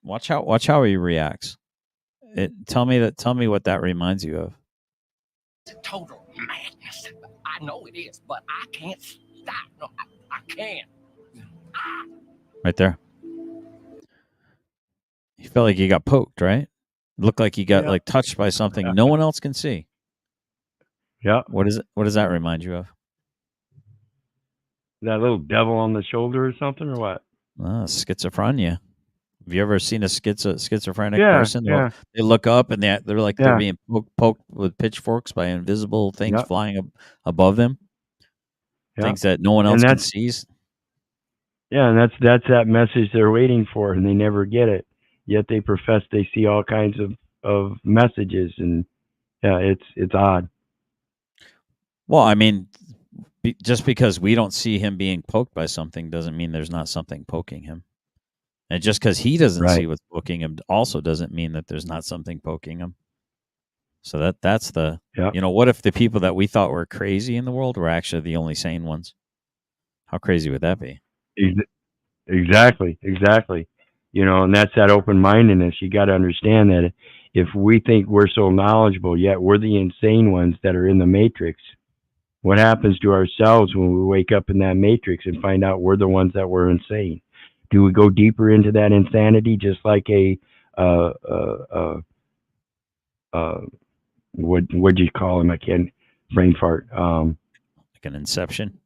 Watch how he reacts. Tell me what that reminds you of. It's total madness. I know it is, but I can't stop. No, I can't. Right there. He felt like he got poked, right? It looked like he got like touched by something no one else can see. Yeah. What does that remind you of? That little devil on the shoulder or something, or what? Schizophrenia. Have you ever seen a schizophrenic Yeah, person? yeah. They look up and they're like Yeah. they're being poked with pitchforks by invisible things flying above them. Yeah. Things that no one else can see. Yeah, and that's that message they're waiting for, and they never get it. Yet they profess they see all kinds of messages, and yeah, it's odd. Well, I mean, just because we don't see him being poked by something doesn't mean there's not something poking him. And just because he doesn't see what's poking him also doesn't mean that there's not something poking him. So that's the, what if the people that we thought were crazy in the world were actually the only sane ones? How crazy would that be? Exactly. And that's that open-mindedness. You got to understand that if we think we're so knowledgeable, yet we're the insane ones that are in the matrix, what happens to ourselves when we wake up in that matrix and find out we're the ones that were insane? Do we go deeper into that insanity, just like what'd you call him? I can't brain fart. Like an inception.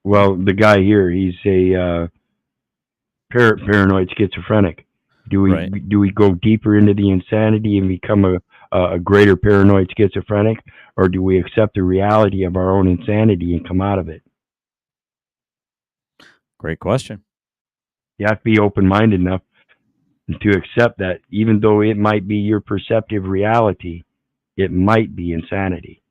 Well, the guy here, he's a paranoid schizophrenic. Do we go deeper into the insanity and become a greater paranoid schizophrenic, or do we accept the reality of our own insanity and come out of it? Great question. You have to be open-minded enough to accept that even though it might be your perceptive reality, it might be insanity.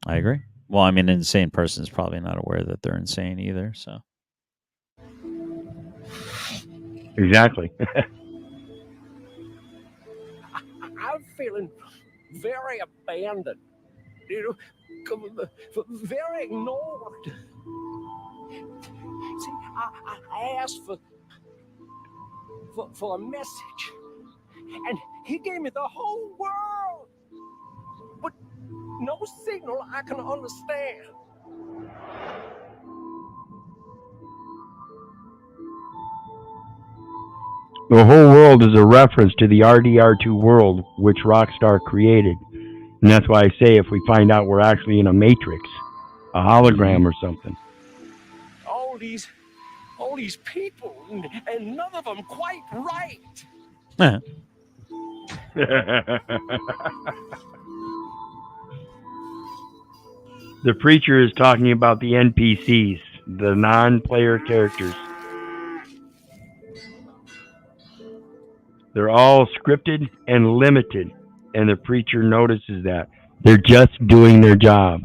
I agree. Well, I mean, an insane person is probably not aware that they're insane either. So exactly. I'm feeling very abandoned very ignored. See, I asked for a message, and he gave me the whole world, but no signal I can understand. The whole world is a reference to the RDR2 world which Rockstar created. And that's why I say if we find out we're actually in a matrix, a hologram or something. All these people, and none of them quite right. The preacher is talking about the NPCs, the non-player characters. They're all scripted and limited, and the preacher notices that. They're just doing their job.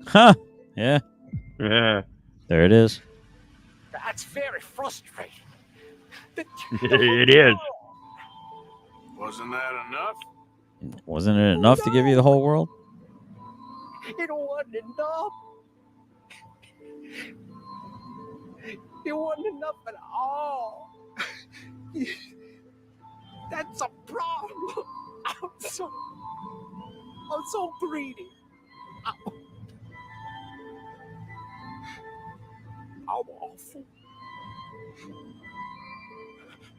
Huh. Yeah. Yeah. There it is. That's very frustrating. It is. Wasn't that enough? Wasn't it enough to give you the whole world? It wasn't enough. It wasn't enough at all. That's a problem. I'm so greedy. I'm awful.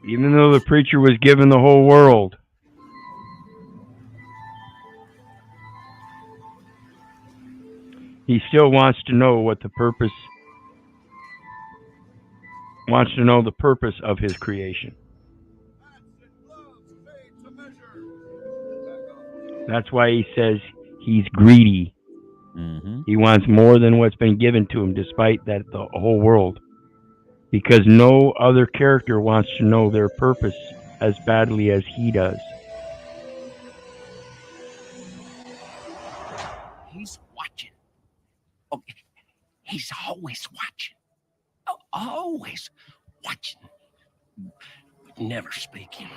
Even though the preacher was given the whole world, he still wants to know what the purpose, wants to know the purpose of his creation. That's why he says he's greedy. Mm-hmm. He wants more than what's been given to him, despite that the whole world. Because no other character wants to know their purpose as badly as he does. He's watching. Oh, he's always watching. Oh, always watching. Never speaking.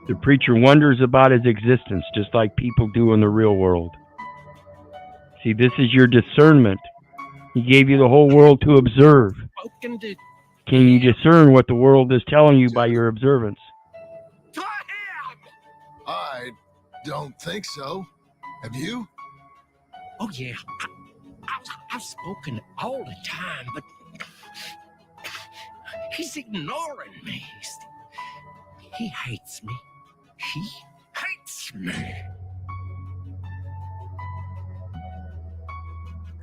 The preacher wonders about his existence, just like people do in the real world. See, this is your discernment. He gave you the whole world to observe. Can you discern what the world is telling you by your observance? I don't think so. Have you? Oh, yeah. I've spoken all the time, but he's ignoring me. He hates me. He hates me.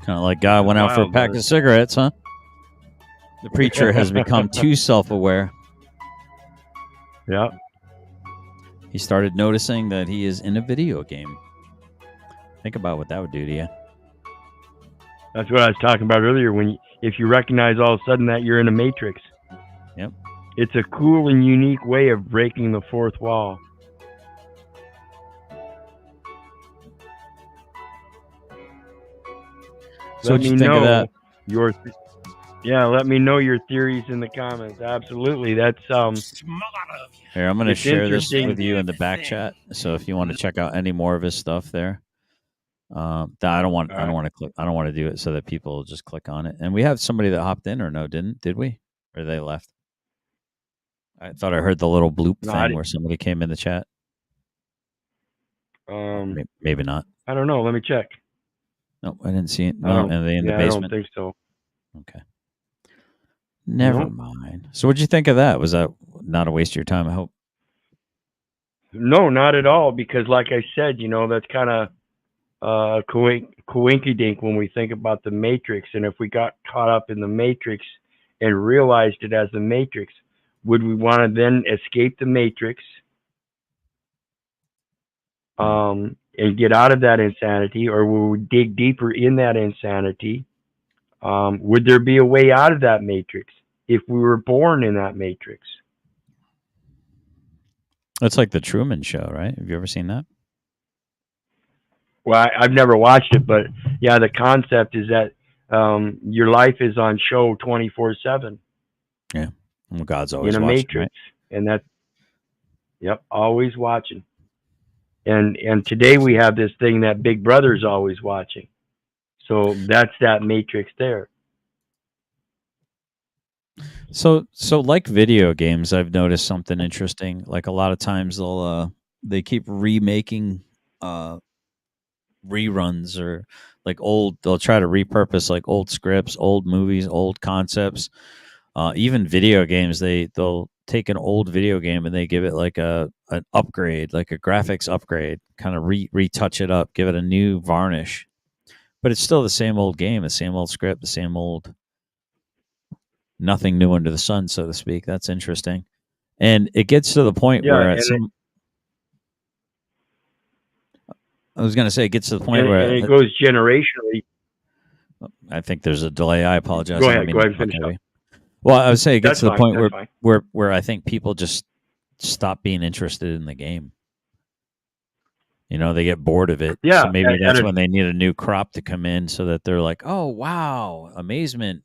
Kind of like God went out for a pack of cigarettes, huh? The preacher has become too self-aware. Yeah. He started noticing that he is in a video game. Think about what that would do to you. That's what I was talking about earlier. If you recognize all of a sudden that you're in a matrix. Yep. It's a cool and unique way of breaking the fourth wall. So what do you think of that? Let me know your theories in the comments. Absolutely. That's Here, I'm going to share this with you in the back chat. So if you want to check out any more of his stuff there, I don't want to do it so that people just click on it. And we have somebody that hopped in, or no, did we? Or they left? I thought I heard the little bloop thing where somebody came in the chat. Maybe not. I don't know. Let me check. No, I didn't see it. No, are they in the basement? I don't think so. Okay. Never mind. So what'd you think of that? Was that not a waste of your time, I hope? No, not at all. Because like I said, that's kind of coinkydink when we think about the Matrix. And if we got caught up in the Matrix and realized it as the Matrix, would we want to then escape the Matrix and get out of that insanity, or will we dig deeper in that insanity? Would there be a way out of that Matrix if we were born in that Matrix? That's like the Truman Show, right? Have you ever seen that? Well, I've never watched it, but yeah, the concept is that your life is on show 24/7. Yeah, well, God's always in a watching, Matrix, right? And Yep, always watching. And today we have this thing that Big Brother's always watching. So that's that matrix there. So like video games, I've noticed something interesting. Like a lot of times they keep remaking reruns or like they'll try to repurpose like old scripts, old movies, old concepts. Even video games, they'll take an old video game and they give it like an upgrade, like a graphics upgrade, kind of retouch it up, give it a new varnish. But it's still the same old game, the same old script, the same old, nothing new under the sun, so to speak. That's interesting. And it gets to the point where I was going to say it gets to the point where it goes generationally. I think there's a delay. I apologize. Go ahead. Go ahead and finish up. Well, I would say it gets That's to the fine, point where I think people just stop being interested in the game. You know, they get bored of it. Yeah. So maybe that's when they need a new crop to come in so that they're like, oh, wow, amazement.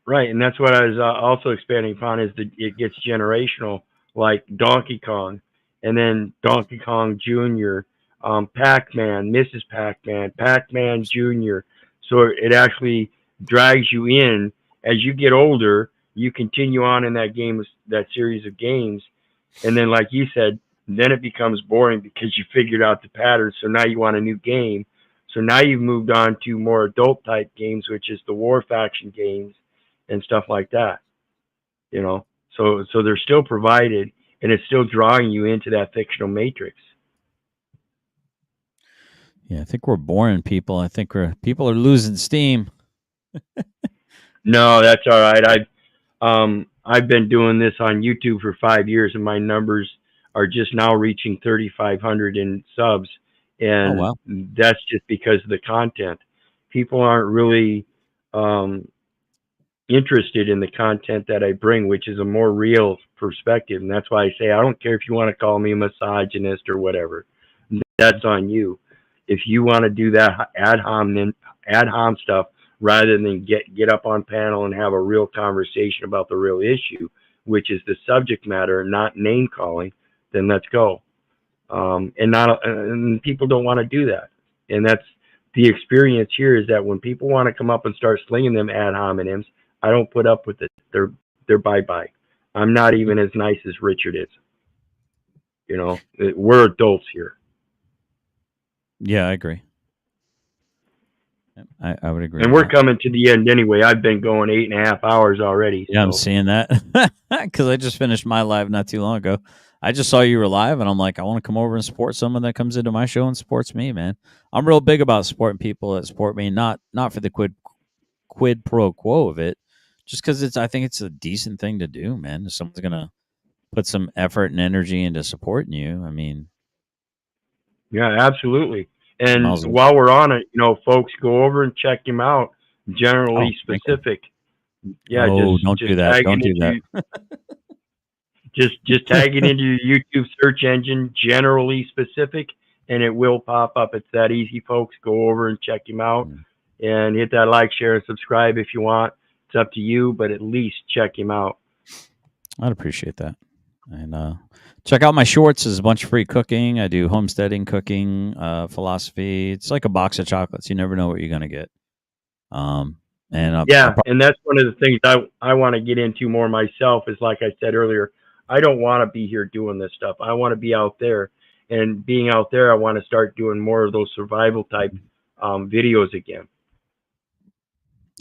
Right. And that's what I was also expanding upon is that it gets generational, like Donkey Kong, and then Donkey Kong Jr., Pac-Man, Mrs. Pac-Man, Pac-Man Jr. So it actually drags you in. As you get older, you continue on in that series of games. And then, like you said, then it becomes boring because you figured out the pattern. So now you want a new game. So now you've moved on to more adult type games, which is the war faction games and stuff like that. You know, so they're still provided and it's still drawing you into that fictional matrix. Yeah, I think we're boring people. I think people are losing steam. No, that's all right. I've been doing this on YouTube for 5 years, and my numbers are just now reaching 3,500 in subs, and that's just because of the content. People aren't really interested in the content that I bring, which is a more real perspective, and that's why I say I don't care if you want to call me a misogynist or whatever. That's on you. If you want to do that ad hom stuff, rather than get up on panel and have a real conversation about the real issue, which is the subject matter, not name calling, then let's go. And people don't want to do that. And that's the experience here is that when people want to come up and start slinging them ad hominems, I don't put up with it. They're bye-bye. I'm not even as nice as Richard is. You know, we're adults here. Yeah, I agree. I would agree. And we're coming to the end anyway. I've been going 8.5 hours already. Yeah, so. I'm seeing that because I just finished my live not too long ago. I just saw you were live, and I'm like, I want to come over and support someone that comes into my show and supports me, man. I'm real big about supporting people that support me, not for the quid pro quo of it, just because I think it's a decent thing to do, man. If someone's gonna put some effort and energy into supporting you, I mean, yeah, absolutely. And while we're on it, you know, folks, go over and check him out. Generally specific. Yeah, don't do that. Don't do that. Just tag it into your YouTube search engine, generally specific, and it will pop up. It's that easy, folks. Go over and check him out and hit that like, share, and subscribe if you want. It's up to you, but at least check him out. I'd appreciate that. And check out my shorts. There's a bunch of free cooking. I do homesteading, cooking, philosophy. It's like a box of chocolates. You never know what you're going to get. And that's one of the things I want to get into more myself is, like I said earlier, I don't want to be here doing this stuff. I want to be out there. And being out there, I want to start doing more of those survival type videos again.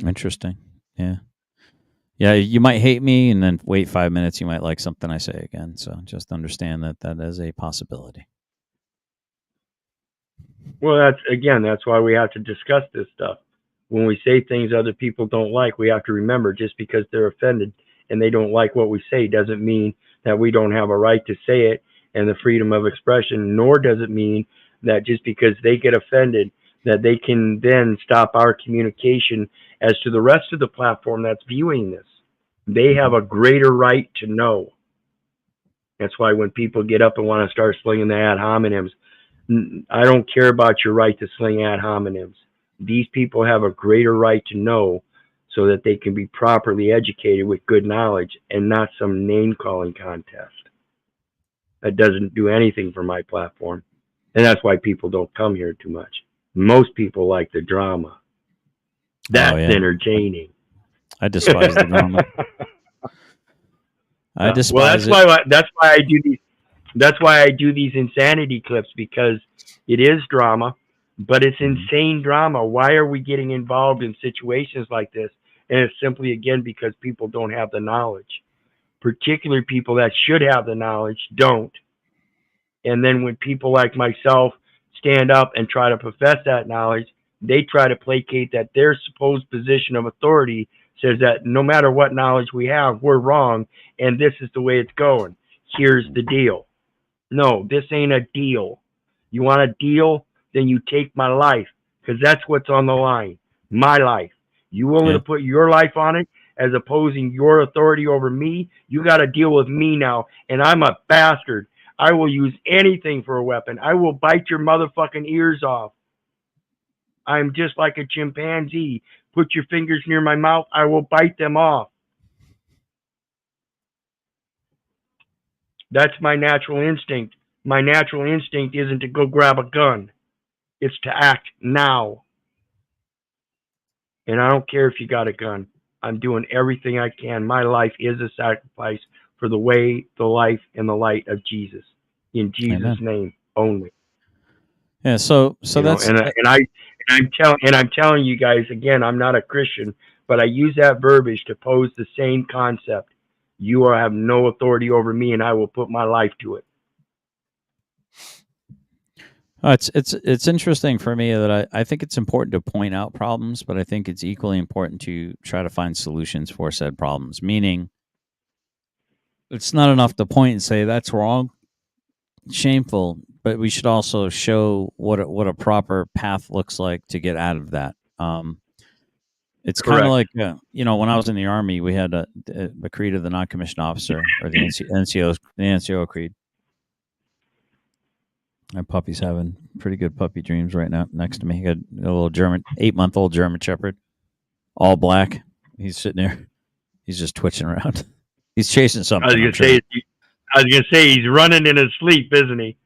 Interesting. Yeah. Yeah, you might hate me, and then wait 5 minutes, you might like something I say again. So just understand that is a possibility. Well, that's why we have to discuss this stuff. When we say things other people don't like, we have to remember just because they're offended and they don't like what we say doesn't mean that we don't have a right to say it and the freedom of expression, nor does it mean that just because they get offended that they can then stop our communication as to the rest of the platform that's viewing this. They have a greater right to know. That's why when people get up and want to start slinging the ad hominems, I don't care about your right to sling ad hominems. These people have a greater right to know so that they can be properly educated with good knowledge and not some name-calling contest. that doesn't do anything for my platform. And that's why people don't come here too much. Most people like the drama. That's entertaining. I despise the drama. I despise well, that's why I do these. That's why I do these insanity clips, because it is drama, but it's insane drama. Why are we getting involved in situations like this? And it's simply, again, because people don't have the knowledge. Particularly people that should have the knowledge don't. And then when people like myself stand up and try to profess that knowledge, they try to placate that their supposed position of authority says that no matter what knowledge we have, we're wrong, and this is the way it's going. Here's the deal. No, this ain't a deal. You want a deal? Then you take my life, because that's what's on the line. My life. You willing to put your life on it as opposing your authority over me? You got to deal with me now, and I'm a bastard. I will use anything for a weapon. I will bite your motherfucking ears off. I'm just like a chimpanzee. Put your fingers near my mouth, I will bite them off. That's my natural instinct. My natural instinct isn't to go grab a gun. It's to act now. And I don't care if you got a gun. I'm doing everything I can. My life is a sacrifice for the way, the life, and the light of Jesus. In Jesus' name only. Yeah, so that's I'm telling you guys again, I'm not a Christian, but I use that verbiage to pose the same concept. You have no authority over me, and I will put my life to it. It's interesting for me that I think it's important to point out problems, but I think it's equally important to try to find solutions for said problems. Meaning, it's not enough to point and say that's wrong, shameful, but we should also show what a proper path looks like to get out of that. It's kind of like when I was in the Army, we had a creed of the non-commissioned officer, or the NCO creed. My puppy's having pretty good puppy dreams right now next to me. He got a little 8-month-old German Shepherd, all black. He's sitting there. He's just twitching around. He's chasing something. I was gonna say he's running in his sleep, isn't he?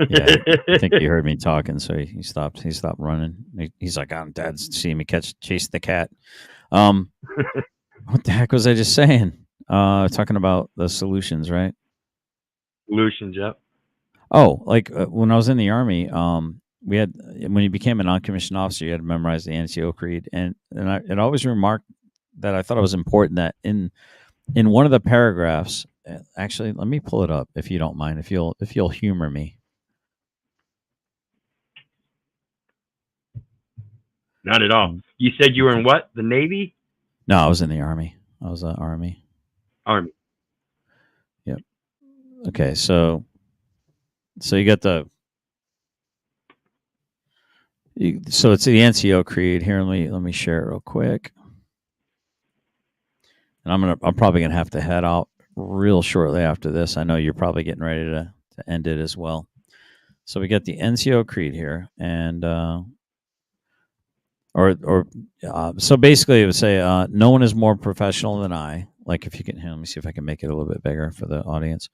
Yeah, I think he heard me talking, so he stopped. He stopped running. He's like, "Oh, Dad's seeing me chase the cat." What the heck was I just saying? Talking about the solutions, right? Solutions, yep. Oh, like when I was in the Army, we had, when you became a non-commissioned officer, you had to memorize the NCO creed, and I had always remarked that I thought it was important that in one of the paragraphs, actually, let me pull it up if you don't mind, if you'll humor me. Not at all. You said you were in what? The Navy? No, I was in the Army. I was Army. Army. Yep. Okay, so you got so it's the NCO creed here. Let me share it real quick. And I'm probably gonna have to head out real shortly after this. I know you're probably getting ready to end it as well. So we got the NCO creed here, and so basically it would say, no one is more professional than I. Like, if you can, let me see if I can make it a little bit bigger for the audience.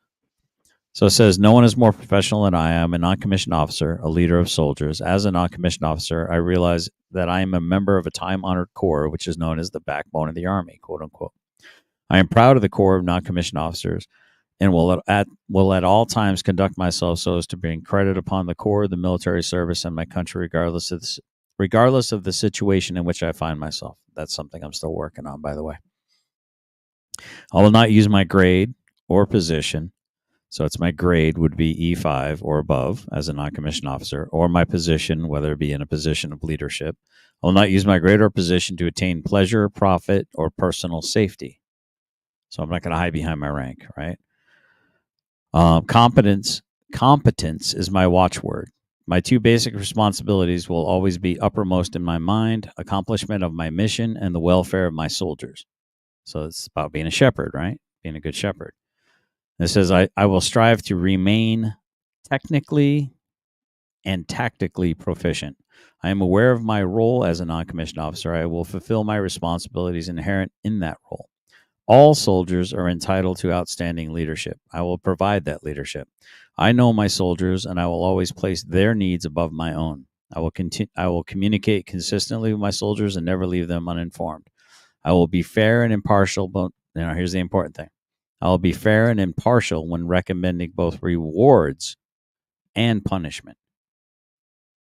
So it says, no one is more professional than I am, a non-commissioned officer, a leader of soldiers. As a non-commissioned officer, I realize that I am a member of a time-honored corps, which is known as the backbone of the Army, quote unquote. I am proud of the Corps of non-commissioned officers, and will at all times conduct myself so as to bring credit upon the Corps, the military service, and my country, regardless of the situation in which I find myself. That's something I'm still working on, by the way. I will not use my grade or position. So it's my grade would be E5 or above as a non-commissioned officer, or my position, whether it be in a position of leadership. I will not use my grade or position to attain pleasure, profit, or personal safety. So I'm not going to hide behind my rank, right? Competence is my watchword. My two basic responsibilities will always be uppermost in my mind: accomplishment of my mission and the welfare of my soldiers. So it's about being a shepherd, right? Being a good shepherd. It says, I will strive to remain technically and tactically proficient. I am aware of my role as a non-commissioned officer. I will fulfill my responsibilities inherent in that role. All soldiers are entitled to outstanding leadership. I will provide that leadership. I know my soldiers, and I will always place their needs above my own. I will communicate consistently with my soldiers and never leave them uninformed. I will be fair and impartial, but here's the important thing. I will be fair and impartial when recommending both rewards and punishment.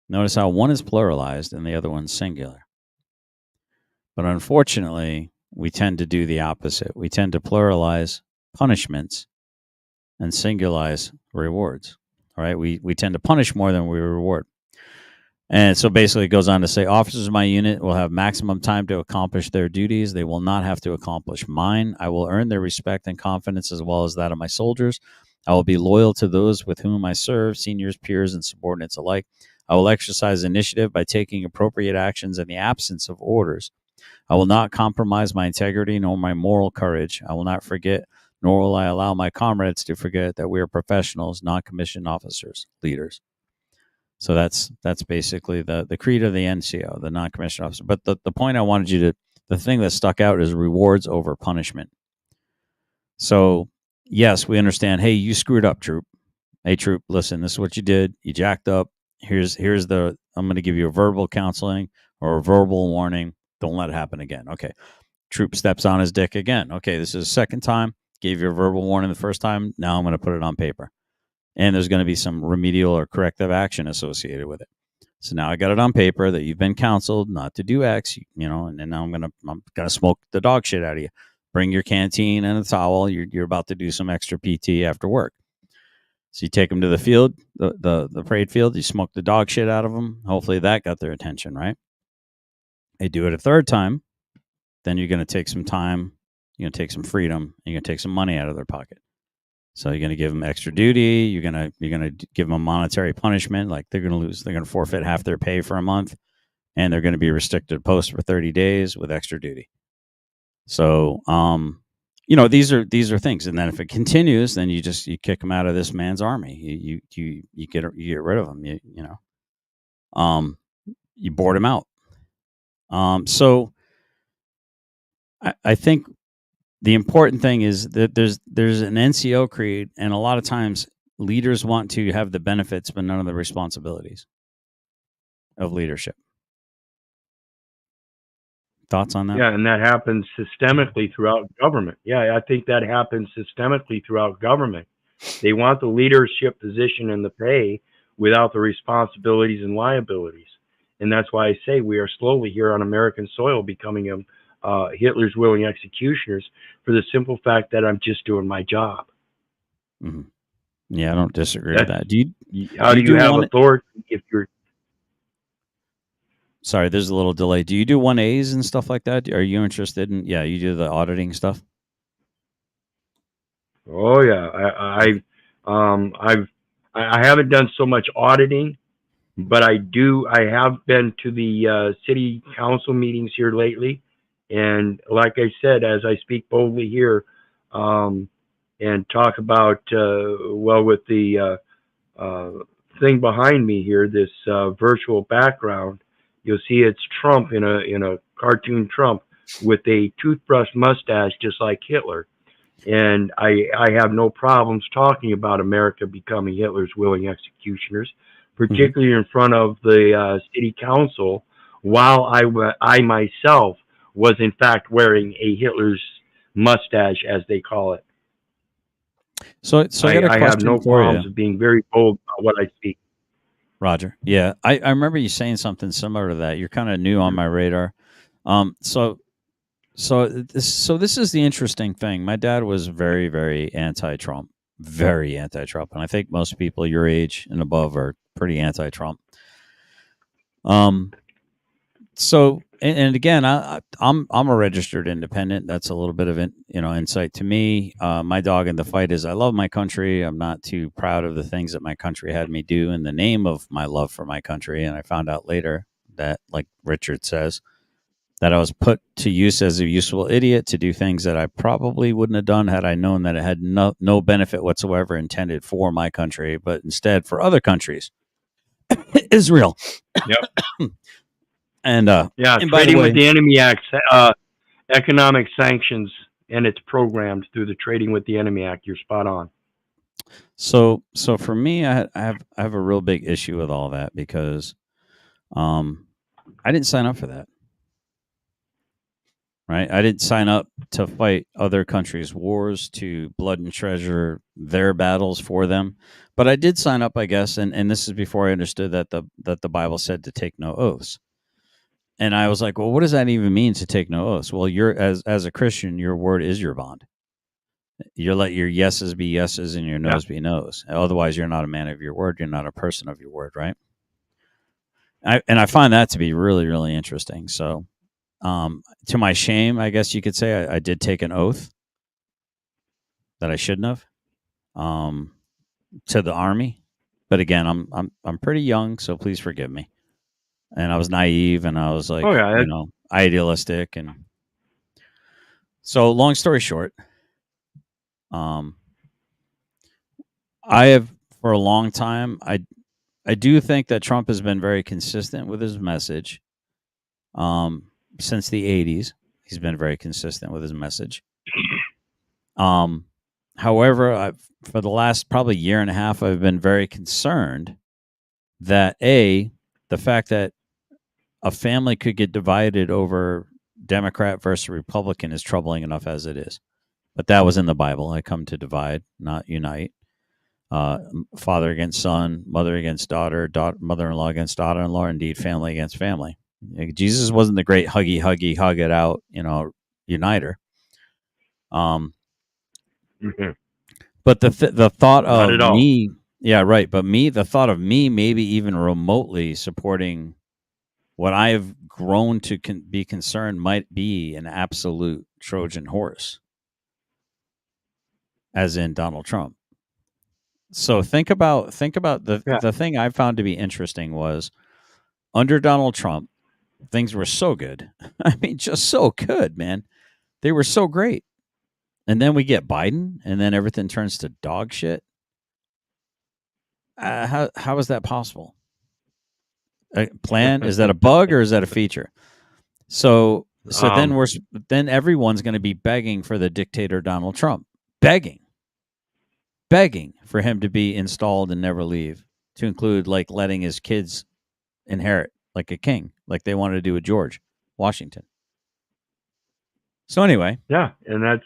Notice how one is pluralized and the other one's singular. But unfortunately, we tend to do the opposite. We tend to pluralize punishments and singularize rewards. All right, we tend to punish more than we reward. And so basically it goes on to say, officers of my unit will have maximum time to accomplish their duties. They will not have to accomplish mine. I will earn their respect and confidence as well as that of my soldiers. I will be loyal to those with whom I serve, seniors, peers, and subordinates alike. I will exercise initiative by taking appropriate actions in the absence of orders. I will not compromise my integrity nor my moral courage. I will not forget, nor will I allow my comrades to forget that we are professionals, not commissioned officers, leaders. So that's basically the creed of the NCO, the non-commissioned officer. But the point I wanted you to, the thing that stuck out is rewards over punishment. So yes, we understand, hey, you screwed up, troop. Hey, troop, listen, this is what you did. You jacked up. I'm going to give you a verbal counseling or a verbal warning. Don't let it happen again. Okay. Troop steps on his dick again. Okay, this is the second time. Gave you a verbal warning the first time. Now I'm going to put it on paper. And there's going to be some remedial or corrective action associated with it. So now I got it on paper that you've been counseled not to do X, and now I'm gonna smoke the dog shit out of you. Bring your canteen and a towel. You're about to do some extra PT after work. So you take them to the field, the parade field. You smoke the dog shit out of them. Hopefully that got their attention, right? They do it a third time. Then you're going to take some time. You're going to take some freedom. You're going to take some money out of their pocket. So you're going to give them extra duty. You're going to give them a monetary punishment. Like they're going to forfeit half their pay for a month, and they're going to be restricted post for 30 days with extra duty. So, these are things. And then if it continues, then you kick them out of this man's army. You get rid of them. You board them out. So I think the important thing is that there's an NCO creed, and a lot of times leaders want to have the benefits but none of the responsibilities of leadership. Thoughts on that? Yeah, and that happens systemically throughout government. Yeah, I think that happens systemically throughout government. They want the leadership position and the pay without the responsibilities and liabilities. And that's why I say we are slowly here on American soil becoming Hitler's willing executioners, for the simple fact that I'm just doing my job. Mm-hmm. Yeah, I don't disagree with that. How do you have authority if you're... Sorry, there's a little delay. Do you do 1As and stuff like that? Are you interested in? Yeah, you do the auditing stuff. Oh yeah, I haven't done so much auditing, but I have been to the city council meetings here lately, and like I said, as I speak boldly here, and talk about with the thing behind me here, this virtual background. You'll see it's Trump in a cartoon Trump with a toothbrush mustache, just like Hitler. And I have no problems talking about America becoming Hitler's willing executioners, particularly in front of the city council, while I myself was in fact wearing a Hitler's mustache, as they call it. So I have no problems of being very bold about what I speak. Roger. Yeah, I remember you saying something similar to that. You're kind of new on my radar. So this is the interesting thing. My dad was very, very anti-Trump, and I think most people your age and above are pretty anti-Trump. So and again, I'm a registered independent. That's a little bit of insight to me. My dog in the fight is I love my country. I'm not too proud of the things that my country had me do in the name of my love for my country. And I found out later that, like Richard says, that I was put to use as a useful idiot to do things that I probably wouldn't have done had I known that it had no benefit whatsoever intended for my country, but instead for other countries. Israel. Yep. And trading with the Enemy Act, economic sanctions and it's programmed through the Trading with the Enemy Act. You're spot on. So for me, I have a real big issue with all that because I didn't sign up for that. Right? I didn't sign up to fight other countries' wars, to blood and treasure their battles for them. But I did sign up, I guess, and this is before I understood that the Bible said to take no oaths. And I was like, well, what does that even mean, to take no oaths? Well, you're as a Christian, your word is your bond. You let your yeses be yeses and your noes be noes. Otherwise, you're not a man of your word. You're not a person of your word, right? I find that to be really, really interesting. So, to my shame, I guess you could say I did take an oath that I shouldn't have, to the Army. But again, I'm pretty young, so please forgive me. And I was naive, and I was like, idealistic, and so long story short, I have for a long time. I do think that Trump has been very consistent with his message. Since the 80s, he's been very consistent with his message. However, for the last probably year and a half, I've been very concerned that the fact that a family could get divided over Democrat versus Republican is troubling enough as it is. But that was in the Bible. I come to divide, not unite. Father against son, mother against daughter, mother-in-law against daughter-in-law, indeed family against family. Jesus wasn't the great hug it out, uniter. But the thought of me, but the thought of me maybe even remotely supporting what I have grown to be concerned might be an absolute Trojan horse, as in Donald Trump. So think about the thing I found to be interesting was under Donald Trump, things were so good. I mean, just so good, man. They were so great. And then we get Biden, and then everything turns to dog shit. How is that possible? A plan? Is that a bug or is that a feature? So then everyone's going to be begging for the dictator Donald Trump, begging for him to be installed and never leave, to include like letting his kids inherit like a king, like they wanted to do with George Washington. So anyway, and that's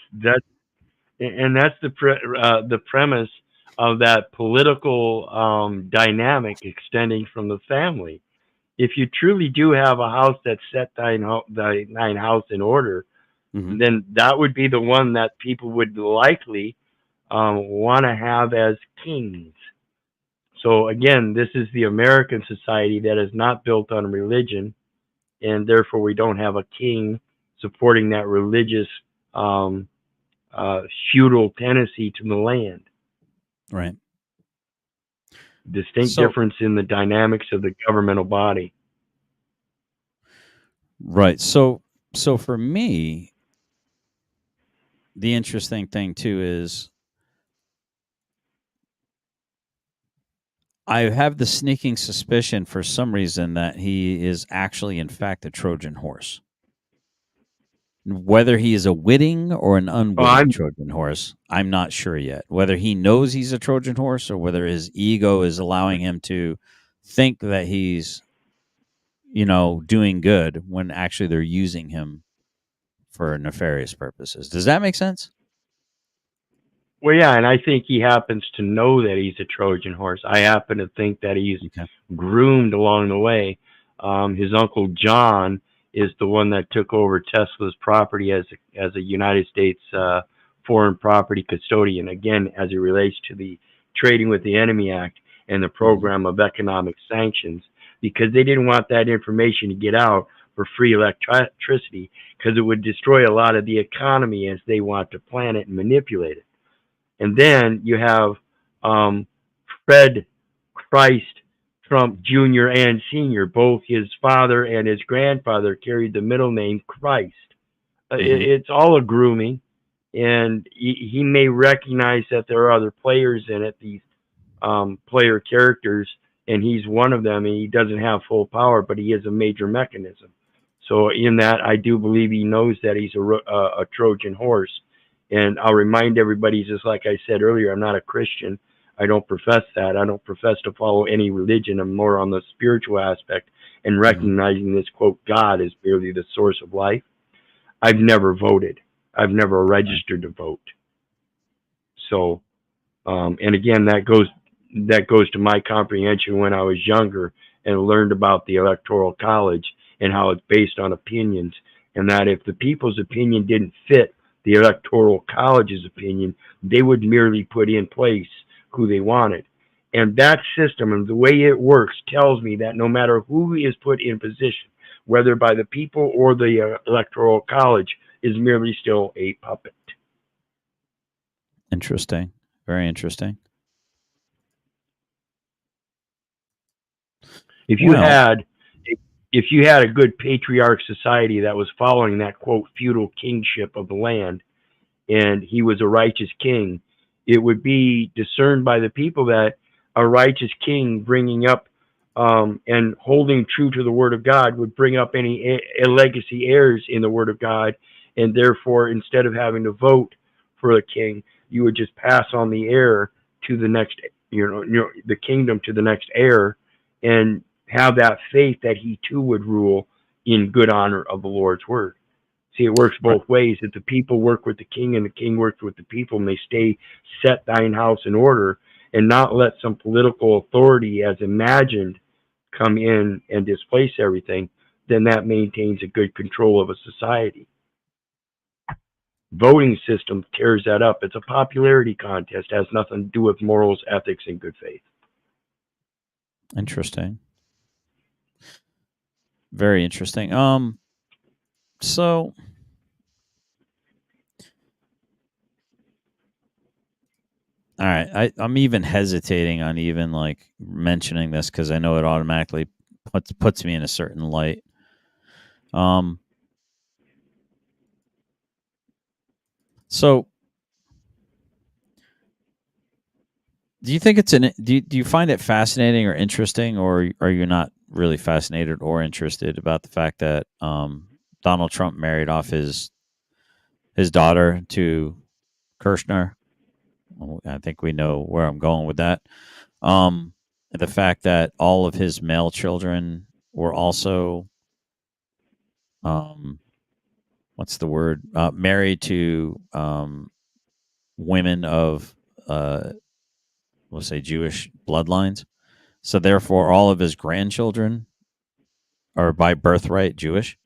the premise of that political dynamic extending from the family. If you truly do have a house that set thine house in order, then that would be the one that people would likely want to have as kings. So again, this is the American society that is not built on religion, and therefore we don't have a king supporting that religious feudal tendency to the land. Right. Distinct difference in the dynamics of the governmental body. Right. So for me, the interesting thing too is I have the sneaking suspicion for some reason that he is actually, in fact, a Trojan horse. Whether he is a witting or an unwitting Trojan horse, I'm not sure yet. Whether he knows he's a Trojan horse or whether his ego is allowing him to think that he's, doing good when actually they're using him for nefarious purposes. Does that make sense? Well, yeah, and I think he happens to know that he's a Trojan horse. I happen to think that he's groomed along the way. His uncle John is the one that took over Tesla's property as a United States foreign property custodian, again, as it relates to the Trading with the Enemy Act and the program of economic sanctions, because they didn't want that information to get out for free electricity, because it would destroy a lot of the economy as they want to plan it and manipulate it. And then you have Fred Christ Trump Jr. and Sr., both his father and his grandfather carried the middle name Christ. It's all a grooming, and he may recognize that there are other players in it, these player characters, and he's one of them, and he doesn't have full power, but he is a major mechanism. So in that, I do believe he knows that he's a Trojan horse, And I'll remind everybody, just like I said earlier, I'm not a Christian. I don't profess that. I don't profess to follow any religion. I'm more on the spiritual aspect and recognizing this, quote, God is merely the source of life. I've never voted. I've never registered to vote. So, and again, that goes to my comprehension when I was younger and learned about the Electoral College and how it's based on opinions, and that if the people's opinion didn't fit the Electoral College's opinion, they would merely put in place who they wanted. And that system and the way it works tells me that no matter who is put in position, whether by the people or the Electoral College, is merely still a puppet. Interesting. Very interesting. If you had a good patriarch society that was following that, quote, feudal kingship of the land, and he was a righteous king, it would be discerned by the people that a righteous king bringing up and holding true to the word of God would bring up any legacy heirs in the word of God, and therefore instead of having to vote for a king, you would just pass on the heir to the next, the kingdom to the next heir, and have that faith that he too would rule in good honor of the Lord's word. See, it works both ways. If the people work with the king and the king works with the people, and they stay set thine house in order and not let some political authority as imagined come in and displace everything, then that maintains a good control of a society. Voting system tears that up. It's a popularity contest. It has nothing to do with morals, ethics, and good faith. Interesting. Very interesting. So all right, I'm even hesitating on even like mentioning this because I know it automatically puts me in a certain light. So do you think it's do you find it fascinating or interesting, or are you not really fascinated or interested about the fact that Donald Trump married off his daughter to Kirshner? I think we know where I'm going with that. The fact that all of his male children were also, what's the word? Married to women of, we'll say, Jewish bloodlines. So therefore, all of his grandchildren are by birthright Jewish.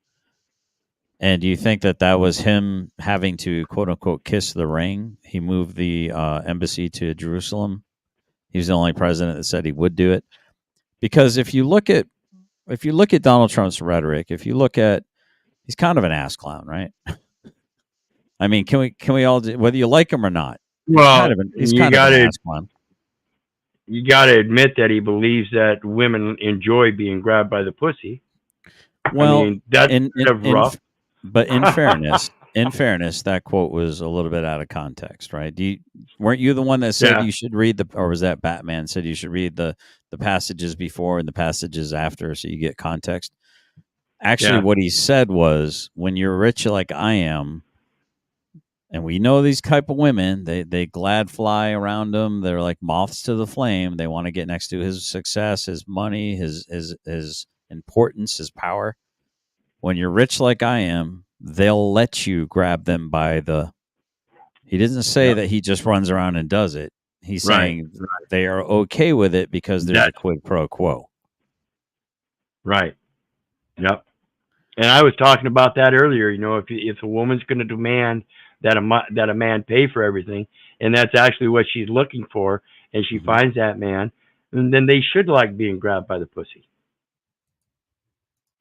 And do you think that that was him having to, quote unquote, kiss the ring? He moved the embassy to Jerusalem. He was the only president that said he would do it. Because if you look at Donald Trump's rhetoric, he's kind of an ass clown, right? I mean, can we all, whether you like him or not? Well, he's kind of an ass clown. You got to admit that he believes that women enjoy being grabbed by the pussy. Well, I mean, that's kind of rough. But in fairness, that quote was a little bit out of context, right? Weren't you the one that said you should read or was that Batman said you should read the passages before and the passages after so you get context? Actually, what he said was, when you're rich like I am, and we know these type of women, they glad fly around them. They're like moths to the flame. They want to get next to his success, his money, his importance, his power. When you're rich like I am, they'll let you grab them by the... He doesn't say that he just runs around and does it. He's saying they are okay with it because there's a quid pro quo. Right. Yep. And I was talking about that earlier. If a woman's going to demand that a man pay for everything, and that's actually what she's looking for, and she finds that man, then they should like being grabbed by the pussy.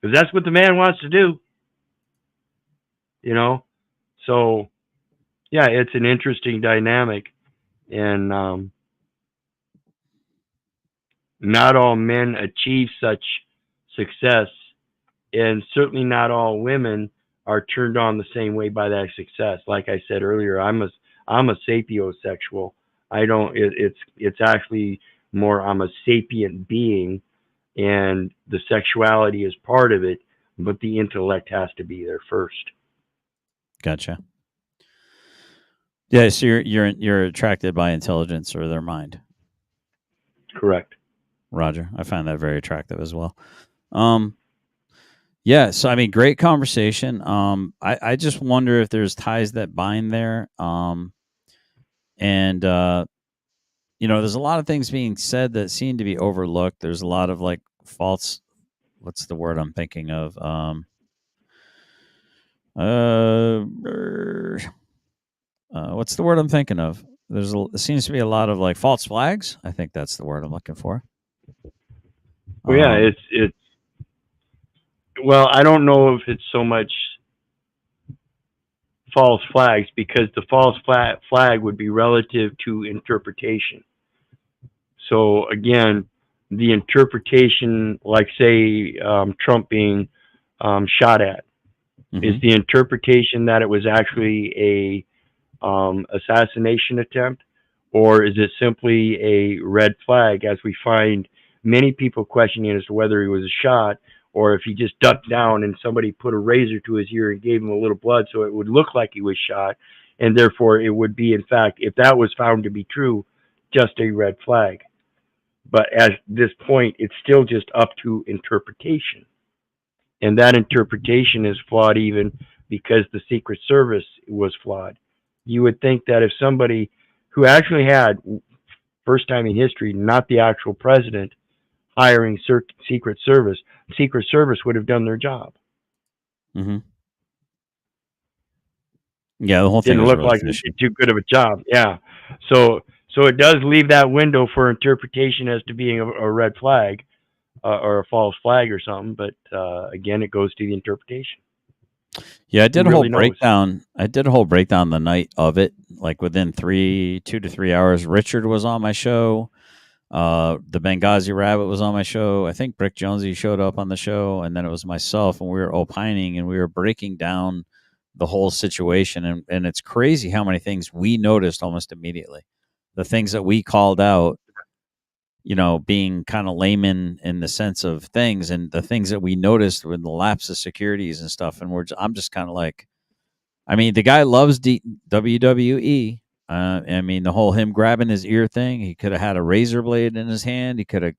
Because that's what the man wants to do. So yeah, it's an interesting dynamic, and not all men achieve such success, and certainly not all women are turned on the same way by that success. Like I said earlier, I'm a sapiosexual. It's actually more, I'm a sapient being, and the sexuality is part of it, but the intellect has to be there first. Gotcha. Yeah, so you're attracted by intelligence or their mind. Correct. Roger. I find that very attractive as well. Yeah, so I mean, great conversation. I just wonder if there's ties that bind there. And there's a lot of things being said that seem to be overlooked. There's a lot of like false. What's the word I'm thinking of? What's the word I'm thinking of? There seems to be a lot of like false flags. I think that's the word I'm looking for. Well, yeah, it's. Well, I don't know if it's so much false flags, because the false flag would be relative to interpretation. So again, the interpretation, like say Trump being shot at, is the interpretation that it was actually a assassination attempt, or is it simply a red flag, as we find many people questioning as to whether he was shot, or if he just ducked down and somebody put a razor to his ear and gave him a little blood so it would look like he was shot, and therefore it would be, in fact, if that was found to be true, just a red flag. But at this point, it's still just up to interpretation. And that interpretation is flawed even because the Secret Service was flawed. You would think that if somebody who actually had, first time in history, not the actual president, hiring Secret Service would have done their job. Mm-hmm. Yeah, the whole thing didn't look really like fishy. too good of a job. Yeah, so it does leave that window for interpretation as to being a red flag or a false flag or something. But again, it goes to the interpretation. Yeah, I did Who a whole really knows? breakdown. I did a whole breakdown the night of it. Like within 2 to 3 hours, Richard was on my show. The Benghazi Rabbit was on my show. I think Brick Jonesy showed up on the show, and then it was myself, and we were opining and we were breaking down the whole situation. And it's crazy how many things we noticed almost immediately. The things that we called out, being kind of layman in the sense of things, and the things that we noticed with the lapse of securities and stuff. And I'm just kind of like, I mean, the guy loves WWE. I mean, the whole him grabbing his ear thing. He could have had a razor blade in his hand. He could have,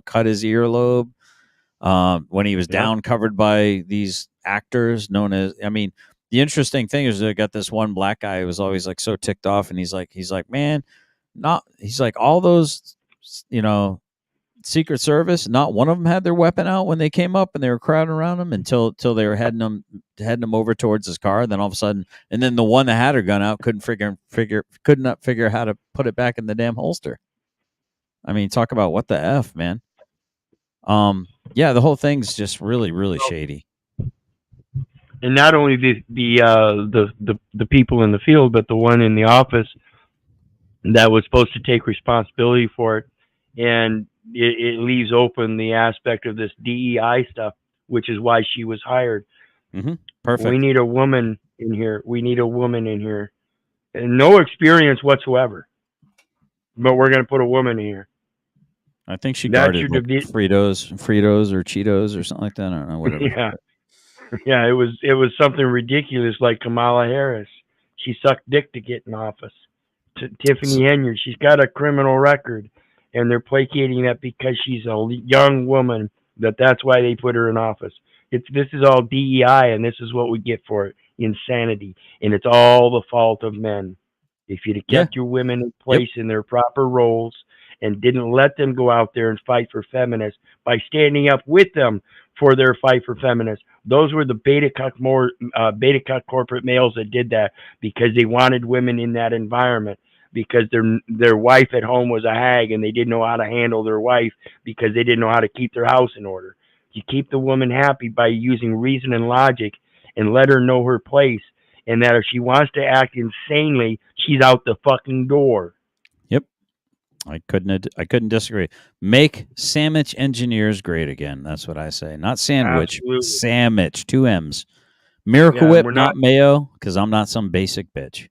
cut his earlobe when he was down, covered by these actors known as. I mean, the interesting thing is they got this one black guy who was always like so ticked off, and he's like, man, he's like all those, Secret Service, not one of them had their weapon out when they came up and they were crowding around him until they were heading him over towards his car. Then all of a sudden, and then the one that had her gun out could not figure how to put it back in the damn holster. I mean, talk about what the F, man. Yeah, the whole thing's just really, really shady. And not only the people in the field, but the one in the office that was supposed to take responsibility for it, and it leaves open the aspect of this DEI stuff, which is why she was hired. Mm-hmm. Perfect. We need a woman in here. And no experience whatsoever, but we're going to put a woman in here. I think she guarded Fritos or Cheetos or something like that. I don't know, whatever. Yeah, it was something ridiculous, like Kamala Harris. She sucked dick to get in office. Tiffany Henyard, she's got a criminal record, and they're placating that because she's a young woman, that's why they put her in office. This is all DEI, and this is what we get for it. Insanity. And it's all the fault of men. If you'd have kept your women in place in their proper roles and didn't let them go out there and fight for feminists by standing up with them for their fight for feminists, those were the beta cuck corporate males that did that because they wanted women in that environment, because their wife at home was a hag and they didn't know how to handle their wife because they didn't know how to keep their house in order. You keep the woman happy by using reason and logic and let her know her place, and that if she wants to act insanely, she's out the fucking door. Yep. I couldn't disagree. Make sandwich engineers great again. That's what I say. Not sandwich, sandwich, 2 M's. Miracle Whip, not mayo, because I'm not some basic bitch.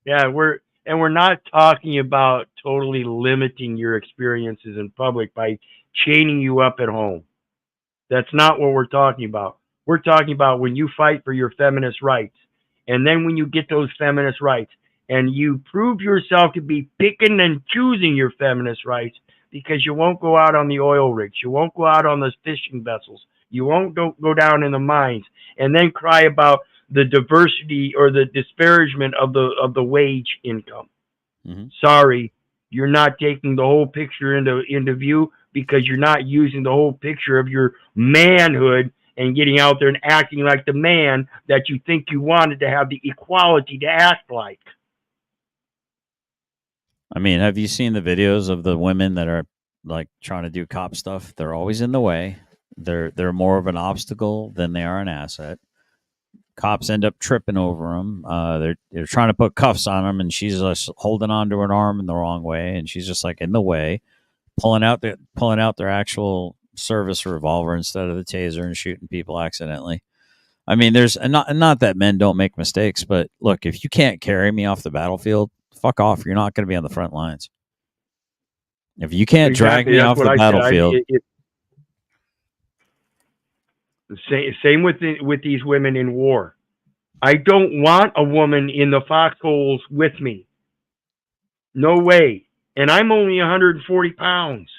Yeah, we're not talking about totally limiting your experiences in public by chaining you up at home. That's not what we're talking about. We're talking about when you fight for your feminist rights And then when you get those feminist rights and you prove yourself to be picking and choosing your feminist rights, because you won't go out on the oil rigs, you won't go out on the fishing vessels, you won't go down in the mines and then cry about the diversity or the disparagement of the wage income. Sorry, you're not taking the whole picture into view, because you're not using the whole picture of your manhood and getting out there and acting like the man that you think you wanted to have the equality to act like. I mean, have you seen the videos of the women that are like trying to do cop stuff? They're always in the way. They're more of an obstacle than they are an asset. Cops end up tripping over them. They're trying to put cuffs on them, and she's just holding on to an arm in the wrong way, and she's just like in the way, pulling out their actual service revolver instead of the taser and shooting people accidentally. I mean, there's not that men don't make mistakes, but look, if you can't carry me off the battlefield, fuck off. You're not going to be on the front lines. If you can't drag me off the battlefield. Same with these women in war. I don't want a woman in the foxholes with me. No way. And I'm only 140 pounds.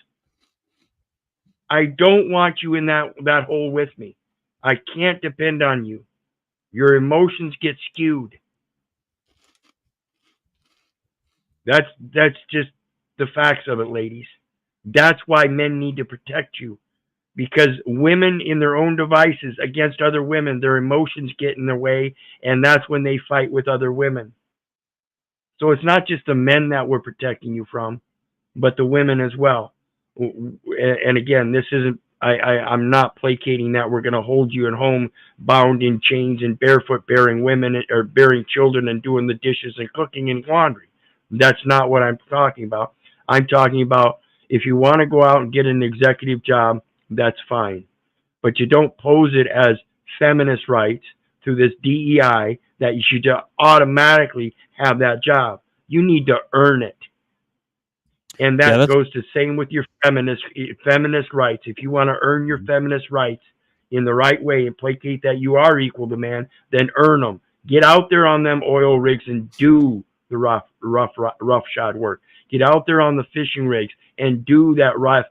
I don't want you in that hole with me. I can't depend on you. Your emotions get skewed. That's just the facts of it, ladies. That's why men need to protect you. Because women in their own devices against other women, their emotions get in their way, and that's when they fight with other women. So it's not just the men that we're protecting you from, but the women as well. And again, this isn't, I'm not placating that we're going to hold you at home bound in chains and barefoot bearing women or bearing children and doing the dishes and cooking and laundry. That's not what I'm talking about. I'm talking about if you want to go out and get an executive job, that's fine. But you don't pose it as feminist rights through this DEI that you should automatically have that job. You need to earn it. And that goes to same with your feminist rights. If you want to earn your feminist rights in the right way and placate that you are equal to man, then earn them. Get out there on them oil rigs and do the roughshod work. Get out there on the fishing rigs and do that rough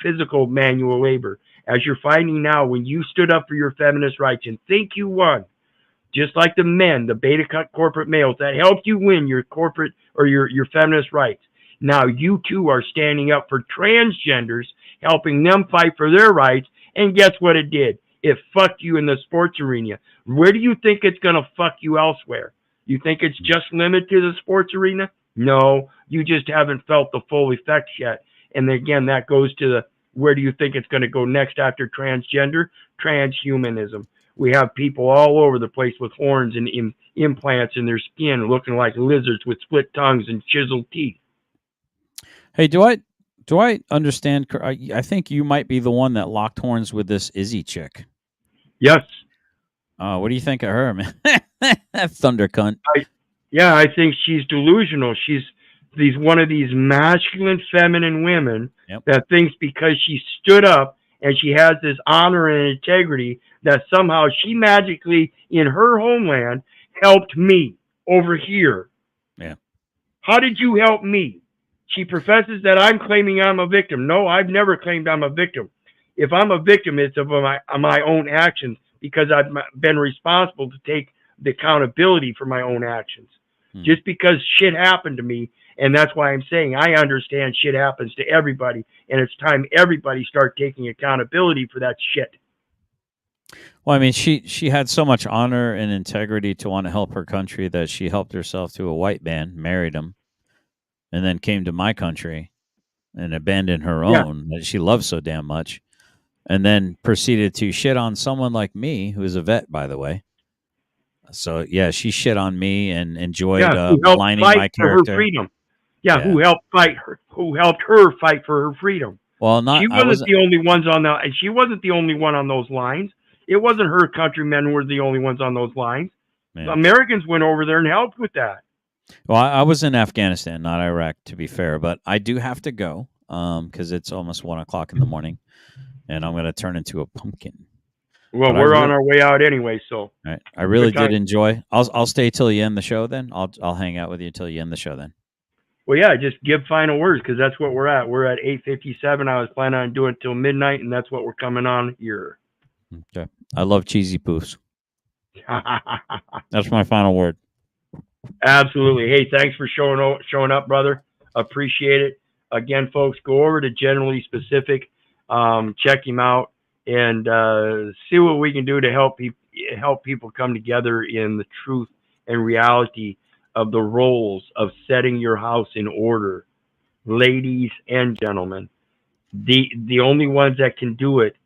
physical manual labor. As you're finding now, when you stood up for your feminist rights and think you won, just like the men, the beta cut corporate males that helped you win your corporate or your feminist rights, now you too are standing up for transgenders, helping them fight for their rights. And guess what it did? It fucked you in the sports arena. Where do you think it's going to fuck you elsewhere? You think it's just limited to the sports arena? No, you just haven't felt the full effects yet. And again, that goes to the, where do you think it's going to go next after transgender? Transhumanism. We have people all over the place with horns and implants in their skin looking like lizards with split tongues and chiseled teeth. Hey, do I understand? I think you might be the one that locked horns with this Izzy chick. Yes. What do you think of her, man? Thunder cunt. I think she's delusional. She's one of these masculine, feminine women that thinks because she stood up and she has this honor and integrity that somehow she magically, in her homeland, helped me over here. Yeah. How did you help me? She professes that I'm claiming I'm a victim. No, I've never claimed I'm a victim. If I'm a victim, it's of my own actions, because I've been responsible to take the accountability for my own actions. Just because shit happened to me, and that's why I'm saying I understand shit happens to everybody, and it's time everybody start taking accountability for that shit. Well, I mean, she had so much honor and integrity to want to help her country that she helped herself to a white man, married him, and then came to my country and abandoned her own that she loves so damn much, and then proceeded to shit on someone like me, who is a vet, by the way. So yeah, she shit on me and enjoyed maligning my character. Her freedom. Who helped fight her? Who helped her fight for her freedom? Well, she wasn't the only ones on that, and she wasn't the only one on those lines. It wasn't her countrymen who were the only ones on those lines. Yeah. The Americans went over there and helped with that. Well, I was in Afghanistan, not Iraq, to be fair, but I do have to go because it's almost 1:00 in the morning, and I'm going to turn into a pumpkin. Well, But we're on our way out anyway, so. All right. I really Good time. did enjoy. I'll stay till you end the show. Then I'll hang out with you till you end the show. Then. Well, yeah, just give final words because that's what we're at. We're at 8:57. I was planning on doing it till midnight, and that's what we're coming on here. Okay. I love cheesy poofs. That's my final word. Absolutely. Hey, thanks for showing up, brother. Appreciate it. Again, folks, go over to Generally Specific, check him out, and see what we can do to help people come together in the truth and reality of the roles of setting your house in order. Ladies and gentlemen, the only ones that can do it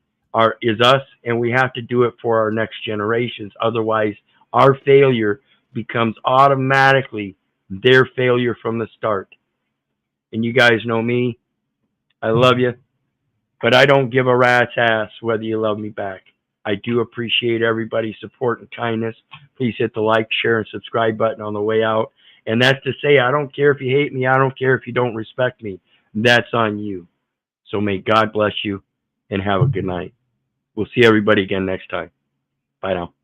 is us, and we have to do it for our next generations. Otherwise, our failure becomes automatically their failure from the start. And you guys know me. I love you, but I don't give a rat's ass whether you love me back. I do appreciate everybody's support and kindness. Please hit the like, share, and subscribe button on the way out. And that's to say, I don't care if you hate me. I don't care if you don't respect me. That's on you. So may God bless you and have a good night. We'll see everybody again next time. Bye now.